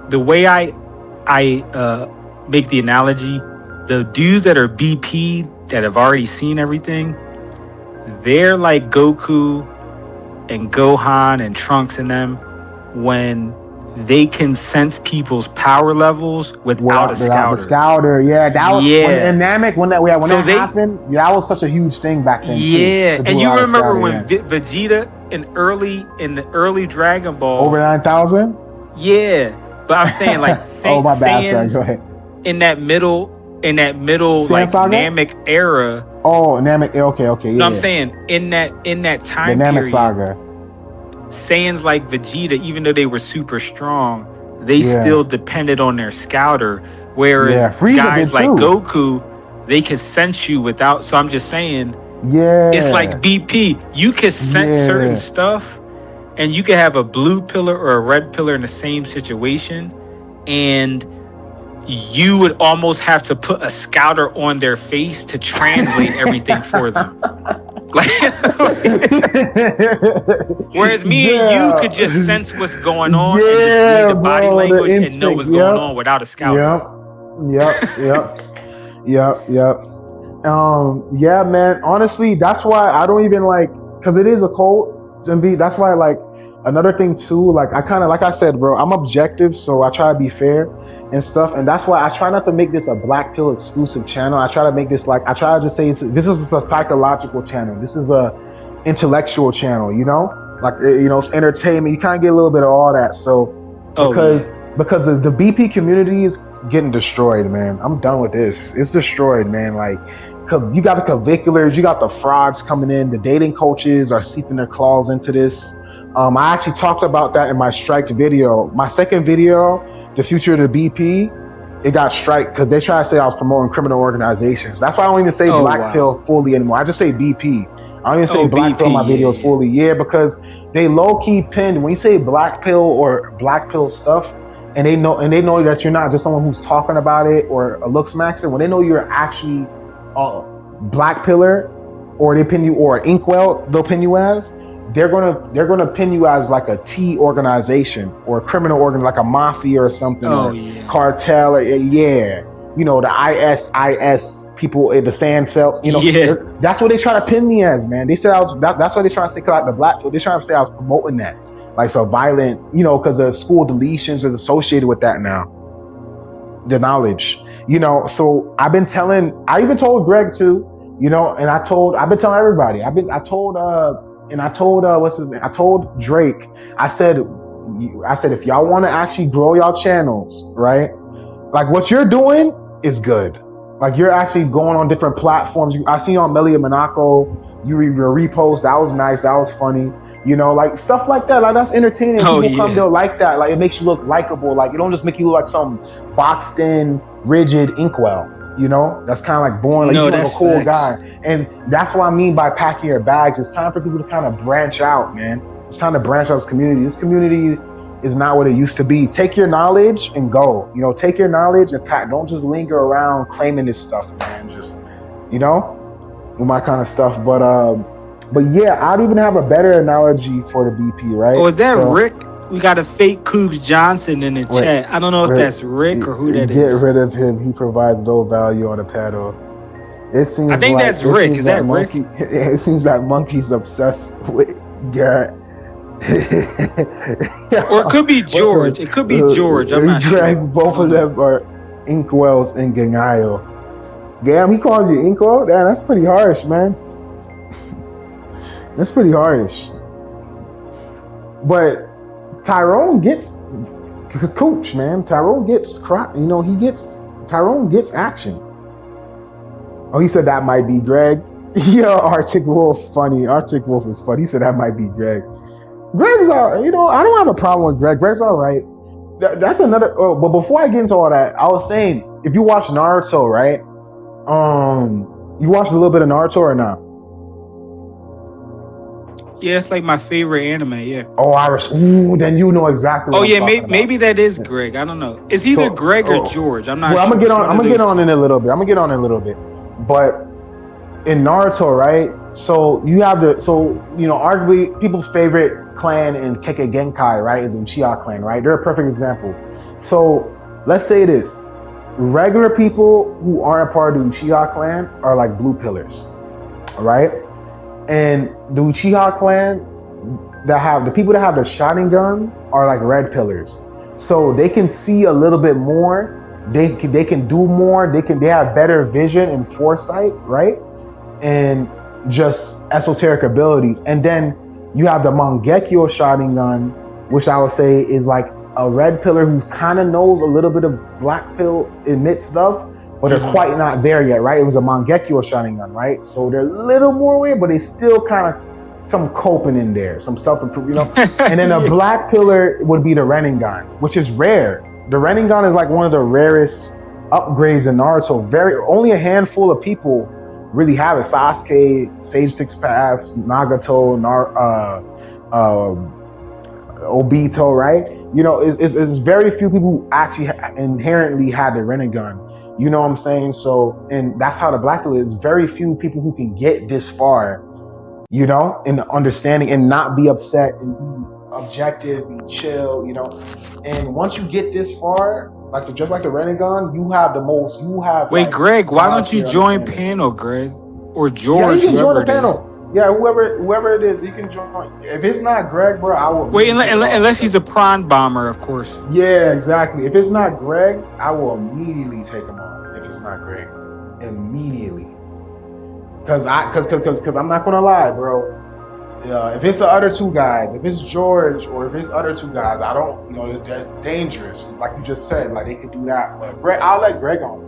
The way I make the analogy, the dudes that are BP that have already seen everything, they're like Goku and Gohan and Trunks and them when they can sense people's power levels without a Without the scouter. scouter, yeah. That was when in Yeah. Namek when So that they happened. Yeah, that was such a huge thing back then too. yeah, To do and you without a remember scouter, when yeah. Vegeta in the early Dragon Over Ball, 9,000. yeah. But I'm saying like Oh my bad, son. Go Saiyans ahead. in that middle Sand like Saga. Namek era. Oh, Namek. Okay, No, I'm yeah. saying in that The time Namek period, Saga. Saiyans like Vegeta, even though they were super strong, they Yeah, still depended on their scouter. Whereas yeah. Frieza guys did like too. Goku, they could sense you without. So I'm just saying, it's Yeah, like BP. You can sense certain yeah, stuff, and you can have a blue pillar or a red pillar in the same situation, and you would almost have to put a scouter on their face to translate everything for them. Like, whereas me and you yeah, could just sense what's going on and just read yeah, the body bro. The language and know instinct. what's going Yep, on without a scouter. yep, yep, yep. Yeah, man. Honestly, that's why I don't even like, because it is a cult. And be that's why like another thing too. Like I kind of like I said, bro. I'm objective, so I try to be fair and stuff. And that's why I try not to make this a Black Pill exclusive channel. I try to make this like I try to just say this is a psychological channel. This is a intellectual channel. You know, like it's entertainment. You kind of get a little bit of all that. So Oh because yeah. because the BP community is getting destroyed, man. I'm done with this. It's destroyed, man. Like you got the claviculars, you got the frauds coming in. The dating coaches are seeping their claws into this. I actually talked about that in my striked video. My second video, the future of the BP, it got striked because they try to say I was promoting criminal organizations. That's why I don't even say Oh Black wow. Pill fully anymore. I just say BP. I don't even say Oh Black Pill BP. in my Yeah, videos yeah. fully. Yeah, because they low key pinned when you say Black Pill or Black Pill stuff, and they know that you're not just someone who's talking about it or a looks maxer. When they know you're actually a Black Pillar, or they pin you, or Inkwell, they'll pin you as. They're gonna pin you as like a T organization or a criminal organ, like a mafia or something, Oh or yeah. cartel, or yeah, the ISIS people in the sand cells. Yeah. That's what they try to pin me as, man. They said I was. That's what they try to say. Cause like the Black, they trying to say I was promoting that, like so violent, because the school deletions is associated with that now. The knowledge, So I even told Greg too, and I've been telling everybody. I told what's his name? I told Drake. I said if y'all want to actually grow y'all channels, right? Like what you're doing is good. Like you're actually going on different platforms. I see you on Melia Monaco. You repost. That was nice. That was funny. Like stuff like that. Like that's entertaining. Oh People come, yeah. they'll like that. Like it makes you look likable. Like it don't just make you look like some boxed in, rigid inkwell. That's kind of like boring. Like you No, seem like that's a cool facts. guy. And that's what I mean by packing your bags. It's time for people to kind of branch out, man. It's time to branch out this community. This community is not what it used to be. Take your knowledge and go. Take your knowledge and pack. Don't just linger around claiming this stuff, man. Just, with my kind of stuff. But yeah, I'd even have a better analogy for the BP, right? Oh, is that So Rick? We got a fake Cougs Johnson in the wait, chat. I don't know if that's Rick or who that get is. rid of him. He provides no value on the panel. It I seems think like that's Rick. Is that Rick? Monkey. It seems like Monkey's obsessed with Garrett. Or it Yeah, could be what the George. It could be George. I'm not sure. Greg? I Both don't of know. them are inkwells in Gangayo. Damn, he calls you inkwell. Damn, that's pretty harsh, man. That's pretty harsh. But Tyrone gets cooch, man. Tyrone gets crap. You know, he gets Tyrone gets action. Oh, he said that might be Greg. Yeah, Arctic Wolf, funny. Arctic Wolf is funny. He said that might be Greg. Greg's all right. You know, I don't have a problem with Greg. Greg's all right. That's another. Oh, but before I get into all that, I was saying if you watch Naruto, right? You watched a little bit of Naruto or not? Yeah, it's like my favorite anime. Yeah. Oh, Irish. Ooh, then you know exactly Oh what I'm yeah, talking about. maybe that is Greg. I don't know. It's either So, Greg or oh, George. I'm not well, I'm gonna sure. get It's on. one I'm of gonna get those on in two. a little bit. I'm gonna get on in a little bit. But in Naruto, right? So you have the arguably people's favorite clan in Kekkei Genkai, right, is Uchiha clan, right? They're a perfect example. So let's say this: regular people who aren't a part of the Uchiha clan are like blue pillars, all right? And the Uchiha clan that have the people that have the Sharingan are like red pillars, so they can see a little bit more. They can do more. They have better vision and foresight, right? And just esoteric abilities. And then you have the Mangekyo Sharingan, which I would say is like a red pillar who kind of knows a little bit of black pill emit stuff, but they're Hmm. quite not there yet, right? It was a Mangekyo Sharingan, right? So they're a little more weird, but they still kind of some coping in there, some self-improvement. And then a Yeah. black pillar would be the Reningan, which is rare. The Reningan is like one of the rarest upgrades in Naruto. Very only a handful of people really have it. Sasuke, Sage Six Paths, Nagato, uh, Obito, right? It's very few people who actually inherently had the Renegon. You know what I'm saying? So, and that's how the Black Pill is. Very few people who can get this far, in the understanding and not be upset and be objective, be chill, And once you get this far, just like the Renegon, you have Wait, like Greg, why God don't you tier join understanding. panel, Greg, or Yeah, you George, can join whoever the it is? panel. Yeah, whoever it is, you can join. If it's not Greg, bro, I will Wait, immediately take it off unless he's because a prawn bomber, of course. yeah, exactly. If it's not Greg, I will immediately take him off. If it's not Greg, immediately. Because I'm not gonna lie, bro. If it's the other two guys, if it's George or if it's other two guys, I don't, that's dangerous. Like you just said, like they could do that. But Greg, I'll let Greg on.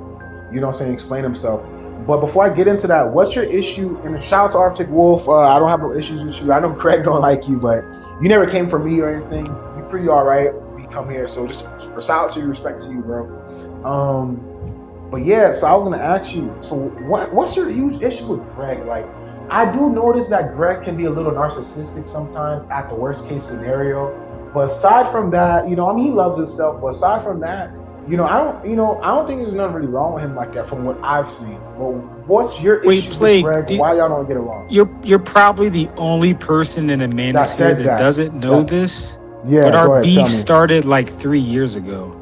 You know what I'm saying? Explain himself. But before I get into that, what's your issue? And shout out to Arctic Wolf. I don't have no issues with you. I know Craig don't like you, but you never came for me or anything. You pretty all right. We come here, so just for shout out to you, respect to you, bro. But yeah, so I was gonna ask you. So what's your huge issue with Greg? Like, I do notice that Greg can be a little narcissistic sometimes at the worst case scenario. But aside from that, I mean, he loves himself. But aside from that, I don't think there's nothing really wrong with him like that from what I've seen. Well, what's your Wait, issues with Plague, Greg? Why y'all don't get along? you're probably the only person in the That manosphere said that that. doesn't know That this. But yeah, our go ahead, tell beef me. started like 3 years ago.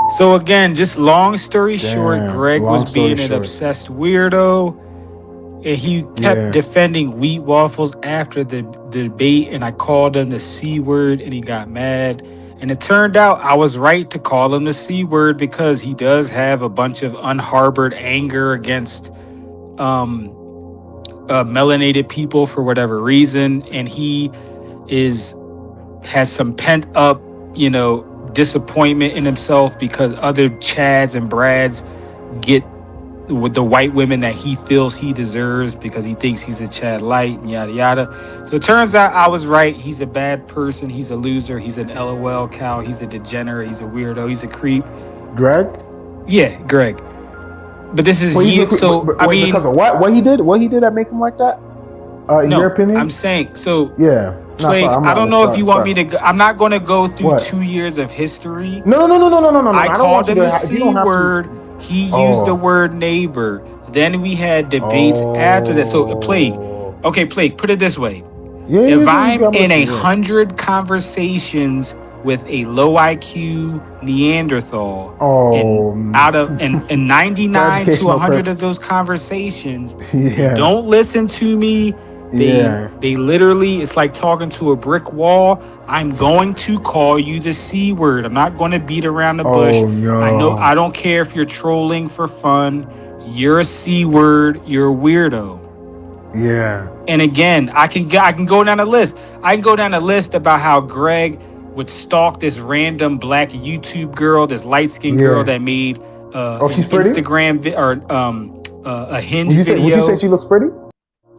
So again, just long story short, Damn. Greg was Long story being an short. obsessed weirdo, and he kept Yeah. defending wheat waffles after the debate, and I called him the C word, and he got mad. And it turned out I was right to call him the C word because he does have a bunch of unharbored anger against um, melanated people for whatever reason, and he is has some pent up, disappointment in himself because other Chads and Brads get with the white women that he feels he deserves because he thinks he's a Chad light and yada yada. So it turns out I was right. He's a bad person. He's a loser. He's an LOL cow. He's a degenerate. He's a weirdo. He's a creep. Greg? Yeah, Greg. But this is Well, years. So I wait, mean, because of what? What he did? What he did that make him like that? In your no, I'm opinion? saying so. Yeah. No, sorry, Plague. I'm I not don't know if sorry, you want sorry. me to. I'm not going to go through What? 2 years of history. No, no, no, no, no, no, no, no. I I don't called want you him the to. If you C don't have to. word. He used the Oh, word neighbor. Then we had debates after that. So, Plague. oh. Okay, Plague, put it this way. Yeah, If you good, you I'm good. I'm in a listening. Yeah. 100 conversations with a low IQ Neanderthal, and Oh, out of and for 99 to educational 100 of those purposes. conversations, they Yeah. don't listen to me Yeah. They literally, it's like talking to a brick wall. I'm going to call you the C word. I'm not going to beat around the bush. Oh I know no. I don't care if you're trolling for fun. You're a C word. You're a weirdo. Yeah. And again, I can go down the list. I can go down the list about how Greg would stalk this random black YouTube girl, this light skinned girl Yeah. that made Oh, an she's pretty? or a Hinge Would you say video. she looks pretty?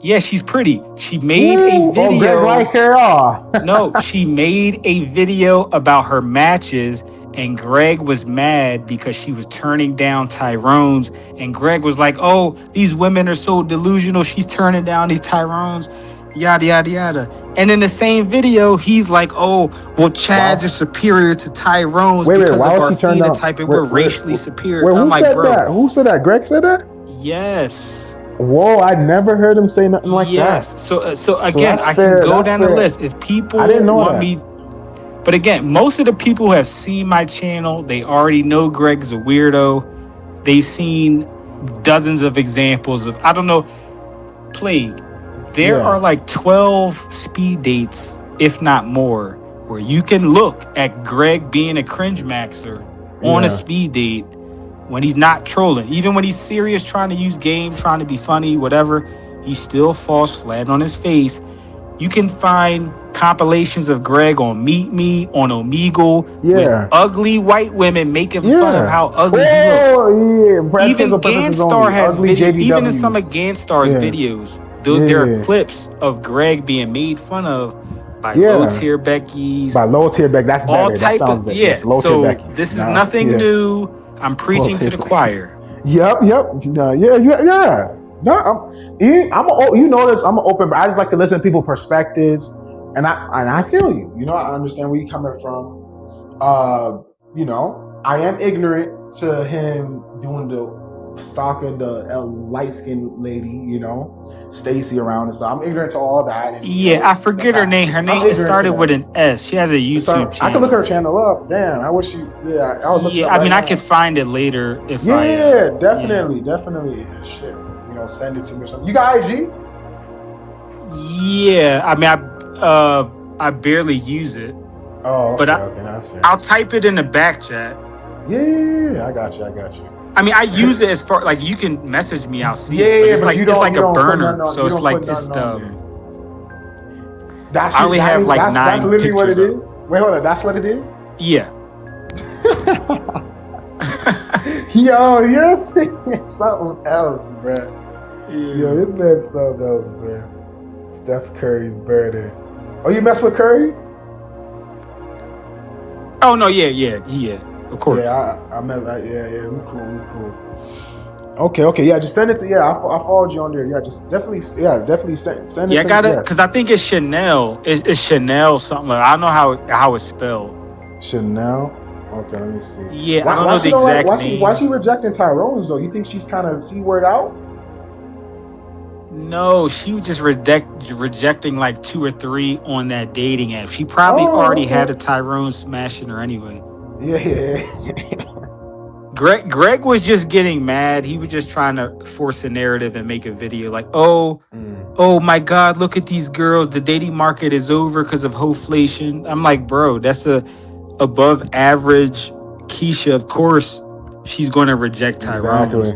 Yeah, she's pretty. She made a Ooh. Oh, Greg like video. her. Oh. No, she made a video about her matches, and Greg was mad because she was turning down Tyrone's. And Greg was like, "Oh, these women are so delusional. She's turning down these Tyrone's, yada yada yada." And in the same video, he's like, "Oh, well, Chad's are Wow. superior to Tyrone's Wait. because Why of would our she turn down? phenotype, and we're racially superior." Wait. And I'm Who like, said "Bro, that? Who said that? Greg said that? yes." Whoa, I never heard him say nothing like that. Yes. So So again, that's I can fair. go That's down the fair. list. If I didn't people know want that. me, but again, most of the people who have seen my channel, they already know Greg's a weirdo. They've seen dozens of examples of, I don't know, Plague. There are Yeah. like 12 speed dates, if not more, where you can look at Greg being a cringe maxer on a Yeah. speed date when he's not trolling. Even when he's serious, trying to use game, trying to be funny, whatever, he still falls flat on his face. You can find compilations of Greg on Meet Me, on Omegle, with Yeah. ugly white women making fun of Yeah. how ugly he looks. Oh, yeah. For educational Even purposes Ganstar only. has Ugly video. Even in some of JBWs. Ganstar's Yeah. videos, there are Yeah. clips of Greg being made fun of by low Yeah. tier Beckies, By low tier Beck, that's all better. That type sounds of, better. yeah. Yes, low tier So Becky's. this is Nah, nothing yeah. new. I'm Low preaching to tier the Becky. choir. Yep. No, yeah. No, you know this. I'm an open. I just like to listen to people's perspectives, and I feel you. You know, I understand where you're coming from. You know, I am ignorant to him doing the stalking the light skinned lady. You know, Stacy around and stuff. I'm ignorant to all that, and you Yeah, know I forget her name. Her I'm name, it ignorant to started with that. an S. She has a YouTube I can look her channel. channel up. Damn, I wish you. Yeah, I'll look it up Yeah, I right mean, I can now. find it later if I. Yeah, Yeah. definitely. Shit, you know, send it to me or something. You got IG? Yeah, I mean, I barely use it, Oh, but okay, that's fair. I'll type it in the back chat. Yeah, I got you. I mean, I use it as far like you can message me, I'll see it, but Yeah, it's but like you it's like a don't put nothing burner. on. So You it's don't put like nothing on there. I only have like That's 9 literally what pictures it of. is. Wait, hold on. That's what it is. Yeah. Yo, you're freaking something else, bro. Yo, this man's something else, bro. Steph Curry's birthday. Oh, you mess with Curry? Oh no, yeah. Of course. Yeah, I met. Yeah. We cool. Okay. Yeah, just send it to. Yeah, I followed you on there. Yeah, just definitely. Yeah, definitely send it. Yeah, I to got me. it Yeah. because I think it's Chanel. It's Chanel something. Like, I don't know how it's spelled. Chanel. Okay, let me see. Yeah, I don't know the exact name. Why she rejecting Tyrone's though? You think she's kind of C-word out? No, she was just rejecting like 2 or 3 on that dating app. She probably already had a Tyrone smashing her anyway. Yeah. Greg was just getting mad. He was just trying to force a narrative and make a video like, oh my God, look at these girls. The dating market is over because of hoflation. I'm like, bro, that's a above average Keisha. Of course, she's going to reject Tyrone. Exactly.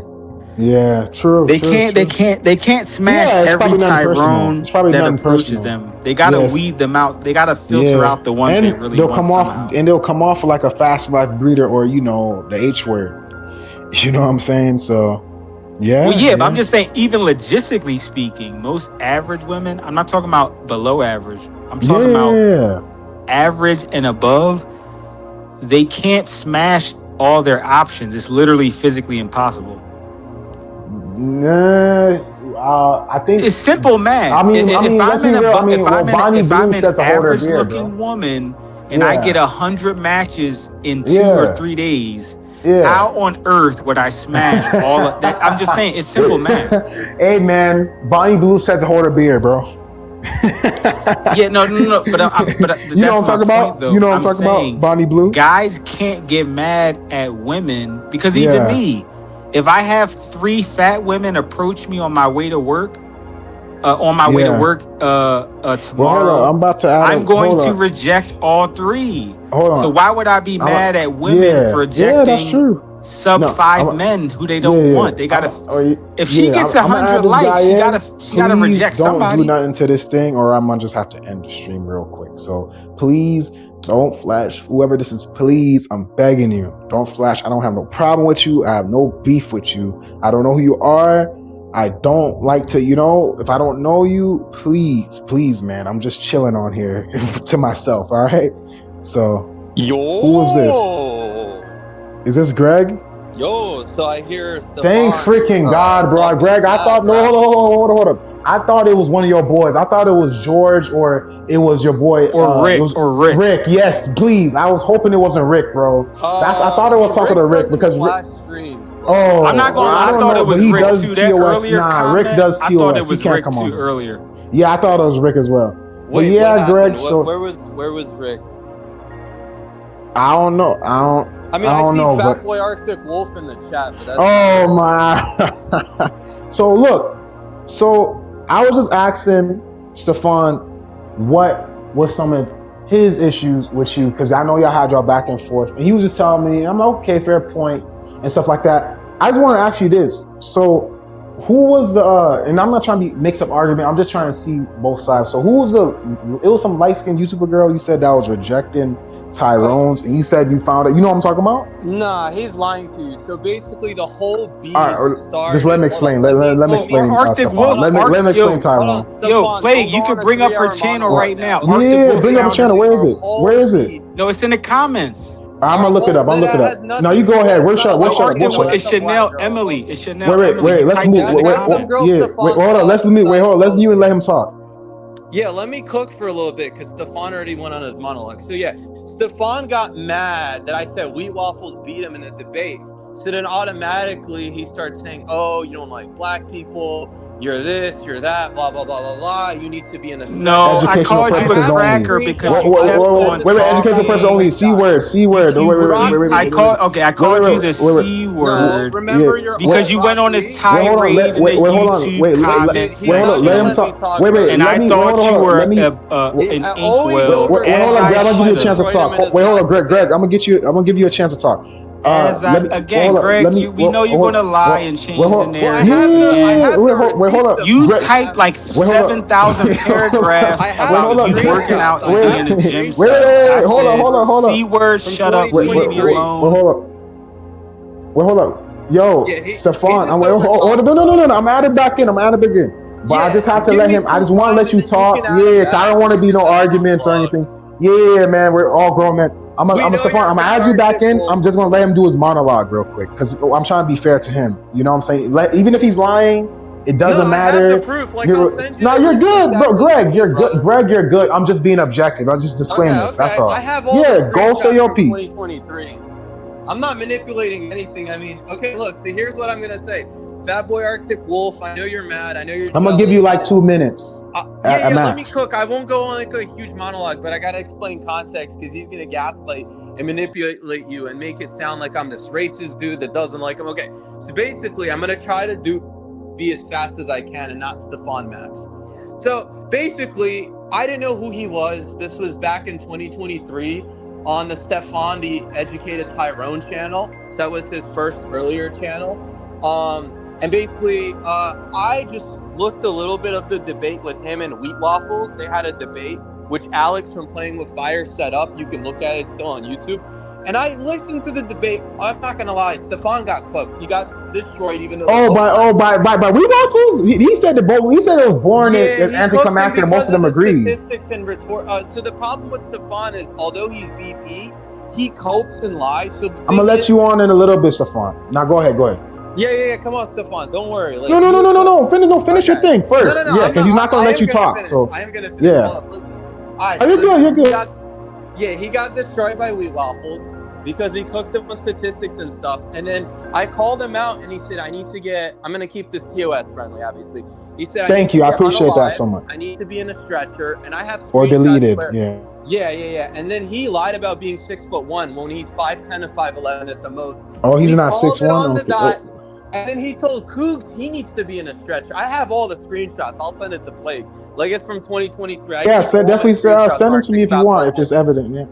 Yeah, true. They can't smash every Tyrone that approaches them. They gotta weed them out. They gotta filter out the ones and they really they'll want come somehow. off, and they'll come off like a fast life breeder, or you know, the H word. You know what I'm saying? So yeah. Well, yeah, but I'm just saying, even logistically speaking, most average women, I'm not talking about below average. I'm talking about average and above. They can't smash all their options. It's literally physically impossible. I think it's simple math. I mean, if I'm an average beer, looking woman and I get 100 matches in 2 or 3 days, how on earth would I smash all of that? I'm just saying, it's simple math. Hey man, Bonnie Blue says to hold her beer, bro. Yeah, no. But you know what I'm talking about? Though. You know what I'm talking about? Bonnie Blue. Guys can't get mad at women because even me, if I have 3 fat women approach me on my way to work on my way to Yeah. work Well, hold on. tomorrow, I'm about to add a. I'm going Hold to on. reject all three. Hold So on. why would I be mad at women for Yeah, that's rejecting true. sub No, five men who they don't yeah. want? They gotta. If she Yeah. gets a I'm gonna add hundred this guy likes, in. she gotta Please reject don't do somebody. nothing to this thing, or I'm gonna just have to end the stream real quick. So please don't flash whoever this is. Please, I'm begging you, don't flash. I don't have no problem with you. I have no beef with you. I don't know who you are. I don't like to, if I don't know you, please, man. I'm just chilling on here to myself. All right. So who is this? Yo, Is this Greg? so I hear Thank Stefan is freaking God, bro. talking Greg, I smack, thought, no, right? hold up. I thought it was one of your boys. I thought it was George or it was your boy. Or It Rick, was or Rick. Rick. Yes, please. I was hoping it wasn't Rick, bro. I thought it was talking Rick to Rick doesn't because flash streams, bro. oh, I'm not gonna lie, I I don't thought it know, but was he Rick does too. That TOS. earlier Nah, Rick comment, does I thought it TOS. He was can't Rick come on too here. earlier. Yeah, I thought it was Rick as well. But Wait, what yeah, happened? Greg. So Where was Rick? I don't know. I mean, I I don't see know, but Fat Boy Arctic Wolf in the chat, but that's oh not Rick. my. So look, I was just asking Stefan what was some of his issues with you, because I know y'all had y'all back and forth, and he was just telling me, I'm like, okay, fair point, and stuff like that. I just want to ask you this. So who was the and I'm not trying to mix up argument, I'm just trying to see both sides. So who was it was some light-skinned YouTuber girl you said that was rejecting Tyrone's, and you said you found it. You know what I'm talking about? Nah, he's lying to you. So basically, the whole beef All right, started. just let me explain. Let me explain, Arctic Stefan. Wolf, Let me explain, Tyrone. Yo, Stefan, Plague, don't go you on can a bring up her 3-hour channel monologue right now. now. Arctic Yeah, Wolf bring up a found channel. it. Where is it? Where is it? No, it's in the comments. I'm gonna look it up. I'm That look it has up. nothing No, you to go do ahead. with Where's Bella. What's Bella Arctic what's Wolf, Arctic, your? it's that's a black Chanel girl. Emily. It's Chanel Wait, Emily. You let's typed move. it in the comments. Yeah, wait, hold on. Let's mute. Wait, hold on. Let's mute and let him talk. Yeah, let me cook for a little bit because Stefan already went on his monologue. So yeah, Stefan got mad that I said Wheat Waffles beat him in the debate. So then automatically he starts saying, "Oh, you don't like black people. You're this, you're that, blah blah blah blah blah. You need to be in a No, stretcher." I Educational called you a purposes only. cracker because Screenshots. you I kept will send on this Wait, to all educational purposes my only. talking. C screenshots. word. C word. You, I Broccoli. called. Okay, I called you the C No, word Yeah. remember your Wait, because you went on this broccoli. wait, hold on. tirade in the Wait, hold on. YouTube comment He's Wait, hold not on. Let gonna him section, let me talk. talk, Wait, bro. and I hold thought you on. were Let me. an Always inkwell, Wait, hold as on, over. Greg. I I'm gonna give you a should chance to have. Destroyed him talk. in his Wait, hold on, last Greg. debate. I'm gonna give you a chance to talk. As I Let me. again, Hold on. Let Greg, me. we know you're gonna lie and Wait, change the hold. Well, narrative again. Yeah. Wait, hold receipts, up. You Stefan. Greg. I have typed like Wait, hold up. 7,000 I paragraphs have Wait, hold about up. you working out screenshots. I and have being the a gym screenshots. sub. I I have Hold all up. the said, Hold up. C receipts word, from shut up, leave me 2023. alone. Hold up. Wait, hold up. Yeah, Yo, he Stefan, just no, overtalks, no, no, bro. no, no. I'm added back in. I'm added back in. But I just Yeah, have to give let me him. I some just want to time let and you then you talk. can add him Yeah, 'cause I back don't want and to we be can no have a arguments or monologue. anything. Yeah, man, we're all grown men. We know Stefan, you're I'm gonna fat add you back Arctic in. Wolf. I'm just gonna let him do his monologue real quick because I'm trying to be fair to him. You know what I'm saying? Even if he's lying, it No, doesn't I have the matter. proof. Like, I'll send you No, the you're receipts good, bro. after the Greg, stream, you're good. brother. Greg, you're good. I'm just being objective. I'll just disclaim this. That's Okay. I all. have all the Yeah, go say screenshots your from piece. 2023. I'm not manipulating anything. I mean, okay, look, so here's what I'm going to say. Fat Boy Arctic Wolf, I know you're mad. I know you're I'm gonna give you jealous. like 2 minutes at Let me max. cook. I won't go on like a huge monologue, but I got to explain context because he's going to gaslight and manipulate you and make it sound like I'm this racist dude that doesn't like him. Okay, so basically, I'm going to try to be as fast as I can and not Stefan Max. So basically, I didn't know who he was. This was back in 2023 on the Stefan, the Educated Tyrone channel. So that was his first earlier channel. And basically, I just looked a little bit of the debate with him and Wheat Waffles. They had a debate, which Alex from Playing with Fire set up. You can look at it, it's still on YouTube. And I listened to the debate. I'm not gonna lie, Stefan got cooked. He got destroyed, even though By Wheat Waffles? He said He said it was boring yeah, and he cooked him anticlimactic, and most because of of them the agreed. statistics and retort. So the problem with Stefan is, although he's VP, he copes and lies. So the I'm gonna let you on in a little bit, Stefan. Now go ahead. Yeah. Come on, Stefan. Don't worry. Like, No. Finish your Okay. thing first. No. Yeah, I'm because he's not not. gonna I let am you gonna talk. finish. So I am gonna finish. yeah. Hold up. Listen. All right. Are you good? He got destroyed by Wheat Waffles because he cooked up with statistics and stuff. And then I called him out, and he said, "I need to get. I'm gonna keep this TOS friendly, obviously." He said, Thank you. I appreciate that unalive. so much. I need to be in a stretcher, and I have Or deleted. where, Yeah. Yeah. And then he lied about being 6'1" when he's 5'10" and 5'11" at the most. Oh, he's We not called it 6'1"? on the Okay. dot. And then he told Cougs he needs to be in a stretcher. I have all the screenshots. I'll send it to Plague. Like it's from 2023. I Yeah, keep all my definitely screenshots. send them to me Arctic if you Fat want, Boy if it's Bullshit. evident.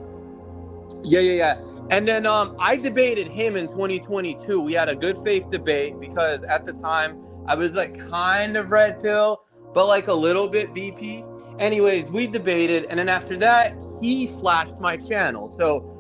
Yeah. Yeah. And then I debated him in 2022. We had a good faith debate because at the time I was like kind of red pill, but like a little bit BP. Anyways, we debated, and then after that, he flashed my channel. So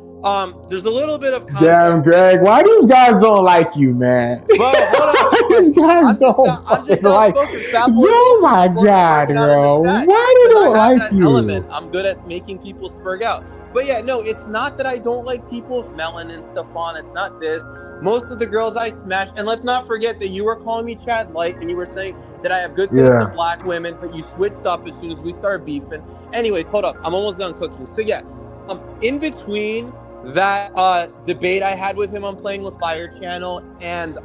there's a little bit of Damn, context. Greg, why these guys don't like you, man? Bro, hold up. These guys don't I'm just fucking like. outspoken. Fat Boy Yo, Bullshit my is God, spurging out in the bro, chat why they because I don't have like that element. you? I'm good at making people spurg out. But yeah, no, it's not that I don't like people with melanin, Stefan. It's not this. Most of the girls I smash, and let's not forget that you were calling me Chad Light, and you were saying that I have good taste in Yeah, black women, but you switched up as soon as we started beefing. Anyways, hold up. I'm almost done cooking. So yeah, in between that debate I had with him on Playing with Fire channel, and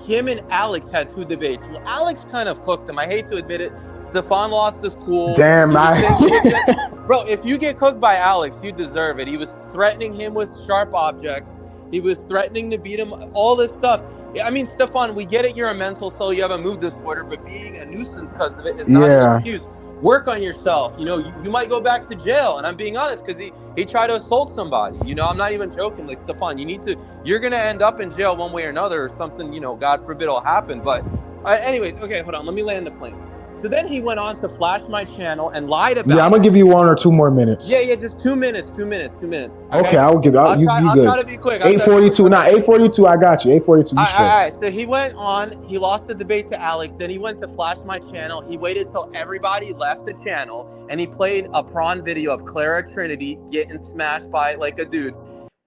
him and Alex had 2 debates. Well, Alex kind of cooked him. I hate to admit it. Stefan lost his cool. damn, He was saying he was I. gonna, bro, if you get cooked by Alex, you deserve it. He was threatening him with sharp objects. He was threatening to beat him. All this stuff. I mean, Stefan, we get it. You're a mental soul. You have a mood disorder, but being a nuisance because of it is not an Yeah, excuse. Work on yourself. You know, you might go back to jail. And I'm being honest because he tried to assault somebody. You know, I'm not even joking. Like, Stefan, you're going to end up in jail one way or another, or something, you know, God forbid will happen. But anyways, okay, hold on. Let me land the plane. So then he went on to flash my channel and lied about yeah, I'm gonna it. give you 1 or 2 more minutes. Yeah, just 2 minutes. Okay, I will give you. I'll You try good. to be quick. 842, not 842. I got you. 842. You All straight. right. So he went on. He lost the debate to Alex. Then he went to flash my channel. He waited till everybody left the channel, and he played a prawn video of Clara Trinity getting smashed by like a dude.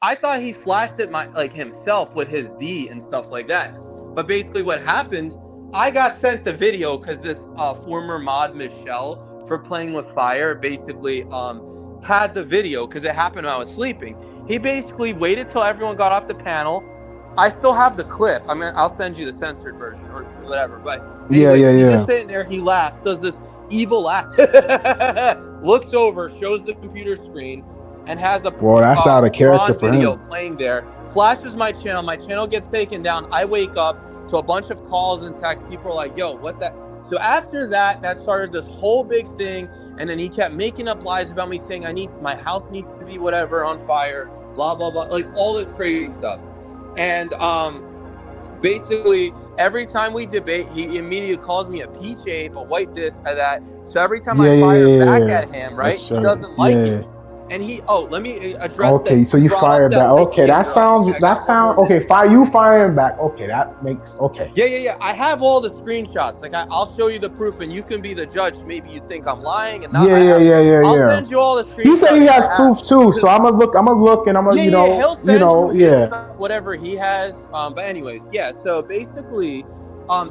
I thought he flashed it himself with his D and stuff like that. But basically, what happened? I got sent the video because this former mod Michelle for Playing with Fire basically had the video because it happened when I was sleeping. He basically waited till everyone got off the panel. I still have the clip. I mean, I'll send you the censored version or whatever. But anyways, he's just sitting there. He laughs, does this evil laugh, looks over, shows the computer screen, and has a Well, that's out of character for video him. playing there. Flashes my channel. My channel gets taken down. I wake up to a bunch of calls and texts. People are like, "Yo, what that?" So after that started this whole big thing. And then he kept making up lies about me, saying my house needs to be whatever on fire, blah blah blah, like all this crazy stuff. And basically every time we debate, he immediately calls me a peach ape, a white this, or that. So every time I fire back at him, right, he doesn't like it. And let me address that. Okay, so you fired back. Okay, that sounds. Okay. You firing back. Okay, that makes. Okay. Yeah. I have all the screenshots. Like I'll show you the proof, and you can be the judge. Maybe you think I'm lying, and not. Yeah. I'll send you all the screenshots. He said he has proof too, so I'm gonna look, and I'm gonna, he'll send you stuff, whatever he has. But anyways, yeah. So basically,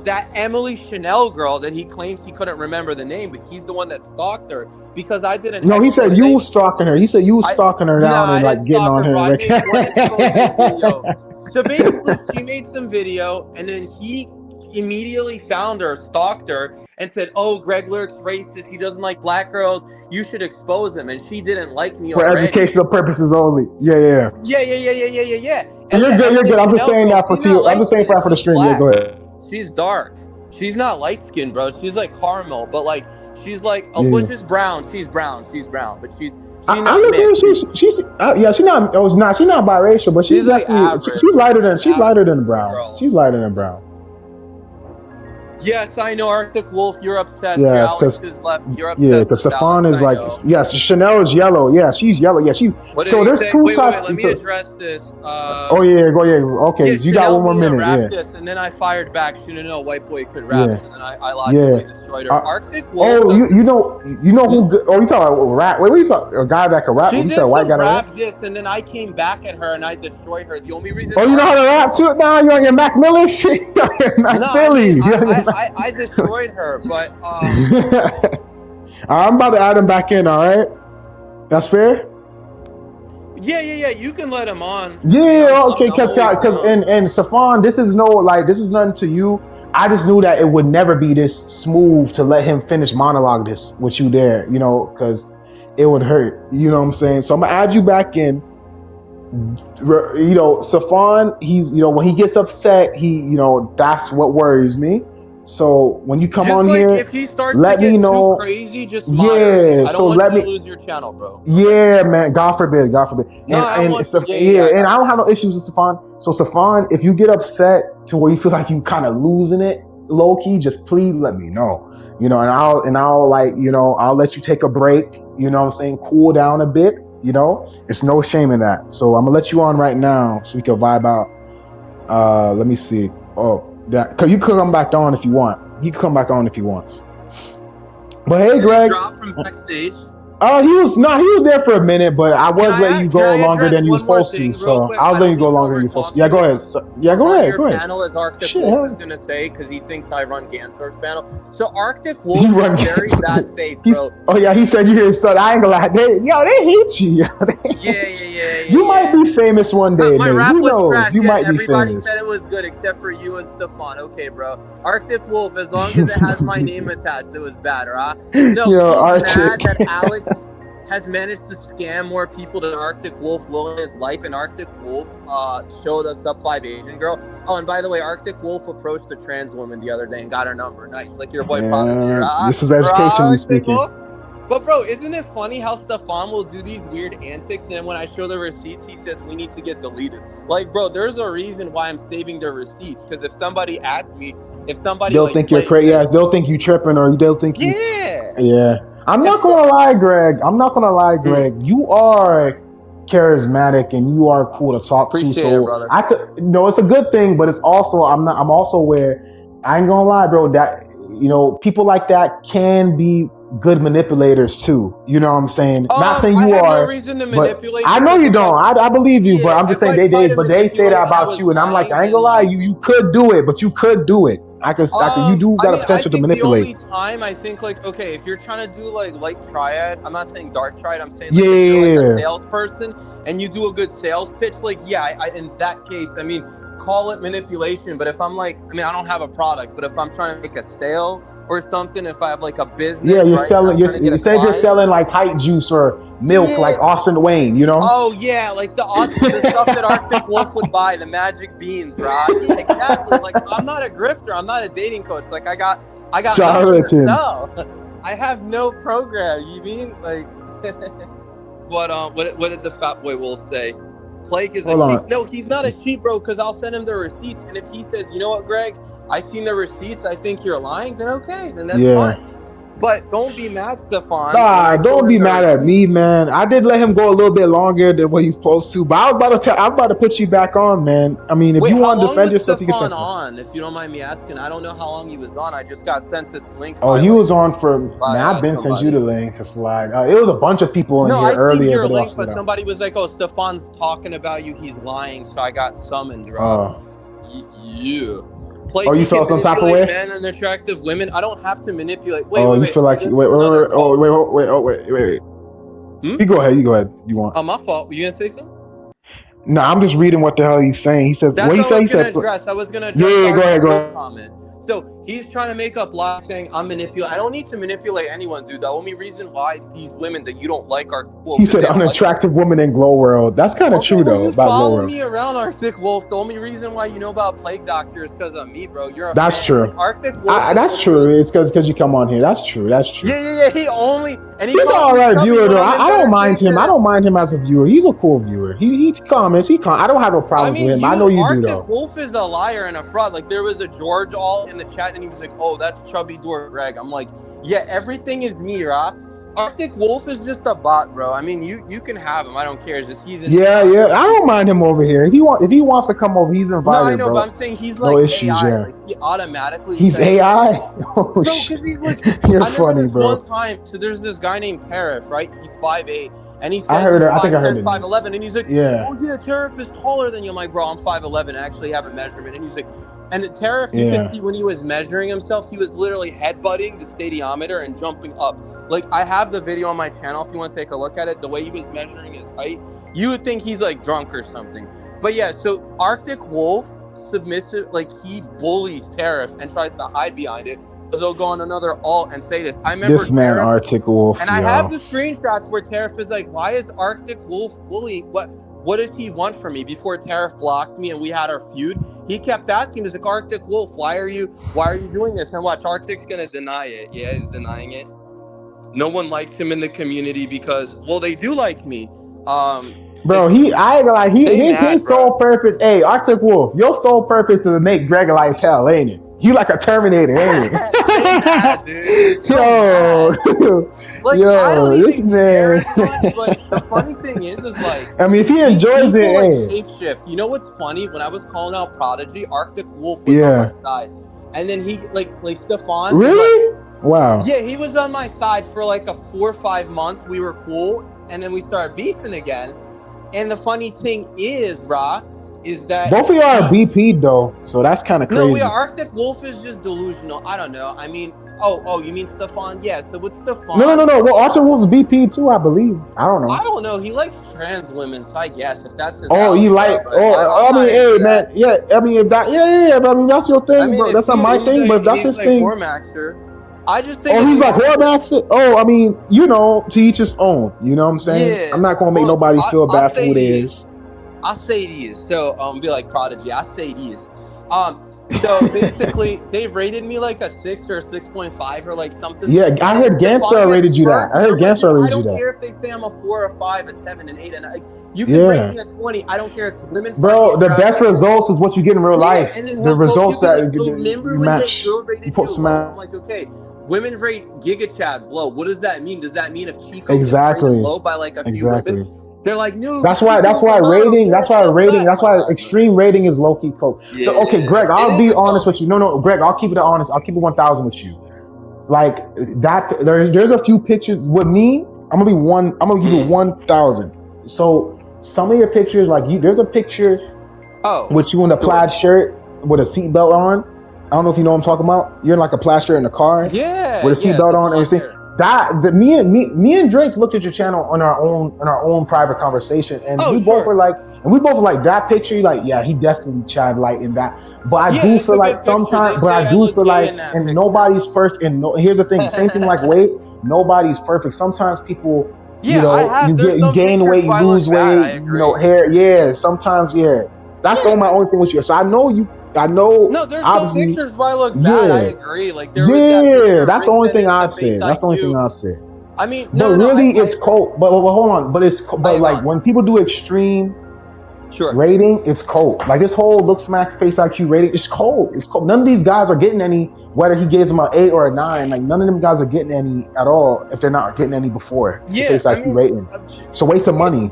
that Emily Chanel girl that he claims he couldn't remember the name, but he's the one that stalked her because I didn't. No, he said you was stalking her. He said you was stalking her down and like getting on her. I made one expose video. So basically, she made some video, and then he immediately found her, stalked her, and said, "Oh, Greg Lurk's racist. He doesn't like black girls. You should expose him." And she didn't like me for already. Educational purposes only. Yeah. And You're good. I'm just saying that for you. I'm just saying for the stream. Yeah, go ahead. She's dark. She's not light skinned, bro. She's like caramel, but like she's like which is brown. She's brown, but she's not mixed. She's not. Oh, not. She's not biracial, but she's definitely. Like she's lighter than. She's lighter than brown. Girl. She's lighter than brown. Yes, I know, Arctic Wolf. You're upset. Yeah, Alex is left. You're upset. Yeah, because Stefan is like, yes, Chanel is yellow. Yeah, she's yellow. Yeah, she's. So there's two types. Let me address this. Go ahead. Okay, you got 1 more minute. Yeah. This, and then I fired back. She didn't know white boy could rap, and then I logically destroyed her. Arctic Wolf. Oh, you know who? Oh, you talking about rap? Wait, what you talking? A guy that can rap? You said a white guy that rap this, and then I came back at her and I destroyed her. The only reason. Oh, you know how to rap too? Now you on your Mac Miller shit. I destroyed her, but I'm about to add him back in. All right, that's fair. Yeah. You can let him on. Yeah, okay. Because and Stefan, this is nothing to you. I just knew that it would never be this smooth to let him finish monologue this with you there, because it would hurt. You know what I'm saying? So I'm gonna add you back in. You know, Safan, he's, you know, when he gets upset, you know, that's what worries me. So when you come Just on like here, if he starts to let me get too know. crazy, just moderate. Yeah, I don't so want let you to me. lose your channel, bro. Yeah, man. God forbid. God forbid. No, I don't And want. it's Yeah, yeah, yeah. yeah, I and I got you, don't have man. no issues with Safan. So Safan, if you get upset to where you feel like you kind of losing it, low key, just please let me know. You know, and I'll like, you know, I'll let you take a break. You know what I'm saying? Cool down a bit. You know, it's no shame in that. So I'm gonna let you on right now so we can vibe out. Let me see. Oh, that, cause you could come back on if you want. He can come back on if he wants. But hey, Did he Greg. drop from backstage? Oh, he was there for a minute, but I was letting you Can go I longer address than you was one more supposed to. thing real So quick? I was I letting don't you go mean to longer than you were supposed to. overtalk Yeah, go you, ahead. but Go run ahead. your Go ahead. panel as Arctic Shit, Wolf is hell, gonna say because he thinks I run Gangstar's panel. So Arctic you Wolf is run. very bad faith, He's. bro. Oh yeah, he said you his son. I ain't gonna lie. They hate you. They Yeah, hate yeah, you. yeah, yeah, You might yeah. be famous one day, My maybe. rap Who was knows? trash, You yet might be everybody said it famous. was good except for you and Stefan. Okay, bro. Arctic Wolf, as long as it has my name attached, it was bad, right? No, Yo, he's Arctic. mad that Alex has managed to scam more people than Arctic Wolf will in his life, and Arctic Wolf showed a sub 5 Asian girl. Oh, and by the way, Arctic Wolf approached a trans woman the other day and got her number. Nice, like your boy Prodigy, Yeah, right? this is educationally Arctic speaking. Wolf. But bro, isn't it funny how Stefan will do these weird antics, and then when I show the receipts, he says we need to get deleted. Like, bro, there's a reason why I'm saving their receipts. Because if somebody asks me, if somebody They'll like think you're Plague crazy. Yeah, says, they'll think you tripping, or they'll think you. yeah, Yeah. I'm if not gonna lie, Greg. I'm not gonna lie, Hmm, Greg. You are charismatic and you are cool to talk to. appreciate it, So brother. I could no, it's a good thing, but it's also I'm also aware, I ain't gonna lie, bro, that you know, people like that can be good manipulators too. You know what I'm saying? Not saying I you have no are, reason to but manipulate I know because you don't. I believe you, but I'm just if saying I try to they say that manipulate and I about was you, and I'm like, lying, I ain't then gonna lie, like you could do it, but you could do it. I could you do I got a mean, I potential to think the manipulate. only time I think like, okay, if you're trying to do like light triad, I'm not saying dark triad. I'm saying like if you're like a Yeah. salesperson and you do a good sales pitch, like yeah, in that case, I mean, call it manipulation. But if I'm like, I mean, I don't have a product, but if I'm trying to make a sale or something, if I have like a Yeah, business, you're right, and selling. I'm trying to get You a say if you're client, selling like height juice or milk, yeah. like Austin Wayne. You know, Oh yeah, like the stuff that Arctic Wolf would buy, the magic beans, right? Yeah, exactly. Like I'm not a grifter, I'm not a dating coach. Like I got nothing to charlatan. sell. I have no program. You mean like what did the fat boy wolf say? Plague is a Hold sheep. on. No, he's not a sheep, bro, because I'll send him the receipts. And if he says, you know what, Greg, I seen the receipts, I think you're lying, then okay, then that's Yeah. fine. But don't be mad, Stefan, when Nah, I show don't him be the mad at receipts. me, man. I did let him go a little bit longer than what he's supposed to, but I was about to put you back on, man. I mean, if Wait, you how want to long defend was yourself, you can Stefan defend yourself. on? If you don't mind me asking, I don't know how long he was on. I just got sent this link Oh, by he was on for man. I've been sent you somebody. the link to slide. It was a bunch of people in No, here I seen earlier, your but they all link, slid but out. somebody was like, "Oh, Stefan's talking about you. He's lying." So I got summoned, Rob. Uh, You. oh, you Plaguey can felt some type of manipulate way? men and attractive women. I don't have to manipulate. Wait, Oh, wait, you wait. feel Oh, like this is another oh, call. wait. Hmm? You go ahead. You go ahead. You want? Oh, my fault. Were you gonna say something? No, I'm just reading what the hell he's saying. He said, That's what he what I said? was He gonna said, address. I was gonna yeah, address the yeah, go Arctic ahead, go Wolf ahead. comment. So he's trying to make up lies saying I'm manipulating. I don't need to manipulate anyone, dude. The only reason why these women that you don't like Arctic Wolf He because said, they don't like them. unattractive woman in Glow World. That's kind of Okay, true, well, though, you about Glow follow World. me around, Arctic Wolf. The only reason why you know about Plague Doctor is because of me, bro. You're a That's fan. true. Like Arctic Wolf is That's true. literally. It's because you come on here. That's true. That's true. Yeah, yeah, yeah. He He's an calls all me right chubby viewer, when though. I'm in I don't better mind shape him. than I him. don't mind him as a viewer. He's a cool viewer. He comments. I don't have no I problems with mean, him. I know you do, Arctic though. Wolf is a liar and a fraud. Like there was a George all in the chat, and he was like, "Oh, that's chubby dwarf Greg." I'm like, "Yeah, everything is me, right?" Arctic Wolf is just a bot, bro. I mean, you can have him. I don't care. It's just he's in Yeah, chat. yeah. I don't mind him over here. If he wants to come over, he's No, I invited, know, but bro. I'm saying he's No like issues, AI. yeah. Like he automatically He's says, AI? Oh, bro, shit. because he's like, You're I remember funny, this bro. one time. So there's this guy named Tariff, right? He's 5'8", and he I says heard he's it. I think I heard 5'10", the name. 5'11", and he's like, Yeah, oh yeah, Tariff is taller than you. I'm like, bro, I'm 5'11", I actually have a measurement, and he's like, and the Tariff, you could yeah. see when he was measuring himself, he was literally headbutting the stadiometer and jumping up. Like I have the video on my channel if you want to take a look at it. The way he was measuring his height, you would think he's like drunk or something. But yeah, so Arctic Wolf submissive, like he bullies Tariff and tries to hide behind it because they'll go on another alt and say this. I remember This man, Tariff, Arctic Wolf, and I have yo. the screenshots where Tariff is like, "Why is Arctic Wolf bullying? what does he want from me? Before Tariff blocked me and we had our feud, he kept asking, he's like, Arctic Wolf, why are you doing this? And watch, Arctic's gonna deny it. Yeah, he's denying it. No one likes him in the community because, well, they do like me. Bro, It's, I ain't gonna lie, they mad, his sole bro. purpose, hey, Arctic Wolf, your sole purpose is to make Greg like hell, ain't it? You like a Terminator, ain't They mad, dude. They're it? so mad. Like, I don't This even care man. as much, but the funny thing is like, I mean, if he these enjoys it, people like hey, shapeshift. You know what's funny? When I was calling out Prodigy, Arctic Wolf was on my yeah. side, and then he like Stefan is like, Really? Wow. yeah, he was on my side for like a 4 or 5 months. We were cool, and then we started beefing again. And the funny thing is, Ra, is that Both of y'all are BP though, so that's kind of no, crazy. we are. Arctic Wolf is just delusional. I don't know. I mean, oh, you mean Stefan? Yeah. So with Stefan, No. Well, Arctic Wolf's BP too, I believe. I don't know. I don't know. He likes trans women, so I guess if that's his Oh, alley, you bro. like? But Oh, I'm I mean, not hey, into man, that. yeah. I mean, if that, yeah. But I mean, that's your I thing, mean, bro. if That's not my thing, but if that's he's his like thing. Hormaxer. I just think Oh, if he's he like wants to, Hormax. Oh, I mean, to each his own. You know what I'm saying? yeah. I'm not gonna make Look, nobody feel I'll bad for say who they these. is. I'll say these. So, be like Prodigy. I say these. So basically, they rated me like a 6 or a 6.5 or like something. Yeah, And I then heard Stefan Ganstar gets rated you that. spurred I me. heard I'm like, dude, Ganstar I rated you don't that. care if they say I'm a 4, a 5, a 7, an 8, and you can rate Yeah, me a 20. I don't care. It's women find me bro. The best attractive. results is what you get in real Yeah, life. and then The he'll go, you results can that like, oh, remember you when that match, girl you rated put you some low? out. I'm like, okay, women rate Giga Chads low. What does that mean? Does that mean if Chico gets rated Exactly, low by like a few women, exactly. they're like, no, but That's why. That's Chico's a why model. rating. You're a fat. I'm That's like, why all right, bro. extreme rating is low key coke. So okay, Yeah, Greg, it I'll is be a honest coke. with you. No, Greg, I'll keep it honest. I'll keep it 1,000 with you. Like that. There's a few pictures with me. I'm gonna give you 1,000. So some of your pictures, like there's a picture Oh, with you in a sure. plaid shirt with a seatbelt on. I don't know if you know what I'm talking about. You're in like a plaid shirt in the car Yeah, with a yeah, seatbelt the on and blonde everything. hair. Me and Drake looked at your channel on our own private conversation, and Oh, we both sure. were like, that picture. Like, yeah, he definitely Chad Light in that. But I Yeah, do it's feel a like good picture. sometimes, They say I look gay in that and picture. nobody's perfect. And no, here's the thing, same thing like weight. Nobody's perfect. Sometimes people, Yeah, I have. There's you some gain pictures weight, you where I lose look bad. I weight, agree. hair. Yeah, sometimes, yeah. That's Yeah. my only thing with you. So I know you. I know, No, there's some obviously, pictures where I look bad. I yeah. agree. Like there was that Yeah, picture that's the Rick only sent thing into I'd Face say. That's the only thing IQ. I'd say. I mean, But no. really, I it's cold. But hold on. But I like gone. when people do extreme Sure. rating, it's cold. Like this whole looks max face IQ rating, it's cold. It's cold. None of these guys are getting any. Whether he gives them an 8 or a 9, like none of them guys are getting any at all. If they're not getting any before the Yeah, face I IQ mean, rating, it's a waste of money.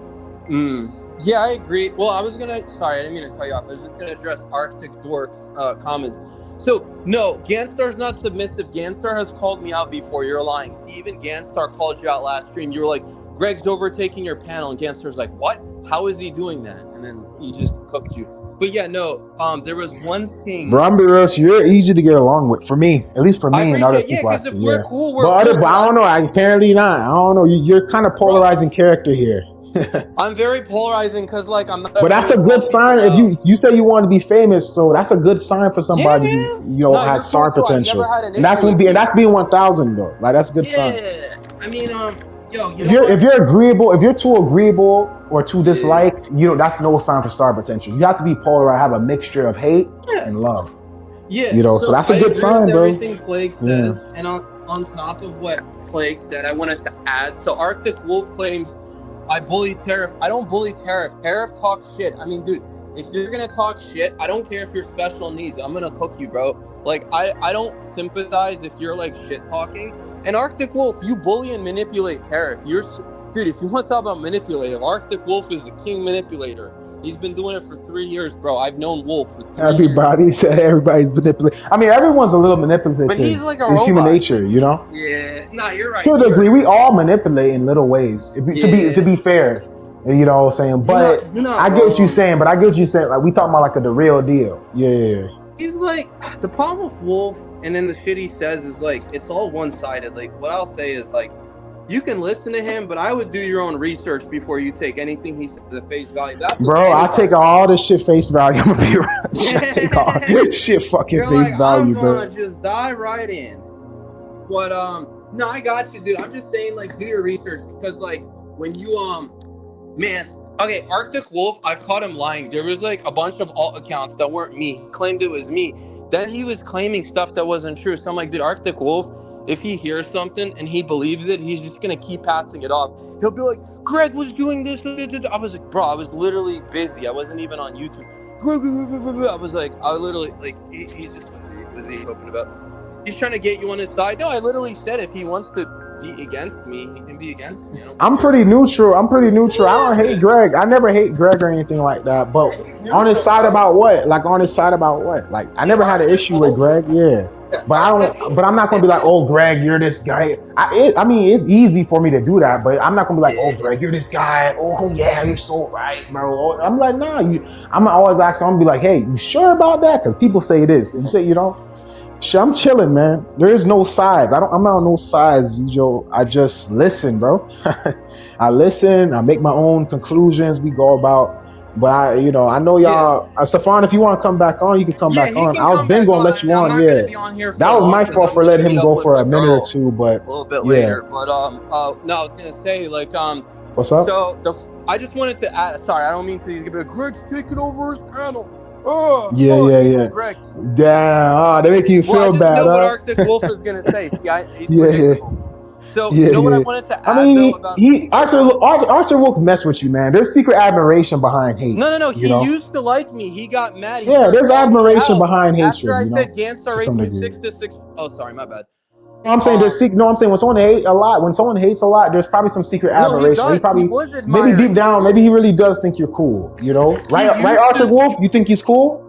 Yeah, I agree. Well, I was gonna. Sorry, I didn't mean to cut you off. I was just gonna address Arctic Dork's comments. So no, Ganstar's not submissive. Ganstar has called me out before. You're lying. See, even Ganstar called you out last stream. You were like, Greg's overtaking your panel, and Ganstar's like, what? How is he doing that? And then he just cooked you. But yeah, no. There was one thing. Bro, I'm be real, you're easy to get along with. For me, at least for I me and other appreciate, yeah, people I because if see. we're Yeah, cool, but we're cool. but I don't know. Apparently not. I don't know. You're kind of Bro, polarizing character here. I'm very polarizing because, like, I'm not But afraid that's to a call good people sign. If out. you say you want to be famous, so that's a good sign for Yeah, somebody who man. No, you're has cool star too. I've never potential. had an And that's issue with and you. that's being 1,000 though. Like that's a good sign. Yeah. I mean, yo, you If know what? you're agreeable, if you're too agreeable or too Yeah. disliked, that's no sign for star potential. You have to be polarized, have a mixture of hate and love. Yeah. So that's a I good agree sign, with bro. everything Plague says. And on top of what Plague said, I wanted to add. So Arctic Wolf claims I bully Tariff. I don't bully Tariff. Tariff talks shit. I mean, dude, if you're gonna talk shit, I don't care if you're special needs. I'm gonna cook you, bro. Like, I don't sympathize if you're like shit talking. And Arctic Wolf, you bully and manipulate Tariff. Dude, if you want to talk about manipulative, Arctic Wolf is the king manipulator. He's been doing it for 3 years, bro. I've known Wolf for 3 Everybody said everybody's manipulative. I mean, everyone's a little manipulative. But he's like a it's robot. human nature, Yeah, nah, you're right. To a degree, we all manipulate in little ways. To be fair, you know what I'm saying. But you're not I get what wrong. you're saying. But I get what you're saying. Like we talking about like the real deal. Yeah. He's like, the problem with Wolf, and then the shit he says is like, it's all one-sided. Like, what I'll say is like, you can listen to him, but I would do your own research before you take anything he says at face value. That's Bro, I take all this shit face value. I'm gonna be real. I take all shit fucking You're face like, value, I'm bro. gonna just die right in. But no, I got you, dude. I'm just saying, like, do your research because, like, when you man, Okay, Arctic Wolf, I've caught him lying. There was like a bunch of alt accounts that weren't me. He claimed it was me. Then he was claiming stuff that wasn't true. So I'm like, dude, Arctic Wolf, if he hears something and he believes it, he's just gonna keep passing it off. He'll be like, Greg was doing this. I was like, bro, I was literally busy. I wasn't even on YouTube. I was like, I literally like, he's just what was he hoping about? He's trying to get you on his side. No, I literally said if he wants to be against me, he can be against me. I don't I'm care. pretty neutral. I'm pretty neutral. I don't hate Yeah. Greg. I never hate Greg or anything like that. But on his Neutral, side bro. about what? Like on his side about what? Like I The never had an Arctic issue with Wolf. Greg. Yeah. But I Arctic don't. But I'm not gonna be like, Wolf. oh, Greg, you're this guy. I mean, it's easy for me to do that, but I'm not gonna be like, oh, Greg, you're this guy. Oh, yeah, you're so right, bro. I'm like, nah. I'm gonna always ask. I'm gonna be like, hey, you sure about that? Because people say this. You say, I'm chilling, man. There is no sides. I'm not on no sides, Joe. I just listen, bro. I listen. I make my own conclusions. We go about. But I know Yeah. y'all. Stefan, if you want to come back on, you can come Yeah, back he on. can I was come been back gonna on. let you I'm on. not gonna Yeah, be on here for that was long my because fault I'm for gonna letting meet him up go with for a a minute or girl two. But a little bit yeah, later. But no, I was gonna say like what's up? so I just wanted to add. Sorry, I don't mean to. He's gonna be like, Greg's taking over his panel. Yeah, Oh, yeah, hate yeah. on Greg. Damn, they make you Well, I feel just bad, know what huh? Arctic Wolf is gonna say. See, he's Yeah, yeah. predictable. So you Yeah, know what I yeah. wanted to I add though mean, about he like Arthur will mess with you, man. There's secret admiration behind hate, no. you He know. used to like me. He got mad. He Yeah, started there's calling me admiration out behind after hatred, I said Ganstar to some rates me degree. 6-6. Oh, sorry, my bad. No, I'm saying Um, no, I'm saying when someone hates a lot, there's probably some secret no, he admiration. Or he does. He probably was maybe deep admiring me, down, maybe bro. he really does think you're cool, He Right, used Arthur to. Wolf? You think he's cool?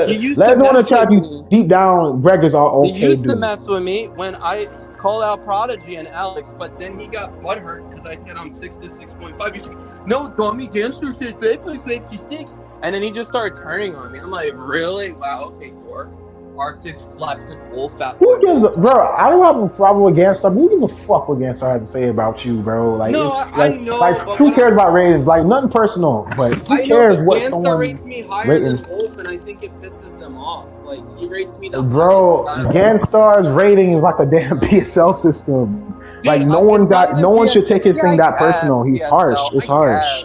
He used Let to us know in the mess chat if with you me. deep down Greg is all He okay used to dude. mess with me when I called out Prodigy and Alex, but then he got butthurt because I said I'm 6-6.5. He's like, no, dummy, Gangster says 5.56. And then he just started turning on me. I'm like, really? Wow, okay, dork. Arctic Flaptic Wolf at Who gives a .1. bro? I don't have a problem with Ganstar. Who gives a fuck what Ganstar has to say about you, bro? Like No, it's I know, but who what cares I'm about ratings? Like nothing personal, but who I know, cares but what Ganstar someone rates me higher rating? than Wolf, and I think it pisses them off. Like he rates me the highest Bro, out of Ganstar's rating is like a damn PSL system. Like dude. It's not no even one should PS. take his Yeah, thing I that guess personal. He's harsh. PSL. It's I harsh. guess.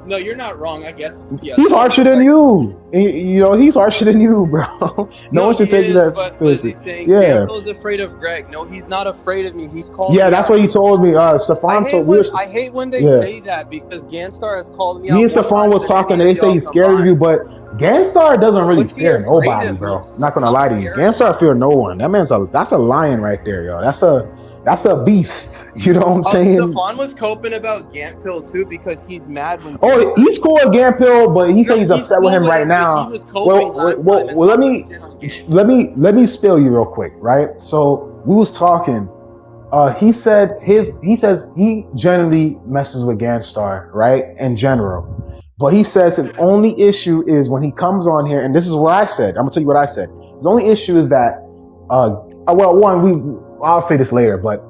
No, you're not wrong. I guess it's He's PSL, harsher but than like, you. He's harsher than you, bro. No no, one should he take is. that But is seriously. he saying Yeah. Gampill's afraid of Greg? No, he's not afraid of me. He's called Yeah, me that's out. what he told me. Stefan told we were I hate when they yeah. say that because Ganstar has called me Me out and more Stefan times was than talking, any and of they say y'all he's scared of you, combined. but Ganstar doesn't really What's he fear afraid nobody, of? bro. No, I'm not gonna I'm lie to you. scared. Ganstar fear no one. That's a lion right there, yo. That's a beast. You know what I'm Oh, saying? Stefan was coping about Gampill too because he's mad when Oh, Ganstar. he's cool with Gampil, but he said No, he's he's upset with cool him with right him, but he now. was coping last time and Let talking me shit on Gant. let me spill you real quick, right? So we was talking. He said he says he generally messes with Ganstar, right? In general. But he says his only issue is when he comes on here, and this is what I said. I'm gonna tell you what I said. His only issue is that I'll say this later, but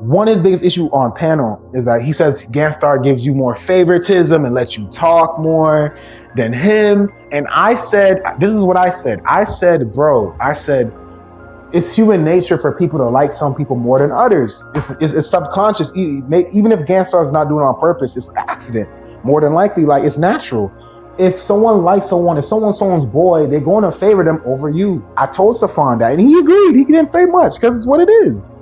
one of his biggest issue on panel is that he says Ganstar gives you more favoritism and lets you talk more than him. And I said, this is what I said. I said, bro, it's human nature for people to like some people more than others. It's subconscious. Even if Ganstar is not doing it on purpose, it's an accident. More than likely, like it's natural. If someone likes someone, if someone's boy, they're going to favor them over you. I told Stefan that, and he agreed. He didn't say much because it's what it is.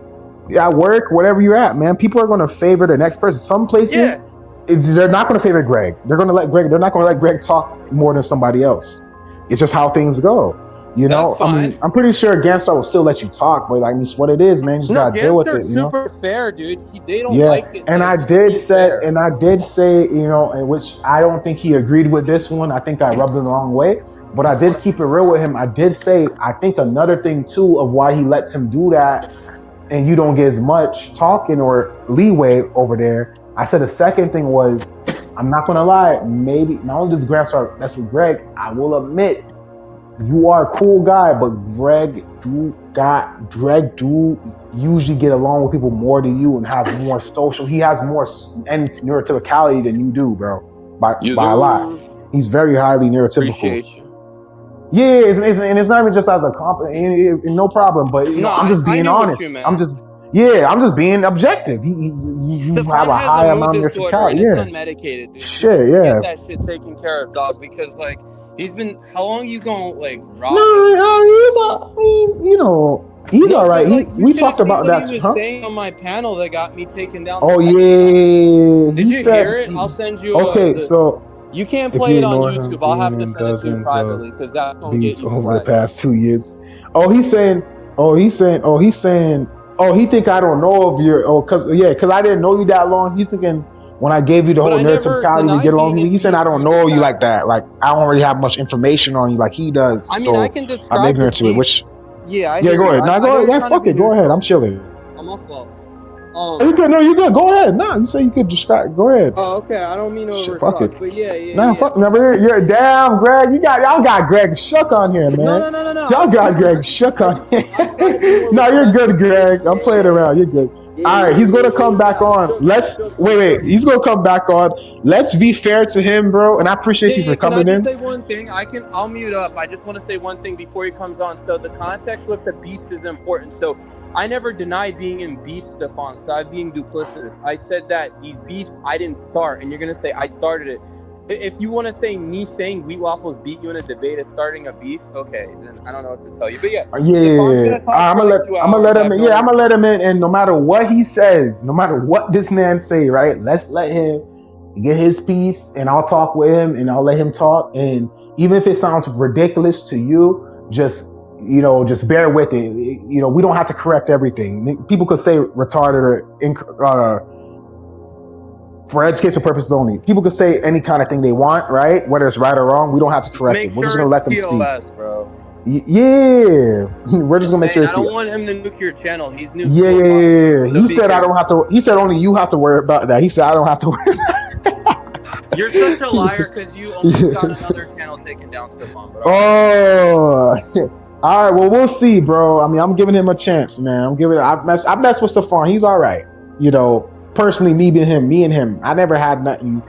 At work, whatever you're at, man, people are going to favor the next person. Some places, Yeah. they're not going to favor Greg. They're not going to let Greg talk more than somebody else. It's just how things go. That's I mean, fine. I'm pretty sure Ganstar will still let you talk, but like, it's what it is, man. You just No, gotta deal with it, Ganstar's super fair, dude. They don't Yeah, like it. and Like, he's too fair. I did say, in which I don't think he agreed with this one. I think I rubbed him the wrong way, but I did keep it real with him. I did say, I think another thing too of why he lets him do that, and you don't get as much talking or leeway over there. I said the second thing was, I'm not gonna lie, maybe not only does Ganstar mess with Greg, I will admit you are a cool guy, but Greg do usually get along with people more than you and have more social. He has more neurotypicality than you do, bro. By a lot. He's very highly neurotypical. Appreciate you. Yeah, and it's not even just as a compliment. No problem. But No, I'm just being I knew what honest. you meant. Yeah, I'm just being objective. You have Stefan a has a high mood amount of disorder and physicality. it's Yeah, unmedicated, dude. He shit. needs to get Yeah. that shit taken care of, dog. Because like he's been, how long you gonna like No, rot this shit? he's. I mean, he's No, all right. because like you We should have talked seen about what he that, was huh? saying on my panel that got me taken down the Oh second time. yeah, Did he you said. hear it? I'll send you Okay, the. so You can't if play you it on ignore him YouTube. I'll being have to in send it to you dozens of privately because that's gonna get beats you over the flagged. past 2 years. Oh, he's saying. Oh, he's saying. Oh, he's saying. Oh, he think I don't know of your. Oh, cause I didn't know you that long. He's thinking when I gave you the But wole I never neurotypicality, we get denied along. being in He's saying beef. I don't You know just you got. like that. Like I don't really have much information on you like he does. I mean, I So can I'm describe the ignorant to it. Which beefs. Yeah, I yeah, hear go you. ahead. Nah, I go know ahead. you're Yeah, trying to fuck be it. Go ahead. I'm neutral. chilling. I'm off fault. You good? No, you good. Go ahead. Nah, you say you could describe. Go ahead. Oh, okay. I don't mean to Shit, fuck overtalk, it. but yeah, Nah, yeah. fuck. Never. You're damn, Greg. Y'all got Greg shook on here, No, man. no, no, no, no. Y'all I'm got cool. Greg shook on here. I'm trying to be more No, you're good, respectful, Greg. dude. I'm playing around. You're good. All right, he's gonna come back I'm on. shook. I'm Let's shook. I'm wait. shook. He's gonna come back on. Let's be fair to him, bro. And I appreciate you Yeah. for Can I coming just in. say one thing? I'll mute up. I just want to say one thing before he comes on. So the context with the beefs is important. So I never denied being in beef, Stefan. Stop being duplicitous. I said that these beefs I didn't start, and you're gonna say I started it. If you want to say me saying Wheat Waffles beat you in a debate is starting a beef, okay, then I don't know what to tell you. But yeah, Stefan's Yeah, gonna talk for like 2 I'm gonna hours. let I him have in. no Yeah, I'm gonna idea. let him in. And no matter what he says, no matter what this man say, right? Let's let him get his piece, and I'll talk with him, and I'll let him talk. And even if it sounds ridiculous to you, just bear with it. We don't have to correct everything. People could say retarded or for educational purposes only. People could say any kind of thing they want, right? Whether it's right or wrong, we don't have to Just correct it. make We're just sure gonna it's let them speak. TOS, bro. Yeah, we're just Just gonna make sure saying, it's I don't want him to nuke your channel. He's yeah, nukeable. yeah, yeah. So He be said I don't careful. have to. He said only you have to worry about that. He said I don't have to worry. You're such a liar because you almost got another channel taken down, Stefan. But all right. Oh, all right. Well, we'll see, bro. I mean, I'm giving him a chance, man. I mess with Stephon. He's all right. Personally, me and him. I never had nothing.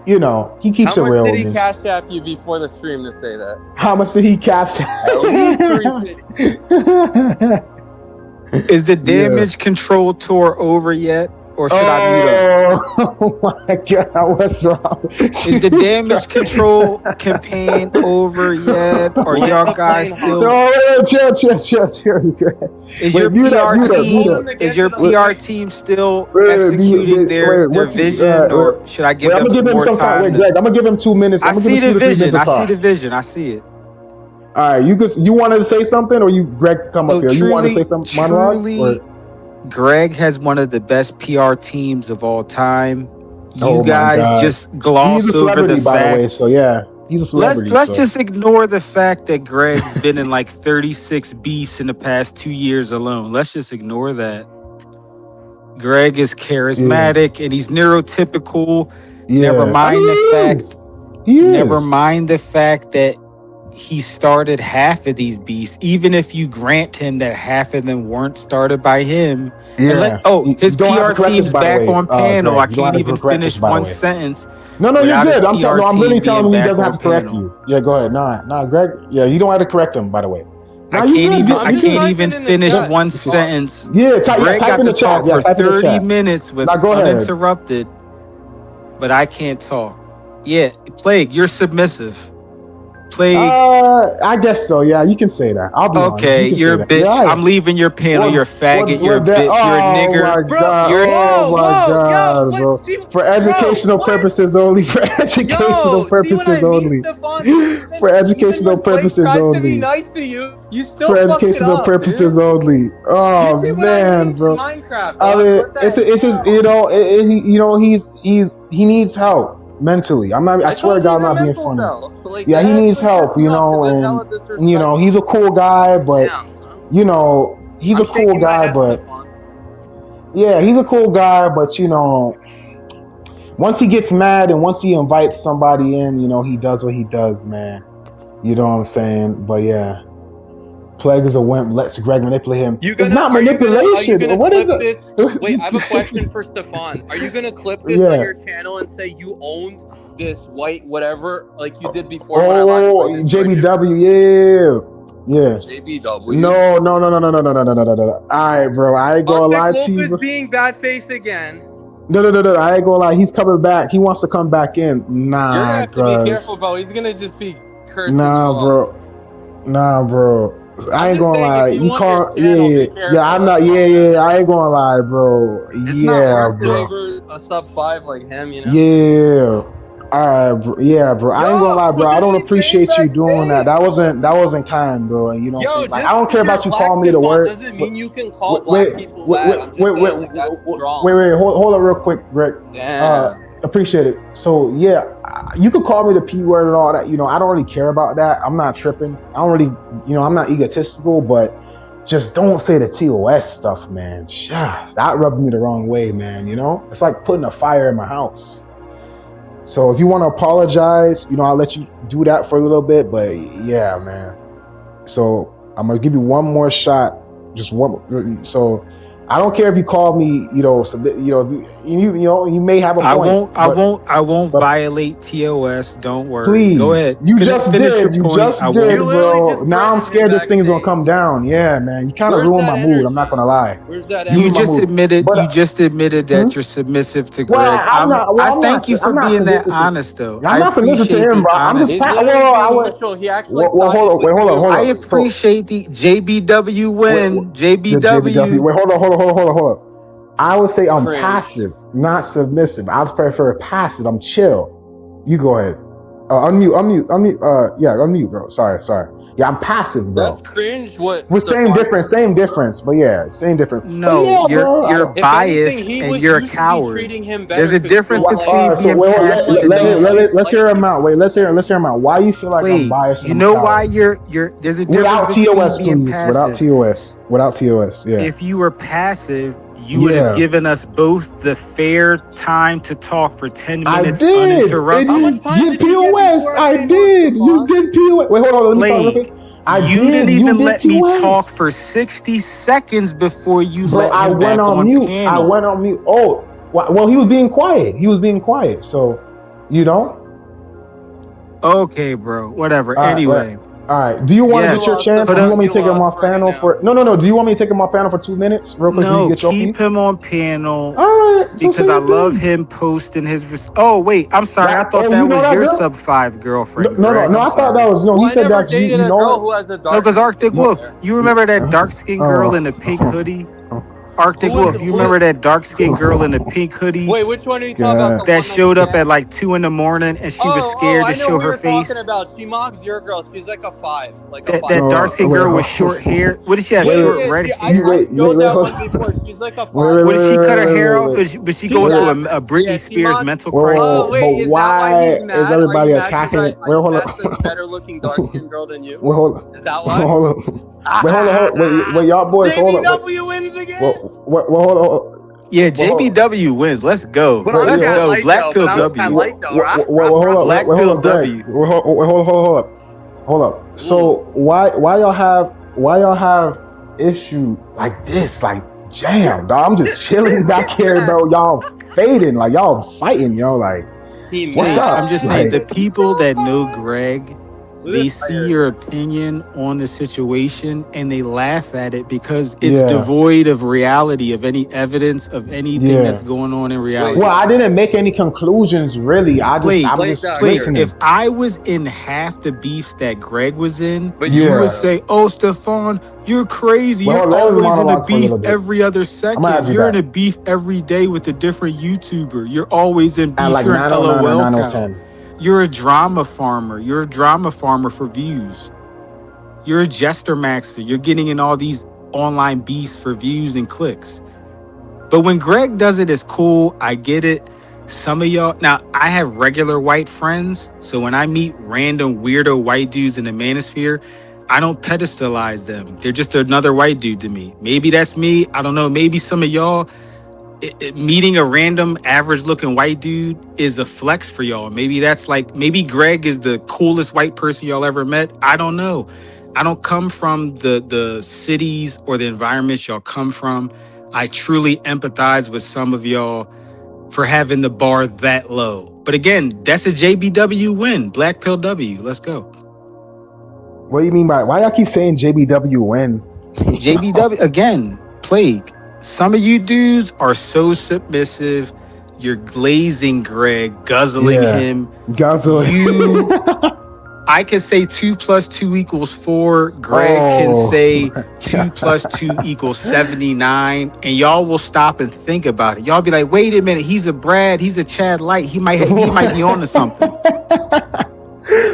He keeps How it much real did with he me. cash app you before the stream to say that? How much did he cash? At least 350. Is the Yeah. damage control tour over yet, or should I mute up? Oh my God, what's wrong? Is the damage control campaign over yet, or Land y'all the guys plane, still? No, chill. Is Wait, your mute up. PR I told team him to is get your to the Wait, PR point. team still wait, executing their what's he? vision, or should I give Wait, I'm them gonna some give him more some time. time Wait, to? Greg, I'm gonna give him 2 minutes. I I'm gonna give see him the 2 to 3 minutes vision. of I see talk. the vision. I see it. All right, you wanted to say something, or you, Greg, come up No, here? You want to say truly, some monologue, or truly, Greg has one of the best PR teams of all time. You oh my guys God, just he's a gloss over the celebrity, by the way. fact. So yeah, he's a celebrity. Let's So just ignore the fact that Greg's been in like 36 beefs in the past 2 years alone. Let's just ignore that. Greg is yeah, charismatic and he's neurotypical. Never yeah. I mean, mind the fact. he Never is. mind the fact that he started half of these beasts, even if you grant him that half of them weren't started by him. And Yeah, his you don't have PR to correct this, team's by the back way, on panel. Greg. I You don't can't have to even correct this, finish by the one way. sentence No, you're without his good. PR I'm team literally telling being him he back doesn't have on to correct panel. you. Yeah, go ahead. Nah, Greg. Yeah, you don't have to correct him, by the way. I Nah, you can't good. even I'm I just can't You even typing in the finish chat. one Boss. sentence. good. Greg Type got in to the chat. talk Yeah, for type in the 30 chat. minutes with Now go ahead. uninterrupted, but I can't talk. Yeah, Plague, you're submissive. Plague, I guess so. Yeah, you can say that. I'll be honest. You okay, can you're say a that. Yeah, bitch. I'm leaving your panel. You're a faggot. You're a that? bitch. You're a Oh nigger. my Bro, God. You're Oh my yo, God, what? bro. See, For bro, educational what? purposes only. For educational Yo, see what I purposes mean, only. Stefan? For Even educational when Blake purposes tries to be only. nice to you, you still For fuck it educational up, purposes dude. only. You Oh see what I man, mean? bro. Minecraft, I dog. mean, What the it's his, hell? he needs help mentally. I I swear to told you God, he's I'm a not being mental funny. cell. Like, Yeah, that he needs actually help, pissed me off because that's hella he's disrespectful. a cool guy, but Damn, son. he's a I'm cool shaking my guy, head, but Stefan. yeah, he's a cool guy, but once he gets mad and once he invites somebody in, he does what he does, man. You know what I'm saying? But yeah, Plague is a wimp. Lets Greg manipulate him. It's not Are you manipulation. gonna What is clip this? Wait, I have a it? question for Stefan. Are you gonna clip this on Yeah. your channel and say you owned this white whatever like you did before when I live Oh, streamed this for you? JBW, yeah. Yeah. JBW. No, no, no, no, no, no, no, no, no, no, no, no. All right, bro. I ain't gonna Arctic lie to Wolf you, is bro. being bad faced again. No, no, no, no. I ain't gonna lie. He's coming back. He wants to come back in. You're gonna Nah, have to be careful, cause bro. He's gonna just be cursing you nah, out. bro. Nah, bro. I I'm ain't just gonna saying, lie. if you You want your can't. channel, Yeah, be yeah. careful. I'm That's not. Yeah, all. yeah. I ain't gonna lie, bro. It's not Yeah, worth it bro. over a sub 5 like him, you know? Yeah. All right, bro. Yeah, bro. I ain't gonna Yo, lie, bro. what I is don't he saying appreciate you doing that. backstage? That wasn't kind, bro. And you know what I'm Yo, saying? Like, I just don't care because you're about you black, calling me the Stefan, word. doesn't Wait, mean you can call wait, black wait, people wait, bad. wait, I'm just wait, wait, saying, like, that's wait, strong. wait. Hold up, real quick, Greg. Damn. Appreciate it. So yeah, you could call me the P word and all that. You know, I don't really care about that. I'm not tripping. I don't really, I'm not egotistical, but just don't say the TOS stuff, man. That rubbed me the wrong way, man. You know, it's like putting a fire in my house. So if you want to apologize, I'll let you do that for a little bit. But yeah, man. So I'm gonna give you one more shot, just one. So I don't care if you call me, you may have a I point, won't. I but won't. I won't but violate TOS. Don't worry. Go please, ahead. you just Finish your did, you point. I just won't. You did, literally bro. just Now I'm threatened him scared this thing's gonna backstage. come down. Yeah, man, you kind of Where's ruined my that mood. I'm not energy? gonna lie, Where's that you You ruined my energy? just mood. admitted. But You just admitted hmm? that you're submissive to Well, Greg. I'm not. I Well, thank you for I'm not being that submissive to. honest, though. I'm I not submissive to appreciate him, the bro. I'm just. He's honesty. literally Well, I being went. neutral. He actually Well, hold sided up. with Wait, hold up. you. Hold I up. So appreciate the JBW wait, win. the JBW. JBW. Wait, hold on. I would say I'm Cringe. passive, not submissive. I would prefer passive. I'm chill. You go ahead. Unmute. Yeah, unmute, bro. Sorry. Yeah, I'm passive, That's bro. cringe what With same Stefan difference, just same did, bro. difference. But yeah, same difference. But No, yeah, bro. I you're don't. If anything, biased and you're a you should be coward. treating him There's better a because you difference don't All like between right. So being wait, you let's don't passive like and let, being those let, like let's passive. hear light him out. people. Wait, let's hear him out. Why you feel like I'm Wait, biased and you I'm a know why coward? you're there's a difference Without between TOS, being please. Without passive. TOS. Without TOS. Yeah. If you were passive, you would have Yeah. given us both the fair time to talk for 10 I minutes did, and How uninterrupted. much you time did did he get POS. before I I came on, did. You Stefan? did POS. Wait, hold on. Let me talk real quick. Plague, I you did. didn't You even did let me talk POS, for 60 seconds before you bro. let I him went back on on mute. panel. Oh, well, he was being quiet. So, you know. Okay, bro. Whatever. All right, Anyway, all right. Do you want to You get your yes. lost, chance? Put Do you up want Stefan. me to You take him lost off for right panel now. for? No. Do you want me to take him off panel for 2 minutes, real quick, so you can no, get your piece? keep him on panel All right. So because say I your love thing. him posting his oh wait, I'm sorry. I thought Oh, you that know was that your girl? sub 5 No, girlfriend, no, no, Greg. no. I'm I thought that sorry. was no. Well, He I said never that's you. dated You a know girl her. who has a No, dark because skin. To Arctic be No. Wolf, fair, you remember that dark skinned girl in the pink Oh. hoodie? Arctic who is Wolf, you who is? remember that dark skinned girl in the pink hoodie Wait, which one are you talking about? God. The that one that you showed up at tagged? like 2 in the morning and she was Oh, scared to I know show who her you're talking face? about. She mocks your girl. She's like a 5, like a That 5 that out of dark No, 10. skinned wait, girl with short hair. What did she have? Yeah, wait, yeah, Short yeah. red I hair? showed that hold one before. She's like a wait, 5 What out did of she 10. cut her hair off? But she go She's through a average. Britney Yeah, she Spears mocks. mental Whoa, crisis? but Wait, is that why why he's is mad? Are you everybody mad because attacking? I Wait, hold snatched a up. better looking dark skinned girl than you? Wait, hold Is that why? hold up. Wait, y'all boys, hold up. Wait, JBW wins again. hold up. Yeah, Wait, hold up. JBW wins. Let's go. But I'm Wait, Let's yeah, kind of go. light Black though. Pill But I'm kind of W. light though. Black hold Pill up, Greg. W. Hold up. Hold up. Mm. So why y'all have issue like this? Like, damn, dog, I'm just chilling back here, bro. Y'all fading, like y'all fighting, yo. Like, He what's Plague. I'm up? just saying mad. Like, the It's people so that know hard. Greg, Look at they this see fire. your opinion on the situation and they laugh at it because it's yeah, devoid of reality, of any evidence of anything that's yeah. going on in Wait, Well, reality. I didn't make any conclusions really. Plague, I'm Blake just Dahlia. Plague, listening. if I was in half the beefs that Greg was in, But you you were would Yeah. though. say, "Oh, Stefan, you're crazy. Well, You're let us always in a monologue for a beef little bit. every other I'm gonna add second. you You're in back a beef every day with a different YouTuber. You're always in at beef. like You're an 9:09 or LOL cow. 9:10. You're a drama farmer. You're a drama farmer for views. You're a jester maxer. You're getting in all these online beefs for views and clicks. But when Greg does it, it's cool. I get it. Some of y'all now, I have regular white friends, so when I meet random weirdo white dudes in the manosphere, I don't pedestalize them. They're just another white dude to me. Maybe that's me. I don't know. Maybe some of y'all meeting a random average looking white dude is a flex for y'all. Maybe that's like, maybe Greg is the coolest white person y'all ever met. I don't know. I don't come from the cities or the environments y'all come from. I truly empathize with some of y'all for having the bar that low. But again, that's a JBW win. Black Pill W. Let's go. What do you mean by why y'all keep saying JBW when? JBW again, Plague. Some of you dudes are so submissive. You're glazing Greg, guzzling Yeah. him. Guzzle. I can say 2 + 2 = 4. Greg can say 2 + 2 = 79, and y'all will stop and think about it. Y'all be like, "Wait a minute, he's a Brad, he's a Chad Light. He might be on to something."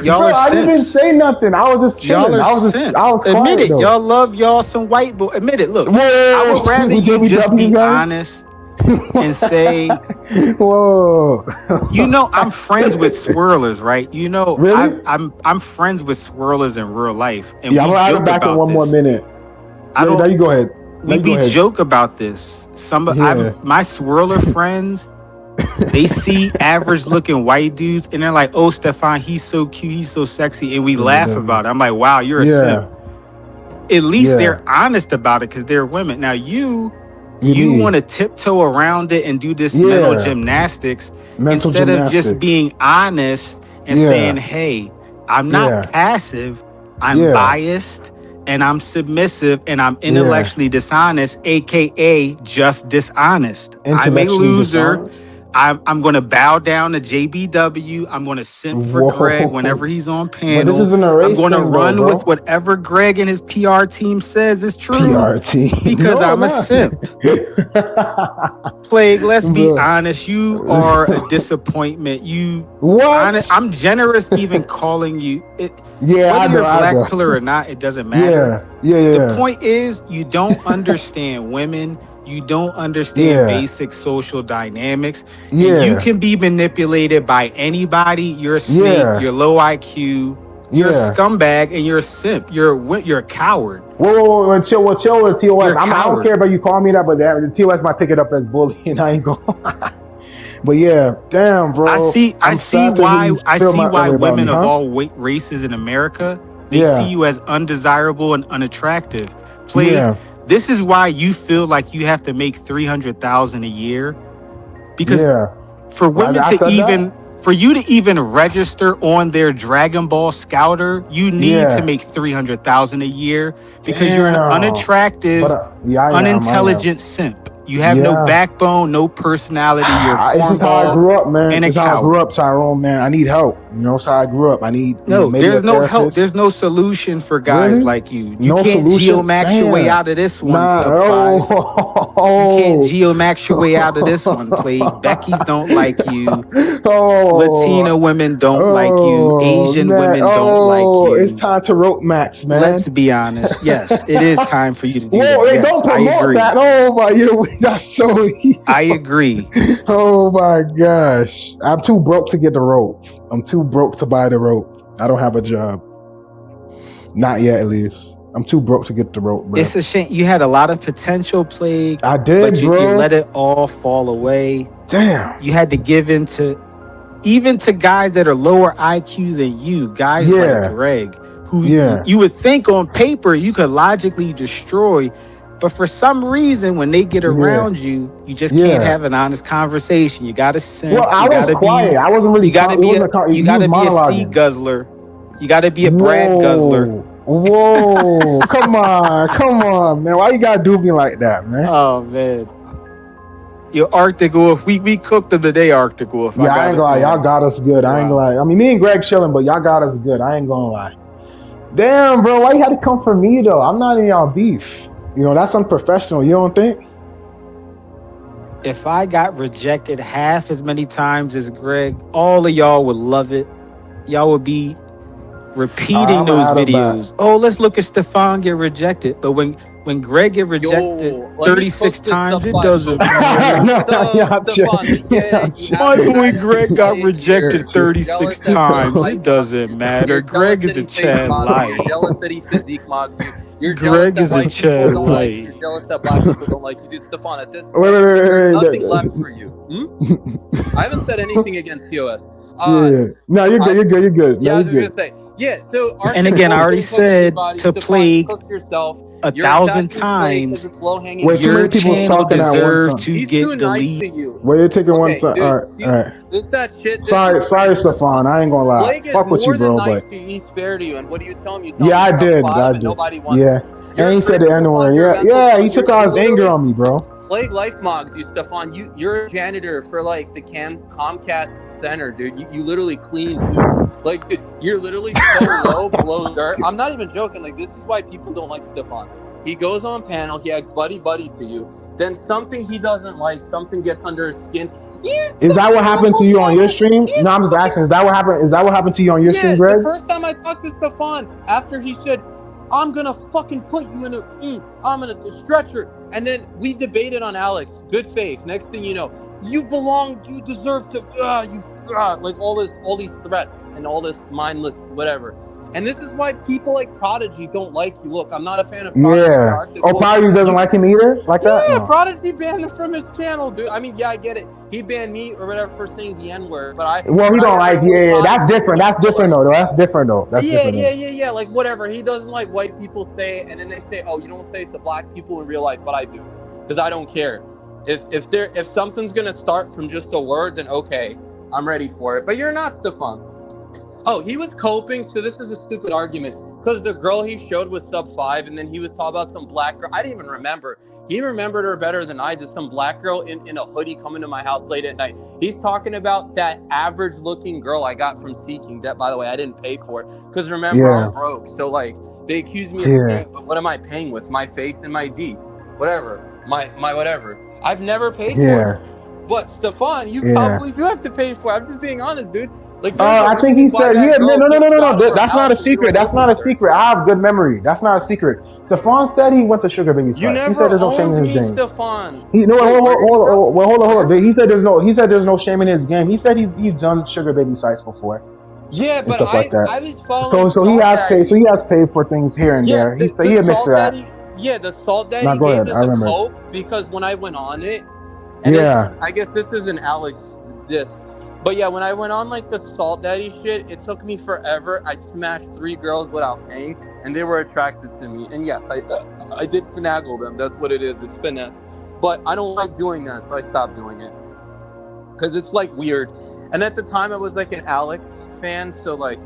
Y'all Bro, are I didn't simps. say nothing. I was just chilling. Y'all are I was simps. quiet Admit it. though. Y'all love y'all some white boy. Admit it. Look, Whoa, I would rather you just JBW be guys? honest and say, whoa. you know, I'm friends with swirlers, right? You know, Really? I'm friends with swirlers in real life, and Yeah, I'm we gonna add him joke back in about one more this. minute. I Yeah, now don't. you go ahead. Now you go We ahead. joke about this. Yeah. My swirler friends. They see average looking white dudes and they're like, "Oh, Stefan, he's so cute, he's so sexy," and we laugh about it. I'm like, "Wow, you're a simp." Yeah. At least Yeah. they're honest about it because they're women. Now you Me. want to tiptoe around it and do this Yeah. mental gymnastics Mental instead of just gymnastics. being honest and Yeah. saying, "Hey, I'm not Yeah. passive, I'm Yeah. biased and I'm submissive and I'm Yeah. intellectually dishonest, aka just dishonest. I'm a Intellectually loser. dishonest. I'm going to bow down to JBW. I'm going to simp for Greg whenever Whoa. he's on But panel. this isn't a I'm race going to thing though, run bro. with whatever Greg and his PR team says is true PR team. because No, I'm a not. simp. Plague, let's be Bro. honest. You are a disappointment. What? I'm generous even calling you it. Yeah, Whether I know, you're I black know. pillar or not, it doesn't matter. Yeah. The point is, you don't understand women. You don't understand Yeah. basic social dynamics. And Yeah. you can be manipulated by anybody. You're a snake. Yeah. You're low IQ. You're a Yeah. scumbag and you're a simp. You're a coward. Whoa, chill with TOS. You're a I don't coward. care about you calling me that, but the TOS might pick it up as bullying. I ain't going. But yeah, damn, bro. I see why way about women me, of huh? all races in America, they Yeah. see you as undesirable and unattractive. Plague, Yeah. this is why you feel like you have to make 300,000 a year, because Yeah. for women I said that? for you to even register on their Dragon Ball Scouter, you need Yeah. to make 300,000 a year because you're an Damn. unattractive, But yeah, I am. unintelligent simp. You have no Yeah. backbone, no personality. You're a It's just how I cornball grew up, man. and a It's how I grew coward. up, Tyrone, man. I need help. You know, it's how I grew up. I need, No, maybe there's a no help. therapist. There's no solution for guys Really? like you. You No can't solution? geomax your way Damn. out of this one, Nah. sub 5. You can't Oh. geomax your way out of this one, Plague. Becky's don't like you. Oh. Latina women don't like you. Asian man. women don't like you. It's time to rope max, man. Let's be honest. Yes, it is time for you to do Whoa, that. they Yes, don't I promote agree. that. Oh my, that's so. I agree. Oh my gosh, I'm too broke to get the rope. I'm too broke to buy the rope. I don't have a job. Not yet, at least. I'm too broke to get the rope, bro. It's a shame. You had a lot of potential, Plague. I did, but you bro. let it all fall away. Damn. You had to give in to even to guys that are lower IQ than you, guys Yeah. like Greg, who Yeah. you would think on paper you could logically destroy, but for some reason when they get around you, you just can't have an honest conversation. You gotta simp. Well, I was quiet. I wasn't really. You gotta be a monologuing. C guzzler. You gotta be a Brad guzzler. Whoa! Come on, man. Why you gotta do me like that, man? Oh man. Your Arctic Wolf, we cooked them today, Arctic Wolf. Yeah, I ain't gonna lie. Y'all got us good. I ain't gonna lie. I mean, me and Greg chilling, but y'all got us good. I ain't gonna lie. Damn, bro. Why you had to come for me, though? I'm not in y'all beef. You know, that's unprofessional. You don't think? If I got rejected half as many times as Greg, all of y'all would love it. Y'all would be repeating those videos. Oh, let's look at Stefan get rejected. But when Greg get rejected 36 times, it doesn't matter. My boy Greg got rejected 36 times. It doesn't matter. Greg is a Chad Light. You're jealous that he physique mocks you. You're Greg jealous is a that Chad don't like you. Light. You're jealous that black people don't like you. Dude, Stefan, at this point, Wait, there's nothing left for you. I haven't said anything against TOS. Yeah. No, you're good. You're good. Yeah, No, I was you're gonna say. Yeah, so and again, I already said to Plague, cook yourself. You're 1,000 attacking Clay because times, it's low hanging Wait, too fruit. many your people channel talking at one deserves time. to He's too get nice to deleted. you. Wait, you're taking one Okay, time. dude. All See, right. this that shit. This is Sorry, strange. Listen, Stefan. I ain't gonna lie. Plague is Fuck with you, more than bro. nice But to you. He's fair to you. And what do you tell him? You tell him yeah, he's I sub did. I five and did. nobody wants Yeah, him. and You're he said great, the N Stefan. word. You're a Yeah, mental yeah. He son. took You all his anger literally on me, bro. Plague life mogs you, Stefan. You're a janitor for like the Comcast center, dude. You literally clean poop. Like, dude, you're literally so low below dirt. I'm not even joking. Like, this is why people don't like Stefan. He goes on panel, he acts buddy to you. Then something he doesn't like, something gets under his skin. You Is that what fucking happened to Uncle you on your Channel. stream? You No, I'm just fucking asking. Is that what happened? Is that what happened to you on your stream, yeah. The Greg? first time I talked to Stefan, after he said, "I'm gonna fucking put you in I'm gonna stretcher," and then we debated on Alex. Good faith. Next thing you know, you belong. You deserve to. Like all these threats and all this mindless whatever. And this is why people like Prodigy don't like you. Look, I'm not a fan of Prodigy or Yeah. Arctic Oh, Wolf. Prodigy doesn't You like him either, like that. yeah, Oh. Prodigy banned him from his channel, dude. I mean, yeah, I get it. He banned me or whatever for saying the N word, Well, he but I don't never like. told Yeah, Prodigy that's different. to. That's So different like, though. That's different though. That's yeah, different yeah, though. yeah, yeah. Like whatever. He doesn't like white people say it, and then they say, "Oh, you don't say it to black people in real life," but I do, because I don't care. If something's gonna start from just a word, then okay, I'm ready for it. But you're not, Stefan. Oh, he was coping. So this is a stupid argument because the girl he showed was sub 5, and then he was talking about some black girl. I didn't even remember. He remembered her better than I did. Some black girl in a hoodie coming to my house late at night. He's talking about that average looking girl I got from Seeking. That, by the way, I didn't pay for it because remember Yeah. I'm broke. So like they accuse me of Yeah. paying, but what am I paying with? My face and my D, whatever. My whatever. I've never paid for Yeah. her. But Stefan, you Yeah. probably do have to pay for it. I'm just being honest, dude. Like, there's a I think reason he why said, that yeah, girl no, no, no, kicked no, you no. out of her That's not house a because you secret. don't That's live not with a her. secret. I have good memory. That's not a secret. Stephon said he went to Sugar Baby You sites. He never said there's no shame in owned his me, game. Stefan. He no, Wait, where did he go? hold Where? on. He said there's no. He said there's no shame in his game. He said he's done Sugar Baby sites before Yeah, and but stuff like that. I was following So he Salt has paid. So Daddy. he has paid for things here and Yeah, there. He the admits to Salt that. Daddy. Yeah, the Salt Now Daddy go game ahead. is I a remember. cope because when I went on it, and Yeah. I guess this is an Alex diss. But yeah, when I went on like the Salt Daddy shit, it took me forever. I smashed 3 girls without paying, and they were attracted to me. And yes, I did finagle them. That's what it is. It's finesse. But I don't like doing that, so I stopped doing it because it's like weird. And at the time, I was like an Alex fan, so like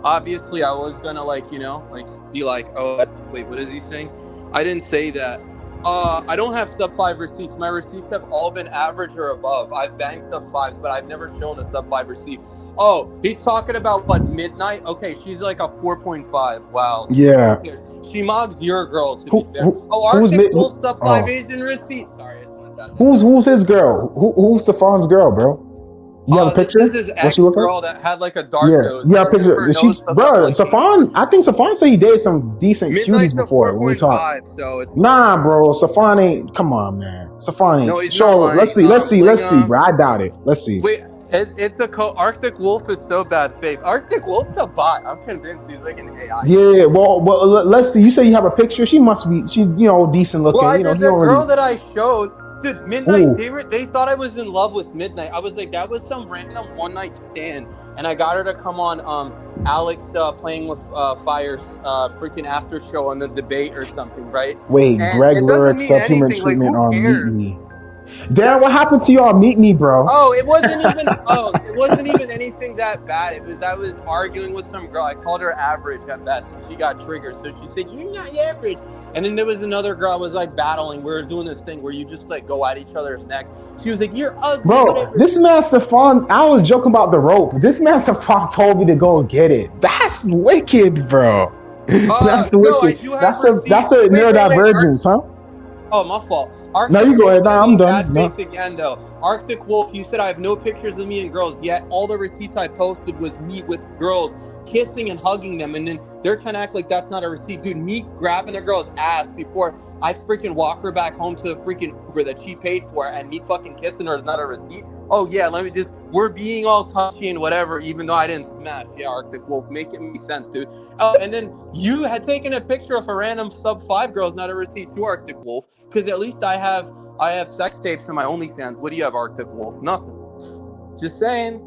obviously I was gonna like like be like, oh wait, what is he saying? I didn't say that. I don't have sub 5 receipts. My receipts have all been average or above. I've banged sub 5s, but I've never shown a sub 5 receipt. Oh, he's talking about what, Midnight? Okay, she's like a 4.5. Wow. Yeah. She mogs your girl, to be fair. Who, Oh, who's Arctic Wolf sub 5 oh. Asian receipt. Sorry, I just went that. Who's his girl? Who's Stephon's girl, bro? You have a This picture? is his What she look ex-girl like? that had like a dark Yeah, nose. you have a And then picture. her nose She's took up bro. like 8. Stephon, I think Stephon said he did some decent Midnight's cuties a before when we talked. 4.5, so it's Nah, bro. Stephon ain't. Come on, man. Stephon ain't. No, he's Show. not lying. Let's see, bro. I doubt it. Let's see. Wait, it's a Arctic Wolf is so bad faith. Arctic Wolf's a bot. I'm convinced he's like an AI. Yeah. Well. Let's see. You say you have a picture. She must be. She, decent looking. Well, He the don't girl really. that I showed, dude, Midnight. Ooh. They thought I was in love with Midnight. I was like, that was some random one night stand, and I got her to come on Alex playing with Fire's freaking after show on the debate or something, right? Wait, And Greg it Lure doesn't mean accept human anything. Like, treatment who on Meet cares? Me. Damn, what happened to y'all? Meet Me, bro. Oh, it wasn't even anything that bad. I was arguing with some girl. I called her average at best, and she got triggered. So she said, "You're not average." And then there was another girl I was like battling. We were doing this thing where you just like go at each other's necks. She was like, "You're ugly." Bro, whatever. this man Stephon, I was joking about the rope. This man Stephon told me to go get it. That's wicked, bro. That's No, I wicked. do have That's receipts. a Wait. neurodivergence, huh? Oh, my fault. No, you go ahead. Wolf, Nah, I'm done. bad No. faith again, though. Arctic Wolf, you said I have no pictures of me and girls, yet all the receipts I posted was me with girls kissing and hugging them, and then they're trying to act like that's not a receipt. Dude, me grabbing a girl's ass before I freaking walk her back home to the freaking Uber that she paid for, and me fucking kissing her is not a receipt? Oh, yeah, we're being all touchy and whatever, even though I didn't smash. Yeah, Arctic Wolf, make it make sense, dude. Oh, and then you had taken a picture of a random sub 5 girl is not a receipt to Arctic Wolf, because at least I have sex tapes in my OnlyFans. What do you have, Arctic Wolf? Nothing. Just saying.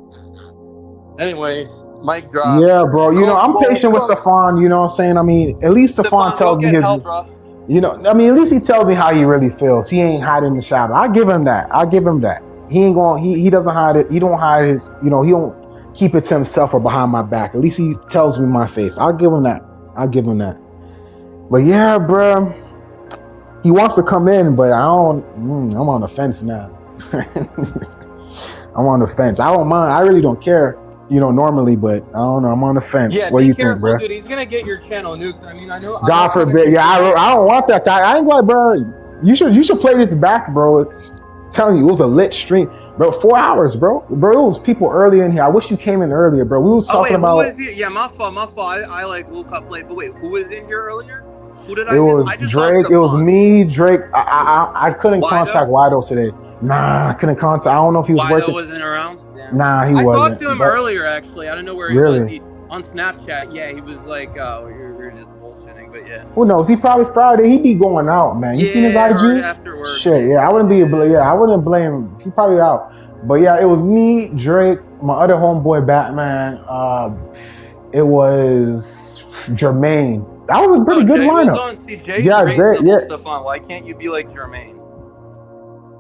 Anyways, mic drop. Yeah, bro. I'm patient with Stephon, you know what I'm saying? I mean, at least Stephon go tells me get his. help, bro. You know, I mean, at least he tells me how he really feels. He ain't hiding in the shadow. I give him that. I give him that. He ain't going. He doesn't hide it. He don't hide his. You know, he don't keep it to himself or behind my back. At least he tells me my face. I'll give him that. I'll give him that. But yeah, bro, he wants to come in, but I don't. I'm on the fence now. I'm on the fence. I don't mind. I really don't care. You know, normally, but I don't know. I'm on the fence. Yeah, What do be you think, careful, bro? dude. He's gonna get your channel nuked. I mean, I know I'm God not trying to forbid. be Yeah, rude. I don't want that guy. I ain't like, bro. You should play this back, bro. It's telling you, it was a lit stream, bro. 4 hours, bro. Bro, it was people early in here. I wish you came in earlier, bro. We was Oh talking wait, who was about here? Yeah, my fault, my fault. I like woke up late. But wait, who was in here earlier? Who did it I miss? was I just saw Drake. It was Stefan. me, Drake. I couldn't contact Wido? Wido today. Nah, I couldn't contact. I don't know if he was Wido working. wasn't around. Damn. Nah, he I talked wasn't. to him But earlier. Actually, I don't know where he was. really, He on Snapchat. Yeah, he was like, "Oh, you're just bullshitting." But yeah, who knows? He probably Friday. He be going out, man. You seen his yeah, or IG? after work, Shit, yeah. I maybe. wouldn't be. Yeah. Yeah, I wouldn't blame him. He probably out. But yeah, it was me, Drake, my other homeboy, Batman. It was Jermaine. That was a pretty Oh, good Jay was lineup. on. See, Jay is Yeah, Jay. reasonable, Yeah. Stefan. Why can't you be like Jermaine?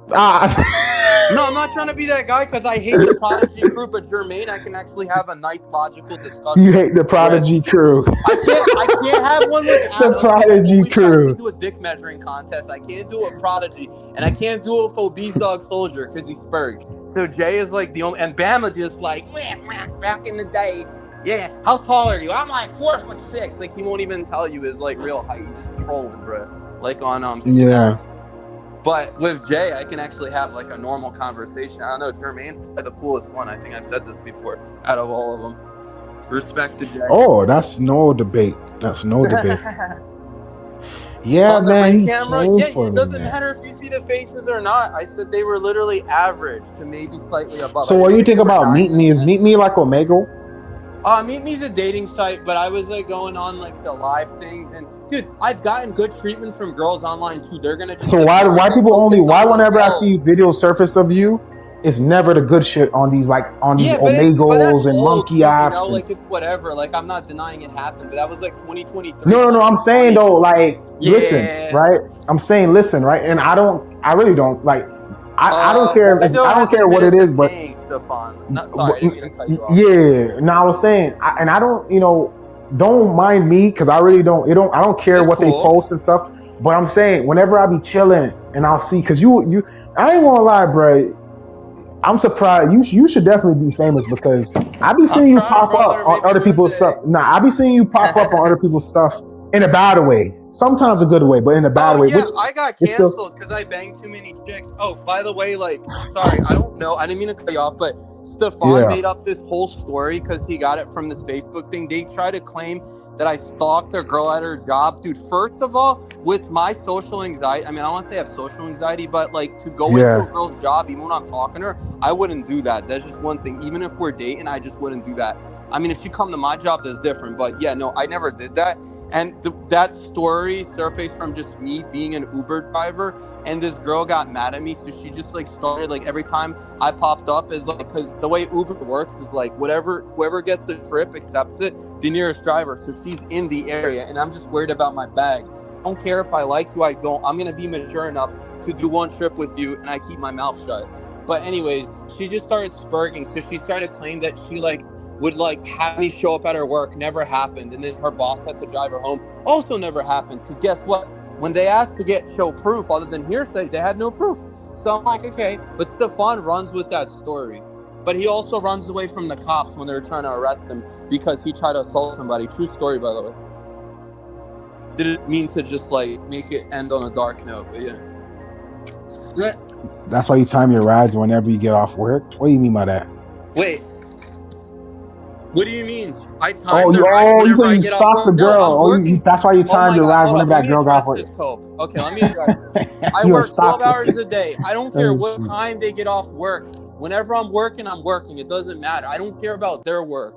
No, I'm Ah. not trying to be that guy because I hate the Prodigy crew, but Jermaine, I can actually have a nice logical You discussion hate the with. Prodigy crew. I can't have one with The Adam because he Prodigy always tries to crew. do a dick measuring contest. I can't do a Prodigy, and I can't do it for Beast Dog Soldier because he spurgs. So Jay is like the only, and Bama just like back in the day. Yeah, how tall are you? I'm like 4'6". Like he won't even tell you his like real height. He's just trolling, bro. Like on Yeah. Snap. But with Jay, I can actually have like a normal conversation. I don't know. Jermaine's probably the coolest one. I think I've said this before. Out of all of them, respect to Jay. Oh, that's no debate. That's no debate. Yeah, On the man, ring he camera, came yeah, for it me, doesn't man. matter if you see the faces or not. I said they were literally average to maybe slightly above. I So what didn't do you say think they were about Meet Me? Is diamonds. Meet Me like Omegle? Meet Me's a dating site, but I was like going on like the live things, and dude, I've gotten good treatment from girls online too. They're gonna just So why ignore me and people only focus why on the whenever I see L's. video surface of you, it's never the good shit on these Yeah, but that's Omegles and old monkey too, you know. apps and Like it's whatever. Like I'm not denying it happened, but that was like 2023, no, I'm saying 2020. though, like, listen, Yeah. right? I'm saying listen, right? And I really don't like I don't care if Wido I don't has care what it admitted to is, but paying Stefan. Not sorry, I didn't mean to cut you off. yeah. No, I was saying, and I don't, don't mind me because I really don't. I don't care It's what they cool. post and stuff. But I'm saying, whenever I be chilling and I'll see, because I ain't gonna lie, bro. I'm surprised. You should definitely be famous because I be seeing I'm you trying, pop up brother. on Maybe other one people's stuff. day. Nah, I be seeing you pop up on other people's stuff in a bad way. Sometimes a good way, but in a bad Oh way, which yeah, I got is still canceled because I banged too many chicks. Oh, by the way, like, sorry, I don't know. I didn't mean to cut you off, but Stefan yeah, made up this whole story because he got it from this Facebook thing. They try to claim that I stalked a girl at her job. Dude, first of all, with my social anxiety, I mean, I don't want to say I have social anxiety, but like to go into yeah, a girl's job, even when I'm talking to her, I wouldn't do that. That's just one thing. Even if we're dating, I just wouldn't do that. I mean, if she come to my job, that's different. But yeah, no, I never did that. And that story surfaced from just me being an Uber driver, and this girl got mad at me, so she just like started like every time I popped up is like, because the way Uber works is like whoever gets the trip accepts it, the nearest driver. So she's in the area, and I'm just worried about my bag. I don't care if I like you, I don't. I'm gonna be mature enough to do one trip with you, and I keep my mouth shut. But anyways, she just started spurging, so she started claiming that she like would like have me show up at her work. Never happened. And then her boss had to drive her home. Also never happened. Because guess what? When they asked to show proof other than hearsay, they had no proof. So I'm like, okay. But Stefan runs with that story. But he also runs away from the cops when they're trying to arrest him because he tried to assault somebody. True story, by the way. Didn't mean to just like make it end on a dark note, but yeah. that's why you time your rides whenever you get off work. What do you mean by that? Wait. What do you mean? I Oh, time the rides you whenever said I you get off stalked the work? No, girl. I'm Oh, working. that's why you Oh timed my your God, rides hold up. whenever Let that me girl got address off work. this, Cope. Okay, let me address this. I You a work 12 stalker. hours a day. I don't care Oh, what shit. time they get off work. Whenever I'm working, I'm working. It doesn't matter. I don't care about their work.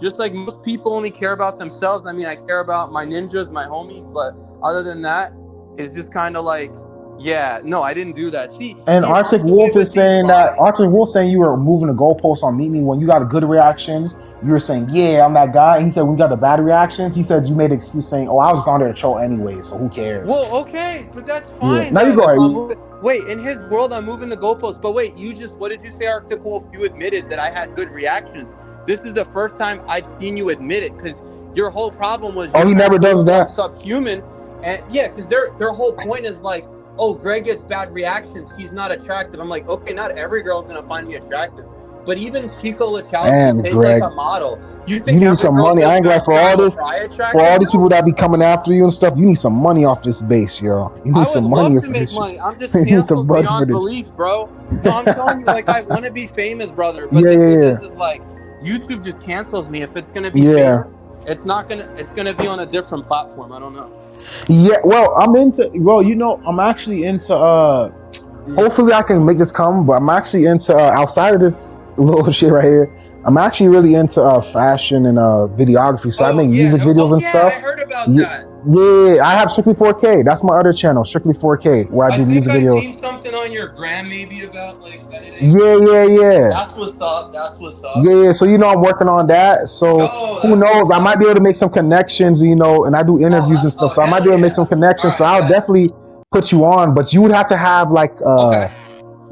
Just like most people only care about themselves. I mean, I care about my ninjas, my homies, but other than that, it's just kind of like Yeah, no, I didn't do that. See, And he runs Arctic away Wolf with is these saying that lies. Arctic Wolf saying you were moving the goalposts on Meet Me when you got a good reactions. You were saying, "Yeah, I'm that guy." And he said, "When you got the bad reactions," he says you made an excuse saying, "Oh, I was just on there to troll anyway, so who cares?" Well, okay, but that's Yeah. fine Now you though. go If I'm ahead. moving, wait, in his world, I'm moving the goalposts. But wait, you just, what did you say, Arctic Wolf? You admitted that I had good reactions. This is the first time I've seen you admit it, because your whole problem was Oh, you're he trying to never prove does that I'm that. subhuman, and yeah, because their whole point is like, oh, Greg gets bad reactions. He's not attractive. I'm like, okay, not every girl's gonna find me attractive, but even Chico Lachowski, Man, take like Greg, a model. You you think need every some girl's money. I just ain't like gonna try for attractive all these people you? that be coming after you and stuff. You need some money off this base, yo. You need I would some money love to for make this shit. money. I'm just You need some canceled money for beyond this. belief, bro. No, I'm telling you, like, I want to be famous, brother. But Yeah, the thing yeah, is like, YouTube just cancels me. If it's gonna be yeah, famous, it's not gonna. It's gonna be on a different platform. I don't know. yeah. Well, I'm into. Well, I'm actually into. Mm. Hopefully, I can make this come, but I'm actually into outside of this little shit right here. I'm actually really into fashion and videography. So I Oh make yeah, music no. videos Oh and yeah, stuff. I heard about Yeah, that. yeah. I have Strictly 4K. That's my other channel, Strictly 4K, where I I do think music I videos. seen something on your gram maybe about like editing. Yeah, yeah, yeah. That's what's up. That's what's up. Yeah, yeah. So I'm working on that. So Yo, who that's knows? what's I might up. be able to make some connections, and I do Oh, interviews and stuff. oh So I might hell be able to make yeah. some All connections. So right, I'll bet. definitely put you on, but you would have to have like Okay.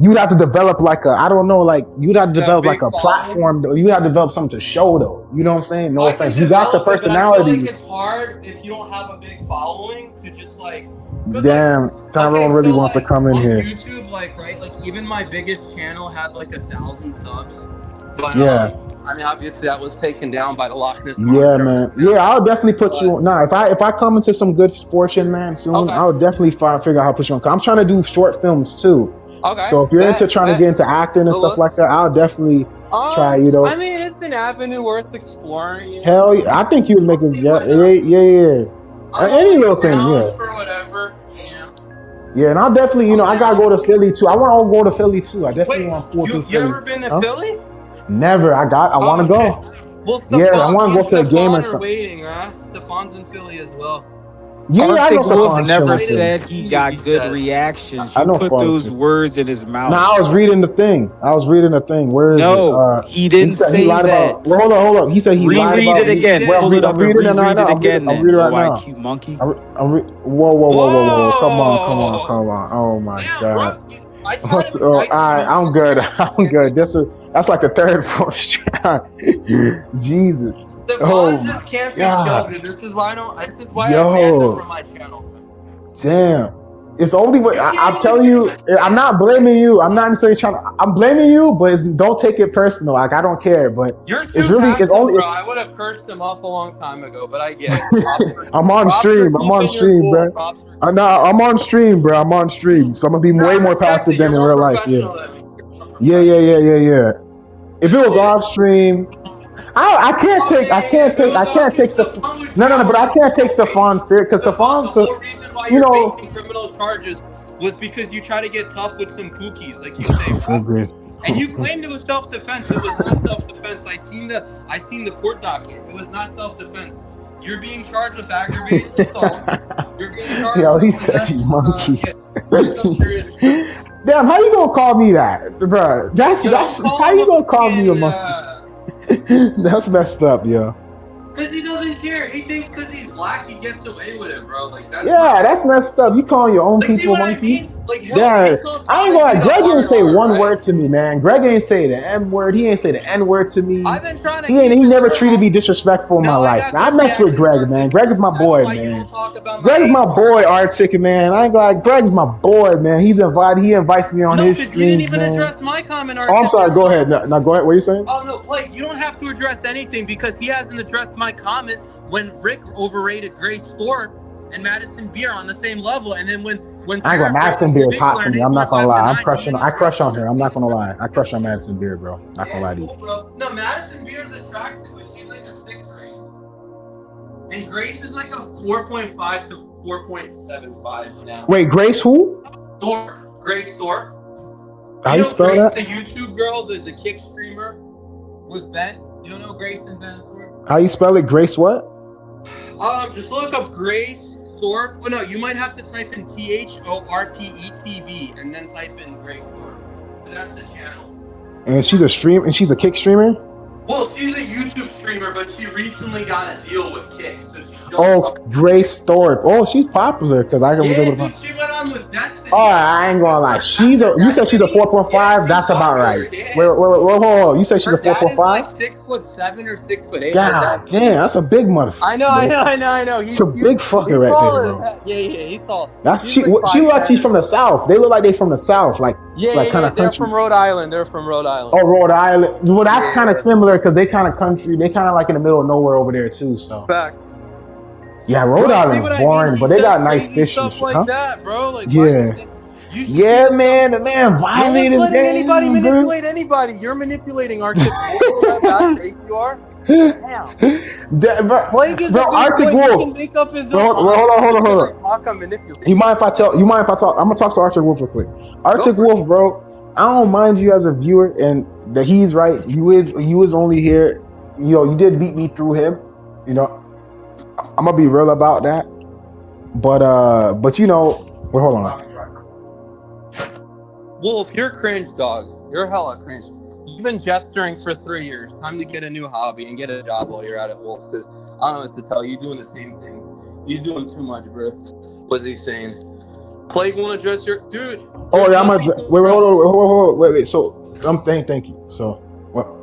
you would have to develop like I don't know, like you'd have to Like a develop like big a following. platform. You have to develop something to show though. You know what I'm saying? No I can offense. You got the develop it, but I feel like personality. it's hard if you don't have a big following to just like, cause like, Damn, okay, Tyrone really so wants to like come in on here. YouTube, like right, like even my biggest channel had like 1,000 subs, but Yeah. I mean obviously that was taken down by the Loch Ness Yeah, monster on man. this Yeah, channel. I'll definitely put you But on. Nah, if I come into some good fortune, man, soon, okay, I'll definitely figure out how to put you on. 'Cause I'm trying to do short films too. okay, So if you're into bet, trying to bet. get into acting and Good stuff like looks. that, I'll definitely try. I mean it's an avenue worth exploring. You know, Hell, yeah, I think you would make I'll a see yeah, why yeah, not. yeah, yeah. I'm Any always little thing, down yeah, for whatever. You know, yeah. And I'll definitely, I'm I gotta down go to for it. Philly too. I want to go to Philly too. I definitely Wait, want to pull through you Philly. ever been to Huh? Philly? Never. I want Oh to shit. go. Well, Yeah, I Stefan, want me to and go to a game or Stefan are something. waiting, huh? Stefan's in Philly as well. Yeah, yeah. I know Arctic Wolf Stefan's He's chilling never in excited Philly. to said he see you, he got good said. reactions. I You know put Fun. those words in his No, I mouth. was reading the thing. I was reading the thing. Where is it? No, he He didn't said he say lied about. Well, that. hold up. He said he lied Reread about it Yeah, me. he again. Well, Pull it did. I'm up and reading it right reread now. it again I'm then, reading it low right now. IQ monkey. Whoa, whoa, whoa, whoa, whoa, whoa! Come on, come on, Whoa! come on! Oh my Damn, God! bro. I try to What's? be All nice to right, you, I'm bro. good. You I'm can't good. be. That's like the third, fourth strike. Jesus. Stefan Oh my just can't be chill, dude. gosh. This is why I don't. This is why I banned him Yo. from my channel. Damn. It's only what You I'm can't even telling get him you. a I'm chance, not bro. blaming you. I'm not necessarily trying to. I'm blaming you, but don't take it personal. Like I don't care. But You're it's too really. It's passive, only. bro. I would have cursed him off a long time ago, but I get it. I'm on Props for stream. I'm on keeping your stream, cool. bro. Props for I know. keeping your I'm cool. on stream, bro. I'm on stream. So I'm gonna be No, way I more respect passive it. than You're in more real life. Yeah. professional than me. You're more Yeah. Yeah. professional. Yeah. Yeah. Yeah. If it Good was shit. off stream, I can't Oh take. yeah, yeah, yeah. If it was I off, can't because take stuff. Stefan would No, no, no. cap But I because can't he's take so fake. Stefan serious because Stefan, the Stefan's. whole reason why You you're know. facing criminal charges was because you try to get tough with some pookies, like you say, right? Okay. And you claimed it was self-defense. It was not self-defense. I seen the court docket. It was not self-defense. You're being charged with aggravated assault. You're being charged Yo, he with said you possession. monkey. Yeah, some serious criminal. Damn, how you gonna call me that, bro? Yo, don't That's call how him you a gonna call me a fucking. monkey? That's messed up, yo. Because he doesn't care. He thinks because he's black, he gets away with it, bro. Like, that's not. Yeah, that's messed up. You calling your own Like, see people what I monkey? mean? Like, Yeah, he'll come I try ain't to gonna lie. do the Greg ain't hard say R, one right? word to me, man. Greg ain't say the M word. He ain't say the N word to me. I've been trying to keep He it never short, treated me homie. disrespectful in my Now I life. got I good mess with reactions, Greg, man. Arctic Greg is Wolf. my I don't boy, like you man. don't talk about my Greg is age my part. boy, Arctic, man. I ain't gonna lie. Greg's my boy, man. He's invited. He invites me on No, his because you didn't streams, even man. address my comment, Oh, I'm Arctic sorry. Wolf. Go ahead. No, go ahead. What are you saying? Oh, no, Blake, you don't have to address anything because he hasn't addressed my comment when Rick overrated Grace Thorpe and Madison Beer on the same level. And then when I ain't gonna. Madison paraphrasing Beer is Big hot for Learn me. I'm not Neighbors gonna Left to lie. Nine, you didn't I address crush it on in her. your I'm not gonna statement. lie. I crush on Madison Beer, bro. Not gonna Yeah, lie to you. cool, bro. No, Madison Beer is attractive, but she's like a 6 range. And Grace is like a 4.5 to 4.75 now. Wait, Grace who? Thorpe. Grace Thorpe. How You you know spell Grace, that? the YouTube girl, the kick streamer with Ben? You don't know Grace and Ben Thorpe? How you spell it? Grace what? Just look up Grace Thorpe. Oh no, you might have to type in THORPETV and then type in Grace Thorpe. That's the channel. And she's a kick streamer. Well, she's a YouTube streamer, but she recently got a deal with Kick, so she Oh, Grace Thorpe. Oh, she's popular because I was able to. dude, she went on with Destiny. Oh, I ain't gonna lie. You said she's a 4.5. Yeah, That's about right. yeah. Wait, hold on. You said she's a 4.5. Like 6'7" or 6'8". God damn, that's a big motherfucker. I know. He's a big fucker right there, bro. Yeah, he's tall. That's she look like she's from the South. They look like they from the South, like kind of they're country. from Rhode Island. They're from Rhode Island. Oh, Rhode Island. Well, that's kind of similar because they kind of country. They kind of like in the middle of nowhere over there too. So facts. Yeah, Rhode Island's boring, but they got nice fish and shit, like that, bro. Like, yeah. Yeah, man, the man violated. No one's letting anybody manipulate anybody. You're manipulating Arctic Wolf. How crazy you are. Damn. Plague is Arctic Wolf. Wolf. He can make up his own. Hold on. Manipulate. You mind if I talk? I'm gonna talk to Arctic Wolf real quick. Arctic Wolf, bro. I don't mind you as a viewer, and that he's right. You is only here. You know, you did beat me through him. You know, I'm gonna be real about that. But you know, wait, hold on. Wolf, you're cringe, dog. You're hella cringe. You've been gesturing for 3 years. Time to get a new hobby and get a job while you're at it, Wolf. Because I don't know what to tell you. You're doing the same thing. You're doing too much, bro. What's he saying? Plague won't address your dude. Oh yeah, I'm gonna hold on. Wait. So thank you. So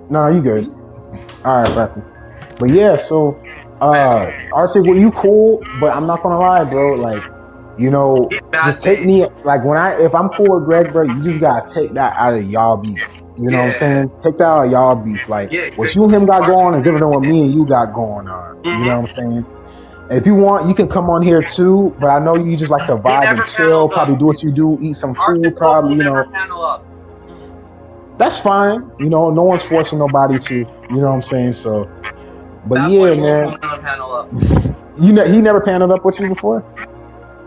no, you good. All right, Betsy. But yeah, so Arctic, well, you cool, but I'm not gonna lie, bro. Like, you know, just take me like if I'm cool with Greg, bro, you just gotta take that out of y'all beef. You know what I'm saying? Take that out of y'all beef. Like what you and him got going is different than what me and you got going on. You know what I'm saying? If you want, you can come on here too, but I know you just like to vibe and chill, probably do what you do, eat some food, probably, you know. That's fine. You know, no one's forcing nobody to, you know what I'm saying? So, but yeah, man. He never paneled up with you before?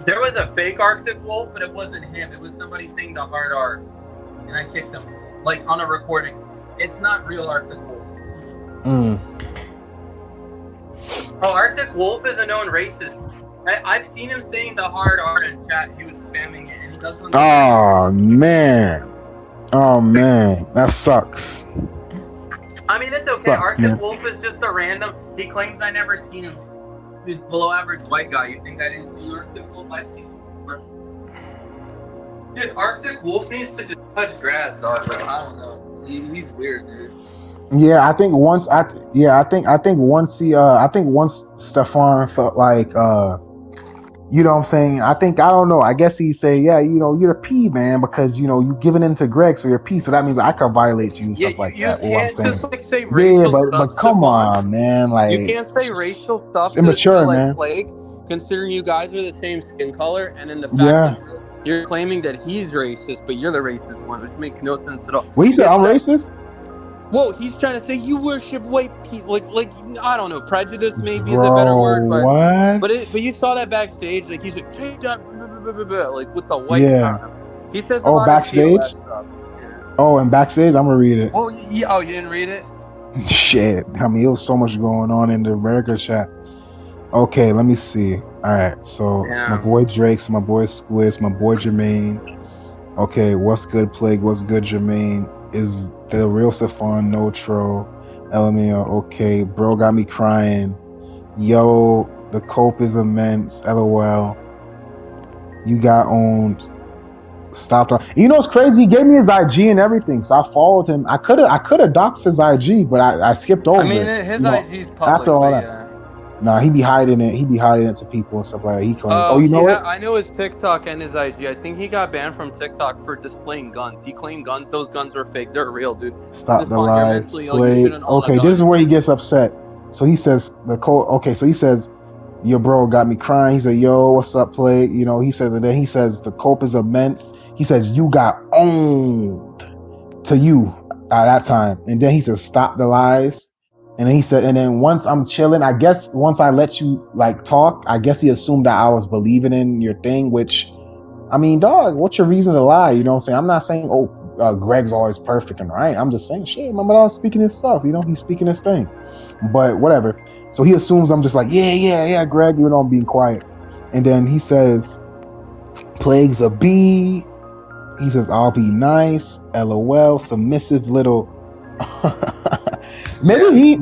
There was a fake Arctic Wolf, but it wasn't him. It was somebody saying the hard R, and I kicked him, like on a recording. It's not real Arctic Wolf. Oh, Arctic Wolf is a known racist. I've seen him saying the hard R in chat. He was spamming it, and he does. Oh man, that sucks. I mean, it's okay. Sucks, Arctic man. Wolf is just a random. He claims I never seen him. He's below average white guy. You think I didn't see Arctic Wolf? I've seen him before. Dude, Arctic Wolf needs to just touch grass, dog. Like, I don't know. He's weird, dude. Yeah, I think once Stefan felt like you know what I'm saying? I don't know. I guess he said, yeah, you know, you're a P, man, because you know you giving in to Greg, so you're a P. So that means I can violate you and stuff like that. You can't just like say yeah, racial but come on, man, like you can't say racial stuff. It's immature, man. Plague, considering you guys are the same skin color, and in the fact that you're claiming that he's racist, but you're the racist one, which makes no sense at all. Well, he said I'm racist. Whoa, he's trying to say you worship white people, like I don't know, prejudice maybe is a better word, but what? But you saw that backstage, like he's like take that, like with the white. He says a lot backstage. Of stuff. Yeah. Oh, and backstage, I'm gonna read it. Oh, yeah. Oh, you didn't read it? Shit, I mean, it was so much going on in the America chat. Okay, let me see. All right, so it's my boy Drake, it's my boy Squid, it's my boy Jermaine. Okay, what's good, Plague? What's good, Jermaine? Is the real Stefan Notro? LMAO. Okay, bro got me crying. Yo, the cope is immense. LOL. You got owned. Stopped. You know what's crazy? He gave me his IG and everything, so I followed him. I could have doxed his IG, but I skipped over. I mean, his IG's public. After all that. Nah, he be hiding it. He be hiding it to people and stuff like that. He claims. You know what? I know his TikTok and his IG. I think he got banned from TikTok for displaying guns. He claimed those guns were fake. They're real, dude. Stop the lies. Okay, this is where he gets upset. So he says so he says, your bro got me crying. He said, yo, what's up, Plague? You know, he says, and then he says the cope is immense. He says you got owned to you at that time, and then he says stop the lies. And then he said, and then once I'm chilling, I guess once I let you like talk, I guess he assumed that I was believing in your thing, which, I mean, dog, what's your reason to lie? You know what I'm saying? I'm not saying, Greg's always perfect and right. I'm just saying, shit, my dog's speaking his stuff. You know, he's speaking his thing. But whatever. So he assumes I'm just like, yeah, Greg, you know, I'm being quiet. And then he says, Plague's a B. He says, I'll be nice. LOL. Submissive little. Yeah. maybe,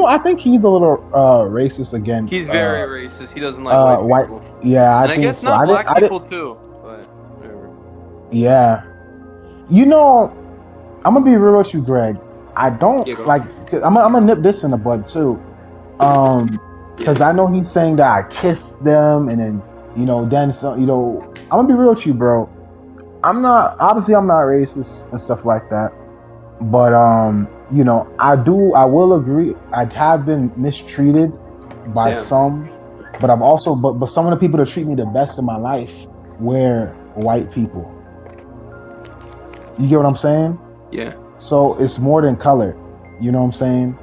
I think he's a little racist He's against very racist. He doesn't like white white. people. Yeah, I And I think guess so. not black I did. people too. But whatever. Yeah. You know, I'm gonna be real with you, Greg. I don't Yeah, go. like. I'm gonna nip this in the bud too. Because Yeah. I know he's saying that I kissed them, and then then some. I'm gonna be real with you, bro. I'm not racist and stuff like that. But I will agree. I have been mistreated by Damn. some, but I've also but some of the people that treat me the best in my life were white people. You get what I'm saying? Yeah. So it's more than color. You know what I'm saying?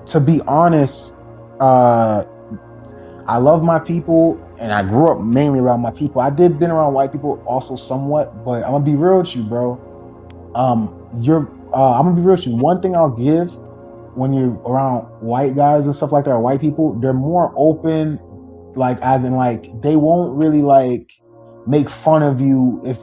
To be honest, I love my people and I grew up mainly around my people. I did been around white people also somewhat, but I'm gonna be real with you, bro. I'm gonna be real with you. One thing I'll give when you're around white guys and stuff like that, or white people, they're more open, like as in like they won't really like make fun of you if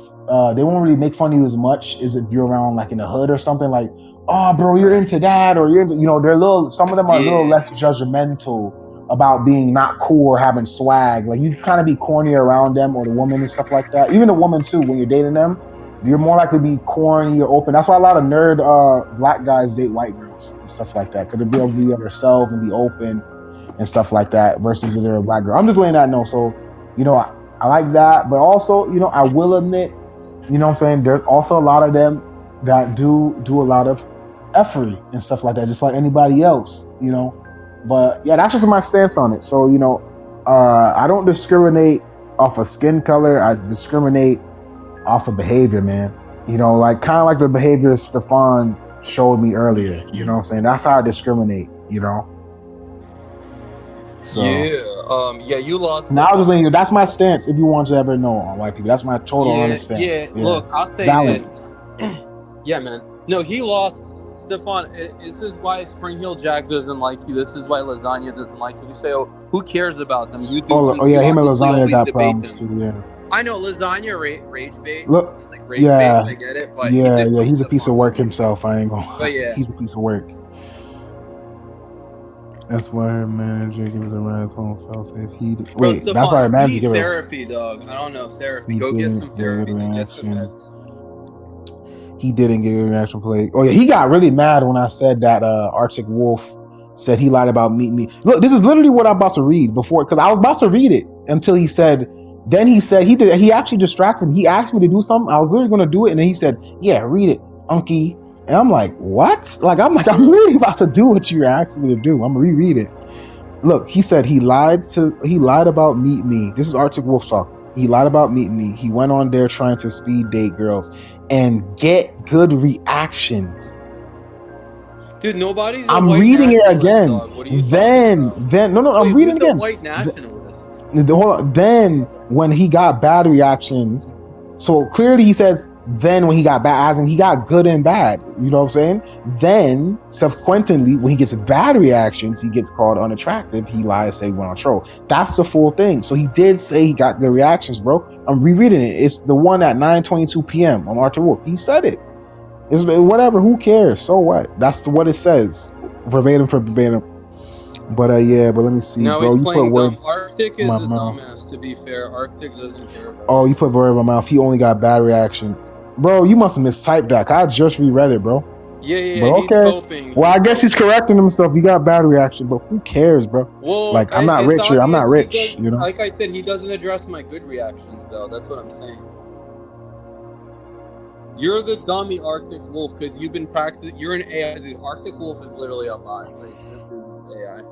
they won't really make fun of you as much as if you're around like in the hood or something like, oh bro, you're into that, or you're into, they're some of them are a little Yeah. less judgmental about being not cool or having swag. Like you kind of be corny around them or the woman and stuff like that. Even the woman too, when you're dating them, you're more likely to be corny or open. That's why a lot of nerd black guys date white girls and stuff like that. Because they'll be able to be themselves and be open and stuff like that versus if they're a black girl. I'm just letting that know. So, I like that. But also, I will admit, what I'm saying, there's also a lot of them that do a lot of effery and stuff like that, just like anybody else, But yeah, that's just my stance on it. So, I don't discriminate off of skin color. I discriminate off of behavior, man. Like kind of like the behavior Stefan showed me earlier. You know what I'm saying? That's how I discriminate, So Yeah, you lost. now I was just letting you. That's my stance. If you want to ever know on white people, that's my total honest stance. Yeah. Look, I'll say Balance. this. Yeah, man. No, he lost. Stefan, this is why Spring Hill Jack doesn't like you. This is why Lasagna doesn't like you. You say, oh, who cares about them? You do. Oh yeah, you him and obviously Lasagna always got debate problems them. too. Yeah. I know Lasagna rage bait. Look, Like rage yeah, bait, I get it, but yeah, he did he's a piece of Stefan work to me. himself. I ain't gonna. But yeah, He's a piece of work. That's why her manager gives her man's home felt safe. Wait, Stefan, that's why her you manager need give her therapy, dog. I don't know therapy. He Go get didn't some give therapy. a Then get some reaction. meds. He didn't give a reaction play. Oh yeah, he got really mad when I said that Arctic Wolf said he lied about Meet Me. Look, this is literally what I'm about to read before, because I was about to read it until he said. Then he said he actually distracted me. He asked me to do something. I was literally going to do it, and then he said, "Yeah, read it, Unky." And I'm like, "What?" I'm really about to do what you're asking me to do. I'm gonna reread it. Look, he said he lied about Meet Me. This is Arctic Wolf talking. He lied about Meet Me. He went on there trying to speed date girls and get good reactions. Dude, nobody's a I'm white reading it nationalist, again. dog. What are you talking about? Then no, I'm Wait, reading who's again. a white nationalist? Hold on. Then when he got bad reactions, so clearly he says then when he got bad, as in he got good and bad. You know what I'm saying? Then subsequently, when he gets bad reactions, he gets called unattractive. He lies, say went on troll. That's the full thing. So he did say he got the reactions, bro. I'm rereading it. It's the one at 9:22 p.m. on Arthur Wolf. He said it. It's whatever. Who cares? So what? That's what it says, verbatim for verbatim. But yeah, but let me see, No, bro. he's You put playing dumb. words Arctic in is my a mouth. dumbass, to be fair. Arctic doesn't care about Oh, you put words in my mouth. He only got bad reactions, bro. You must have mistyped that. I just reread it, bro. Yeah, but he's okay. hoping. Well, I guess he's correcting himself. He got bad reaction, but who cares, bro? Well, like I'm not rich here. I'm not rich, you know. Like I said, he doesn't address my good reactions, though. That's what I'm saying. You're the dummy Arctic Wolf because you've been practicing. You're an AI, dude. Arctic Wolf is literally a bot. Like, this dude is AI.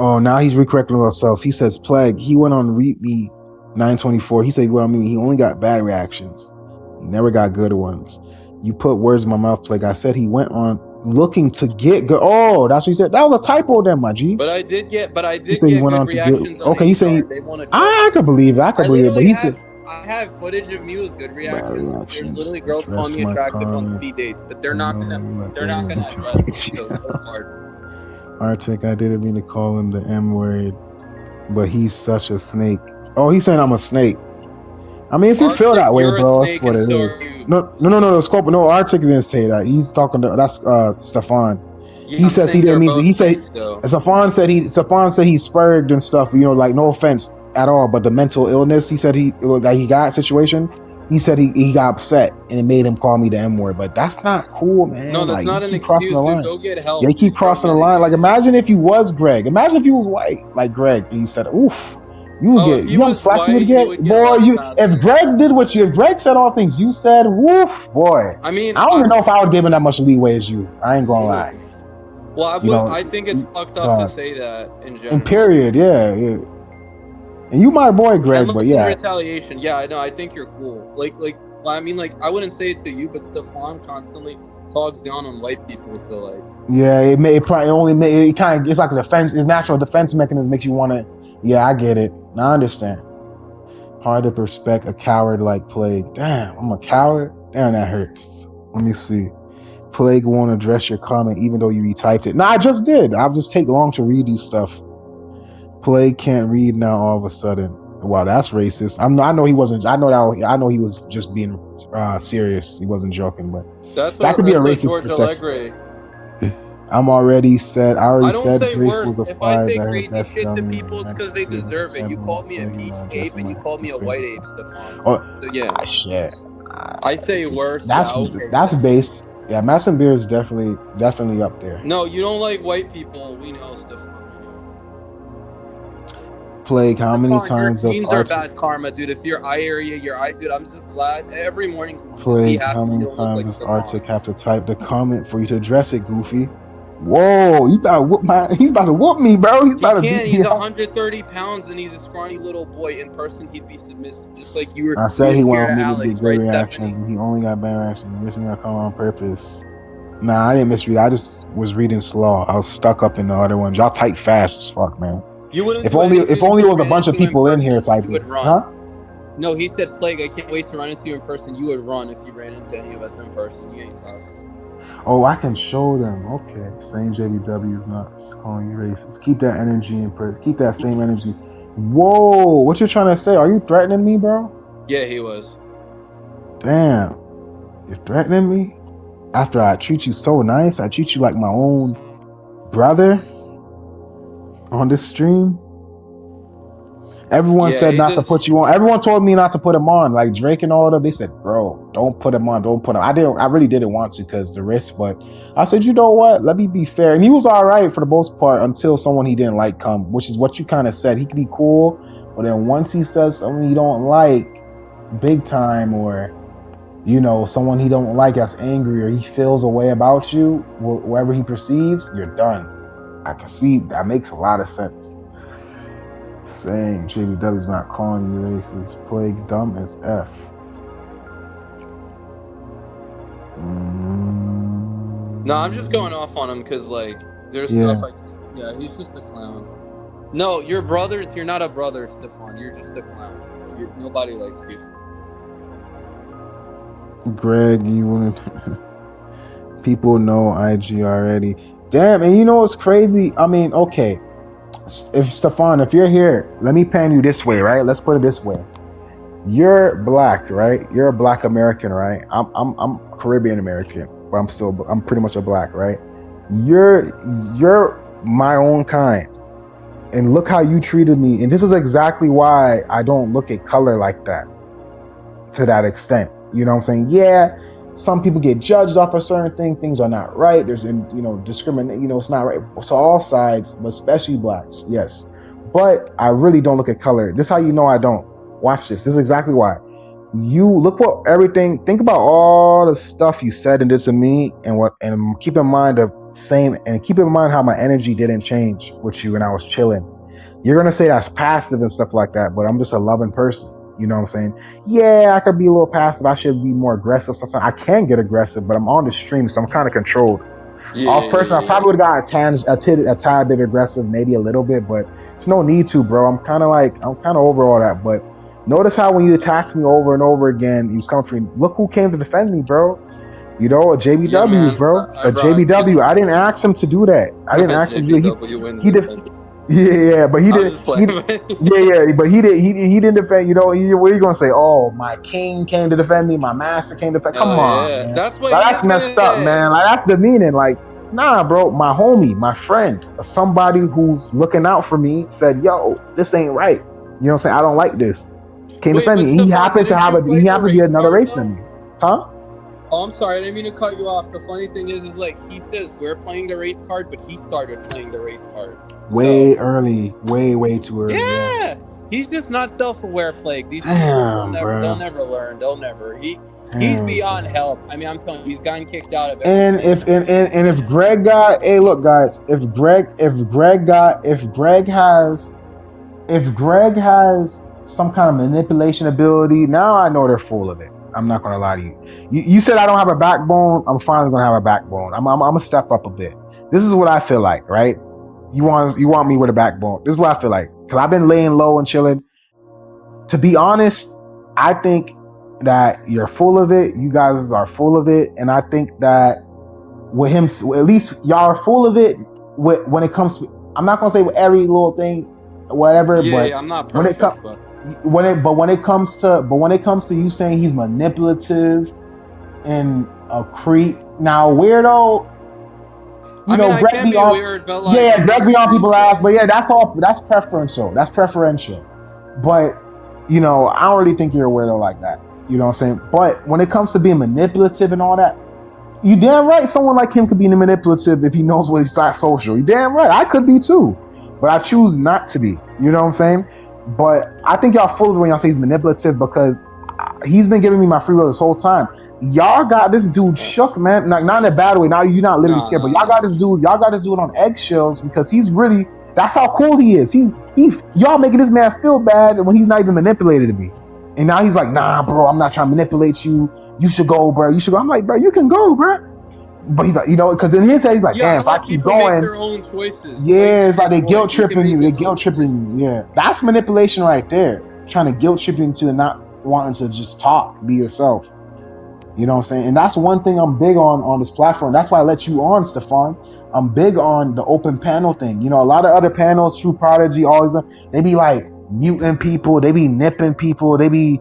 Oh, now he's recorrecting himself. He says Plague. He went on Read Me 924. He said, well, I mean, he only got bad reactions. He never got good ones. You put words in my mouth, Plague. I said he went on looking to get good. Oh, that's what he said. That was a typo then, my G. But I did get good on reactions on okay, he said I could believe it. I could believe it. But he said I have footage of me with good reactions. There's literally girls calling me attractive on speed dates, but they're not gonna address it. So hard. Arctic, I didn't mean to call him the M word. but he's such a snake. Oh, he's saying I'm a snake. I mean, if you feel Arctic, that way, you're a bro, that's snake, what and it so are is. you. No, Scope. No, Arctic didn't say that. He's talking to that's Stefan. Yeah, He I'm says he saying didn't they're mean to. both He said snakes, though. Stefan said he spurred and stuff. Like no offense at all, but the mental illness he said he got situation. He said he got upset and it made him call me the M word. But that's not cool, No, man. that's Like you not an keep crossing excuse, the dude. line. Go get Yeah, help, you keep dude. Try crossing the getting line. Like it. imagine if you was Greg. Imagine if you was white like Greg and you said, "Oof." You would Oh, if get, he you know how much was slack you would white, he get, would get boy. less If faster. Greg did if Greg said all things you said, woof, boy. I mean, I don't even know if I would give him that much leeway as you. I ain't gonna lie. well, You know, I think it's fucked up to dog. say that in And general. period, yeah. And you my boy, Greg, but Unless in yeah, retaliation. Yeah, I know. I think you're cool. Well, I mean, like, I wouldn't say it to you, but Stefan constantly talks down on white people. So, like, yeah. It probably only it kind of it's like a defense. It's natural defense mechanism makes you want to. Yeah, I get it. I understand. Hard to respect a coward like Plague. Damn, I'm a coward. Damn, that hurts. Let me see. Plague won't address your comment even though you retyped it. Nah, I just did. I'll just take long to read these stuff. Plague can't read now all of a sudden. Wow, that's racist. I know he wasn't. I know he was just being serious. He wasn't joking, but that could be a that's what racist George perception. Allegre. I'm already said. I already I don't said say grace worse. was If I applied. say I heard crazy that's shit to dummy. people, it's I because they agree. deserve it. Said You when called me a Plague peach not ape, addressing and my you called me his a crazy white ape, stuff. Stefan. Oh So yeah, shit. I say worse. That's Yeah, okay. that's base. Yeah, Mass and Beer is definitely up there. No, you don't like white people. We know, Stefan. We know. Plague. How many Stefan, your times does genes are Arctic bad karma, dude. If your eye area, your eye, dude, I'm just glad every morning. Just be Plague? How happy you many don't look times like does Stefan. Arctic have to type the comment for you to address it, Goofy? Whoa, you about to whoop my? He's about to whoop me, bro. He's He about to beat can't. me He's up. 130 pounds and he's a scrawny little boy. In person, he'd be submissive, just like you were. I You're said he scared wanted of me to get Alex, good right, reactions, Stephanie? and he only got bad reactions. Missing that call on purpose. Nah, I didn't misread. I just was reading slow. I was stuck up in the other ones. Y'all type fast as fuck, man. You wouldn't If do only anything if it you was a ran bunch of into him in people in here person. You would typing, huh? run. No, he said, Plague, I can't wait to run into you in person. You would run if you ran into any of us in person. You ain't tough. Oh, I can show them. Okay, same JBW is not calling you racist. Keep that energy in person. Keep that same energy. Whoa, what you trying to say? Are you threatening me, bro? Yeah, he was. Damn, you're threatening me? After I treat you so nice, I treat you like my own brother on this stream. Everyone Yeah, said he not to just. put you on. Everyone told me not to put him on. Like Drake and all of them, they said, "Bro, don't put him on. Don't put him." I didn't. I really didn't want to because the risk. But I said, you know what? Let me be fair. And he was all right for the most part until someone he didn't like come, which is what you kind of said. He could be cool, but then once he says something you don't like, big time, or someone he don't like that's angry or he feels a way about you, whatever he perceives, you're done. I can see that makes a lot of sense. Same. JBW is not calling you racist. Plague dumb as F. No, I'm just going off on him because, like, there's Yeah. stuff yeah, he's just a clown. No, you're brothers. You're not a brother, Stefan. You're just a clown. Nobody likes you. Greg, you want to... People know IG already. Damn, and you know what's crazy? I mean, okay. If Stefan, if you're here, let me pan you this way, right? Let's put it this way. You're black, right? You're a black American, right? I'm Caribbean American, but I'm pretty much a black, right? You're my own kind. And look how you treated me. And this is exactly why I don't look at color like that to that extent. You know what I'm saying? Yeah, some people get judged off a certain thing. Things are not right. There's, discriminate. It's not right. So all sides, but especially blacks, yes. But I really don't look at color. This is how you know I don't. Watch this. This is exactly why. You look what everything. Think about all the stuff you said and did to me, and keep in mind keep in mind how my energy didn't change with you when I was chilling. You're gonna say that's passive and stuff like that, but I'm just a loving person. You know what I'm saying? Yeah, I could be a little passive. I should be more aggressive. Sometimes I can get aggressive, but I'm on the stream, so I'm kind of controlled. Off person, I probably would have got a tad bit aggressive, maybe a little bit, but it's no need to, bro. I'm kind of over all that. But notice how when you attacked me over and over again, you was coming for me. Look who came to defend me, bro. A JBW, Yeah, man. bro. I A JBW. I didn't ask him to do that. I didn't ask him to do it. JBW wins it. Yeah, but he I'm didn't. just He, playing. but he did. He didn't defend. What are you gonna say? Oh, my king came to defend me. My master came to defend. Come Oh on, yeah, man. that's what Like he was that's gonna messed up, say. man. Like that's demeaning. Like, nah, bro. My homie, my friend, somebody who's looking out for me said, "Yo, this ain't right." You know what I'm saying? I don't like this. Came to Wait, defend but me. He Stefan, happened to didn't have you a. play He the happened to be race another card race than though? me, huh? Oh, I'm sorry, I didn't mean to cut you off. The funny thing is like he says we're playing the race card, but he started playing the race card. Way So early, way too early. Yeah. yeah, he's just not self-aware. Plague. These people will Damn, never. They'll bro. never learn. They'll never. He's Damn, beyond bro. help. I mean, I'm telling you, he's gotten kicked out of every And single if and, tournament. and if Greg got, hey, look, guys, if Greg has some kind of manipulation ability, now I know they're full of it. I'm not gonna lie to you. You said I don't have a backbone. I'm finally gonna have a backbone. I'm gonna step up a bit. This is what I feel like, right? You want me with a backbone? This is what I feel like because I've been laying low and chilling. To be honest, I think that you're full of it. You guys are full of it, and I think that with him, at least y'all are full of it. When it comes to, I'm not gonna say with every little thing, whatever, but Yeah, I'm not when it comes perfect, but when it comes to you saying he's manipulative and a creep, now weirdo, I mean, I Greg can be be on, weird, but like yeah, I'm Greg not a be on creep people's ass, though. but yeah, that's preferential. That's preferential. But I don't really think you're a weirdo like that. You know what I'm saying? But when it comes to being manipulative and all that, you damn right someone like him could be manipulative if he knows what he's not social. You damn right. I could be too. But I choose not to be. You know what I'm saying? But I think y'all full of it when y'all say he's manipulative because he's been giving me my free will this whole time. Y'all got this dude shook, man. Not in a bad way. Now you're not literally No, scared, but no, no. y'all got this dude on eggshells because he's really, that's how cool he is. Y'all making this man feel bad when he's not even manipulated to be. And now he's like, nah, bro, I'm not trying to manipulate you. You should go, bro. You should go. I'm like, bro, you can go, bro. But he's like, because in his head, he's like, Yeah, damn, I if I let keep people make going, their own choices. Plague yeah, is it's like big they boy. guilt He can tripping make you. They his own guilt tripping choices. you. Yeah, that's manipulation right there. Trying to guilt trip you into not wanting to just talk, be yourself. You know what I'm saying? And that's one thing I'm big on this platform. That's why I let you on, Stefan. I'm big on the open panel thing. A lot of other panels, True Prodigy, always they be like muting people, they be nipping people, they be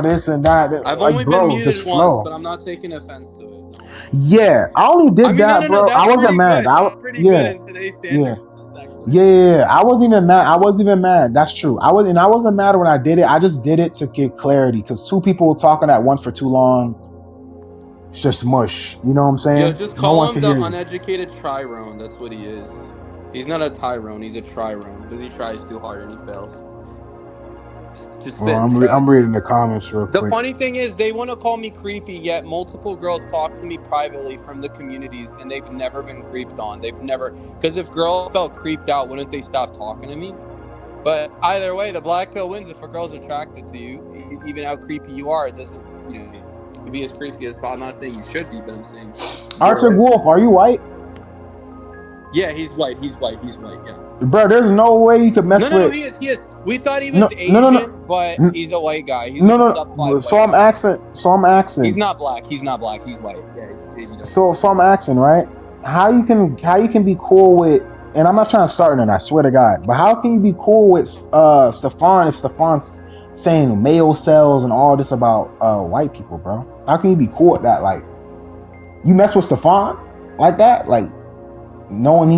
this and that. I've Like, only been bro, just muted once, but flow. I'm not taking offense to it. Don't worry. Yeah, I only I did mean, no, that, no, no. bro. I That's wasn't pretty mad. good. That's pretty good Yeah, in today's yeah. standards. That's actually. Yeah, I wasn't even mad. I wasn't even mad. That's true. I wasn't mad when I did it. I just did it to get clarity because two people talking at once for too long, it's just mush. You know what I'm Yo, saying? just No call one him can the hear you. uneducated trirone. That's what he is. He's not a tyrone. He's a trirone because he tries too hard and he fails. Just Well, spit in I'm chat. reading the comments real The quick. funny thing is, they want to call me creepy, yet multiple girls talk to me privately from the communities, and they've never been creeped on. They've never, because if girls felt creeped out, wouldn't they stop talking to me? But either way, the black pill wins. If a girl's attracted to you, even how creepy you are, it doesn't, you be as creepy as possible. I'm not saying you should be, but I'm saying Arctic you're. Wolf, are you white? Yeah, he's white. He's white. He's white. Yeah. Bro, there's no way you could No, mess no, no. with. He is. He is. We thought he was No, no, no, Asian, but no, he's a white guy. He's no, like a no. sub No. five white guy. So I'm He's asking. not black. He's not black. He's white. Yeah, he's JVW. So I'm asking, right? How you can be cool with, and I'm not trying to start it, I swear to God, but how can you be cool with Stefan if Stefan's saying male cells and all this about white people, bro? How can you be cool with that? Like, you mess with Stefan like that? Like, knowing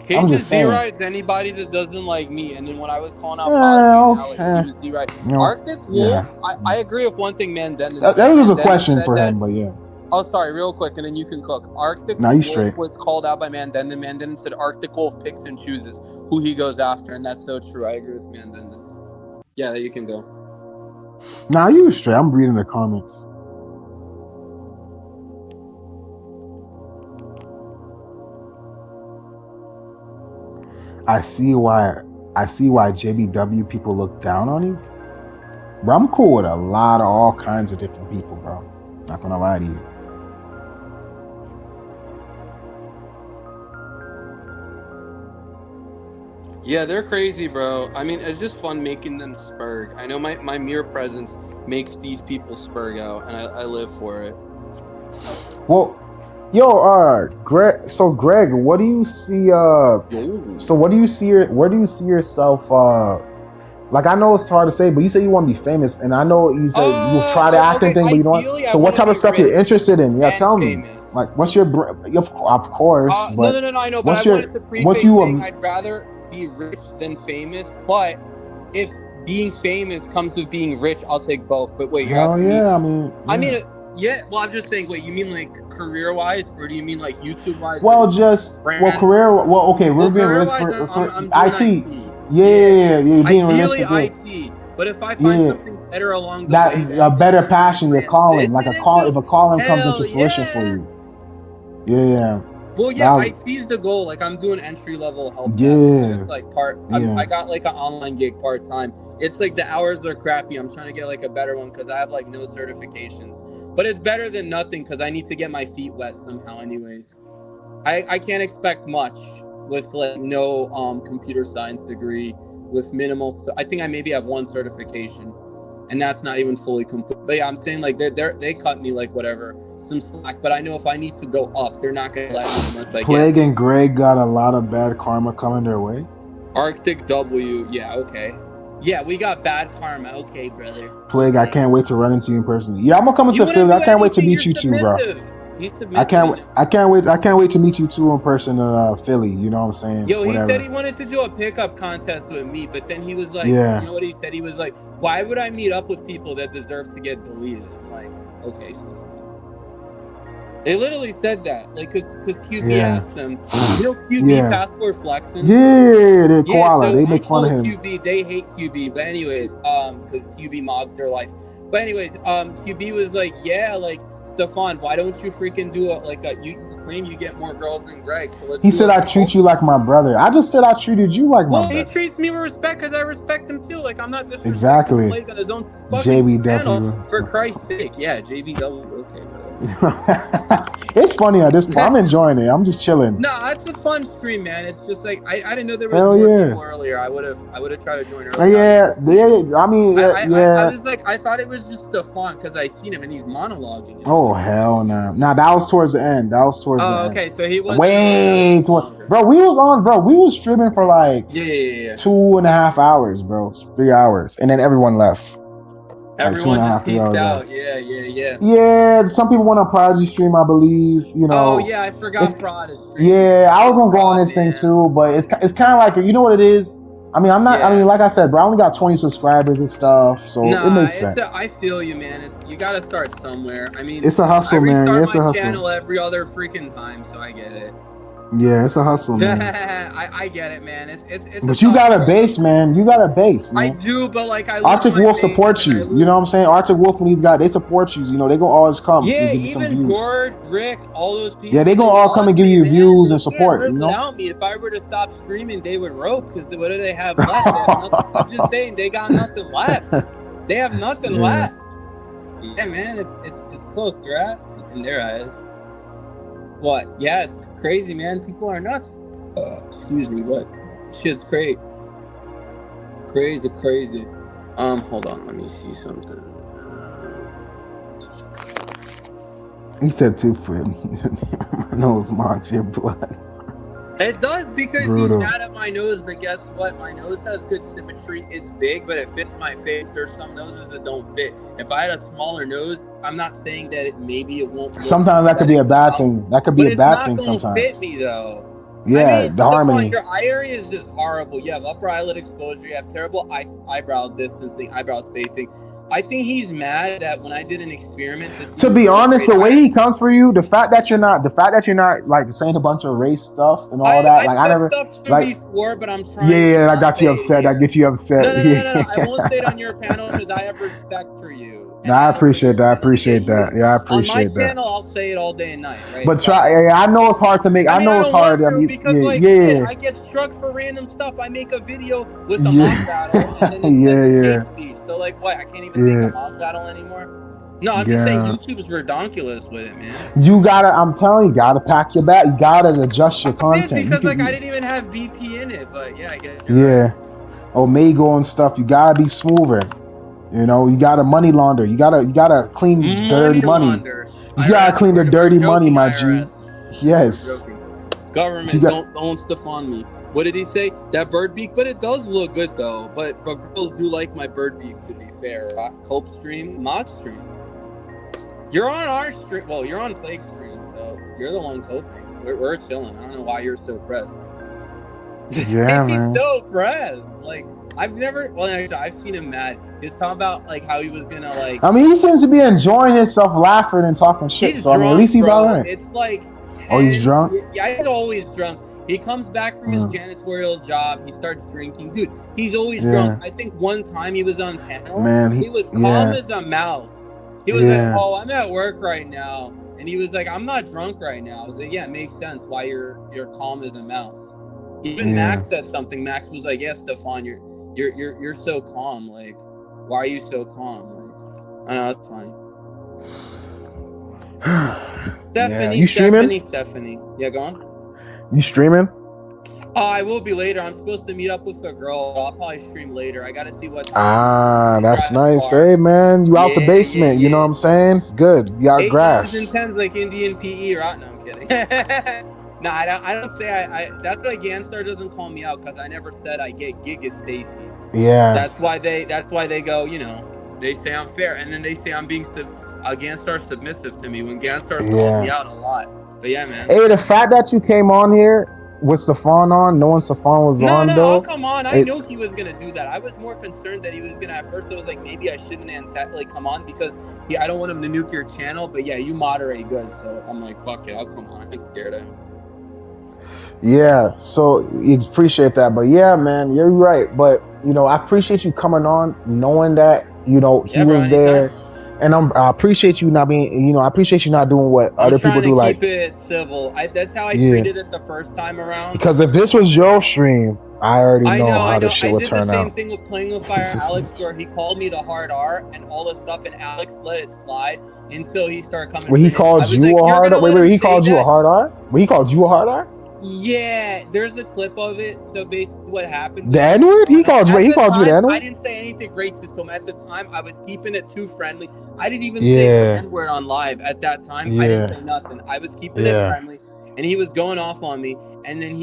He I'm just just saying. derides anybody that doesn't like me. And then when I was calling out Podgy Yeah, and Alex, he okay. was deride. You know, Arctic yeah. Wolf, I agree with one thing Mandenden That said. was a Mandenden question said for that. him, but yeah. Oh, sorry, real quick, and then you can cook. Arctic Now you Wolf straight. was called out by Mandenden. Mandenden said Arctic Wolf picks and chooses who he goes after, and that's so true. I agree with Mandenden. Yeah, you can go. Now you straight. I'm reading the comments. I see why JBW people look down on you. Bro, I'm cool with a lot of all kinds of different people, bro. Not gonna lie to you. Yeah, they're crazy, bro. I mean, it's just fun making them spurg. I know my mere presence makes these people spurg out, and I live for it. Well, Yo, Greg. So, Greg, what do you see? So Yo. what do you see? Where do you see yourself? Like I know it's hard to say, but you say you want to be famous, and I know you said you've tried the acting Okay. thing, but you don't want. Ideally, I So, what want to type of be stuff you're rich interested in? Yeah, and tell me. famous. Like, what's your? Of course, No, but no, no, no. I know, but I what's wanted your? to What preface you? saying I'd rather be rich than famous. But if being famous comes with being rich, I'll take both. But wait, you're Hell asking me? yeah! I mean, I yeah. mean, yeah. Well, I'm just saying. Wait, you mean like career wise, or do you mean like YouTube wise, or Well, just brand? career. Well, okay, we're Well, being career realistic wise, for I'm doing IT. IT. Yeah, Yeah. yeah, yeah, you're being Ideally, realistic. Yeah, IT. But if I find yeah. something better along the That way that I a can better easily passion, your calling, like transition a call. into, If a calling comes into hell fruition for yeah. you, yeah, yeah, Well, that yeah, was, IT's the goal. Like I'm doing entry level help desk, so yeah, it's like part. I yeah. got like an online gig part time. It's like the hours are crappy. I'm trying to get like a better one because I have like no certifications. But it's better than nothing because I need to get my feet wet somehow. Anyways, I can't expect much with like no computer science degree with minimal. I think I maybe have one certification, and that's not even fully complete. But yeah, I'm saying like they cut me like whatever some slack. But I know if I need to go up, they're not gonna let me unless I get Plague and Greg got a lot of bad karma coming their way. Arctic W. Yeah, okay. Yeah, we got bad karma. Okay, brother. Plague, I Okay. can't wait to run into you in person. Yeah, I'm gonna come You into wouldn't Philly. I do can't wait to anything. meet You're you too, bro. submissive. He's submissive. You know. I can't wait. I can't wait to meet you two in person in Philly. You know what I'm saying? Yo, he said Whatever. he wanted to do a pickup contest with me, but then he was like, you Yeah. know what he said? He was like, why would I meet up with people that deserve to get deleted? I'm like, okay, Stefan. They literally said that, like, because QB Yeah. asked them, you know, QB Yeah. passport flexing. Yeah. The Yeah, koala. so They I make fun of told him. QB they hate QB, but anyways, because QB mogs their life. But anyways, QB was like, yeah, like Stefan, why don't you freaking do a you claim you get more girls than Greg, so let's He do said, a I treat you like my brother. I just said I treated you like my Well, he brother. treats me with respect because I respect him too. Like I'm not disrespecting Exactly. Blake on his own fucking channel JBW. for Christ's sake. Yeah, JBW. Okay, brother. It's funny at this point. I'm enjoying it. I'm just chilling. Nah, it's a fun stream, man. It's just like I didn't know there was Hell more yeah. people earlier. I would have tried to join earlier. Yeah. Yeah. I mean, I yeah. was like I thought it was just Stefan because I seen him and he's monologuing. Oh hell no! Nah, that was towards the end. That was towards the Oh, end. okay. So he wasn't on Way that toward, longer. bro. We was on, bro. We was streaming for like Yeah. 2.5 hours, bro. 3 hours, and then everyone left. Like two Everyone and a just half, 3 peaced hours out. left. Yeah. Yeah, some people went on Prodigy stream, I believe. You Oh know, yeah, I it's forgot Prod is streaming. yeah. I was Fucking gonna go on Prod, this thing man. too, but it's kind of like, you know what it is. I mean, I'm not. I Yeah. mean, like I said, bro, I only got 20 subscribers and stuff, so it Nah, makes sense. I feel you, man. You gotta start somewhere. I mean, It's a I hustle, man. Yeah, restart it's a my hustle. channel every other freaking time, so I get it. Yeah, it's a hustle, man. I get it, man. It's But you got a base, man. You got a base, I man. do, but like I lose Arctic my Wolf base, supports and I you. lose. You know what I'm saying? Arctic Wolf and these guys, they support you. You know, they gonna always come Yeah, and give you some even views. George, Rick, all those people. Yeah, they gonna all come love and give me, you man. views They and can't support. live You know. without me. If I were to stop streaming, they would rope because what do they have left? They have nothing. I'm just saying they got nothing left. They have nothing Yeah. left. Yeah, man, it's cooked, right? In their eyes. What? Yeah, it's crazy, man. People are nuts. Excuse me, what? Shit's crazy. Crazy. Hold on, let me see something. He said 2 foot. My nose marks your blood. It does because Brutal. he's mad at my nose, but guess what? My nose has good symmetry. It's big, but it fits my face. There's some noses that don't fit. If I had a smaller nose, I'm not saying that maybe it won't. Sometimes that could be a bad thing. That could be but a bad it's thing not gonna sometimes. fit me though. Yeah, I mean, the Stefan, harmony. your eye area is just horrible. You have upper eyelid exposure. You have terrible eyebrow distancing, eyebrow spacing. I think he's mad that when I did an experiment To be honest, the way he comes for you, the fact that you're not like saying a bunch of race stuff and all that, like I never stuff to like. before, but I'm trying. Yeah, to I got you upset. I get you upset. No. I won't say it on your panel because I have respect for you. No, I appreciate that. I appreciate that. Yeah, I appreciate that. On my that. channel, I'll say it all day and night, right? But try. I know it's hard to make. I know it's hard. I mean, because yeah. I get struck for random stuff. I make a video with a mock battle, and then it says hate speech. So like, what? I can't even make a mock battle anymore. No, I'm just saying YouTube's redonkulous with it, man. You gotta. I'm telling you, gotta pack your bag. You gotta adjust your content. Because I didn't even have VP in it, but yeah, I guess. Yeah, Omegle and stuff. You gotta be smoother. You know, you gotta money launder. You gotta clean dirty money. You gotta clean the dirty money, my G. Yes. joking. She Government, got. don't stuff on me. What did he say? That bird beak, but it does look good though. But girls do like my bird beak. To be fair, Cope stream, mock stream. You're on our stream. Well, you're on Plague stream, so you're the one coping. We're chilling. I don't know why you're so pressed. Yeah, He's man. so pressed. Like I've never. Well, actually, I've seen him mad. He was talking about like how he was gonna like. I mean, he seems to be enjoying himself, laughing and talking shit. He's So I mean, at drunk, least he's all bro. right. It's like Oh, he's 10. drunk. Yeah, he's always drunk. He comes back from his Mm. janitorial job. He starts drinking. Dude, he's always Yeah. drunk. I think one time he was on panel. Man, He was calm yeah, as a mouse. He was like, yeah, "Oh, I'm at work right now," and he was like, "I'm not drunk right now." I was like, "Yeah, it makes sense why you're calm as a mouse." Even yeah. Max said something. Max was like, "Yeah, Stefan, you're so calm. Like, why are you so calm?" Like, I know that's funny. Yeah. You streaming? Stephanie. Yeah, go on. You streaming? Oh, I will be later. I'm supposed to meet up with a girl. I'll probably stream later. I gotta see what time. Ah, that's driving nice. far. Hey, man, you out the Yeah, basement. yeah, You know yeah. what I'm saying? It's good. You got 8 grass. 9s and 10s like Indian PE, right? No, I'm kidding. Nah, I don't say I. That's why Ganstar doesn't call me out because I never said I get Giga Stacy's. Yeah. That's why they go. You know, they say I'm fair, and then they say I'm being Ganstar submissive to me when Ganstar's called me out a lot. But yeah, man. Hey, the fact that you came on here with Stefan on, knowing Stefan was on, though. Oh, come on. I knew he was going to do that. I was more concerned that he was going to, at first I was like, maybe I shouldn't come on because I don't want him to nuke your channel. But yeah, you moderate good. So I'm like, fuck it. I'll come on. I'm scared of him. Yeah, so you appreciate that. But yeah, man, you're right. But, you know, I appreciate you coming on, knowing that, you know, he was there. And I appreciate you not being, you know, I appreciate you not doing what other people do. Like, keep it civil. That's how I treated it the first time around. Because if this was your stream, I already know how the shit would turn out. I did the same thing with Playing with Fire, Alex, where he called me the hard R and all this stuff, and Alex let it slide until he started coming. Wait, he called you a hard R? Wait, he called you a hard R? Wait, he called you a hard R? Yeah, there's a clip of it. So basically what happened. The N-word? He called you the N-word? I didn't say anything racist to him. At the time, I was keeping it too friendly. I didn't even say the N-word on live at that time. I didn't say nothing. I was keeping it friendly. And he was going off on me. And then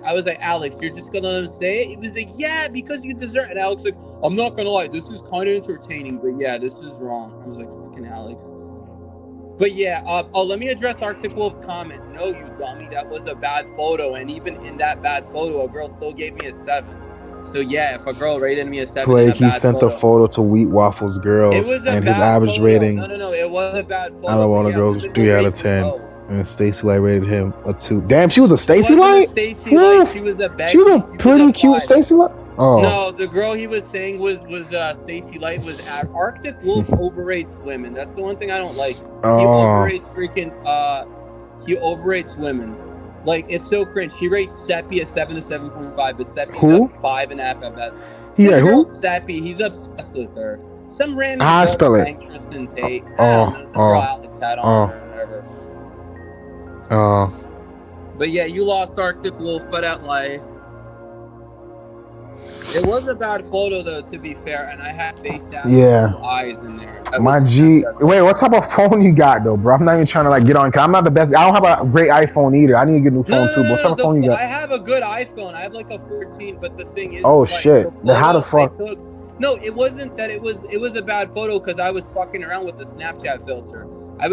I was like, Alex, you're just going to let him say it? He was like, yeah, because you deserve it. And Alex was like, I'm not going to lie. This is kind of entertaining. But yeah, this is wrong. I was like, fucking Alex. But yeah, let me address Arctic Wolf comment. No, you dummy, that was a bad photo, and even in that bad photo, a girl still gave me a 7. So yeah, if a girl rated me a 7, like he sent the photo to Wheat Waffles Girls, and his average rating. No, it was a bad photo. I don't want to girls was 3 out of 10, and Stacy Light rated him a 2. Damn, she was a Stacy Light. Stacy Light, she was a Becky. She was a pretty cute Stacy Light. Oh. No, the girl he was saying was Stacy Light was Arctic Wolf overrates women. That's the one thing I don't like. He overrates he overrates women. Like, it's so cringe. He rates Seppi a 7 to 7.5, but Seppi's a 5.5 at best. Who? Seppi, he's obsessed with her. Some random girl spell it. Tristan Tate. Some girl Alex had on her or whatever. But yeah, you lost Arctic Wolf, but at life. It was a bad photo, though, to be fair, and I had face down eyes in there. My G. Wait, what type of phone you got, though, bro? I'm not even trying to, like, get on, because I'm not the best. I don't have a great iPhone either. I need to get a new phone, too. But what type of phone you got? I have a good iPhone. I have, like, a 14, but the thing is... Oh, shit. Then how the fuck... No, it wasn't that it was a bad photo because I was fucking around with the Snapchat filter. I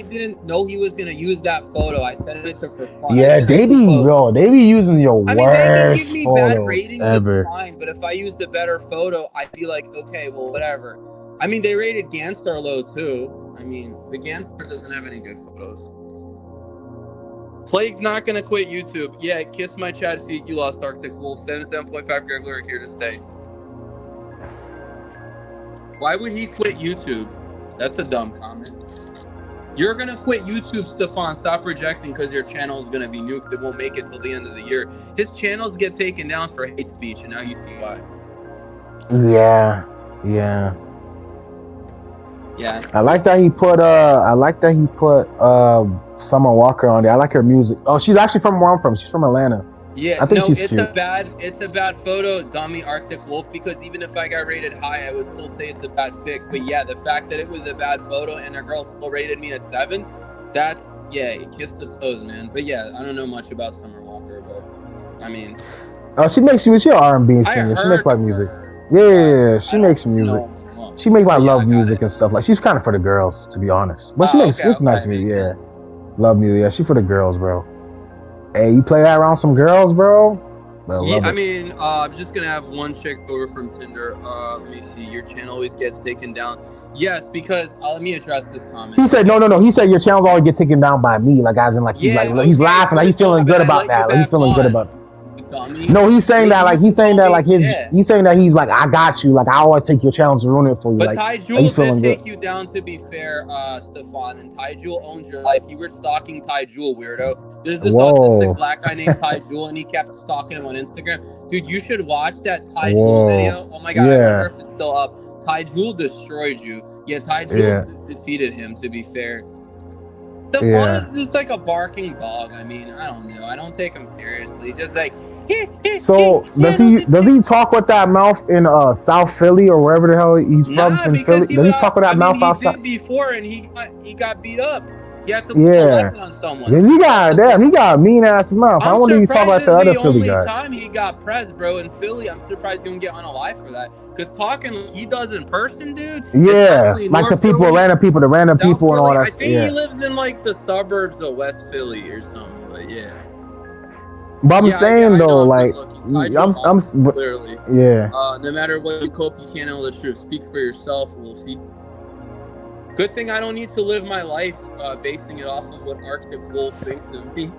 didn't know he was gonna use that photo. I sent it to for fun. Yeah, they be using your worst they can give me bad ratings, ever. It's fine, but if I used a better photo, I'd be like, okay, well, whatever. I mean, they rated Ganstar low too. I mean, the Ganstar doesn't have any good photos. Plague's not gonna quit YouTube. Yeah, kiss my chat feet. You lost Arctic Wolf. 77.5 Greg Lyric here to stay. Why would he quit YouTube? That's a dumb comment. You're going to quit YouTube, Stefan. Stop rejecting because your channel is going to be nuked. It won't make it till the end of the year. His channels get taken down for hate speech, and now you see why. Yeah. I like that he put Summer Walker on there. I like her music. Oh, she's actually from where I'm from. She's from Atlanta. Yeah, I think she's cute. It's a bad photo, dummy Arctic Wolf, because even if I got rated high, I would still say it's a bad fic. But yeah, the fact that it was a bad photo and a girl still rated me a 7, That's kiss the toes, man. But yeah, I don't know much about Summer Walker, but I mean, She makes you. She an R&B I singer. She makes heard like music. her, Yeah, yeah, but yeah. I She don't makes music. know much. She makes like But yeah, I love got music it. and stuff. Like she's kind of for the girls, to be honest. But she Oh, makes okay, it's nice okay, music. makes Yeah, sense. love music. Yeah, she for the girls, bro. Hey, you play that around some girls, bro? I Yeah, love I it. mean, I'm just gonna have one chick over from Tinder. Let me see. Your channel always gets taken down. Yes, because let me address this comment. He said, no. He said your channels always get taken down by me. Like as in, like Yeah, he's okay, laughing, like good he's feeling job, and good I about let you that. Like he's back feeling good on, about. you dummy. No, he's saying Maybe that you like can call me. Yeah. he's saying that he's like I got you. Like I always take your challenge and ruin it for you. But Like Ty he's Jewel did feeling good. take you down, to be fair, Stefan, and Ty Jewel owns your life. You were stalking Ty Jewel, weirdo. There's this autistic Whoa, black guy named Ty Jewel, and he kept stalking him on Instagram. Dude, you should watch that Ty Jewel whoa, video. Oh my god, I wonder yeah, if it's still up. Ty Jewel destroyed you. Yeah, Ty Jewel yeah, defeated him, to be fair. Stefan yeah. is just like a barking dog. I mean, I don't know. I don't take him seriously. Just like, So channel does he talk with that mouth in South Philly or wherever the hell he's from Nah, in because Philly? he Does would. he talk with I that mean, mouth he outside? did before, and he got beat up. He had to pull a Yeah, weapon on someone. cause he That's got the damn, thing. he got a mean ass mouth. I I'm wonder if he talk surprised like this to is other the Philly only guys. time he got pressed, bro. In Philly, I'm surprised he didn't get unalive for that. Because talking like he does in person, dude, Yeah, especially in like to North people, Philly, random people, South and all Philly. I that. think he Yeah, lives in like the suburbs of West Philly or something. But yeah, but I'm yeah, saying I know though, I'm good like looking. Ty Jewel clearly. yeah. No matter what you cope, you can't handle the truth. Speak for yourself, Wolfie. Good thing I don't need to live my life basing it off of what Arctic Wolf thinks of me.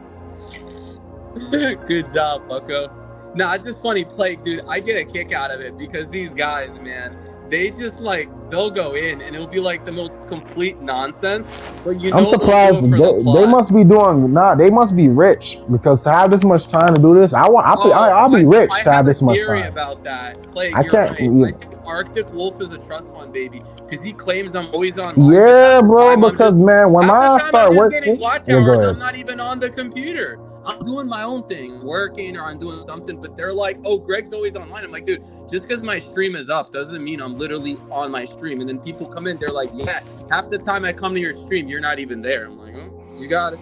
Good job, Bucko. Nah, it's just funny play, dude. I get a kick out of it because these guys, man, they just like they'll go in and it'll be like the most complete nonsense, but you know I'm they'll do it surprised for the they plot. must be doing they must be rich because to have this much time to do this, I'll be rich I to have have a this much theory time. about that. Plague, I you're can't. right. I think Arctic Wolf is a trust fund baby because he claims I'm always online, but Yeah, bro. Because man, when half the my ass time I'm start just getting working, watch yeah, go hours. ahead. I'm not even on the computer. I'm doing my own thing, working, or I'm doing something. But they're like, "Oh, Greg's always online." I'm like, dude, just because my stream is up doesn't mean I'm literally on my stream. And then people come in, they're like, "Yeah." Half the time I come to your stream, you're not even there. I'm like, "Oh, you got it."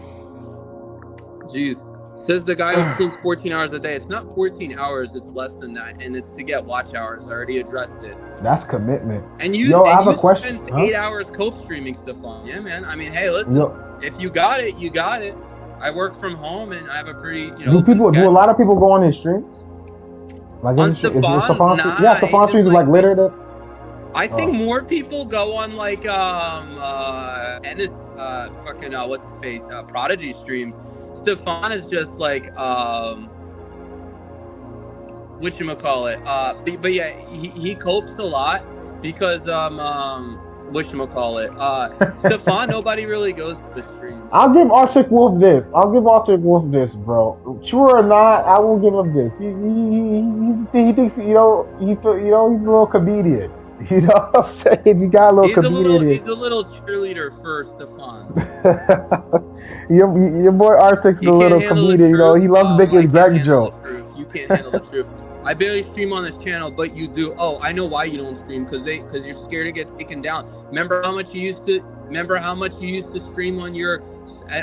Jeez. Says the guy who streams 14 hours a day. It's not 14 hours, it's less than that. And it's to get watch hours. I already addressed it. That's commitment. And you Yo, I have a question. spent Huh? 8 hours cope streaming, Stefan. Yeah, man. I mean, hey, listen, Yo, if you got it, you got it. I work from home and I have a pretty, do a lot of people go on his streams? Like on is Stefan? Stefan stream? Yeah, Nah, Stefan streams is like littered. I think more people go on like and this fucking what's his face Prodigy streams. Stefan is just like whatchamacallit. But yeah, he copes a lot because whatchamacallit. Stefan, nobody really goes to the streams. I'll give Arctic Wolf this. Bro. True or not, I will give him this. He thinks he's a little comedian. You know what I'm saying? You got a little comedian. He's a little cheerleader for Stefan. your boy Arctic's a little comedian. You know, he loves making Greg jokes. You can't handle the truth. I barely stream on this channel, but you do. Oh, I know why you don't stream because you're scared to get taken down. Remember how much you used to stream on your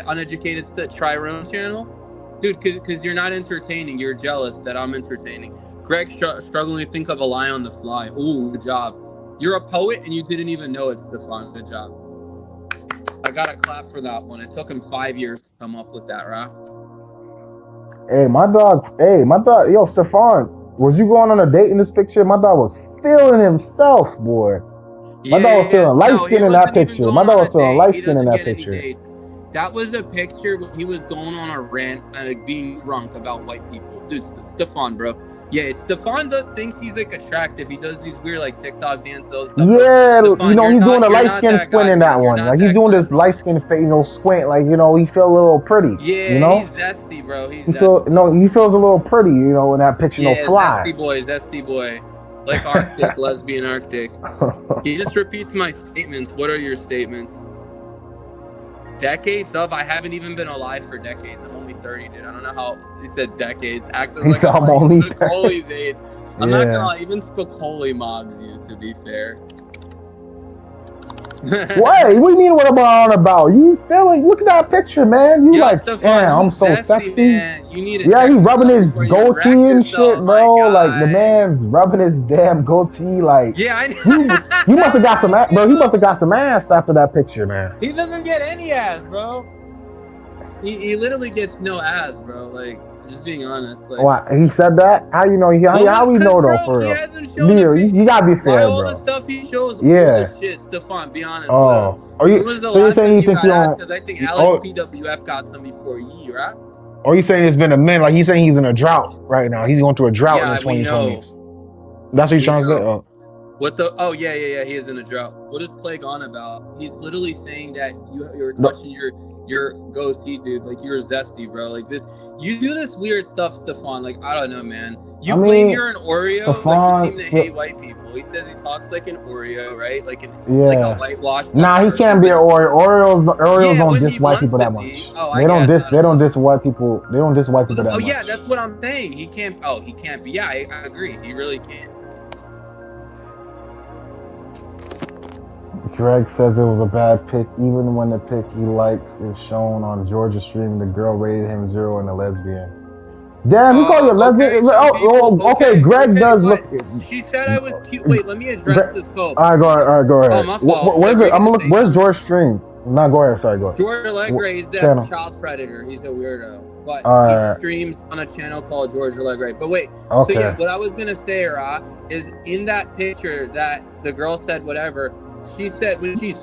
uneducated Tyrone channel, dude? Because you're not entertaining. You're jealous that I'm entertaining. Greg struggling to think of a line on the fly. Ooh, good job. You're a poet and you didn't even know it, Stefan. Good job. I got a clap for that one. It took him 5 years to come up with that, right? Hey, my dog, yo, Stefan, was you going on a date in this picture? My dog was feeling himself, boy. My dog was feeling light skin in that picture. My dog was feeling light skin in that picture. That was a picture when he was going on a rant and like, being drunk about white people. Dude, Stefan, bro. Yeah, Stefan thinks he's like attractive. He does these weird like TikTok dances. Yeah, Stefan, he's doing a light skin squint in that one. Like he's doing this light skin squint. Like he feel a little pretty. Yeah, he's zesty, bro. He feels a little pretty. In that picture. Yeah, fly. Zesty boy. Like Arctic, lesbian Arctic. He just repeats my statements. What are your statements? Decades of? I haven't even been alive for decades. I'm only 30, dude. I don't know how he said decades. Acting like I'm only Spicoli's age. I'm not gonna lie, even Spicoli mogs you, to be fair. What? What do you mean what am I on about? You feeling? Look at that picture, man. You Yo, like, Stefan, damn, I'm he's so zesty, sexy. man. You need to Yeah, he check this rubbing out his before you wreck goatee and shit, yourself, my bro. Like the guy. man's rubbing his damn goatee. Like Yeah, you must have got some ass, bro. He must have got some ass after that picture, man. he doesn't get any ass, bro. He literally gets no ass, bro. Like, just being honest. Like, Why he said that? How you know? How we because, know though? bro, For he real, hasn't shown a you, pic. you gotta be Why fair, all the bro. stuff he shows full of Yeah. shit, Stefan? Be honest with us. Oh, are When you? was the So you're last saying time you you think got you ass? don't? Because I think Alex Oh, PWF got some before you, right? are you saying it's been a minute? Like he's saying he's in a drought right now. He's going through a drought in the Yeah, we 2020s. know. That's what you're We trying to say? know. Oh. What the? Oh yeah. He is in a drought. What is Plague on about? He's literally saying that you were No, touching your goatee, dude. Like you're zesty, bro. Like this, you do this weird stuff, Stefan. Like I don't know, man. I You claim mean, you're an Oreo. Like you seem Stefan, to hate white people. He says he talks like an Oreo, right? Like a yeah. whitewashed black Nah, he person. can't be an Oreo. Oreos Yeah, don't when he diss white wants people to that be. much. Oh, I They don't guess diss. I They don't don't know. diss white people. They don't diss white people that Oh yeah, much. that's what I'm saying. He can't. Oh, he can't be. Yeah, I agree. He really can't. Greg says it was a bad pick, even when the pick he likes is shown on Georgia stream. The girl rated him 0 and a lesbian. Damn, he called you a lesbian. Okay, some people. Okay. Okay, Greg okay, does but look. she said I was cute. Wait, let me address Greg, this code. all right, go ahead. All right, go Oh, ahead. my fault. Where's Were it? you I'm gonna gonna look. say Where's something? George stream? No, go ahead. Sorry, go ahead. George Allegre is that Channel. child predator. He's a weirdo, but All he right. streams on a channel called George Allegre. But wait, so yeah, Okay. what I was gonna say, Ra, is in that picture that the girl said whatever. She said when she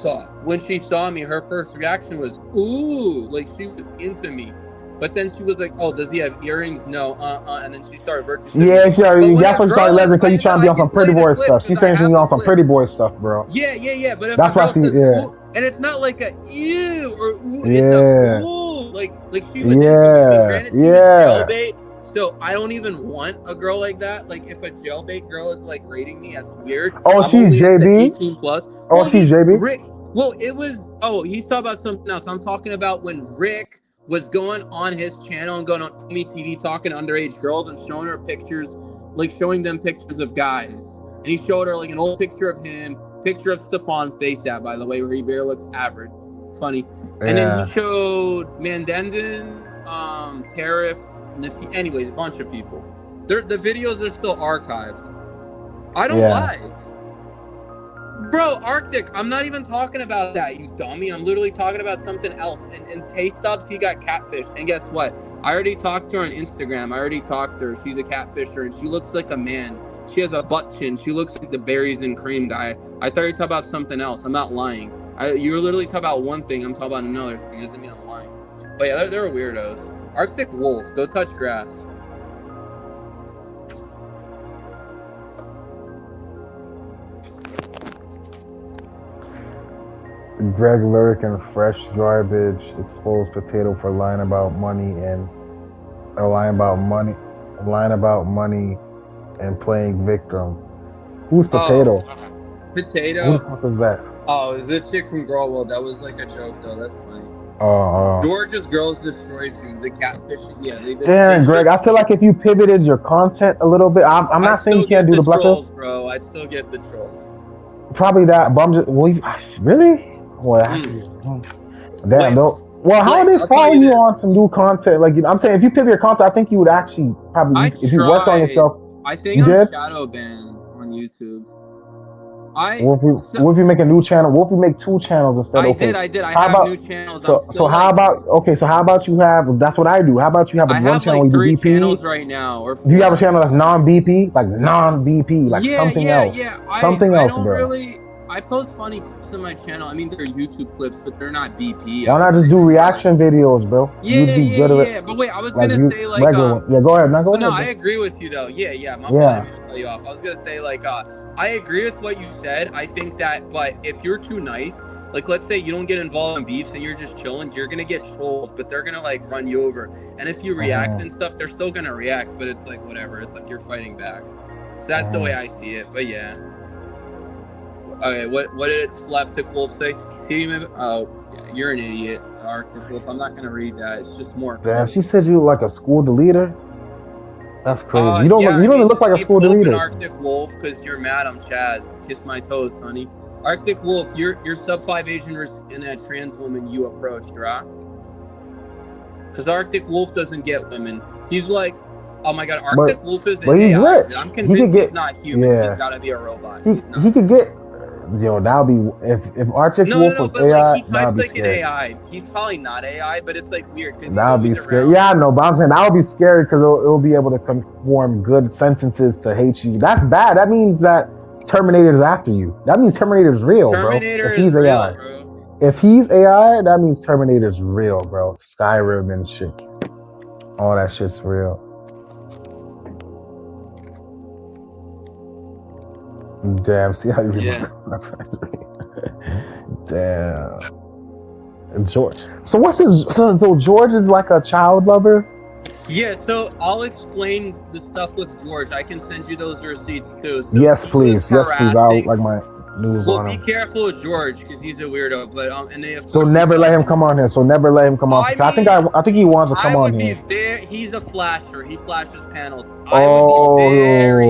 saw me, her first reaction was ooh, like she was into me. But then she was like, "Oh, does he have earrings? No, and then she started virtue signaling. Yeah, But when that's a what you call girl is, lesbian because you trying to be I on some can pretty play the boy clip stuff. because She's I saying you have the on some clip. pretty boy stuff, bro. Yeah. But if a That's why girl she. says Yeah. ooh, and it's not like a ew or ooh, it's a Yeah. ooh, like she was into me. I mean, Yeah. granted, she was Yeah. jailbait, so I don't even want a girl like that. Like if a jailbait girl is like rating me, that's weird. Oh, I'm she's only into JB. 18 plus. Oh, she's JB. Rick. Well, it was. Oh, he's talking about something else. I'm talking about when Rick was going on his channel and going on Amy TV talking to underage girls and showing her pictures, like showing them pictures of guys. And he showed her like an old picture of him, picture of Stefan face at, by the way, where he barely looks average. Funny. And then he showed Mandendon, Tariff, anyways, a bunch of people. The videos are still archived. I don't lie. Bro, Arctic, I'm not even talking about that, you dummy. I'm literally talking about something else. And Taste Stubs, he got catfished. And guess what? I already talked to her on Instagram. I already talked to her. She's a catfisher, and she looks like a man. She has a butt chin. She looks like the berries and cream guy. I thought you were talking about something else. I'm not lying. You were literally talking about one thing. I'm talking about another thing. It doesn't mean I'm lying. But yeah, they're weirdos. Arctic Wolf, go touch grass. Greg Lyric and Fresh Garbage exposed Potato for lying about money and lying about money and playing victim. Who's Potato? Potato. Who the fuck is that? Oh, is this chick from Girl World? That was like a joke, though. That's funny. Georgia's Girls Destroyed You. The catfish. Yeah. Damn, Greg. I feel like if you pivoted your content a little bit, I'm not saying you can't do the black trolls, bro. I'd still get the trolls. Probably that, but I'm just really. Well, damn, though. Well, how would they follow you on some new content? Like, I'm saying, if you pivot your content, I think you would actually probably, if you work on yourself. I think I'm shadow banned on YouTube. What if you make a new channel? What if you make 2 channels instead? I did. I have new channels. So how about you have? That's what I do. How about you have one channel like where you do 3 BP? channels right now, or 4. Do you have a channel that's non-BP, like non-BP, like something else? Something else, bro. I post funny clips on my channel. I mean, they're YouTube clips, but they're not BP. Why not just do reaction videos, bro? Yeah. But wait, I was gonna say like regular one. Yeah, go ahead. Now go ahead. No, I agree with you though. Yeah. My fault. I didn't mean to cut you off. I was gonna say like I agree with what you said. I think that, but if you're too nice, like let's say you don't get involved in beefs and you're just chilling, you're gonna get trolls, but they're gonna like run you over. And if you react and stuff, they're still gonna react, but it's like whatever. It's like you're fighting back. So that's the way I see it. But yeah. Okay, what did Slapstick Wolf say? See, oh, yeah, you're an idiot, Arctic Wolf. I'm not gonna read that. It's just more. Damn, she said you look like a school deleter. That's crazy. You don't even look like a school deleter. Arctic Wolf, because you're mad I'm Chad. Kiss my toes, sonny. Arctic Wolf, you're sub 5 Asian and that trans woman you approached, right? Because Arctic Wolf doesn't get women. He's like, oh my god, But Arctic Wolf is an but he's AI. rich. I'm He could convinced he's get not human. He's yeah. got to be a robot. He He's not. he could get yo. That'll be if Arctic Wolf was But like AI. he That'll types be like an scary. AI. He's probably not AI, but it's like weird because he's That'll be always scary. around. Yeah, I know, but I'm saying that'll be scary because it'll be able to conform good sentences to hate you. That's bad. That means that Terminator's after you. That means Terminator's real, bro. Terminator If is he's real, AI. bro. If he's AI, that means Terminator's real, bro. Skyrim and shit. All that shit's real. Damn, see how you read Yeah. my Damn. George. So what's his so George is like a child lover? Yeah, so I'll explain the stuff with George. I can send you those receipts too. So Yes, he was please. Yes, please. I'll harassing. like my news Well, on be him. careful with George because he's a weirdo. But and they of So course never let him resuscitate. come on here. So never let him come on. I I think mean, I think he wants to come I on would be here. there. He's a flasher. He flashes panels. I would be very.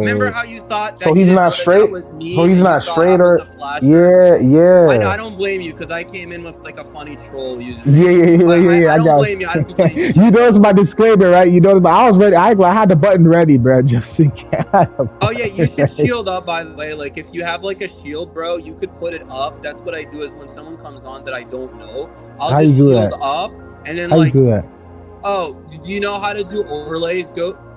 Remember Oh, how you thought so that you he's didn't not know that straight. was So me he's and you not thought I straight was a or flasher? yeah, I know. I yeah. don't blame you because I came in with like a funny troll username. Yeah. I I don't got blame you. I don't blame you. you know it's my disclaimer, right? You know, but I was ready. I had the button ready, bro. Just in case. Oh yeah, you should shield up. By the way, like if you have like a shield, bro, you could put it up. That's what I do. Is when someone comes on that I don't know, I'll How just you do shield that? up, and then How you like, do that? oh, do you know how to do overlays?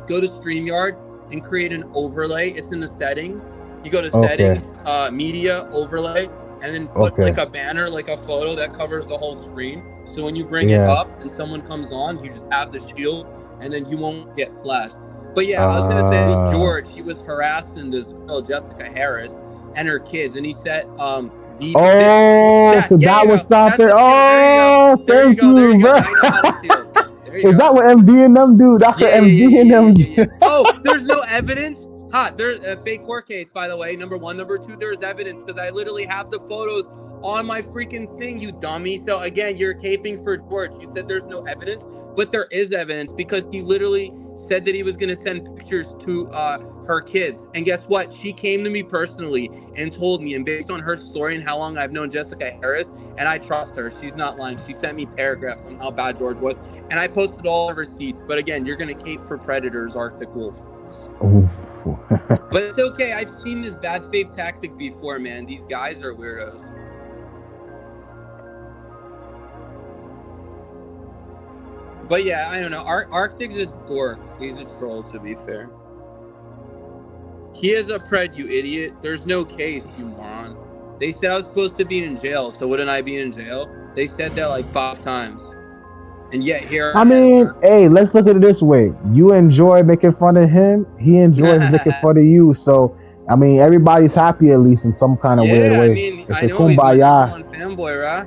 Go to StreamYard and create an overlay. It's in the settings. You go to Okay. settings, media overlay, and then put Okay. like a banner, like a photo that covers the whole screen. So when you bring it Yeah. up and someone comes on, you just have the shield, and then you won't get flashed. But yeah, I was gonna say with George, he was harassing this girl Jessica Harris and her kids, and he said, Oh, yeah, so yeah, that you would go. stop That's it. the shield. Oh, There you thank go. There you, you go. bro. Now you know how to shield. There you Is go. that what MD and them do? That's what MD and them do. Oh, there's no evidence. There's a fake court case, by the way. Number one, number two, there's evidence because I literally have the photos on my freaking thing, you dummy. So again, you're caping for George. You said there's no evidence, but there is evidence because he literally said that he was going to send pictures to her kids. And guess what? She came to me personally and told me, and based on her story and how long I've known Jessica Harris, and I trust her, she's not lying. She sent me paragraphs on how bad George was, and I posted all the receipts. But again, you're going to cape for predators, Arctic Wolf. But it's okay. I've seen this bad faith tactic before, man. These guys are weirdos. But yeah, I don't know. Arctic's a dork. He's a troll, to be fair. He is a pred, you idiot. There's no case, you moron. They said I was supposed to be in jail, so wouldn't I be in jail? They said that like 5 times. And yet here I mean, am. hey, let's look at it this way. You enjoy making fun of him. He enjoys making fun of you. So, I mean, everybody's happy at least in some kind of weird way. I mean, It's I a know he's my kumbaya. number one fanboy, right?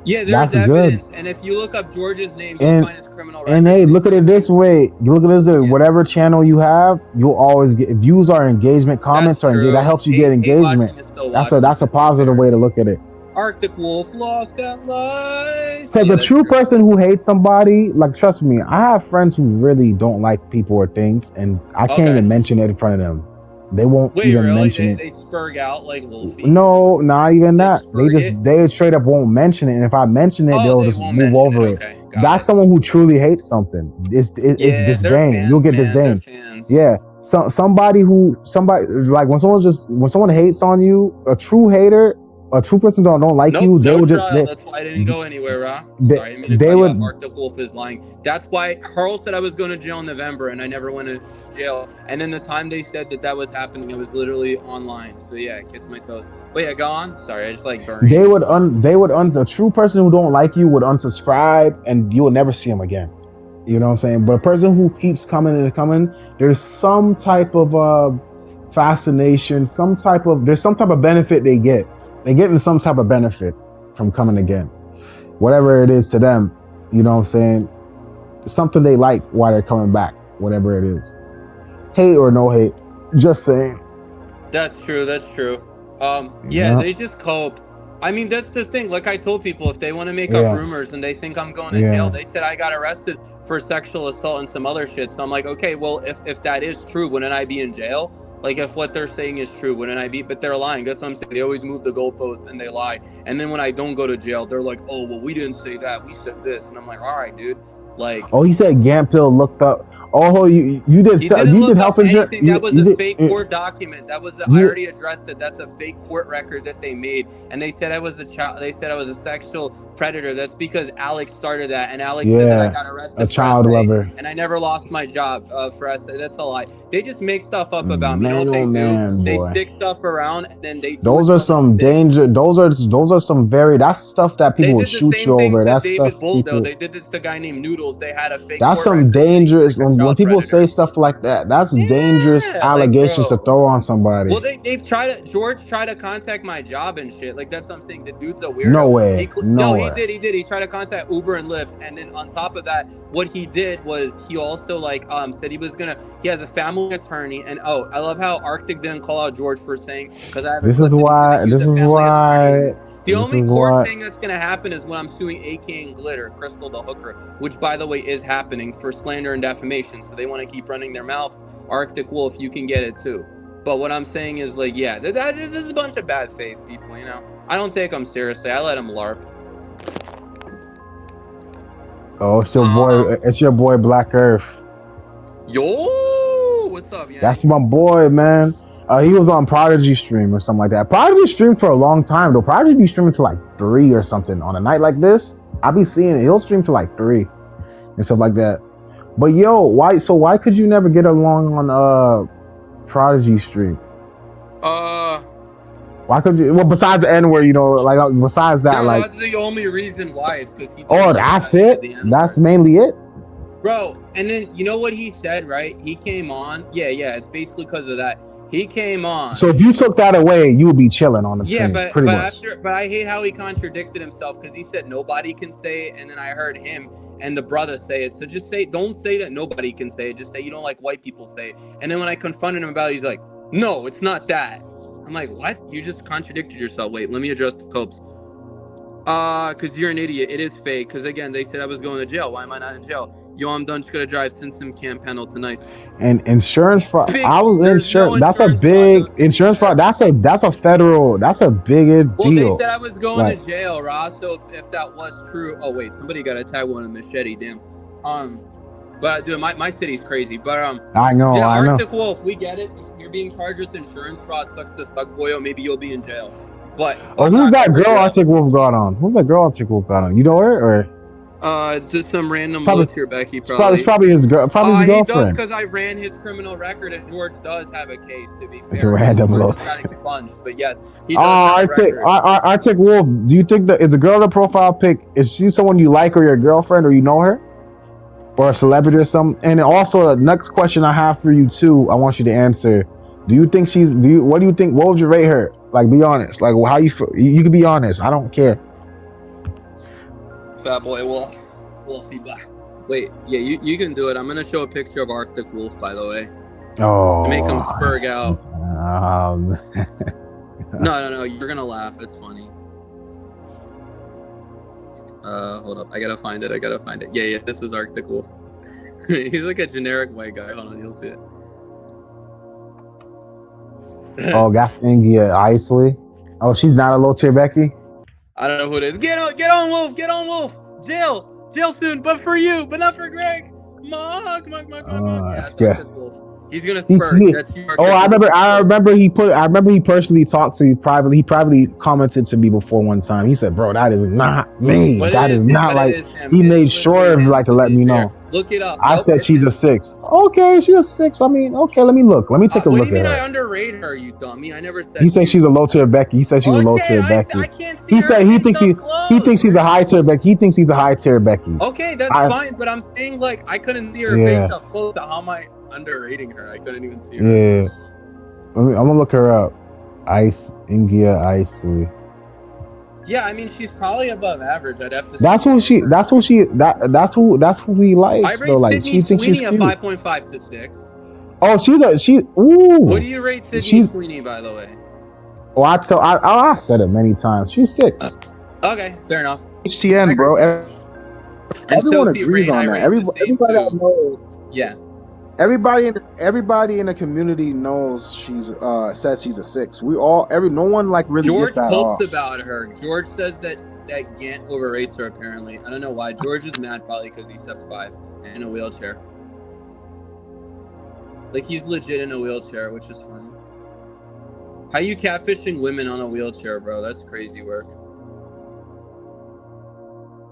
Yeah, That's there's good. evidence. And if you look up George's name, you'll find his criminal record. And hey, look at it this way. You look at it this way. Whatever channel you have, you'll always get views or engagement, comments or engagement. That helps you get engagement. That's a positive way to look at it. Arctic Wolf lost that life. Because a true person who hates somebody, like, trust me, I have friends who really don't like people or things, and I can't even mention it in front of them. They won't even mention it. They spurg out like Wolfie? No, not even that. They straight up won't mention it, and if I mention it, they'll just move over it. That's someone who truly hates something. It's disdain. You'll get disdain. Yeah. So somebody like when someone hates on you, a true hater. A true person don't like you. They would just. That's why I didn't go anywhere, Ra. Sorry, I mean to cut you off. Arctic Wolf is lying. That's why Hurl said I was going to jail in November, and I never went to jail. And then the time they said that was happening, it was literally online. So yeah, kiss my toes. But yeah, go on. Sorry, I just like burning. A true person who don't like you would unsubscribe, and you will never see them again. You know what I'm saying? But a person who keeps coming and coming, there's some type of fascination, there's some type of benefit they get. They're getting some type of benefit from coming again. Whatever it is to them, you know what I'm saying? Something they like while they're coming back, whatever it is. Hate or no hate, just saying. That's true. Yeah, they just cope. I mean, that's the thing. Like I told people, if they want to make up rumors and they think I'm going to jail, they said I got arrested for sexual assault and some other shit. So I'm like, okay, well, if that is true, wouldn't I be in jail? Like if what they're saying is true, wouldn't I be? But they're lying. That's what I'm saying. They always move the goalpost and they lie. And then when I don't go to jail, they're like, "Oh, well, we didn't say that. We said this." And I'm like, "All right, dude." Like, Oh, he said Gampil looked up. Oh, you did he didn't you did look up health insurance. anything. That was You a did fake court document. That was I you already addressed it. That's a fake court record that they made, and they said I was a child. They said I was a sexual predator. That's because Alex started that, and Alex said that I yeah, got a arrested for child SA, lover. and I never lost my job for SA. That's a lie. They just make stuff up about me. You know Man, what oh they do? man, They boy. stick stuff around, and then they do it Those are till it some sticks. danger. Those are some very. That's stuff that They people would did the shoot you same thing over. to That's stuff David Boldo. people. They did this to a guy named Noodles. They had a fake That's court some record saying he's dangerous. like a When child people say predator. stuff like that, that's dangerous Yeah, like, allegations to bro. throw on somebody. Well, they've tried to George tried to contact my job and shit. Like that's what I'm saying. The dude's a No weirdo. way. No, No he way. did. He tried to contact Uber and Lyft, and then on top of that, what he did was he also like said he was gonna. He has a family attorney, and oh, I love how Arctic didn't call out George for saying because I have a This is clip that he's gonna why. use This a is family attorney in why. this. The This only is court what. thing that's gonna happen is when I'm suing AK and Glitter, Crystal the hooker, which by the way is happening for slander and defamation. So they want to keep running their mouths. Arctic Wolf, you can get it too. But what I'm saying is, like, yeah, this is a bunch of bad faith people, you know? I don't take them seriously. I let them LARP. Oh, it's your boy. It's your boy Black Earth. Yo! What's up, Yank? That's my boy, man. He was on Prodigy stream or something like that. Prodigy streamed for a long time though. Prodigy be streaming to like 3 or something on a night like this. I be seeing it. He'll stream to like 3 and stuff like that. But yo, why could you never get along on Prodigy stream? Why could you? Well, besides the N word, you know, like besides that, no, like. that's the only reason why. It's because he. Oh, that's it. That's mainly it. Bro, and then you know what he said, right? He came on. Yeah. It's basically because of that. He came on. So if you took that away, you would be chilling on the stream. Yeah, pretty much. but I hate how he contradicted himself because he said nobody can say it, and then I heard him and the brother say it. So just don't say that nobody can say it. Just say you don't like white people say it. And then when I confronted him about it, he's like, no, it's not that. I'm like, what? You just contradicted yourself. Wait, let me address the copes. Because you're an idiot. It is fake. Because again, they said I was going to jail. Why am I not in jail? Yo, I'm done. Just gonna drive Simpson Camp Panel tonight. And insurance fraud. I was insurance. No that's a big insurance fraud. That's a federal. That's a big deal. Well, they said I was going to jail, Ross. So if that was true, oh wait, somebody got attacked with a machete. Damn. But dude, my city's crazy. But I know. Yeah, I know. Arctic Wolf, we get it. You're being charged with insurance fraud. Sucks to suck, boyo. Maybe you'll be in jail. But who's that girl Arctic Wolf got on? Who's that girl Arctic Wolf got on? You know her or? It's just some random low tier Becky. Probably. It's probably his girl. Probably his girlfriend. He does because I ran his criminal record, and George does have a case. To be fair, it's a random low. Got expunged, but yes, he does. Arctic Wolf. Do you think that is the girl in the profile pic? Is she someone you like or your girlfriend or you know her, or a celebrity or something? And also, the next question I have for you too, I want you to answer. Do you think she's? What do you think? What would you rate her? Like, be honest. Like, how you feel? You can be honest. I don't care. Fat boy Wolfie back. Wait, yeah, you can do it. I'm gonna show a picture of Arctic Wolf, by the way. Oh. To make him spurg out. No, you're gonna laugh. It's funny. Hold up. I gotta find it. Yeah, this is Arctic Wolf. He's like a generic white guy. Hold on, you'll see it. Oh, that's Ingia Isley. Oh, she's not a low tier Becky? I don't know who it is. Get on, Wolf. Jail soon, but for you, but not for Greg. Come on. Yeah, that's Wolf. He's gonna spurt. That's I remember he personally talked to you privately. He privately commented to me before one time. He said, "Bro, that is not me. That is not like." He made sure of like to let me know. Look it up. I said she's a 6. Okay, she's a 6. I mean, okay, let me look. Let me take a look at her. What do you mean I underrate her, you dummy? I never said. He said she's a low tier Becky. He said she's a low tier Becky. I can't see he said he thinks he's a high tier Becky. He thinks he's a high tier Becky. Okay, that's fine. But I'm saying like I couldn't see her face up close. So how am I underrating her? I couldn't even see her. Yeah, I'm gonna look her up. Ingia Isley. Yeah, I mean she's probably above average. I'd have to. That's who he likes. I rate like, Sydney Sweeney a 5.5 to 6. Oh, ooh. What do you rate Sydney Sweeney, by the way? Oh, I said it many times. She's 6. Okay, fair enough. HTN, bro. Everyone agrees on that. Everybody I know. Yeah. everybody in the community knows she's says she's a 6. We all no one like really gets George that hopes off. about her. George says that Gant overrates her. Apparently, I don't know why. George is mad probably because he's 7'5" and in a wheelchair. Like he's legit in a wheelchair, which is funny. How you catfishing women on a wheelchair, bro? That's crazy work.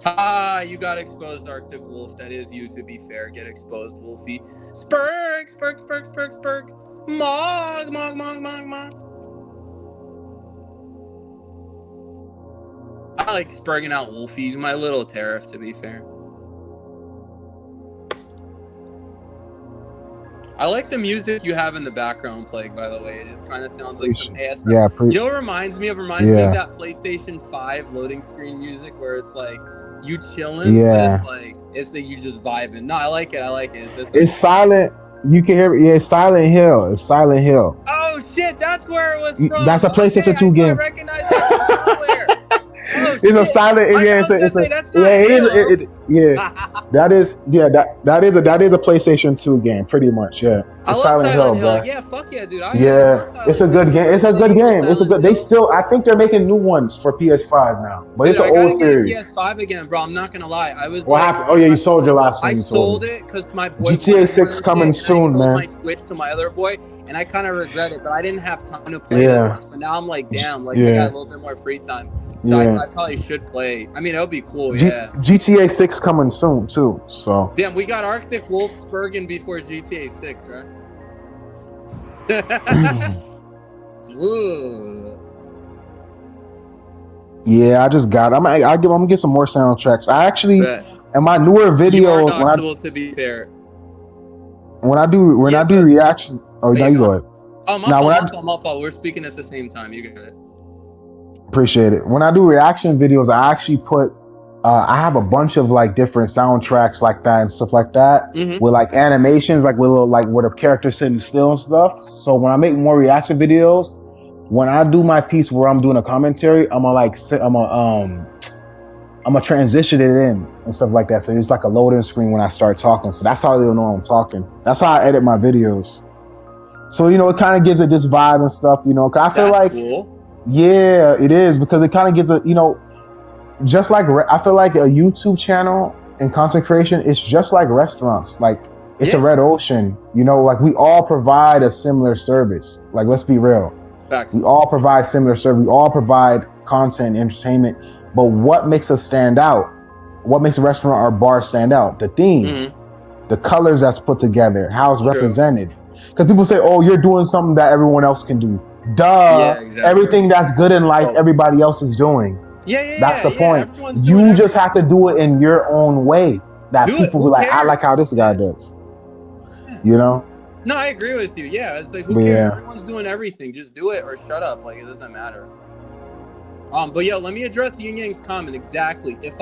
Ah, you got exposed, Arctic Wolf. That is you, to be fair. Get exposed, Wolfie. Spurg, spurg, spurg, spurg, spurg. Mog, mog, mog, mog, mog. I like spurging out Wolfies. My little tariff, to be fair. I like the music you have in the background playing, by the way. It just kind of sounds like some ASMR. Yeah, you know what it reminds me of? Reminds me of that PlayStation 5 loading screen music where it's like you chilling, but it's like you just vibing. No, I like it. It's silent. You can hear it. Yeah, it's Silent Hill. It's Silent Hill. Oh shit, that's where it was from. That's a PlayStation 2 game. I recognize that from somewhere. Oh, it's a silent. Yeah, that is a PlayStation 2 game, pretty much. Yeah, it's Silent Hill, bro. Yeah, fuck yeah, dude. It's a good game. It's a good game. It's a good. They still, I think they're making new ones for PS5 now, but dude, it's an old series. PS5 again, bro. I'm not gonna lie. I was. What happened? Oh yeah, you sold your last one. I sold it because my boy. GTA 6 coming soon, man. I switched to my other boy, and I kind of regret it, but I didn't have time to play this much. But now I'm like, damn, like I got a little bit more free time. So I probably should play. I mean, it would be cool, GTA 6 coming soon, too, so. Damn, we got Arctic Wolf Spurgin before GTA 6, right? Yeah, I just got. I'm gonna get some more soundtracks. I actually, in my newer videos, to be fair, when I do reaction. Oh, now you go ahead. Oh, my fault. We're speaking at the same time. You got it. Appreciate it. When I do reaction videos, I actually put I have a bunch of like different soundtracks like that and stuff like that with like animations, like with little, like where the character's sitting still and stuff. So when I make more reaction videos, when I do my piece where I'm doing a commentary, I'm gonna transition it in and stuff like that. So there's like a loading screen when I start talking. So that's how they'll know I'm talking. That's how I edit my videos. So it kind of gives it this vibe and stuff. 'Cause I feel like cool. Yeah, it is, because it kind of gives just like I feel like a YouTube channel and content creation, it's just like restaurants. Like it's a red ocean, like we all provide a similar service. Like, let's be real. Facts. We all provide similar service. We all provide content, entertainment. But what makes us stand out? What makes a restaurant or bar stand out? The theme, the colors that's put together, how it's represented. Because people say, oh, you're doing something that everyone else can do. Duh. Yeah, exactly. Everything that's good in life, everybody else is doing. That's the point. You just have to do it in your own way. That people be like, I like how this guy does. No, I agree with you. Yeah, it's like, who cares? Everyone's doing everything. Just do it or shut up. Like, it doesn't matter. But yeah, let me address Yin Yang's comment. Exactly. If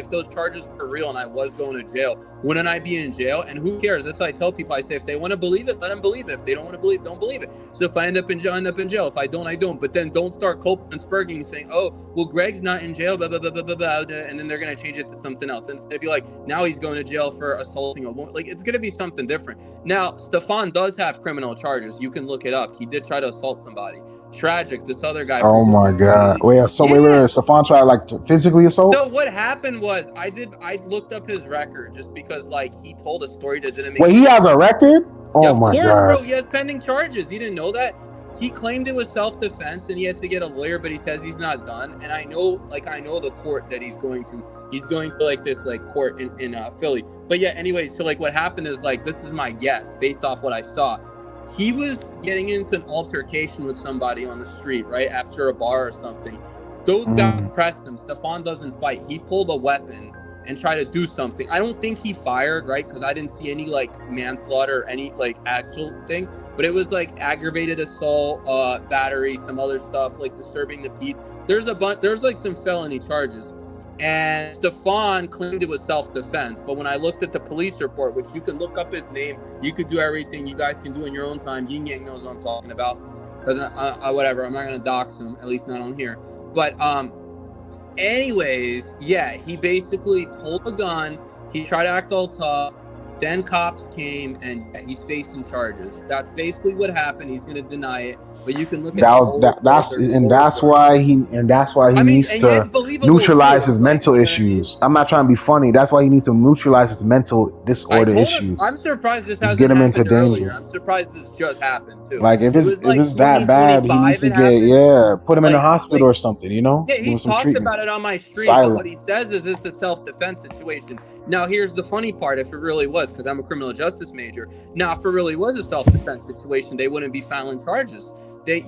those charges were real and I was going to jail, wouldn't I be in jail? And who cares? That's what I tell people. I say, if they want to believe it, let them believe it. If they don't want to believe, don't believe it. So if I end up in jail, I end up in jail. If I don't, I don't. But then don't start coping and spurging saying, oh, well, Greg's not in jail, blah, blah, blah, blah, blah, blah, and then they're going to change it to something else. And if you're like, now he's going to jail for assaulting a woman, like, it's going to be something different. Now, Stefan does have criminal charges. You can look it up. He did try to assault somebody. Tragic. This other guy. Oh my god. Wait, Stefan tried like to physically assault? So what happened was I looked up his record just because like he told a story that didn't make Wait, he has a record? Oh my god. Bro, he has pending charges. You didn't know that? He claimed it was self-defense and he had to get a lawyer, but he says he's not done. And I know the court that he's going to like this like court in Philly. But yeah, anyway, so like what happened is like, this is my guess based off what I saw. He was getting into an altercation with somebody on the street, right? After a bar or something. Those guys pressed him. Stefan doesn't fight. He pulled a weapon and tried to do something. I don't think he fired, right? Because I didn't see any like manslaughter or any like actual thing. But it was like aggravated assault, battery, some other stuff, like disturbing the peace. There's like some felony charges. And Stefan claimed it was self-defense. But when I looked at the police report, which you can look up his name, you could do everything you guys can do in your own time. Yin Yang knows what I'm talking about. Because whatever, I'm not going to dox him, at least not on here. But anyways, yeah, he basically pulled a gun. He tried to act all tough. Then cops came, and he's facing charges. That's basically what happened. He's gonna deny it, but you can look at That the was whole that. report. That's There's and four that's reports. why he I mean, needs and to it's believable too. neutralize his It's like, mental you know what I mean? issues. I'm not trying to be funny. That's why he needs to neutralize his mental I disorder told him, issues. I'm surprised this Just get hasn't him into happened earlier. danger. I'm surprised this just happened too. Like It was if like it's that bad, he needs 2025 to it get happened. put him in a hospital Like or something. You know, Yeah, give he him some talked treatment. about it on my stream, but what Silent. he says is it's a self-defense situation. Now, here's the funny part: if it really was, because I'm a criminal justice major. Now, if it really was a self-defense situation, they wouldn't be filing charges.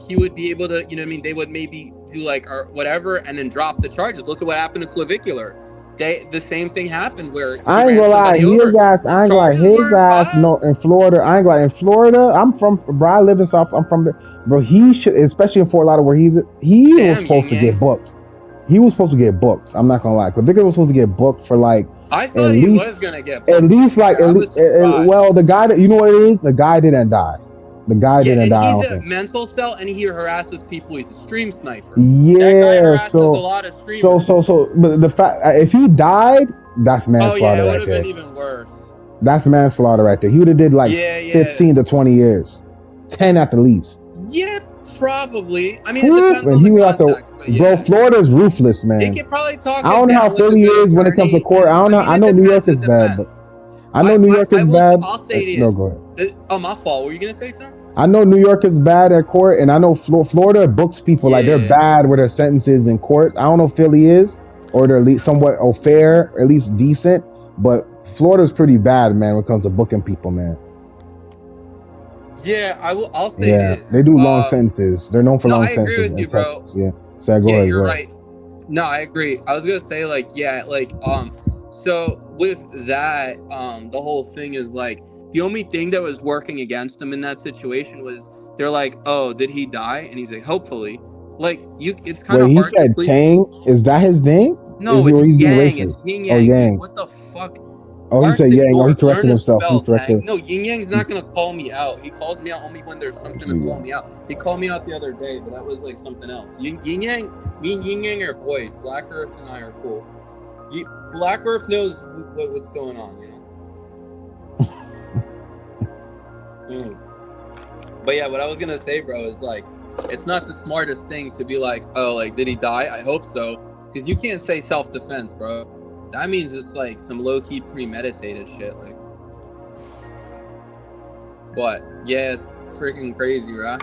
He would be able to, you know what I mean? They would maybe do like or whatever, and then drop the charges. Look at what happened to Clavicular. The same thing happened where he I ain't ran gonna lie, somebody over. his ass. I ain't gonna lie, Charges his weren't ass. No, filed. in Florida, I ain't gonna lie. In Florida, I'm from, bro. I live in South. I'm from, bro. He should, especially in Fort Lauderdale, where he was Damn, supposed Yin to get Yang. booked. He was supposed to get booked. I'm not gonna lie. Clavicular was supposed to get booked for like I at thought he was least, gonna get at booked. To be least like fair, at I least. was surprised. Well, the guy that you know what it is. The guy didn't die. The guy Yeah, didn't and die. I he's don't a think. mental cell, and he harasses people. He's a stream sniper. That guy Yeah. harasses a lot of streamers. But the fact if he died, that's Oh yeah, manslaughter it would right have there. been even worse. That's manslaughter right there. He would have did like Yeah. 15 to 20 years, 10 at the least. Yeah, probably. I mean, it Whew, depends and on the he would have to, context, but bro. yeah. Florida's ruthless, He man. could probably talk I it don't know how down with a Philly good is when it comes to attorney, court. and I don't I know. mean, I it know New York depends. It is bad, but depends. I know New York is bad. I'll say No, this. go ahead. Oh, my fault. Were you gonna say something? I know New York is bad at court, and I know Florida books people like they're Yeah. bad with their sentences in court. I don't know if Philly is, or they're at least somewhat fair, or at least decent. But Florida's pretty bad, man, when it comes to booking people, man. Yeah, I'll say Yeah, this. they do long sentences. They're known for No, long I agree sentences with in you, bro. Texas. Yeah. So go Yeah, ahead. you're Go ahead. right. No, I agree. I was gonna say like, yeah, like so with that, the whole thing is like the only thing that was working against him in that situation was they're like, oh, did he die? And he's like, hopefully. Like it's kind Wait, of he hard to said please. Tang. Is that his name? No, Is he, it's or he's being Yang. racist? It's Yin Oh, Yang, dude. Yang. What the fuck? Oh, he said Arctic Yang. Oh, he Dork, learn corrected to himself. He spell, corrected. Tang. No, Yin Yang's not gonna call me out. He calls me out only when there's something to call me out. He called me out the other day, but that was like something else. Yin Yang, me and Yin Yang are boys. Black Earth and I are cool. Black Earth knows what's going on, you know. But yeah, what I was gonna say, bro, is like, it's not the smartest thing to be like, oh, like, did he die? I hope so, because you can't say self-defense, bro. That means it's like some low-key premeditated shit, like. But yeah, it's freaking crazy, right?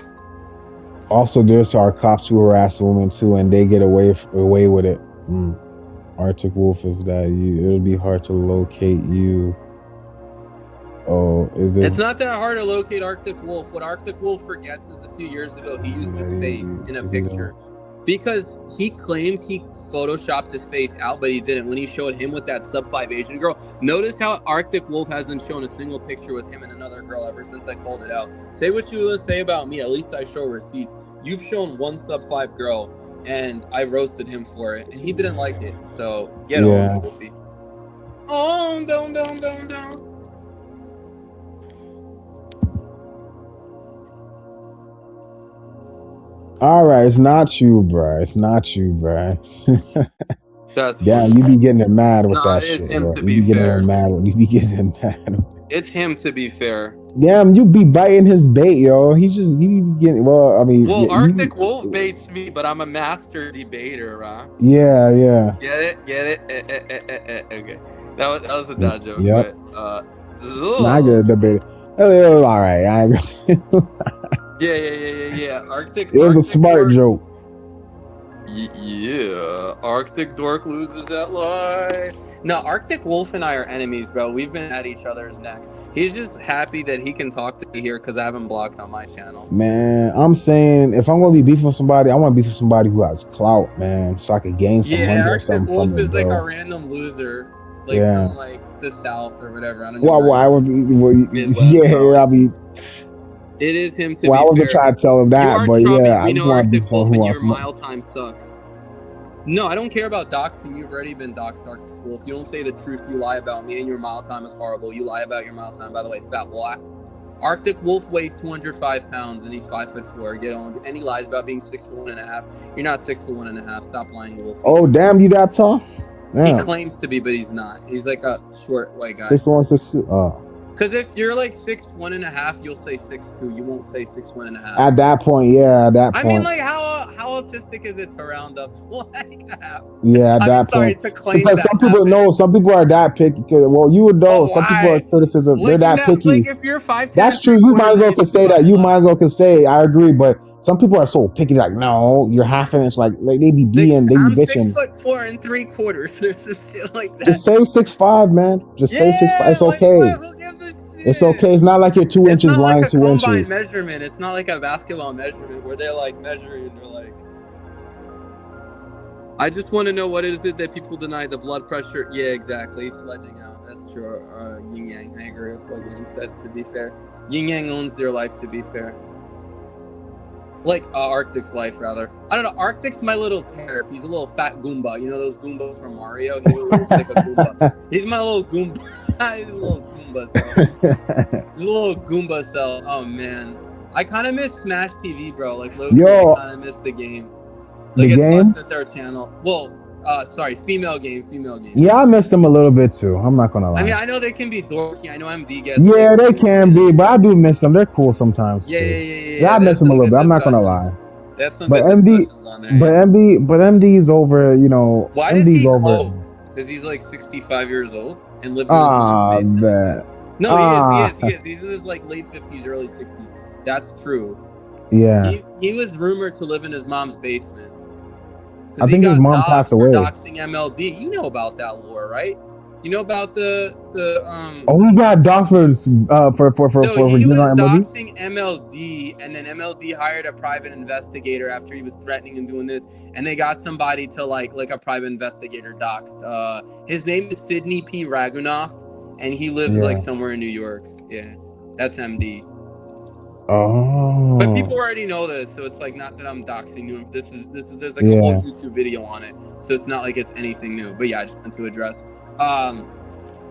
Also, there's our cops who harass women too, and they get away with it. Arctic Wolf, if that it'll be hard to locate you. Oh, is this? It's not that hard to locate Arctic Wolf. What Arctic Wolf forgets is a few years ago he used his face in a picture because he claimed he photoshopped his face out, but he didn't. When he showed him with that sub-5 Asian girl, notice how Arctic Wolf hasn't shown a single picture with him and another girl ever since I called it out. Say what you want to say about me. At least I show receipts. You've shown one sub-5 girl, and I roasted him for it, and he didn't like it. So get on it, Wolfie. Oh, don't. All right, it's not you, bro. It's not you, bro. That's damn. You be getting him mad with that it's shit, him bro. to You be be getting fair. him mad. You be getting him mad. It's him to be fair. Damn, you be biting his bait, yo. He be getting. Well, I mean, Arctic Wolf baits me, but I'm a master debater, right? Yeah. Get it? Okay, that was a dad joke. Yep. But, I get a debate. It was all right. Yeah. Arctic. It was a smart joke. Yeah, Arctic Dork loses that life. No, Arctic Wolf and I are enemies, bro. We've been at each other's necks. He's just happy that he can talk to me here because I haven't blocked on my channel. Man, I'm saying if I'm gonna be beefing with somebody, I want to beef with somebody who has clout, man, so I could gain some money or something from Wolf them, is bro. like a random loser, like from like the South or whatever. I don't know. Well, I was, Midwest, I mean, it is him to be I wasn't fair. trying to tell him that, but yeah, I we just know want to be Arctic Wolf, and your mile time sucks. No, I don't care about doxing. You've already been doxed, Arctic Wolf. You don't say the truth. You lie about me, and your mile time is horrible. You lie about your mile time, by the way, fat boy. Arctic Wolf weighs 205 pounds, and he's 5'4". Get on. And he lies about being 6'1.5". You're not 6'1.5". Stop lying, Wolf. Oh, damn, you that tall? He claims to be, but he's not. He's like a short white guy. 6'1", 6'2". Oh. Because if you're like 6'1.5", you'll say 6'2". You won't say 6'1.5". At that point, yeah, at that I mean, point, like, how autistic is it to round up like half? yeah, at I mean, that sorry, point. to claim Because that some half people it. know, some people are that picky. Well, you would know. Oh, Some people are why? criticism. They're Like that picky. like if you're 5'10" That's and true. three You might quarters, as then well you could should be say that. You might 5'11". as well could say. I agree, but some people are so picky. Like, no, you're half an inch. Like they be being, they be I'm bitching. 6'4 3/4" or some shit like that. Just say 6'5", man. Just say 6'5". Yeah, It's like okay. what? Who gives a It's shit? okay. It's not like you're 2 inches It's not like lying a 2 inches. combine measurement. It's not like a basketball measurement where they're like measuring. They're like, I just want to know what is it that people deny, the blood pressure. Yeah, exactly. Sledging out. That's true. Yin Yang. I agree with what Yang said. To be fair, Yin Yang owns their life. To be fair, like Arctic's life rather. I don't know. Arctic's my little tariff. He's a little fat Goomba. You know those Goombas from Mario? He looks like a Goomba. He's my little Goomba. He's a little Goomba cell. He's a little Goomba cell. Oh man, I kind of miss Smash TV, bro. Like low key, I Yo, kind of miss the game. the Like it sucks game. that their channel. Well, sorry, female game. Yeah, I miss them a little bit too. I'm not gonna I mean, lie. I know they can be dorky. I know MD gets Yeah, labeled they dorky can in be, his but I stream. do miss them. They're cool sometimes Yeah, too. yeah, yeah, yeah, Yeah, yeah. I miss There's them a some little good bit. I'm not gonna discussions. lie. They had some But good MD, discussions on there. Yeah. but MD's over. You know, Why did MD's he over. cloak? Because he's like 65 years old and lives in his mom's Ah, basement. man. No, he is. He Ah, is. He is. He's in his like late 50s, early 60s. That's true. yeah. He was rumored to live in his mom's basement I because he think his got mom passed doxxed for away. doxing MLD. You know about that lore, right? Do you know about the Oh, he got doxxed for So he getting was on MLB. doxing MLD, and then MLD hired a private investigator after he was threatening and doing this, and they got somebody to like a private investigator doxed. His name is Sidney P. Ragunoff, and he lives like Yeah. somewhere in New York. Yeah, that's MD. Oh. But people already know this, so it's like not that I'm doxing you. This is there's like a whole Yeah. YouTube video on it, so it's not like it's anything new. But yeah, I just want to address.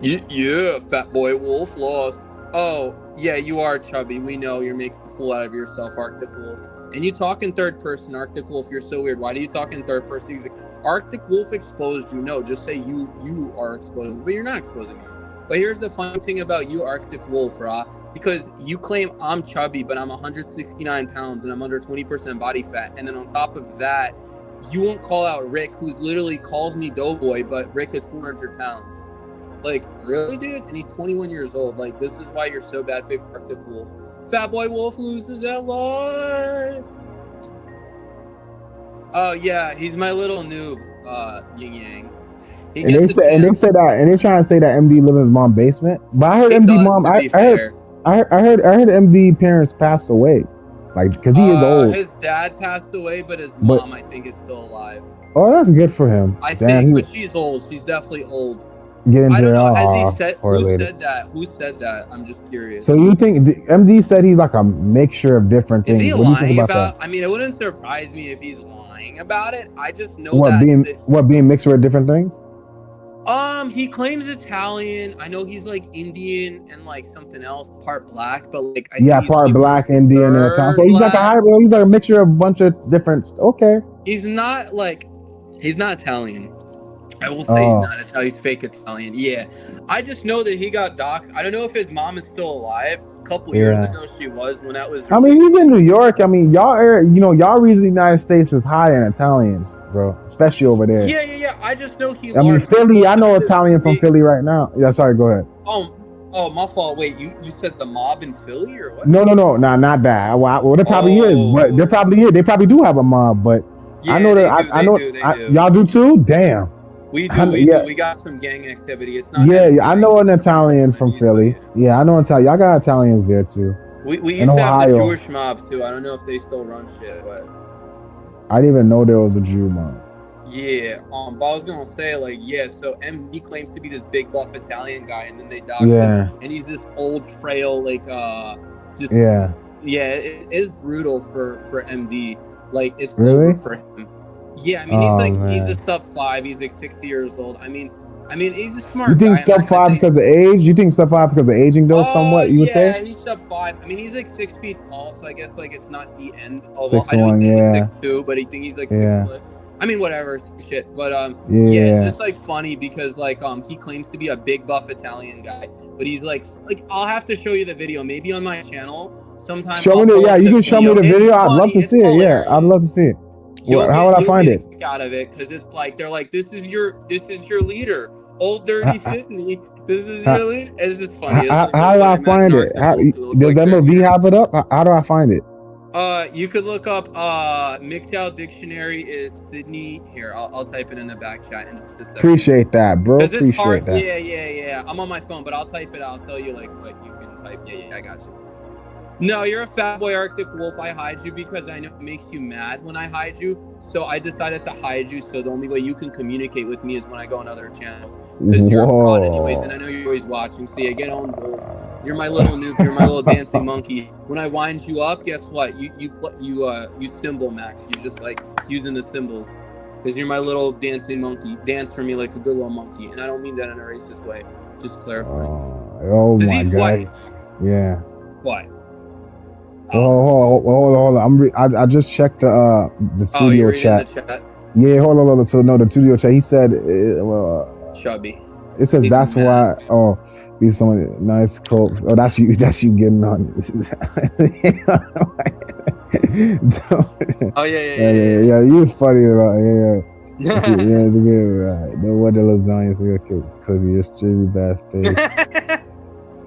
Yeah, Fat Boy Wolf lost. Oh, yeah, you are chubby. We know you're making a fool out of yourself, Arctic Wolf. And you talk in third person, Arctic Wolf. You're so weird. Why do you talk in third person? He's like, Arctic Wolf exposed you. No, just say you are exposing, but you're not exposing me. But here's the funny thing about you, Arctic Wolf, Ra, because you claim I'm chubby, but I'm 169 pounds and I'm under 20% body fat. And then on top of that, you won't call out Rick, who's literally calls me Doughboy, but Rick is 400 pounds. Like, really, dude? And he's 21 years old. Like, this is why you're so bad for Arctic Wolf. Fat Boy Wolf loses at life. Oh, yeah, he's my little noob, Yin Yang. He And they gets a said, and they chance. said that, and they're trying to say that MD live in his mom's basement. But I heard He MD does, mom. to be I fair. heard MD parents passed away, like because he is old. His dad passed away, but his mom, I think, is still alive. Oh, that's good for him. I Damn, think, but she's old. She's definitely old. Getting I don't there. know. Has he said? Poor Who lady. said that? Who said that? I'm just curious. So you think MD said he's like a mixture of different Is things? he What do you think lying about that? I mean, it wouldn't surprise me if he's lying about it. I just know What that. being mixed with different things? He claims Italian. I know he's like Indian and like something else, part black, but like I think he's part like black, Indian, and Italian. So he's like a hybrid. He's like a mixture of a bunch of different. Okay. He's not Italian. I will say he's not Italian. He's fake Italian. Yeah. I just know that he got doxxed. I don't know if his mom is still alive. A couple years ago, she was when that was. I mean, he's in New York. I mean, y'all region of the United States is high in Italians, bro, especially over there. Yeah. I just know he. I mean, Philly. I know Italian from Philly right now. Yeah, sorry. Go ahead. Oh, my fault. Wait, you said the mob in Philly or what? No, not that. Well, there probably is, but there probably is. They probably do have a mob, but yeah, I know that. I know. They do. Y'all do too. Damn. We do. We got some gang activity. It's not. Yeah, I know an Italian from Philly. Yeah, I know Italian. Y'all got Italians there too. We used to have the Jewish mob too. I don't know if they still run shit, but I didn't even know there was a Jew mob. Yeah, but I was gonna say so MD claims to be this big buff Italian guy, and then they dox him, and he's this old, frail, just it is brutal for MD. Like it's over for him. Yeah, I mean he's a sub 5. He's like 60 years old. I mean he's a smart. You think guy. sub 5 because of age? You think sub 5 because of aging though? Somewhat, you would say. Yeah, he's sub 5. I mean he's like 6 feet tall, so I guess it's not the end. Although I know he's 6'2", but I think he's like 6 foot. I mean, whatever shit, but it's just funny because he claims to be a big buff Italian guy, but he's like I'll have to show you the video. Maybe on my channel sometime Show I'll me the, pull yeah, up you the can show me video. the It's video. I'd love funny. to It's see it. Yeah, I'd hilarious. love to see it. How would I find You'll it? get a kick out of it because it's like they're like, this is your leader, old dirty Sydney. This is How, your leader. It's just funny. It's like how those do I imagine find it? Arctic Wolf who look Does like they're MLB have it up? How do I find it? You could look up MGTOW dictionary is Sydney. Here, I'll type it in the back chat in just a second. Appreciate that, bro. Because it's Appreciate hard. that. Yeah. I'm on my phone, but I'll type it. I'll tell you like what you can type. Yeah, I got you. No, you're a fat boy Arctic Wolf. I hide you because I know it makes you mad when I hide you. So I decided to hide you. So the only way you can communicate with me is when I go on other channels. Because you're a fraud anyways, and I know you're always watching. So yeah, get on, Wolf. You're my little noob. You're my little dancing monkey. When I wind you up, guess what? You symbol max. You just like using the symbols. Because you're my little dancing monkey. Dance for me like a good little monkey. And I don't mean that in a racist way. Just clarifying. Oh my god. White. Yeah. What? Hold on. I just checked the studio chat. The chat. Yeah, hold on. So no, the studio chat. He said, chubby. It says he's that's mad. Why. Oh, these someone nice quotes. Oh, that's you. That's you getting on. Oh yeah. You're funny about yeah. Yeah, it's good, right? No wonder lasagna's real cute because of your streamy bass face.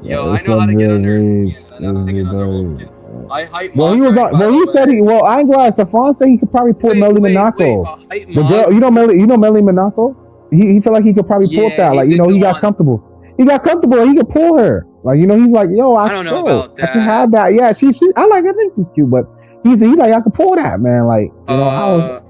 Yo, I know how to get under his skin. I know how to get under his skin. I hype. Well, he was on. Well, he said he. Well, I ain't glad. Safon said he could probably pull Melly Monaco. The girl, you know Melly Monaco. He felt like he could probably pull that. Like he got comfortable. He got comfortable. He could pull her. Like he's like, yo, I don't know about that. I can have that. Yeah, she. I like. I think she's cute, but he's like, I could pull that, man. Like I was. So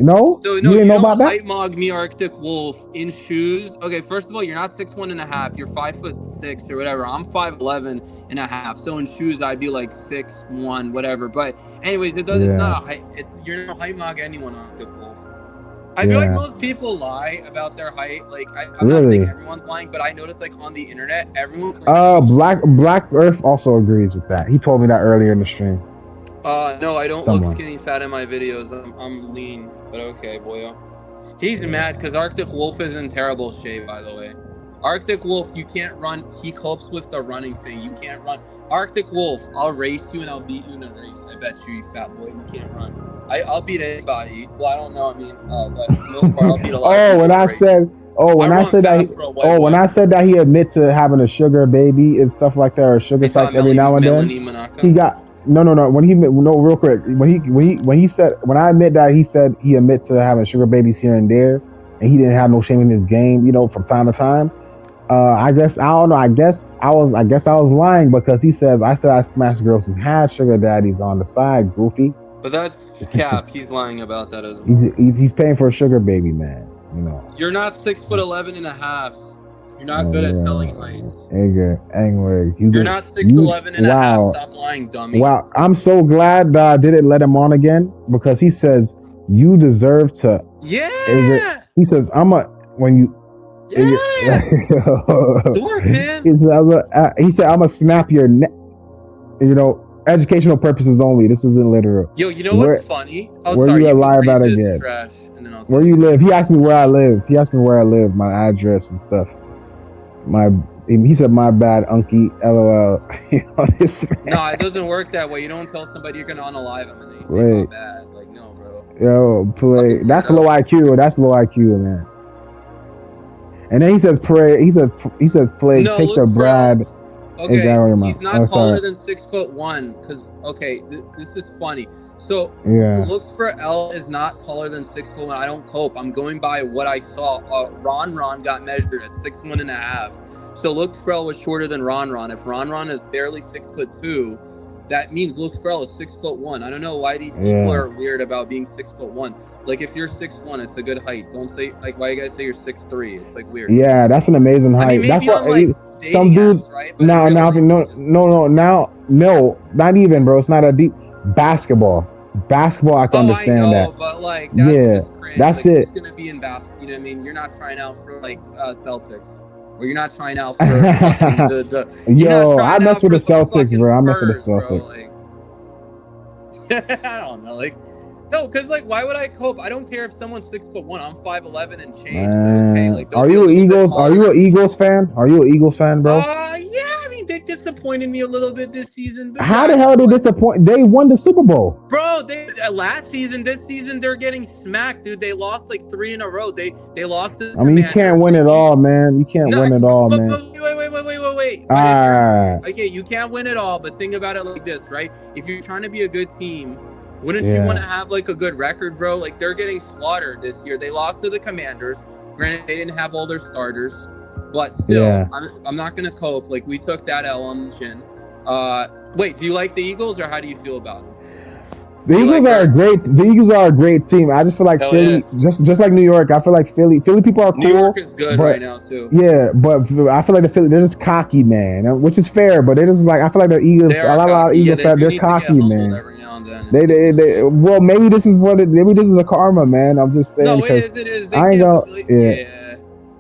no, you didn't know about that? Hype mog me Arctic Wolf in shoes. Okay, first of all, you're not 6'1.5". You're 5'6" or whatever. I'm 5'11.5". So in shoes, I'd be like 6'1", whatever. But anyways, it's not a hype. You're not hype mog anyone Arctic Wolf. I feel like most people lie about their height. Like I'm not saying everyone's lying, but I noticed like on the internet, everyone's like, Black Earth also agrees with that. He told me that earlier in the stream. No, I don't look skinny fat in my videos. I'm lean, but okay, boyo. He's mad because Arctic Wolf is in terrible shape, by the way. Arctic Wolf, you can't run. He copes with the running thing. You can't run. Arctic Wolf, I'll race you and I'll beat you in a race. I bet you fat boy. You can't run. I'll beat anybody. Well, I don't know. I mean, but for the most part, I'll beat a lot of people. When I said that he admit to having a sugar baby and stuff like that, or sugar sex every now and then, he got. No. Real quick. When I admit that he said he admit to having sugar babies here and there, and he didn't have no shame in his game, from time to time. I guess I don't know. I guess I was lying because he says I said I smashed girls who had sugar daddies on the side. Goofy. But that's cap. He's lying about that as well. He's paying for a sugar baby, man. You're not 6'11.5". You're not good at telling heights. Anyway, you're not 6'11.5". Stop lying, dummy. Wow, I'm so glad that I didn't let him on again because he says you deserve to. Yeah. He says when you. Yeah. Dork, man. He said I'm gonna snap your neck. Educational purposes only. This isn't literal. Yo, you know what's funny? Where you lie about it again? Trash, and then where you live? He asked me where I live. My address and stuff. He said my bad, Unky. LOL. No, it doesn't work that way. You don't tell somebody you're gonna unalive them and they say my bad. Like no, bro. Yo, play. That's low IQ. That's low IQ, man. And then he said, "Pray." He said, "Play." No, take the Brad. Okay, he's not taller than 6'1". Because this is funny. So looks for L is not taller than 6'1". I don't cope. I'm going by what I saw. Ron got measured at 6'1.5". So Luke Frel was shorter than Ron. If Ron is barely 6'2", that means Luke Frel is 6'1". I don't know why these people are weird about being 6'1". Like if you're 6'1", it's a good height. Don't say like why you guys say you're 6'3". It's like weird. Yeah, that's an amazing height. I mean, that's what some dudes. Right? No, not even, bro. It's not a deep basketball. I can understand I know, that. But like, that's it. It's gonna be in basketball. You know what I mean? You're not trying out for like Celtics, or you're not trying out for the. I mess with the Celtics, bro. I mess with the Celtics. Like, I don't know, like. No, because like, why would I cope? I don't care if someone's 6'1". I'm 5'11" and change. So, like, are you an Eagles fan? Are you an Eagles fan, bro? Yeah, disappointed me a little bit this season. But How yeah, the hell they disappoint? They won the Super Bowl. bro, they last season, this season they're getting smacked, dude. They lost like 3 in a row. They lost to the I mean, you can't Commanders. win Like, it all, man. You can't no, win it all, but man. wait. All But if you're right. okay, you can't win it all. But think about it like this, right? If you're trying to be a good team, wouldn't you want to have like a good record, bro? Like they're getting slaughtered this year. They lost to the Commanders. Granted, they didn't have all their starters, but still, I'm not gonna cope. Like we took that L on the chin. Wait, do you like the Eagles or how do you feel about them? The Eagles are a great. The Eagles are a great team. I just feel like Philly, just like New York. I feel like Philly people are cool. New York is good right now too. Yeah, but I feel like the Philly, they're just cocky, man, which is fair. But they're just like, I feel like the Eagles, a lot of Eagles fans, they're cocky, man. Every now and then. They well, maybe this is maybe this is a karma, man. I'm just saying. No, it is. They I ain't gonna, yeah.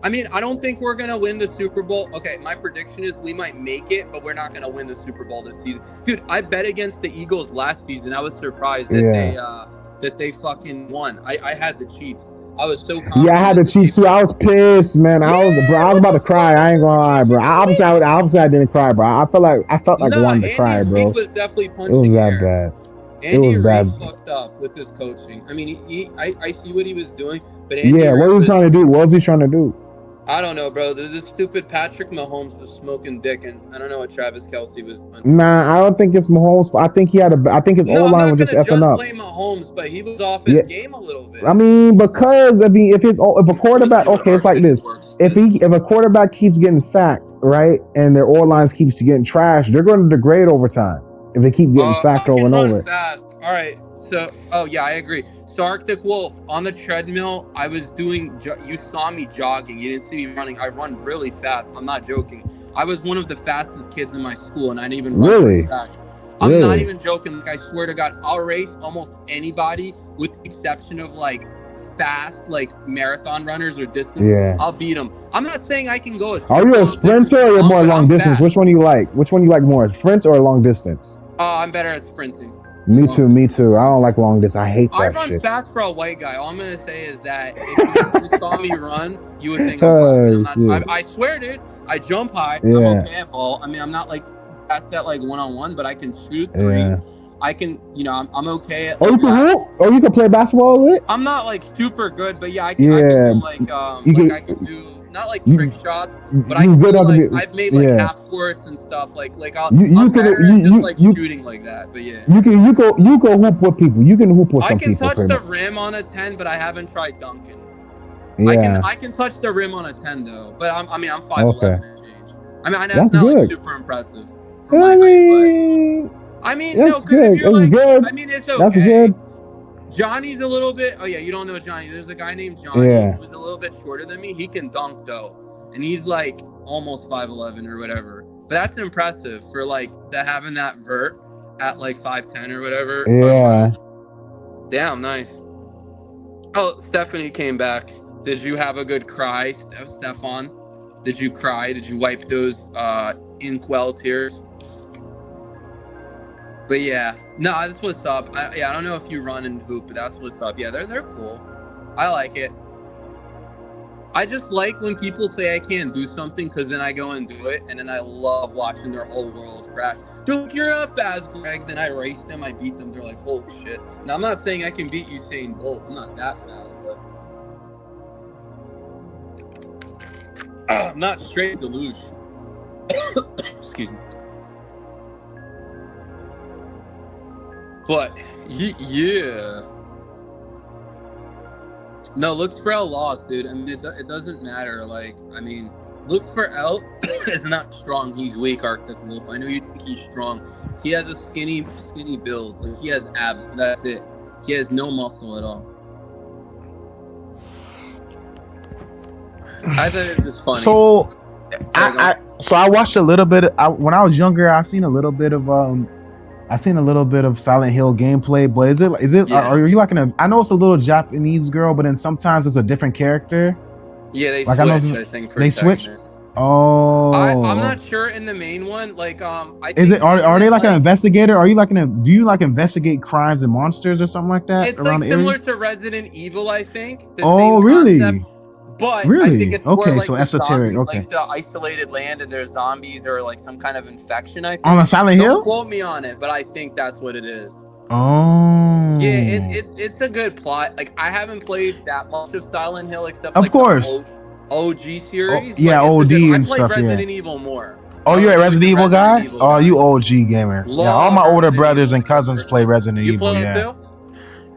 I mean, I don't think we're gonna win the Super Bowl. Okay, my prediction is we might make it, but we're not gonna win the Super Bowl this season, dude. I bet against the Eagles last season. I was surprised that they fucking won. I had the Chiefs. I was so confident. Yeah, I had the Chiefs too. I was pissed, man. I was about to cry. I ain't gonna lie, bro. Obviously, I didn't cry, bro. I felt like I wanted to cry, bro. Andy was definitely punching. It was that bad. Andy Reid fucked up with his coaching. I mean, I see what he was doing, but Andy what was he trying to do? What was he trying to do? I don't know, bro. This stupid Patrick Mahomes was smoking dick, and I don't know what Travis Kelce was doing. Nah, I don't think it's Mahomes. I think I think his O-line was just effing up. I'm not blame Mahomes, but he was off his game a little bit. I mean, because if a quarterback, okay, it's like this. If a quarterback keeps getting sacked, right, and their O-lines keeps getting trashed, they're going to degrade over time if they keep getting sacked over and over. Fast. All right. So, yeah, I agree. So Arctic Wolf, on the treadmill, I was doing, you saw me jogging. You didn't see me running. I run really fast. I'm not joking. I was one of the fastest kids in my school, and I didn't even run back. I'm not even joking. Like, I swear to God, I'll race almost anybody with the exception of, like, fast, like, marathon runners or distance. Yeah. I'll beat them. I'm not saying I can go. Are you a sprinter or you're more long distance? Fast. Which one you like? Which one you like more, sprint or long distance? I'm better at sprinting. Me too. I don't like long distance. I hate that shit. I run fast for a white guy. All I'm gonna say is that if you saw me run, you would think I'm not. I swear, dude. I jump high. Yeah. I'm okay at ball. I mean, I'm not like fast at like 1-on-1, but I can shoot threes. I can, I'm okay at. You can hoop. You can play basketball with it. I'm not like super good, but yeah, I can do like I can do. Not like trick shots, but I can do, like, I've made like half courts and stuff. Like I'm better at just like shooting like that. But yeah, you go hoop with people. You can hoop with some people. I can touch the rim on a 10, but I haven't tried dunking. Yeah. I can touch the rim on a 10 though, but I'm 5'11" and change. I mean, that's not like super impressive for my height. I mean, no, good. If you're like, good. I mean, it's okay. That's good. Johnny's a little bit. Oh yeah, you don't know Johnny. There's a guy named Johnny who's a little bit shorter than me. He can dunk though, and he's like almost 5'11" or whatever. But that's impressive for like having that vert at like 5'10" or whatever. Yeah. Damn, nice. Oh, Stephanie came back. Did you have a good cry, Stefan? Did you cry? Did you wipe those inkwell tears? But yeah, no, that's what's up. I don't know if you run and hoop, but that's what's up. Yeah, they're cool. I like it. I just like when people say I can't do something because then I go and do it, and then I love watching their whole world crash. Dude, you're not fast, Greg. Then I race them, I beat them. They're like, holy shit. Now, I'm not saying I can beat Usain Bolt. I'm not that fast, but I'm not straight deluge. Excuse me. But yeah, no, looks for L lost, dude. I mean, it doesn't matter. Like, I mean, looks for L is not strong. He's weak, Arctic Wolf. I know you think he's strong. He has a skinny build. Like, he has abs, but that's it. He has no muscle at all. I thought it was funny. So, I watched a little bit. When I was younger, I seen a little bit of Silent Hill gameplay, but is it? Yeah. Are you like I know it's a little Japanese girl, but then sometimes it's a different character. Yeah, they switch. I think they switch. Oh, I'm not sure in the main one. Like, I is it? Are they like an investigator? Are you like do you like investigate crimes and monsters or something like that? It's like similar to Resident Evil, I think. Oh, really? But I think Really? it's more Okay, like so the esoteric. zombie, Okay. like the isolated land, and there's zombies or like some kind of infection. I On think. a Silent Don't Hill? quote me on it, but I think that's what it is. Yeah, Oh. it's a good plot. Like I haven't played that much of Silent Hill except Of like the course. OG Oh, series, yeah, but it's a good. OD I and played stuff, yeah. Resident Evil more. Oh, I'm you're a a really Resident big Evil Resident guy? Evil Oh, guy. you OG gamer. Yeah, all Love my older Resident brothers Evil and like the cousins first play one. Resident You Evil, play it yeah. too?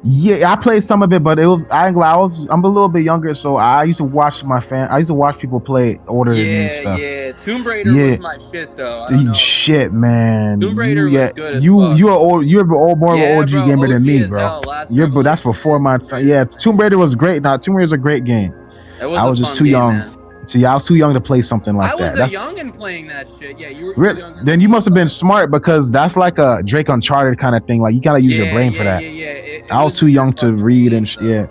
Yeah, I played some of it, but it was I ain't gonna lie, I'm a little bit younger, so I used to watch I used to watch people play older than me and Yeah, stuff. yeah. Tomb Raider was Yeah. my shit though. I don't know. Shit, man. Tomb Raider was good as fuck. You're more of an Yeah, OG bro. gamer than OG me, as bro. hell. Last But that's Revelation, before man. my Tomb time. Raider. Yeah, Tomb Raider was great. Now Tomb Raider's a great game. It was I a was just fun too game, young. man. So yeah, I was too young to play something I like was that. a That's youngin playing that shit. Yeah, you were really, younger than then you me, must have been but smart because that's like a Drake Uncharted kind of thing. Like you gotta use your yeah, brain for yeah, that. yeah, yeah. It I was was a too good young to fucking read game and though. yeah,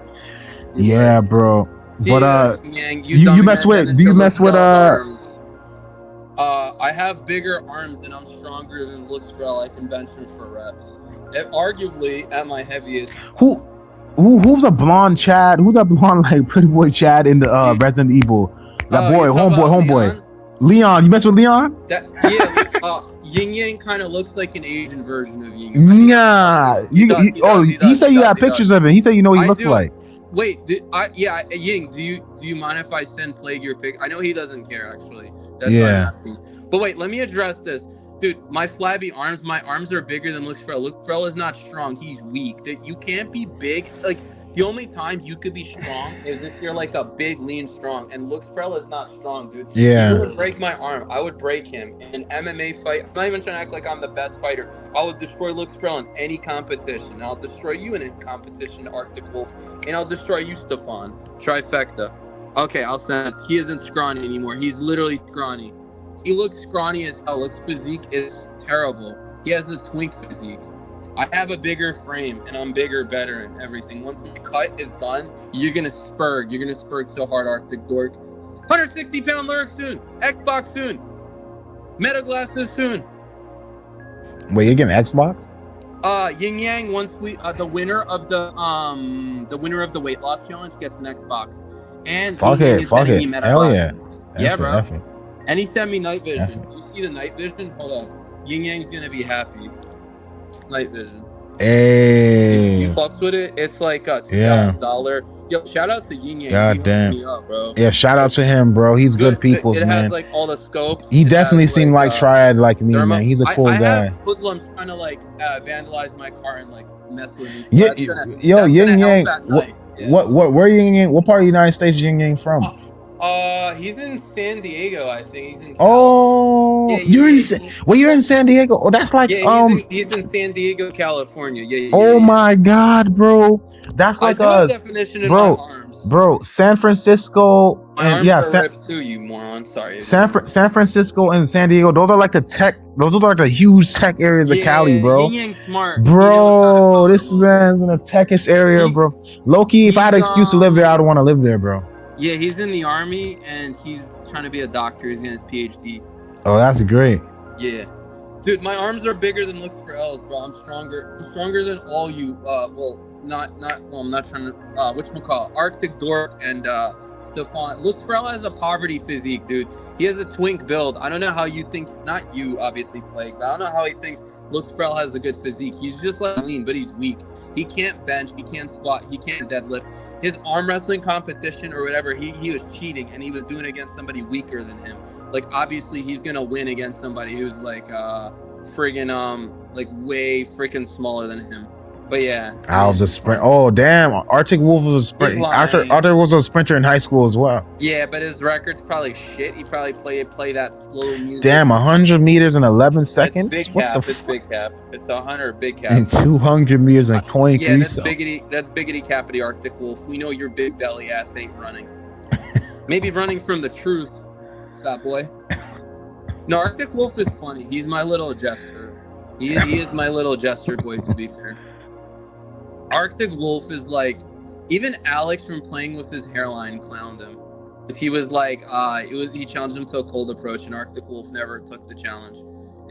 You were. yeah, bro. But See, Yang, you you dumbing mess that down with? Do into you Luke mess with Frell's arms. I have bigger arms and I'm stronger than Luke Frell. I can bench him for reps. Arguably at my heaviest. Who's a blonde Chad? Who's that blonde like pretty boy Chad in the Resident Evil? That boy, You talking about homeboy. Leon, you mess with Leon? Yin Yang kind of looks like an Asian version of Yin Yang. Nah, He does. he said you have pictures of him. He said you know what he looks like. Wait, Ying, do you mind if I send Plague your pic? I know he doesn't care actually. That's why I'm asking. But wait, let me address this. Dude, my flabby arms, my arms are bigger than Luke Frell. Luke Frell is not strong. He's weak. That you can't be big. Like the only time you could be strong is if you're like a big, lean, strong. And Luke Frell is not strong, dude. Yeah. He would break my arm. I would break him in an MMA fight. I'm not even trying to act like I'm the best fighter. I would destroy Luke Frell in any competition. I'll destroy you in a competition, Arctic Wolf, and I'll destroy you, Stefan. Trifecta. Okay, I'll send it. He isn't scrawny anymore. He's literally scrawny. He looks scrawny as hell. His physique is terrible. He has a twink physique. I have a bigger frame, and I'm bigger, better, and everything. Once my cut is done, you're gonna spurg. You're gonna spurg so hard, Arctic Dork. 160-pound Lurk soon. Xbox soon. Meta glasses soon. Wait, you're getting Xbox? Yin Yang. Once the winner of the weight loss challenge gets an Xbox, and Fuck Yin Yang it, is sending me it. Meta Hell yeah. glasses. Yeah, bro. F it. And he sent me night vision. You see the night vision? Hold up. Yin Yang's gonna be happy. Night vision. Hey. You fucks with it? It's like a $2,000. Yo, shout out to Yin Yang. God He damn. hooked me up, bro. Yeah, shout out to him, bro. He's good people's, It man. has like all the scopes. He definitely seemed like Triad like me, man. He's a cool I guy. have hoodlums trying to like vandalize my car and like mess with me. So Yeah, Yin Yang. Where Yin Yang? What part of the United States is Yin Yang from? He's in San Diego, I think. He's in you're in San Diego. Oh, that's like he's in San Diego, California. My God, bro, that's like a definition in my arms. Bro, San Francisco and ripped too, you moron. Sorry. San Francisco and San Diego. Those are like the huge tech areas of Cali, bro. Yin Yang smart. Bro, this man's in a techish area, bro. Low key, if I had an excuse to live there, I'd want to live there, bro. Yeah, he's in the army and he's trying to be a doctor. He's getting his PhD. Oh, that's great. Yeah. Dude, my arms are bigger than Luke Frell's, bro. I'm stronger than all you. I'm not trying to, whatchamacallit, Arctic Dork and Stefan. Luke Frell has a poverty physique, dude. He has a twink build. I don't know how you think, not you, obviously, Plague, but I don't know how he thinks Luke Frell has a good physique. He's just like lean, but he's weak. He can't bench, he can't squat, he can't deadlift. His arm wrestling competition or whatever, he was cheating and he was doing it against somebody weaker than him. Like obviously he's gonna win against somebody who's like like way freaking smaller than him. But yeah. I was a sprint. Oh damn, Arctic Wolf was a sprint. Arctic was a sprinter in high school as well. Yeah, but his record's probably shit. He probably play that slow music. Damn, 100 meters in 11 seconds. It's big cap. It's big cap. It's 100 big cap. And 200 meters in 23. Yeah, that's biggity cappity Arctic Wolf. We know your big belly ass ain't running. Maybe running from the truth, fat boy. No, Arctic Wolf is funny. He's my little jester. He is my little jester boy, to be fair. Arctic Wolf is like, even Alex from Playing With His Hairline clowned him. He was like, he challenged him to a cold approach, and Arctic Wolf never took the challenge.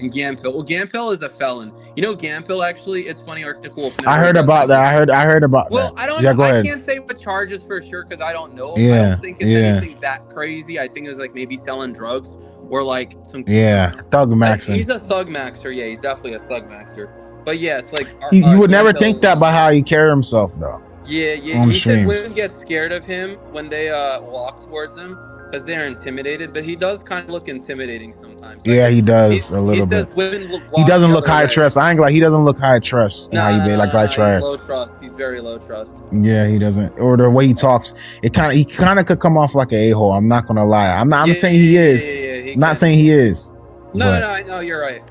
And Gampil. Well, Gampil is a felon. You know, Gampil actually. It's funny. Arctic Wolf I never heard does about his that. research. I heard about that. Well, I don't Yeah, know. go I ahead. can't say what charges for sure because I don't know. I Yeah, don't think it's yeah, anything that crazy. I think it was like maybe selling drugs or like some. yeah. Thug He's Maxon. a thug maxer. Yeah, he's definitely a thug maxer. But yeah, it's like You would never think Gampil that is. by how he carry himself though Yeah, yeah. on He said women streams. get scared of him when they walk towards him because they're intimidated. But he does kind of look intimidating sometimes. Like Yeah, he does a he little says bit. women He walk the doesn't look other high way. trust. I ain't like he doesn't look high trust and how No, he no, be no, like no, I no. He's try. low trust. He's very low trust. Yeah, he doesn't. Or the way he talks, he kind of could come off like an a-hole. I'm not gonna lie. I'm Yeah, saying he is. He I'm not can. saying he is. No, But no, I know you're right.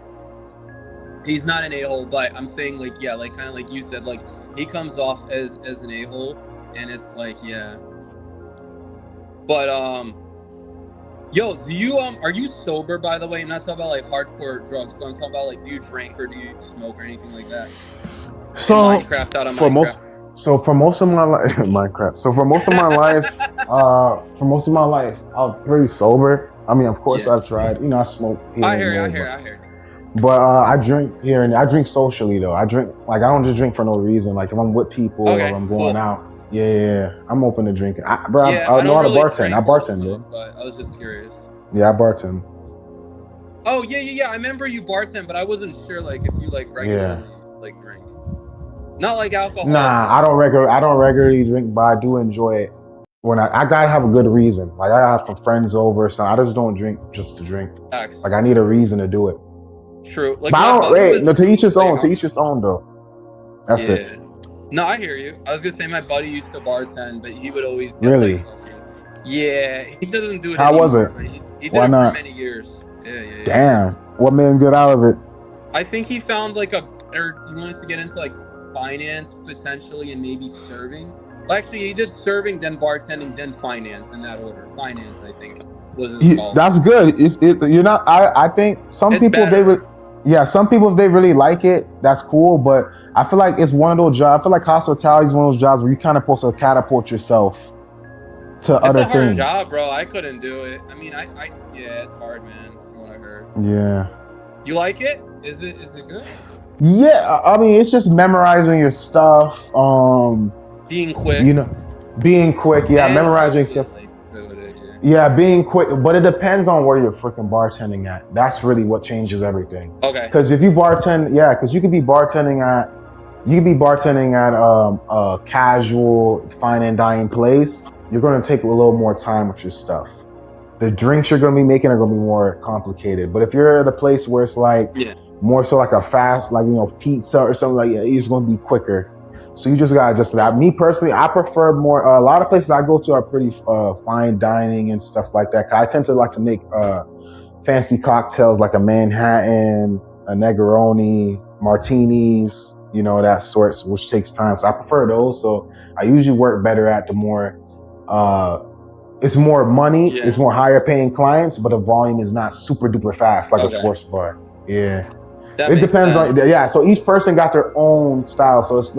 He's not an a-hole, but I'm saying like yeah, like kind of like you said, like he comes off as an a-hole, and it's like yeah. But yo, do you are you sober by the way? I'm not talking about like hardcore drugs, but I'm talking about like do you drink or do you smoke or anything like that? so Minecraft out of for Minecraft. most of my life, Minecraft. So for most of my life, I'm pretty sober. I mean, of course, Yeah. I've tried. I smoke here I and hear you. there, I hear you. but I drink here and I drink socially though. I drink like I don't just drink for no reason. Like if I'm with people or Okay, I'm going cool. out, yeah, I'm open to drinking. I I know don't how to really bartend. drink I or bartend, smoke, bro. but I was just curious. Yeah, I bartend. Oh yeah. I remember you bartend, but I wasn't sure like if you like regularly like drink. Not like alcohol. Nah, I don't regularly drink, but I do enjoy it. When I gotta have a good reason. Like I have some friends over, so I just don't drink just to drink. Facts. Like I need a reason to do it. True. Like But I my don't. buddy Hey, was no, to each his like, own. To each his own, though. That's it. No, I hear you. I was gonna say my buddy used to bartend, but he would always get, Really? like, fucking, yeah, he doesn't do it How anymore. was it? But he did Why it not? for many years. Yeah. Damn. What made him get out of it? I think he found like he wanted to get into like finance potentially and maybe serving. Well, actually, he did serving, then bartending, then finance in that order. Finance, I think, was his call. That's good. You're not. I think some It's people better. some people if they really like it, that's cool. But I feel like it's one of those jobs. I feel like hospitality is one of those jobs where you kind of supposed to catapult yourself to other It's a hard things. job, bro. I couldn't do it. I mean, yeah, it's hard, man. From what I heard. Yeah. You like it? Is it good? Yeah, I mean, it's just memorizing your stuff. Being quick. Being quick. Yeah, And memorizing probably, stuff. like, good with it, yeah. Yeah, being quick, but it depends on where you're freaking bartending at. That's really what changes everything. Okay. Because if you bartend, because you could be bartending at a casual fine and dining place. You're going to take a little more time with your stuff. The drinks you're going to be making are going to be more complicated. But if you're at a place where it's like more so like a fast, like pizza or something like that, it's going to be quicker. So you just gotta adjust to that. Me personally, I prefer more. A lot of places I go to are pretty fine dining and stuff like that. 'Cause I tend to like to make fancy cocktails like a Manhattan, a Negroni, martinis, that sorts, which takes time. So I prefer those. So I usually work better at the more. It's more money. Yeah. It's more higher paying clients, but the volume is not super duper fast like a sports bar. Yeah. It depends on so each person got their own style, so it's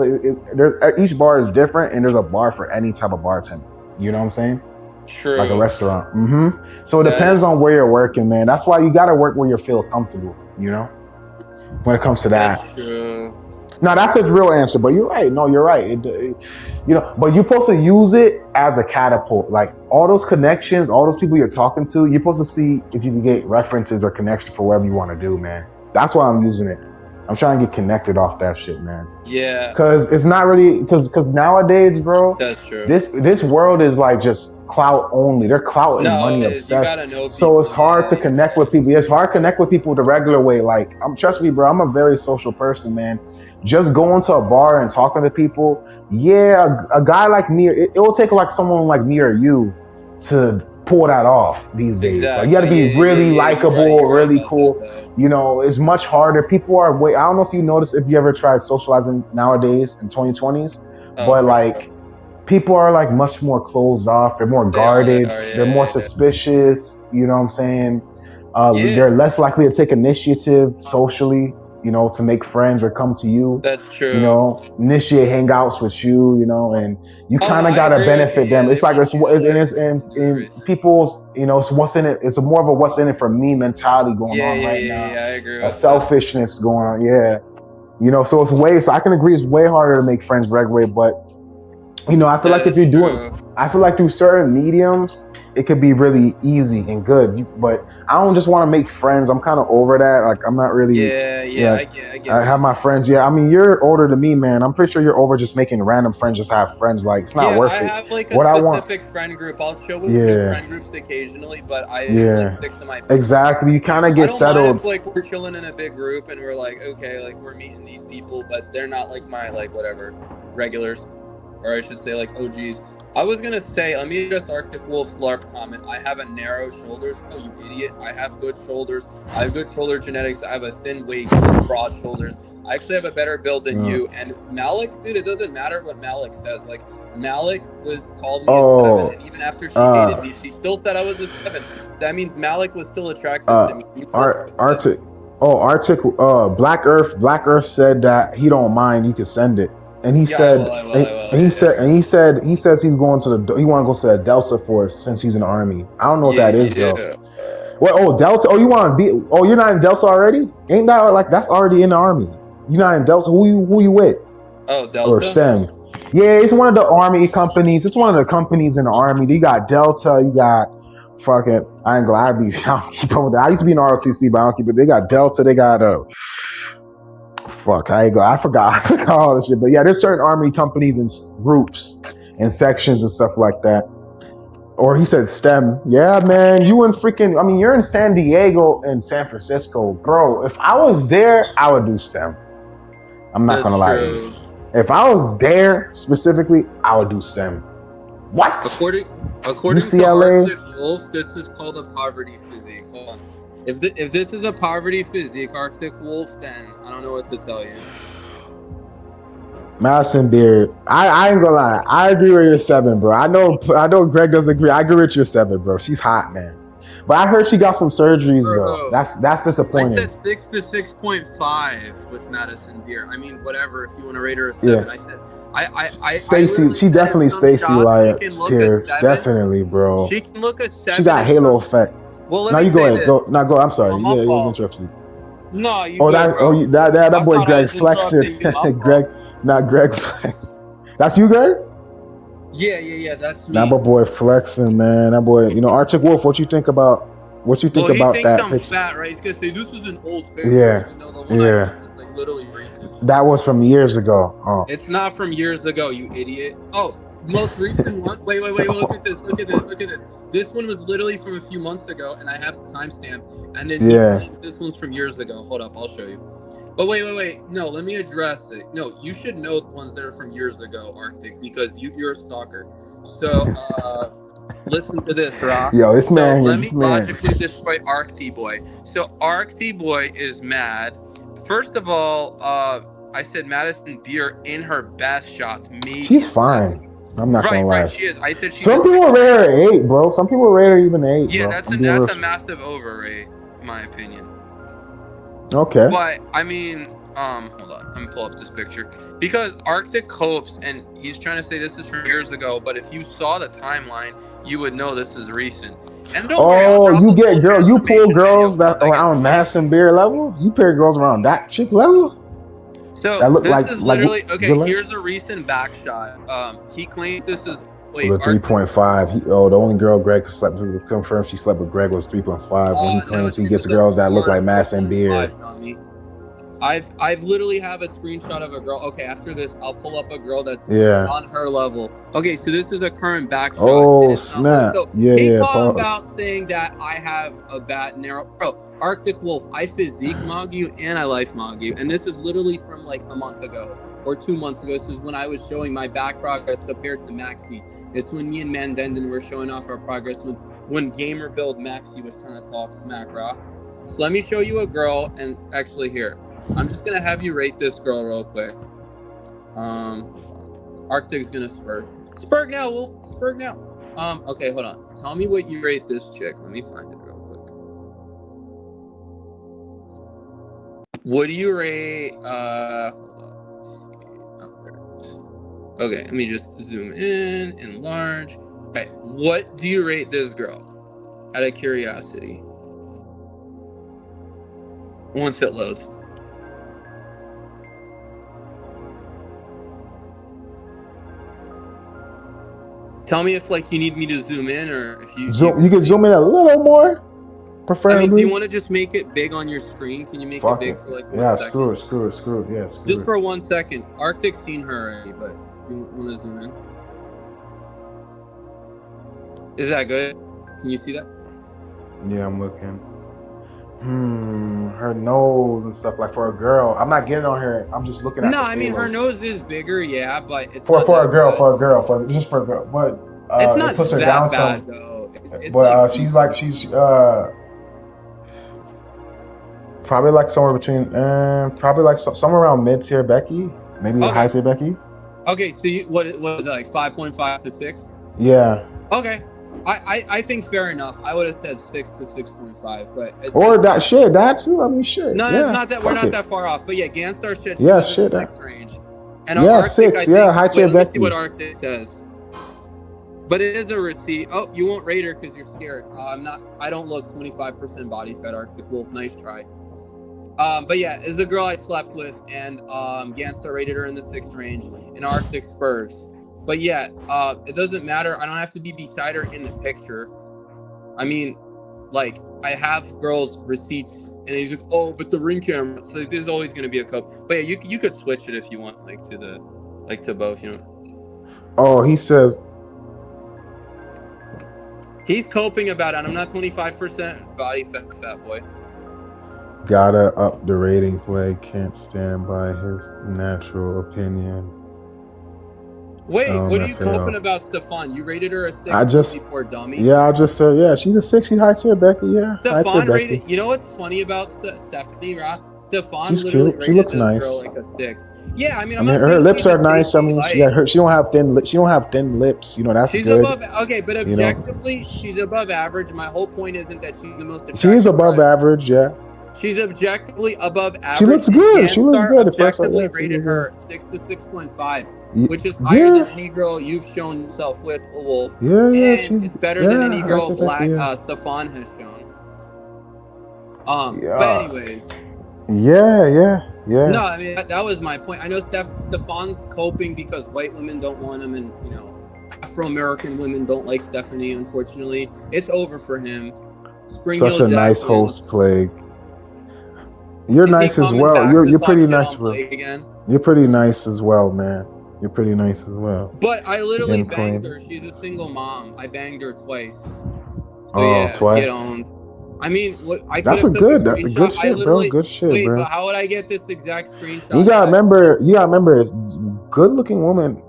each bar is different, and there's a bar for any type of bartender. You know what I'm saying? True. Like a restaurant. So it depends on where you're working, man. That's why you got to work where you feel comfortable, when it comes to that. That's true. No, that's the real answer, but you're right. No, you're right. But you're supposed to use it as a catapult. Like all those connections, all those people you're talking to, you're supposed to see if you can get references or connections for whatever you want to do, man. That's why I'm using it. I'm trying to get connected off that shit, man. Yeah. Because it's not really because nowadays, bro. That's true. This world is like just clout only. They're clout and money obsessed. You gotta know so it's hard to connect with people. It's hard to connect with people the regular way. Like, trust me, bro. I'm a very social person, man. Just going to a bar and talking to people. Yeah, a guy like me, it will take like someone like me or you to pull that off these days. Exactly. Like you got to be really likable, really cool. That. It's much harder. People are I don't know if you notice if you ever tried socializing nowadays in 2020s, but like people are like much more closed off. They're more guarded. They're more suspicious. You know what I'm saying? They're less likely to take initiative socially. to make friends or come to you, That's true. initiate hangouts with you, and you Oh no, kind of I gotta agree with you. benefit Yeah, them. they It's like want you to and like it's do in everything. people's, it's what's in it. It's a more of a what's in it for me mentality going Yeah, on yeah, right yeah, now. yeah. I agree A with that. selfishness going on, yeah. So so I can agree it's way harder to make friends regularly, but I feel That like if is you're doing, true. I feel like through certain mediums, it could be really easy and good. But I don't just want to make friends. I'm kind of over that. Like, I'm not really, Yeah, yeah. like, I get I what you have my mean. friends. Yeah. I mean, you're older than me, man. I'm pretty sure you're over just making random friends, just have friends. Like, it's not Yeah, I worth it. have like a What I want, specific friend group. I'll show up to yeah, friend groups occasionally, but I usually yeah, stick to my people. exactly. You kind of I get don't mind settled. if like we're chilling in a big group and we're like, okay, like we're meeting these people, but they're not like my like whatever regulars, or I should say like OGs. I was gonna say, let me address Arctic Wolf Slarp comment. I have a narrow shoulders. Oh, you idiot! I have good shoulders. I have good shoulder genetics. I have a thin waist and broad shoulders. I actually have a better build than Uh, you. And Malik, dude, it doesn't matter what Malik says. Like Malik called me a 7, oh, and even after she dated uh, me, she still said I was a 7. That means Malik was still attractive uh, to me. You told her that. Arctic. Oh, Arctic. Black Earth. Black Earth said that he don't mind. You can send it, and he Yeah, I said, will. I will. and, I will. and he Yeah, said, and he said, he says he's going to the. He want to go to the Delta Force since he's in the army. I don't know what yeah, that is though. yeah. What? Oh, Delta. Oh, you want to be? Oh, you're not in Delta already? Ain't that like that's already in the army? You're not in Delta. Who you with? Oh, Or Delta. STEM? Yeah, it's one of the army companies. It's one of the companies in the army. You got Delta. You got fucking. I ain't glad I be. I don't keep up with that. I used to be in ROTC, but I don't keep it. They got Delta. They got fuck. I ain't go. I forgot. I forgot all this shit. But yeah, there's certain army companies and groups and sections and stuff like that. Or he said STEM. Yeah, man. You in freaking. I mean, you're in San Diego and San Francisco, bro. If I was there, I would do STEM. I'm not That's gonna lie to you. true. If I was there specifically, I would do STEM. What? According to UCLA? Arctic Wolf, this is called a poverty physique. Hold on. If this is a poverty physique, Arctic Wolf, then I don't know what to tell you. Madison Beard. I ain't gonna lie. I agree with your 7, bro. I know Greg doesn't agree. I agree with your 7, bro. She's hot, man. But I heard she got some surgeries though. Bro, That's I disappointing. said 6 to 6.5 with Madison Beer. I mean, whatever. If you want to rate her a 7, Yeah. I said I Stacy, literally she said in definitely some Stacy shots she Liar can look a tears. 7. Definitely, bro. She can look a She 7 got in halo some. effect. Well, let Now me you go say ahead. Go. this. Now go. I'm sorry. Oh, my Yeah, it was fault. interrupting. No, you Oh, good, that. bro. Oh, that I boy thought I Greg was flexing. interrupting you. My Greg, fault. not Greg flex. That's you, Greg. Yeah. That's That me. boy flexing, man. That boy. Arctic Wolf. What you think about? What you think Well, he about thinks that I'm picture? fat, right? He's gonna say this is an old picture, Yeah. even though the one I Yeah. have is like literally recent. That was from years ago. Oh. It's not from years ago, you idiot. Oh, most recent one. Wait. Look at this. Look at this. This one was literally from a few months ago, and I have the timestamp. And then he Yeah. claims this one's from years ago. Hold up, I'll show you. But wait. No, let me address it. No, you should know the ones that are from years ago, Arctic, because you're a stalker. So, listen to this, Rock. Yo, this So man. let me This man. logically destroy Arcty Boy. So Arcty Boy is mad. First of all, I said Madison Beer in her best shots, maybe She's a 7. fine. I'm not gonna lie. Right, she is. I said she Some was. people rate her 8, bro. Some people rate her even 8, Yeah, bro. that's I'm being real. a massive overrate, in my opinion. Okay. But I mean, hold on, I'm gonna pull up this picture because Arctic hopes, and he's trying to say this is from years ago. But if you saw the timeline, you would know this is recent. And don't worry, I'll drop You a get full girl. You pull transformation girls video that once I get around to it. Madison Beer level. You pair girls around that chick level. So That look this like is literally okay. good Here's a recent back shot. He claims this is for the 3.5. The only girl Greg slept with, confirmed she slept with Greg was 3.5. When he claims he she gets was a girls that look like hard Madison Beer. 4.5, dummy. I've literally have a screenshot of a girl. Okay, after this, I'll pull up a girl that's Yeah. on her level. Okay, so this is a current back shot. Oh and it's not- snap! So Yeah. talking Pause. about saying that I have a bad narrow. Bro, Arctic Wolf, I physique mog you and I life mog you, and this is literally from like a month ago or 2 months ago. This is when I was showing my back progress compared to Maxi. It's when me and Mandenden were showing off our progress when Gamer Build Maxi was trying to talk smack rock. So let me show you a girl, and actually here. I'm just gonna have you rate this girl real quick. Arctic's gonna spurg. Spurg now, Wolf. Spurg now. Okay, hold on. Tell me what you rate this chick. Let me find it real What do you rate? Hold up. Let me see. Oh, there it is. Okay, let me just zoom in, enlarge. Okay, what do you rate this girl? Out of curiosity. Once it loads. Tell me if like you need me to zoom in or if you Zoom. can You can see. zoom in a little more, I mean, do you preferably. want to just make it big on your screen? Can you make it Fuck big it. for like 1 Yeah, second? screw it. Yeah, screw Just it. for 1 second. Arctic's seen her already, but do you want to zoom in? Is that good? Can you see that? Yeah, I'm looking. Her nose and stuff like for a girl. I'm not getting on her. I'm just looking at No, the I mean her phalos. nose is bigger, yeah, but it's For not for a that girl, good. for a girl, for just for a girl. But It's it not puts her that down bad some. though. It's But like she's decent. like probably like somewhere between probably like somewhere around mid tier Becky, maybe a high Okay. tier Becky. Okay, so you what is it like 5.5 to 6? Yeah. Okay. I think fair enough. I would have said 6 to 6.5, but Or it's that fine. shit, that too. I mean shit. No, it's Yeah. not that we're Fuck not it. that far off. But yeah, Ganstar said she Yeah, was in the shit. That. 6 range. And Yeah, Arctic, I 6. Yeah, think high wait, tier let me see what Becky. Arctic says. But it is a receipt. Oh, you won't rate her because you're scared. I don't look 25% body fat, Arctic Wolf. Nice try. But yeah, is the girl I slept with, and Ganstar rated her in the 6 range, and Arctic Spurs. But yeah, it doesn't matter. I don't have to be beside her in the picture. I mean, like, I have girls' receipts, and he's like, oh, but the ring camera. So there's always going to be a cope. But yeah, you could switch it if you want, like to both, you know. Oh, he says. He's coping about it. I'm not 25% body fat boy. Gotta up the rating play. Can't stand by his natural opinion. Wait, what are you LMFAO. coping about, Stefan? You rated her a 6 I just. before dummy? Yeah, I just said. Yeah, she's a 6. She's high tier Becky. Yeah, high tier Stefan Becky. rated. You know what's funny about Stephanie? Stefan She's literally cute. She rated looks this nice. girl like a 6. Yeah, I mean, I I'm mean, not her saying lips she's a are nice. I tasty mean, light. she don't have thin. She don't have thin lips. You know, that's She's good. above. Okay, but You know, objectively, she's above average. My whole point isn't that she's the most attractive. she is above average. Yeah. She's objectively above average. She looks good. She looks Ganstar good at first. objectively Yeah, rated her 6 to 6.5, which is higher yeah. than any girl you've shown yourself with, Wolf. Yeah, yeah. And She's it's better than any high girl tier Becky. Yeah. Stefan has shown. Yeah. But anyways. Yeah. No, I mean that was my point. I know Stefan's coping because white women don't want him, and you know, Afro-American women don't like Stephanie. Unfortunately, it's over for him. Spring Such Hill a nice Jack host, wins. Plague. You're Is nice he as coming well. back You're to talk pretty shit nice on as well. Plague again? You're pretty nice as well, man. You're pretty nice as well. But I literally Again, banged Plague. her. She's a single mom. I banged her twice. So Oh, yeah, twice. get owned. I mean, what I could That's have a took a good. That's screenshot. a good I shit, bro. literally Good shit, wait, bro. but how would I get this exact screenshot? You gotta remember. Good-looking woman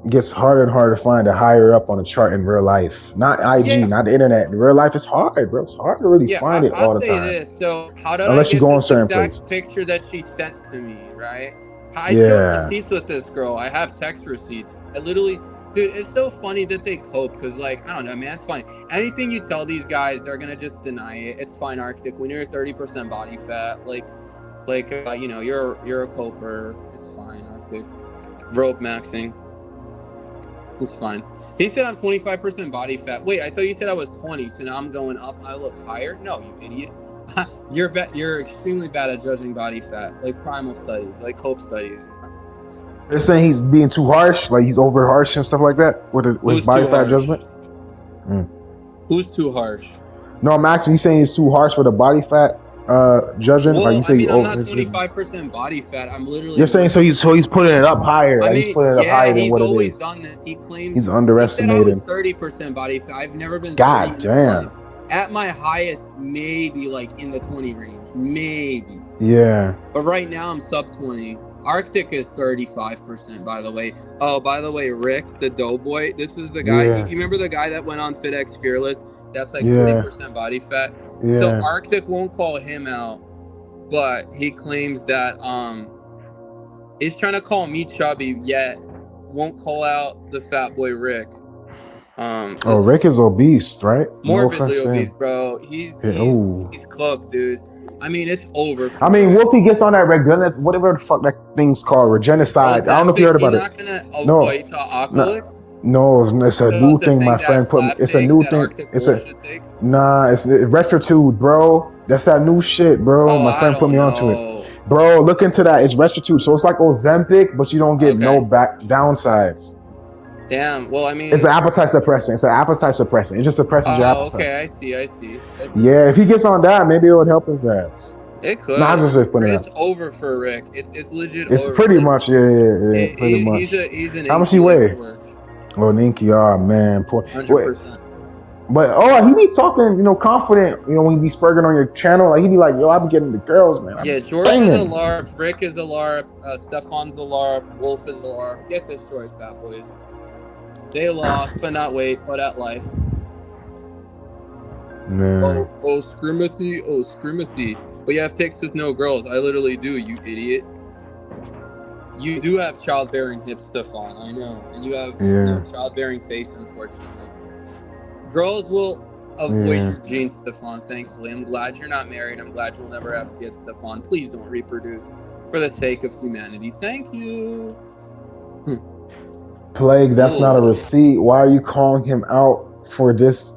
gets harder and harder to find to higher up on a chart in real life. Not IG, Yeah. not the internet. In real life, it's hard, bro. It's hard to really find it all I'll the say time. this. So how did Unless I you get go in this certain exact places. picture that she sent to me, right? I showed receipts with this girl. I have text receipts. I literally, dude, it's so funny that they cope because, like, I don't know, man, it's funny. Anything you tell these guys, they're gonna just deny it. It's fine, Arctic. When you're 30% body fat, you know, you're a coper. It's fine, Arctic. Rope maxing. It's fine. He said I'm 25% body fat. Wait, I thought you said I was 20, so now I'm going up. I look higher? No, you idiot. You're extremely bad at judging body fat, like primal studies, like Cope studies. They're saying he's being too harsh, like he's over harsh and stuff like that with body fat judgment. Who's too harsh? No, I'm actually saying he's too harsh with a body fat judging. Well, like you say, I'm not 25% body fat. I'm literally. You're saying so he's putting it up higher. I mean, he's putting it up higher than what it is. He's always done this. He claims he's underestimating. He said I was 30% body fat. I've never been. God damn. At my highest, maybe like in the 20 range, maybe. Yeah. But right now I'm sub 20. Arctic is 35%, by the way. Oh, by the way, Rick, the doughboy. This is the guy. Yeah. You remember the guy that went on FitX Fearless? That's like 40% body fat. Yeah. So Arctic won't call him out, but he claims that he's trying to call me chubby, yet won't call out the fat boy Rick. Rick is obese, right? Morbidly obese, bro. He's cooked, dude. I mean, it's over I for mean, Rick. what if he gets on that whatever the fuck that thing's called, regenocide? I don't know if you Ozempic, heard he about it. not gonna No, avoid to no, Oculix? no, it's a new About the thing. My thing friend that put me. Clap It's a takes, new that thing. Arctic It's Wolf a should take? Nah, it's Restitude, bro. That's that new shit, bro. Oh, My I friend put don't me onto it, know. bro. Look into that. It's Restitude, so it's like Ozempic, but you don't get no Okay. back downsides. Damn. Well, I It's mean, an appetite suppressant. It's an appetite suppressant. It just suppresses your oh, appetite. okay. I see. That's Yeah, if he interesting. gets on that, maybe it would help his ass. It No, I could. just putting it It's up. over for Rick. It's legit It's over. pretty much, yeah, pretty He's much. he's an How much he inky like weigh? George. Oh, Ninky, oh man, poor. Wait, 100%. but he be talking, confident. When he be spurging on your channel, like he be like, "Yo, I be getting the girls, man. I be Yeah, George is a banging." LARP. Rick is a LARP. Stefan's a LARP. Wolf is a LARP. Get destroyed, fat boys. They lost, but not wait, but at life. Man, Oh, Scrimothy. But you have pics with no girls. I literally do, you idiot. You do have childbearing hips, Stefan, I know. And you have no yeah, childbearing face, unfortunately. Girls will avoid yeah. your genes, Stefan, thankfully. I'm glad you're not married. I'm glad you'll never have kids, Stefan. Please don't reproduce for the sake of humanity. Thank you. Plague, that's not a Ugh. receipt. Why are you calling him out for this?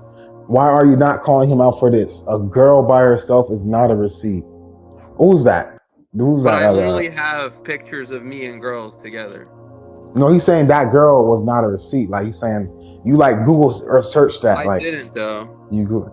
Why are you not calling him out for this? A girl by herself is not a receipt. Who's that? Who's But that? I literally have pictures of me and girls together. No, he's saying that girl was not a receipt. Like he's saying you like Google or search that. I Like didn't, though. you go.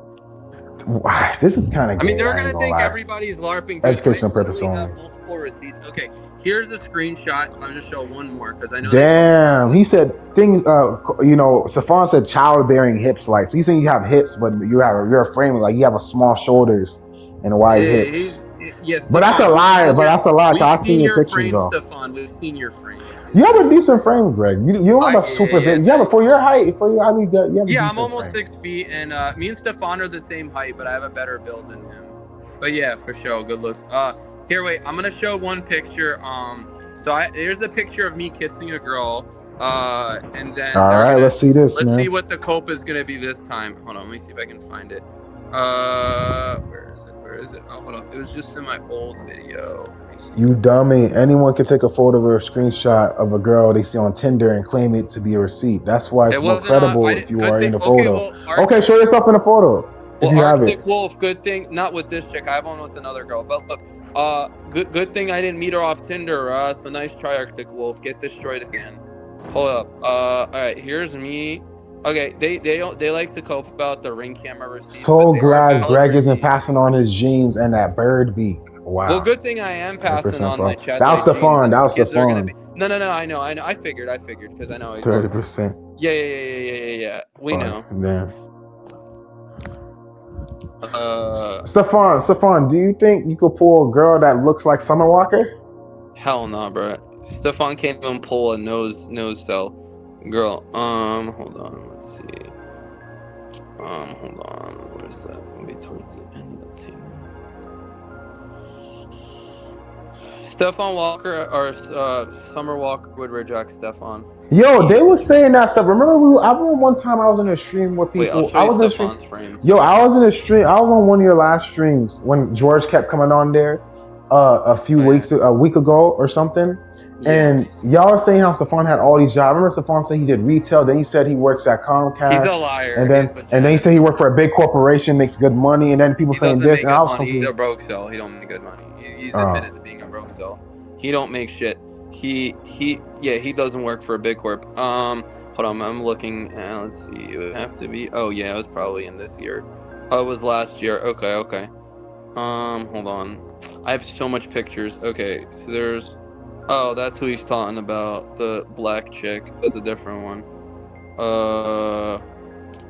This is kind of I mean, gay. they're I gonna ain't gonna think lie. everybody's LARPing. Dude, Educational I purpose literally have only. multiple receipts. Okay, here's the screenshot. I'll just show one more because I know. Damn, he said things. Safon said childbearing hips. Like, so he's saying you have hips, but you're a frame. Like you have a small shoulders and wide hips. Yes, But that's a lie. But that's a lie. We've Cause I seen seen your your pictures frame, though. Stefan. We've seen your frame. You have a decent frame, Greg. You don't have a super big. You have a Thanks. for your height. For your height, you have a Yeah, I'm decent almost frame. 6 feet, and me and Stefan are the same height, but I have a better build than him. But yeah, for sure, good looks. Here, wait, I'm gonna show one picture. Here's a picture of me kissing a girl. And then All right, let's see this, let's man. see what the cope is gonna be this time. Hold on, let me see if I can find it. Where is it? Oh, hold on. It was just in my old video. Let me see. You dummy. Anyone can take a photo or a screenshot of a girl they see on Tinder and claim it to be a receipt. That's why it's more credible if you are in the photo. Okay, show yourself in the photo if you have it. Arctic Wolf, good thing, not with this chick. I have one with another girl. But look, good thing I didn't meet her off Tinder. So nice try, Arctic Wolf. Get destroyed again. Hold up. All right, here's me. Okay, they like to cope about the Ring camera receipts. So glad Greg isn't passing on his genes and that bird beak. Wow. Well, good thing I am passing on my chat. That was the fun. That was the fun. No. I know. I figured because I know. 30%. Yeah. We know. Man. Stefan, do you think you could pull a girl that looks like Summer Walker? Hell no, bro. Stefan can't even pull a nose cell girl. Hold on. Let's see. Hold on. Where's that? Maybe towards the end of the team. Stefan Walker or Summer Walker would reject Stefan. Yo, they were saying that stuff. Remember, I remember one time I was in a stream with people. Wait, I'll show you Stefan's frames. Yo, I was in a stream. I was on one of your last streams when George kept coming on there a week ago or something. Yeah. And y'all were saying how Stefan had all these jobs. I remember Stefan said he did retail. Then he said he works at Comcast. He's a liar. And then he said he worked for a big corporation, makes good money. And then people saying this, and I was confused. He's a broke cell. He don't make good money. He's admitted to being a broke cell. He don't make shit. He doesn't work for a big corp. Hold on, I'm looking. Let's see. It would have to be. Oh yeah, it was probably in this year. Oh, it was last year. Okay. Hold on. I have so much pictures. Okay, so there's. Oh, that's who he's talking about. The black chick. That's a different one.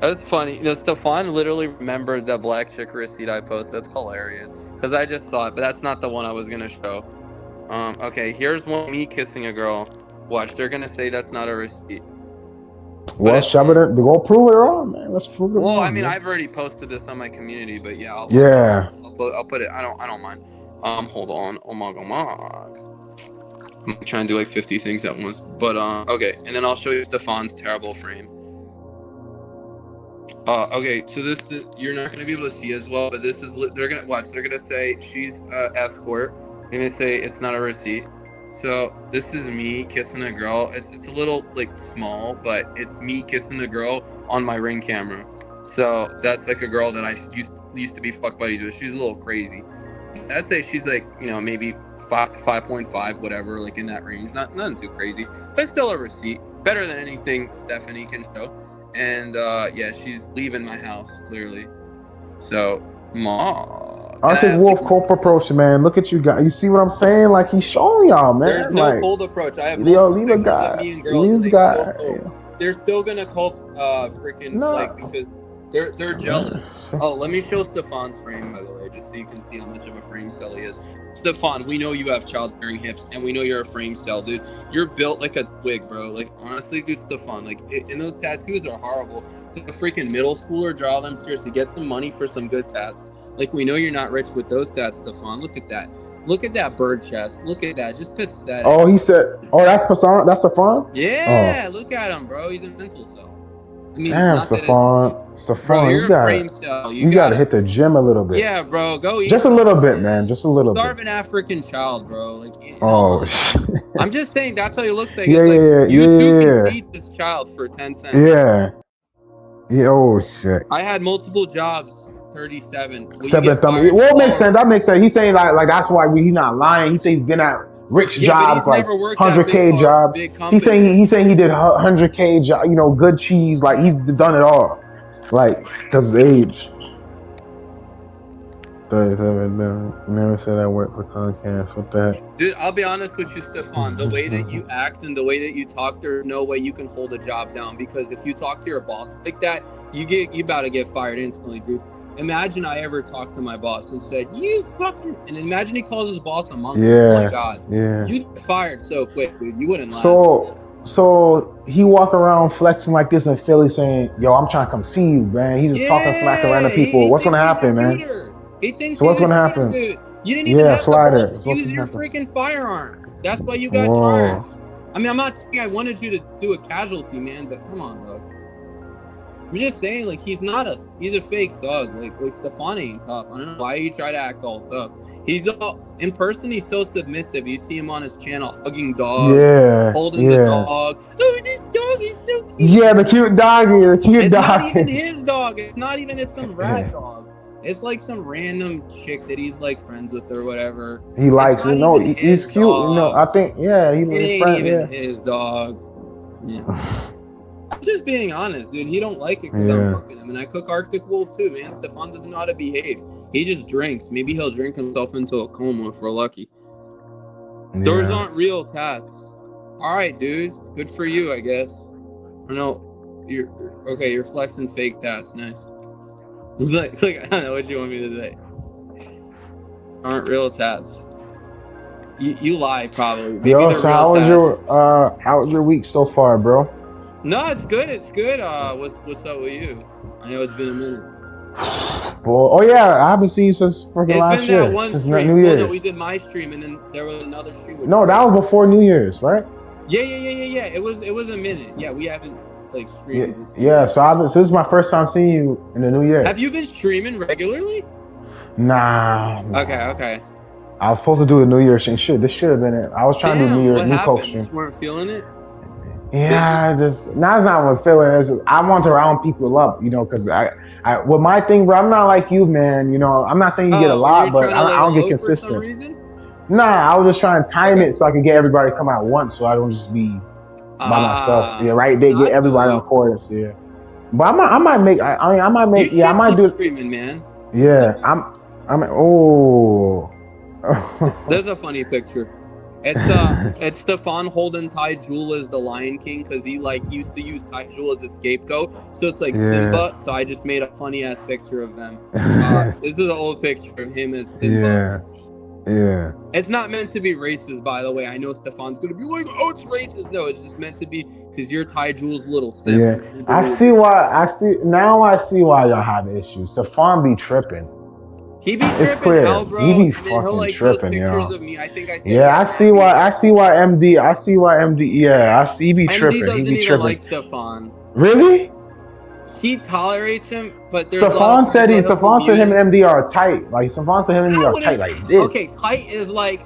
That's funny. Stefan literally remembered that black chick receipt I posted. That's hilarious. Because I just saw it, but that's not the one I was gonna show. Okay, here's one of me kissing a girl. Watch, they're gonna say that's not a receipt. Well, shove it in. Go prove it wrong, man. Let's prove it wrong. Well, I mean, man. I've already posted this on my community, but yeah, I'll put it. I don't mind. Hold on. Oh my god. I'm trying to do like 50 things at once, but okay. And then I'll show you Stefan's terrible frame. Okay, so you're not gonna be able to see as well, but this is they're gonna watch. They're gonna say she's escort. They're gonna say it's not a receipt. So this is me kissing a girl. It's a little like small, but it's me kissing a girl on my Ring camera. So that's like a girl that I used to be fuck buddies with. She's a little crazy. I'd say she's like maybe 5 to 5.5, whatever, like in that range. Nothing too crazy, but still a receipt. Better than anything Stephanie can show. And yeah, she's leaving my house clearly. So, Arctic Wolf cold approach, man. Look at you guys. You see what I'm saying? Like he's showing y'all, man. There's no like, cold approach. I have leave a pictures guy. of me and girls, and they still cope. They're still gonna cope, freaking like because they're jealous. Oh, let me show Stefan's frame, by the way, just so you can see how much of a frame cell he is. Stefan, we know you have childbearing hips, and we know you're a frame cell, dude. You're built like a twig, bro. Like, honestly, dude, Stefan, like, and those tattoos are horrible. To a freaking middle schooler, draw them seriously. Get some money for some good tats. Like, we know you're not rich with those tats, Stefan. Look at that. Look at that bird chest. Look at that. Just pathetic. Oh, he said, oh, that's Stefan? That's Stefan? Yeah, look at him, bro. He's a mental cell. I mean, damn, Stefan, bro, you gotta hit the gym a little bit. Yeah, bro, go eat. Just a little bit, man. Just a little bit. Starving African child, bro. Like, oh, I'm just saying that's how he looks like. Yeah, it's like, you can feed this child for 10 cents. Yeah. Oh shit. I had multiple jobs. 37. Well, it makes sense. That makes sense. He's saying like that's why he's not lying. He says he's been at rich jobs, like 100K jobs. He's saying he did 100K job, good cheese. Like he's done it all. Like because his age. 37. Never said I worked for Comcast. What the heck? Dude, I'll be honest with you, Stefan. The way that you act and the way that you talk, there's no way you can hold a job down, because if you talk to your boss like that, you about to get fired instantly, dude. Imagine I ever talked to my boss and said, "You fucking," and imagine he calls his boss a monkey. Yeah. Oh my god. Yeah. You'd get fired so quick, dude. You wouldn't laugh. So he walk around flexing like this in Philly, saying, "Yo, I'm trying to come see you, man." He's just talking smack to random people. What's gonna happen, man? He thinks so what's gonna happen? Dude. You didn't even have slider. the balls to use your freaking firearm. That's why you got charged. I mean, I'm not saying I wanted you to do a casualty, man, but come on, dog. I'm just saying, like, he's a fake thug. Like Stefan ain't tough. I don't know why he try to act all tough. He's all in person. He's so submissive. You see him on his channel hugging dogs, holding the dog. Oh, this dog is so cute. Yeah, the cute doggy. It's not even his dog. It's some rat dog. It's like some random chick that he's like friends with or whatever. He likes it. No, he's cute. Dog. I think he ain't even his dog. Yeah. I'm just being honest, dude. He don't like it because I'm cooking him, and I cook Arctic Wolf too, man. Stefan doesn't know how to behave. He just drinks. Maybe he'll drink himself into a coma if we're lucky. Yeah. Those aren't real tats. All right, dude. Good for you, I guess. I know you're flexing fake tats. Nice. Like I don't know what you want me to say. Aren't real tats. You lie probably. Maybe so how was your week so far, bro? No, it's good. It's good. What's up with you? I know it's been a minute. Well, I haven't seen you since freaking last year. That one since stream. New Year's. Well, no, we did my stream, and then there was another stream. No, that was before New Year's, right? Yeah. It was a minute. Yeah, we haven't streamed this year. Yeah, so this is my first time seeing you in the New Year. Have you been streaming regularly? Nah. Okay. I was supposed to do a New Year's stream. Shit, this should have been it. I was trying to do New Coke stream. You weren't feeling it? Yeah, it's not what I was feeling. It's just, I want to round people up, because I with my thing, bro, I'm not like you, man. I'm not saying you get a lot, but I don't get consistent. Nah, I was just trying to time it so I could get everybody to come out once, so I don't just be by myself. Yeah, right. They get everybody on chorus. Yeah, but I might make. I might make. Yeah, I might do streaming, man. Yeah, I'm. Oh. There's a funny picture. It's Stefan holding Ty Jewel as the Lion King because he used to use Ty Jewel as a scapegoat. So it's like Simba. So I just made a funny ass picture of them. This is an old picture of him as Simba. Yeah. It's not meant to be racist, by the way. I know Stefan's gonna be like, "Oh, it's racist." No, it's just meant to be because you're Ty Jewel's little Simba. Yeah, I see why y'all have issues. Stefan be tripping. He be tripping, it's clear. Hell, bro. He be fucking tripping, yo. Of me. I think I said I see why MD. Yeah, he be MD tripping. doesn't he be even tripping. like Stefan. Really? he tolerates him, but there's a lot of Stefan times said where he'll go Stefan said him muted. and MD are tight. Like Stefan said him and MD I are tight wouldn't. like this. Okay, tight is like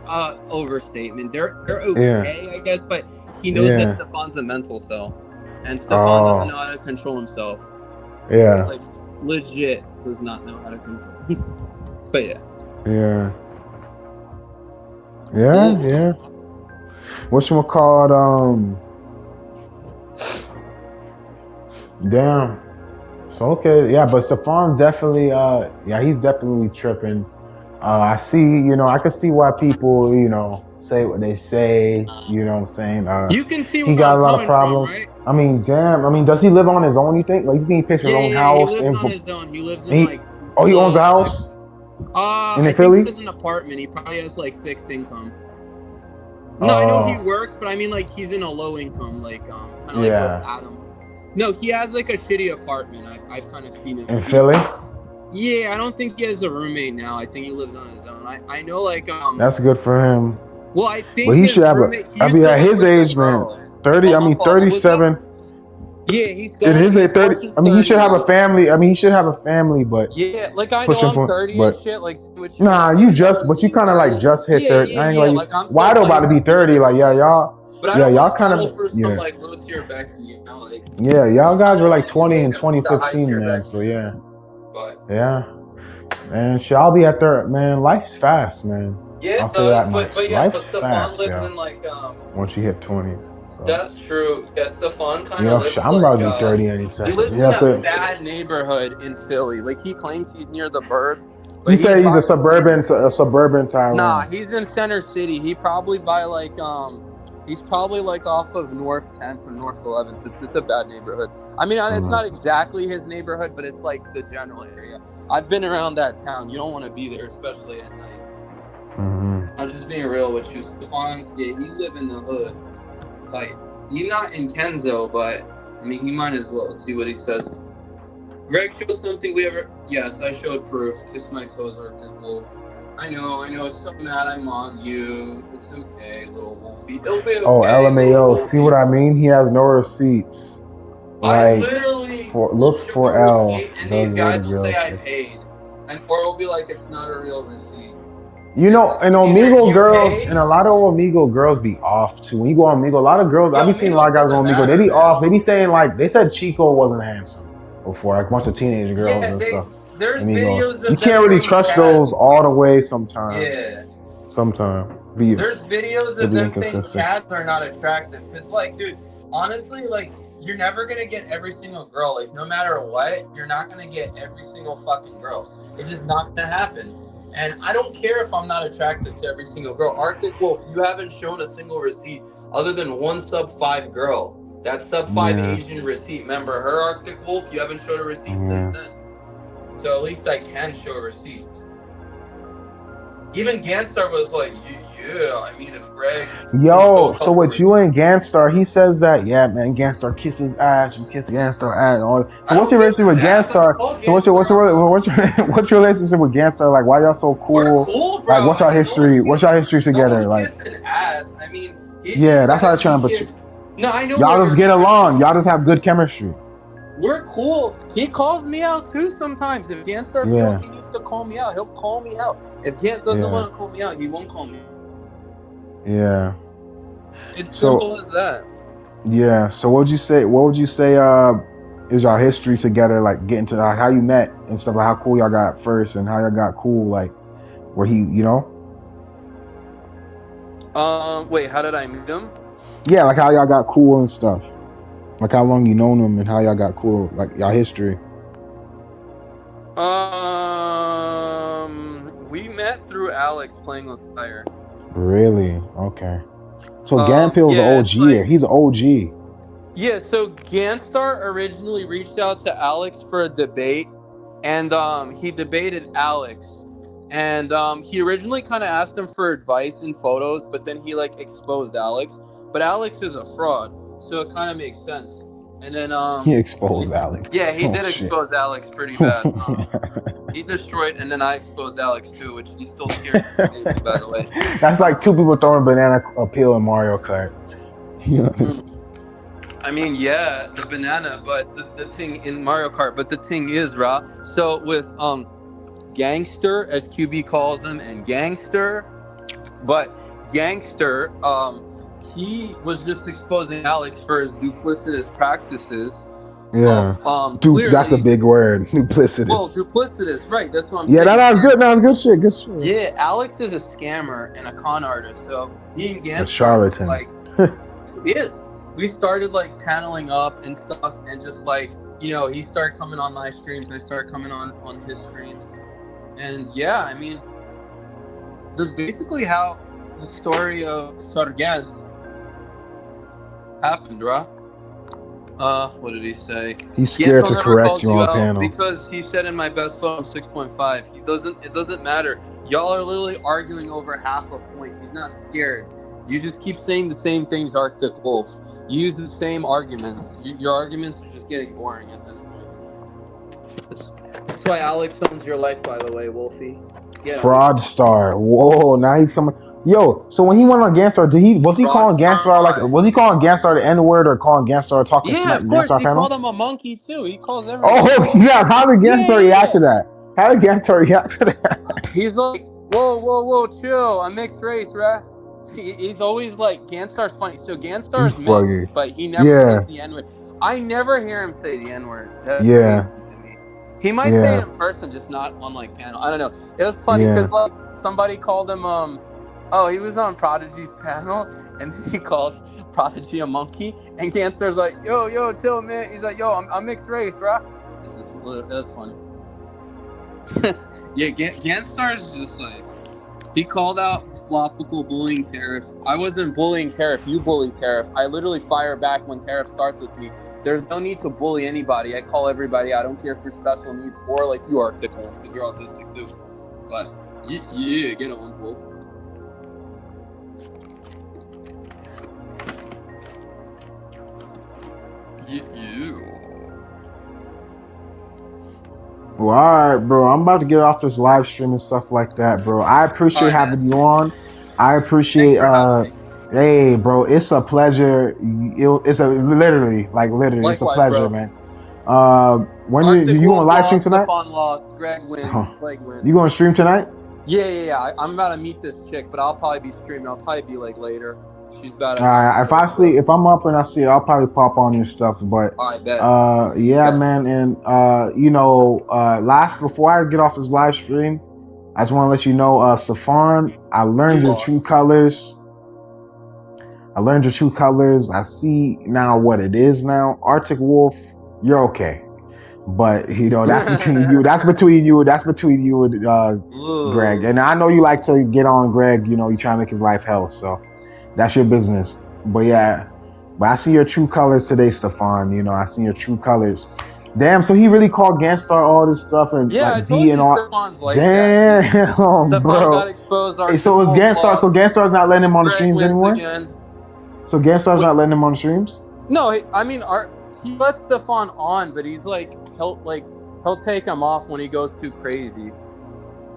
overstatement. They're Yeah. okay, I guess, but he knows that Yeah. Stefan's a mental cell, and Stefan doesn't know Oh. how to control himself. Yeah. Like legit does not know how to control himself. But yeah. Yeah. Yeah. Yeah. What's one called? Damn. So okay, yeah, but Stefan definitely, yeah, he's definitely tripping. I see, I can see why people, say what they say. You know what I'm saying? You can see He where got I'm a lot of coming from, problems. right? I mean, damn. I mean, does he live on his own? You think? Like, you think he pays for his Yeah, own yeah, he house lives and on his own. He lives in he? like Oh, he owns a like house in I think he Philly. lives in an apartment. He probably has like fixed income. No, I know he Oh, works, but I mean like he's in a low income, like kind of like what yeah, Adam. No, he has like a shitty apartment. I've kind of seen him. in Philly. Yeah, I don't think he has a roommate now. I think he lives on his own. I know like That's good for him. Well, I But think he his should have a. roommate. He I used mean, to at live his with a age, man, girl. 30. Oh, I my mean, fault. What was that? 37. Yeah, In his he's age, 30. pushing I mean, he 30. should have a family. I mean, he should have a family, but Yeah, like I know pushing I'm for. 30 and But shit. Like, see what you nah, mean? you Like, just. But you being kind of like 30. just hit Yeah, 30. yeah, I ain't yeah. like you. Like I'm still Wide about to playing be with feelings 30. and Like shit. But I yeah, don't y'all want to kind settle of for some yeah, like low tier Becky, you know, like yeah. Y'all I guys were don't like want to 20 make in a just a high 2015, tier man. Becky. So yeah, But yeah. Man, shit, I'll be at 30. Man, life's fast, man. yeah, I'll it say does. that much. But yeah, but Life's Stefan fast, lives yeah. in like Once you hit 20s, so That's true. Yeah, Stefan kind of lives shit, I'm like about to be 30 any he second. lives Yeah, in a so bad neighborhood in Philly. Like he claims he's near the burbs, he but he's said he's by the city. a suburban Nah, Tyrone. he's in Center City. He probably by like he's probably like off of North 10th or North 11th. It's a bad neighborhood. I mean, it's not exactly his neighborhood, but it's like the general area. I've been around that town. You don't want to be there, especially at night. I'm just being real with you. Stefan, yeah, he live in the hood. Tight. He's not in Kenzo, but I mean, he might as well. Let's see what he says. Greg showed something we ever. Yes, I showed proof. Kiss my toes, Arctic Wolf. I know. It's so mad I mocked you. It's okay, little wolfie. It'll be Oh, okay, little LMAO. See wolfie. what I mean? He has no receipts. I Like literally will looks show for a L, receipt, and does these guys dirty will girl say I shit. paid, or it'll be like it's not a real receipt. And Either Omegle you girls, pay. and a lot of Omegle girls be off too. When you go on Omegle, a lot of girls, I Yo, be seeing a lot Migo of guys doesn't on Omegle, they matter, be man. off. They be saying like, they said Chico wasn't handsome before, like a bunch of teenage girls Yeah, and stuff. there's Amigos. videos You of them can't really saying trust Chaz. those all the way sometimes. Yeah. Sometimes. There's videos It'll of be them saying inconsistent. Chads are not attractive. Because, like, dude, honestly, like, you're never going to get every single girl. Like, no matter what, you're not going to get every single fucking girl. It's just not going to happen. And I don't care if I'm not attracted to every single girl. Arctic Wolf, you haven't shown a single receipt other than one sub 5 girl. That sub 5 Asian receipt. Remember her, Arctic Wolf? You haven't showed a receipt since then. So at least I can show a receipt. Even Ganstar was like, yeah, I mean, if Greg... Yo, so with you and Ganstar, he says that, yeah, man, Ganstar kisses ass, you kiss Ganstar ass. And all. So what's your relationship with Ganstar? So what's your relationship with Ganstar? Like, why y'all so cool? We're cool, bro. Like, what's our history? What's your history together? No Like, one's kissing ass. I mean, yeah, that's how I'm trying to put you. No, I know. Y'all just get along. Y'all just have good chemistry. We're cool. He calls me out too sometimes. If Ganstar feels he needs to call me out, he'll call me out. If Gant doesn't want to call me out, he won't call me. Yeah. It's simple as that. Yeah. So what would you say is your history together, like getting to how you met and stuff, like how cool y'all got first and how y'all got cool, like where he, Wait, how did I meet him? Yeah, like how y'all got cool and stuff. Like how long you known him and how y'all got cool, like y'all history. We met through Alex playing with fire. Really? Okay. So Ganpill's an OG here. He's an OG. Yeah, so Ganstar originally reached out to Alex for a debate, and he debated Alex. And he originally kind of asked him for advice and photos, but then he like exposed Alex. But Alex is a fraud, so it kind of makes sense. And then he exposed Alex. Yeah, he did expose Alex pretty bad. He destroyed, and then I exposed Alex too, which he's still scared to me, by the way. That's like two people throwing a banana peel in Mario Kart. I mean, yeah, the banana, but the thing in Mario Kart, but the thing is, Ra. So with Gangster, as QB calls him, and Gangster, but Gangster, he was just exposing Alex for his duplicitous practices of Yeah. Dude, that's a clearly, big word. well, Duplicitous. duplicitous, right? That's what I'm Yeah, saying. that was good. That was good shit. Good shit. Yeah, Alex is a scammer and a con artist. So me and A Ganstar just charlatan. like, he is. We started like paneling up and stuff, and just like, he started coming on live streams. I started coming on his streams, and yeah, I mean, that's basically how the story of Sargent happened, right? What did he say? He's scared Yanto to never correct calls you you on out panel. because he said in my best photo I'm 6.5. He doesn't. It doesn't matter. Y'all are literally arguing over half a point. He's not scared. You just keep saying the same things, Arctic Wolf. You use the same arguments. Your arguments are just getting boring at this point. That's why Alex owns your life, by the way, Wolfie. Get him. Fraud star. Whoa, now he's coming. Yo, so when he went on Ganstar, was he calling Fraud Ganstar like star, was he calling Ganstar the N word or calling Ganstar talking yeah, smack of course. Ganstar He called panel? him a monkey too. He calls everyone. Oh snap! How did Yeah, Ganstar yeah, react yeah. to that? How did Ganstar react to that? He's like, whoa, chill. I'm mixed race, right? He's always like, Ganstar's funny. So Ganstar's He's funny. mixed, but he never Yeah, says the N word. I never hear him say the N word. That's yeah, crazy to me. He might say yeah, it in person, just not on like panel. I don't know. It was funny yeah. because like somebody called him oh, he was on Prodigy's panel and he called Prodigy a monkey, and Ganstar's like, yo, chill, man. He's like, yo, I'm mixed race, right? That's funny. Yeah, Ganstar's just like, he called out Flopical bullying Tariff. I wasn't bullying Tariff, you bullied Tariff. I literally fire back when Tariff starts with me. There's no need to bully anybody. I call everybody. I don't care if you're special needs or like you, Arctic Wolf, because you're autistic too. But yeah, get on, Wolf. Yeah. Well, all right, bro. I'm about to get off this live stream and stuff like that, bro. I appreciate All right, having man. you on. I appreciate Thanks for having me. hey, bro, it's a pleasure. It's a literally, it's a Likewise, pleasure, bro. man. When Arctic you Wolf on live stream lost, tonight? Stefan lost, Greg wins, Plague wins. You going to stream tonight? Yeah. I'm about to meet this chick, but I'll probably be streaming. I'll probably be like later. She's about to. All right. If I'm up and I see it, I'll probably pop on your stuff. But All right, bet. yeah, Bet. man. And before I get off this live stream, I just want to let you know, Stefan, I learned your true colors. I see now what it is now. Arctic Wolf, you're okay. But that's between you. That's between you. That's between you and Greg. And I know you like to get on Greg. You try to make his life hell. So that's your business. But yeah, I see your true colors today, Stefan. I see your true colors. Damn. So he really called Ganstar all this stuff and Yeah, I like told you being all. Stefan's like Damn, that. Stefan bro. got exposed. Hey, so is Ganstar? So Ganstar's not letting him on the Greg streams wins anymore. again. So Ganstar's not letting him on the streams. No, I mean, he lets Stefan on, but he's like, he'll take him off when he goes too crazy.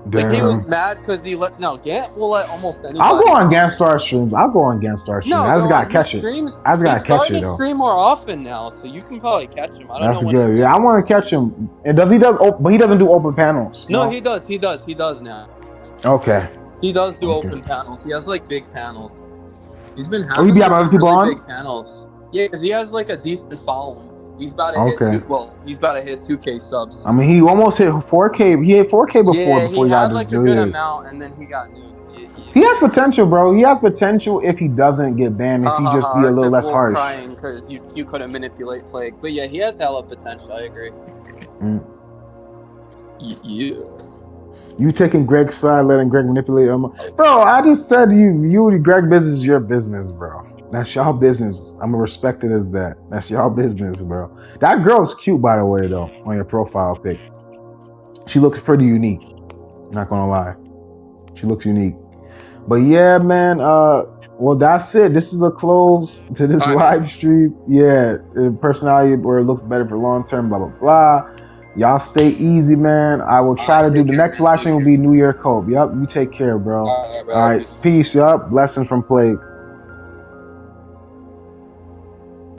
Damn. Like he was mad because Gant will let almost anybody. I'll go on Ganstar streams. I just gotta catch it. I just gotta catch it though. He's starting to stream more often now, so you can probably catch him. I don't That's know. good. Yeah, I want to catch him. And but he doesn't do open panels. No, he does. He does now. Okay. He does do open panels. He has like big panels. He's been he having be having other people on? big panels. Yeah, because he has like a decent following. He's about to he's about to hit 2K subs. I mean, he almost hit 4K. He hit 4K before. Yeah, before he got had like a good amount, and then he got nuked. Yeah. He has potential, bro. He has potential if he doesn't get banned. If he just be a little less harsh. Crying because you couldn't manipulate Plague, but yeah, he has hella potential. I agree. Yeah. You taking Greg's side, letting Greg manipulate him, bro. I just said you and Greg business is your business, bro. That's y'all business. I'm gonna respect it as that. That's y'all business, bro. That girl's cute, by the way, though. On your profile pic, she looks pretty unique. Not gonna lie, she looks unique. But yeah, man. Well, that's it. This is a close to this live stream. Yeah, personality where it looks better for long term. Blah blah blah. Y'all stay easy, man. I will try to do the next live stream will be New Year Cope. Yep, you take care, bro. All right. Peace. Yup. Blessings from Plague.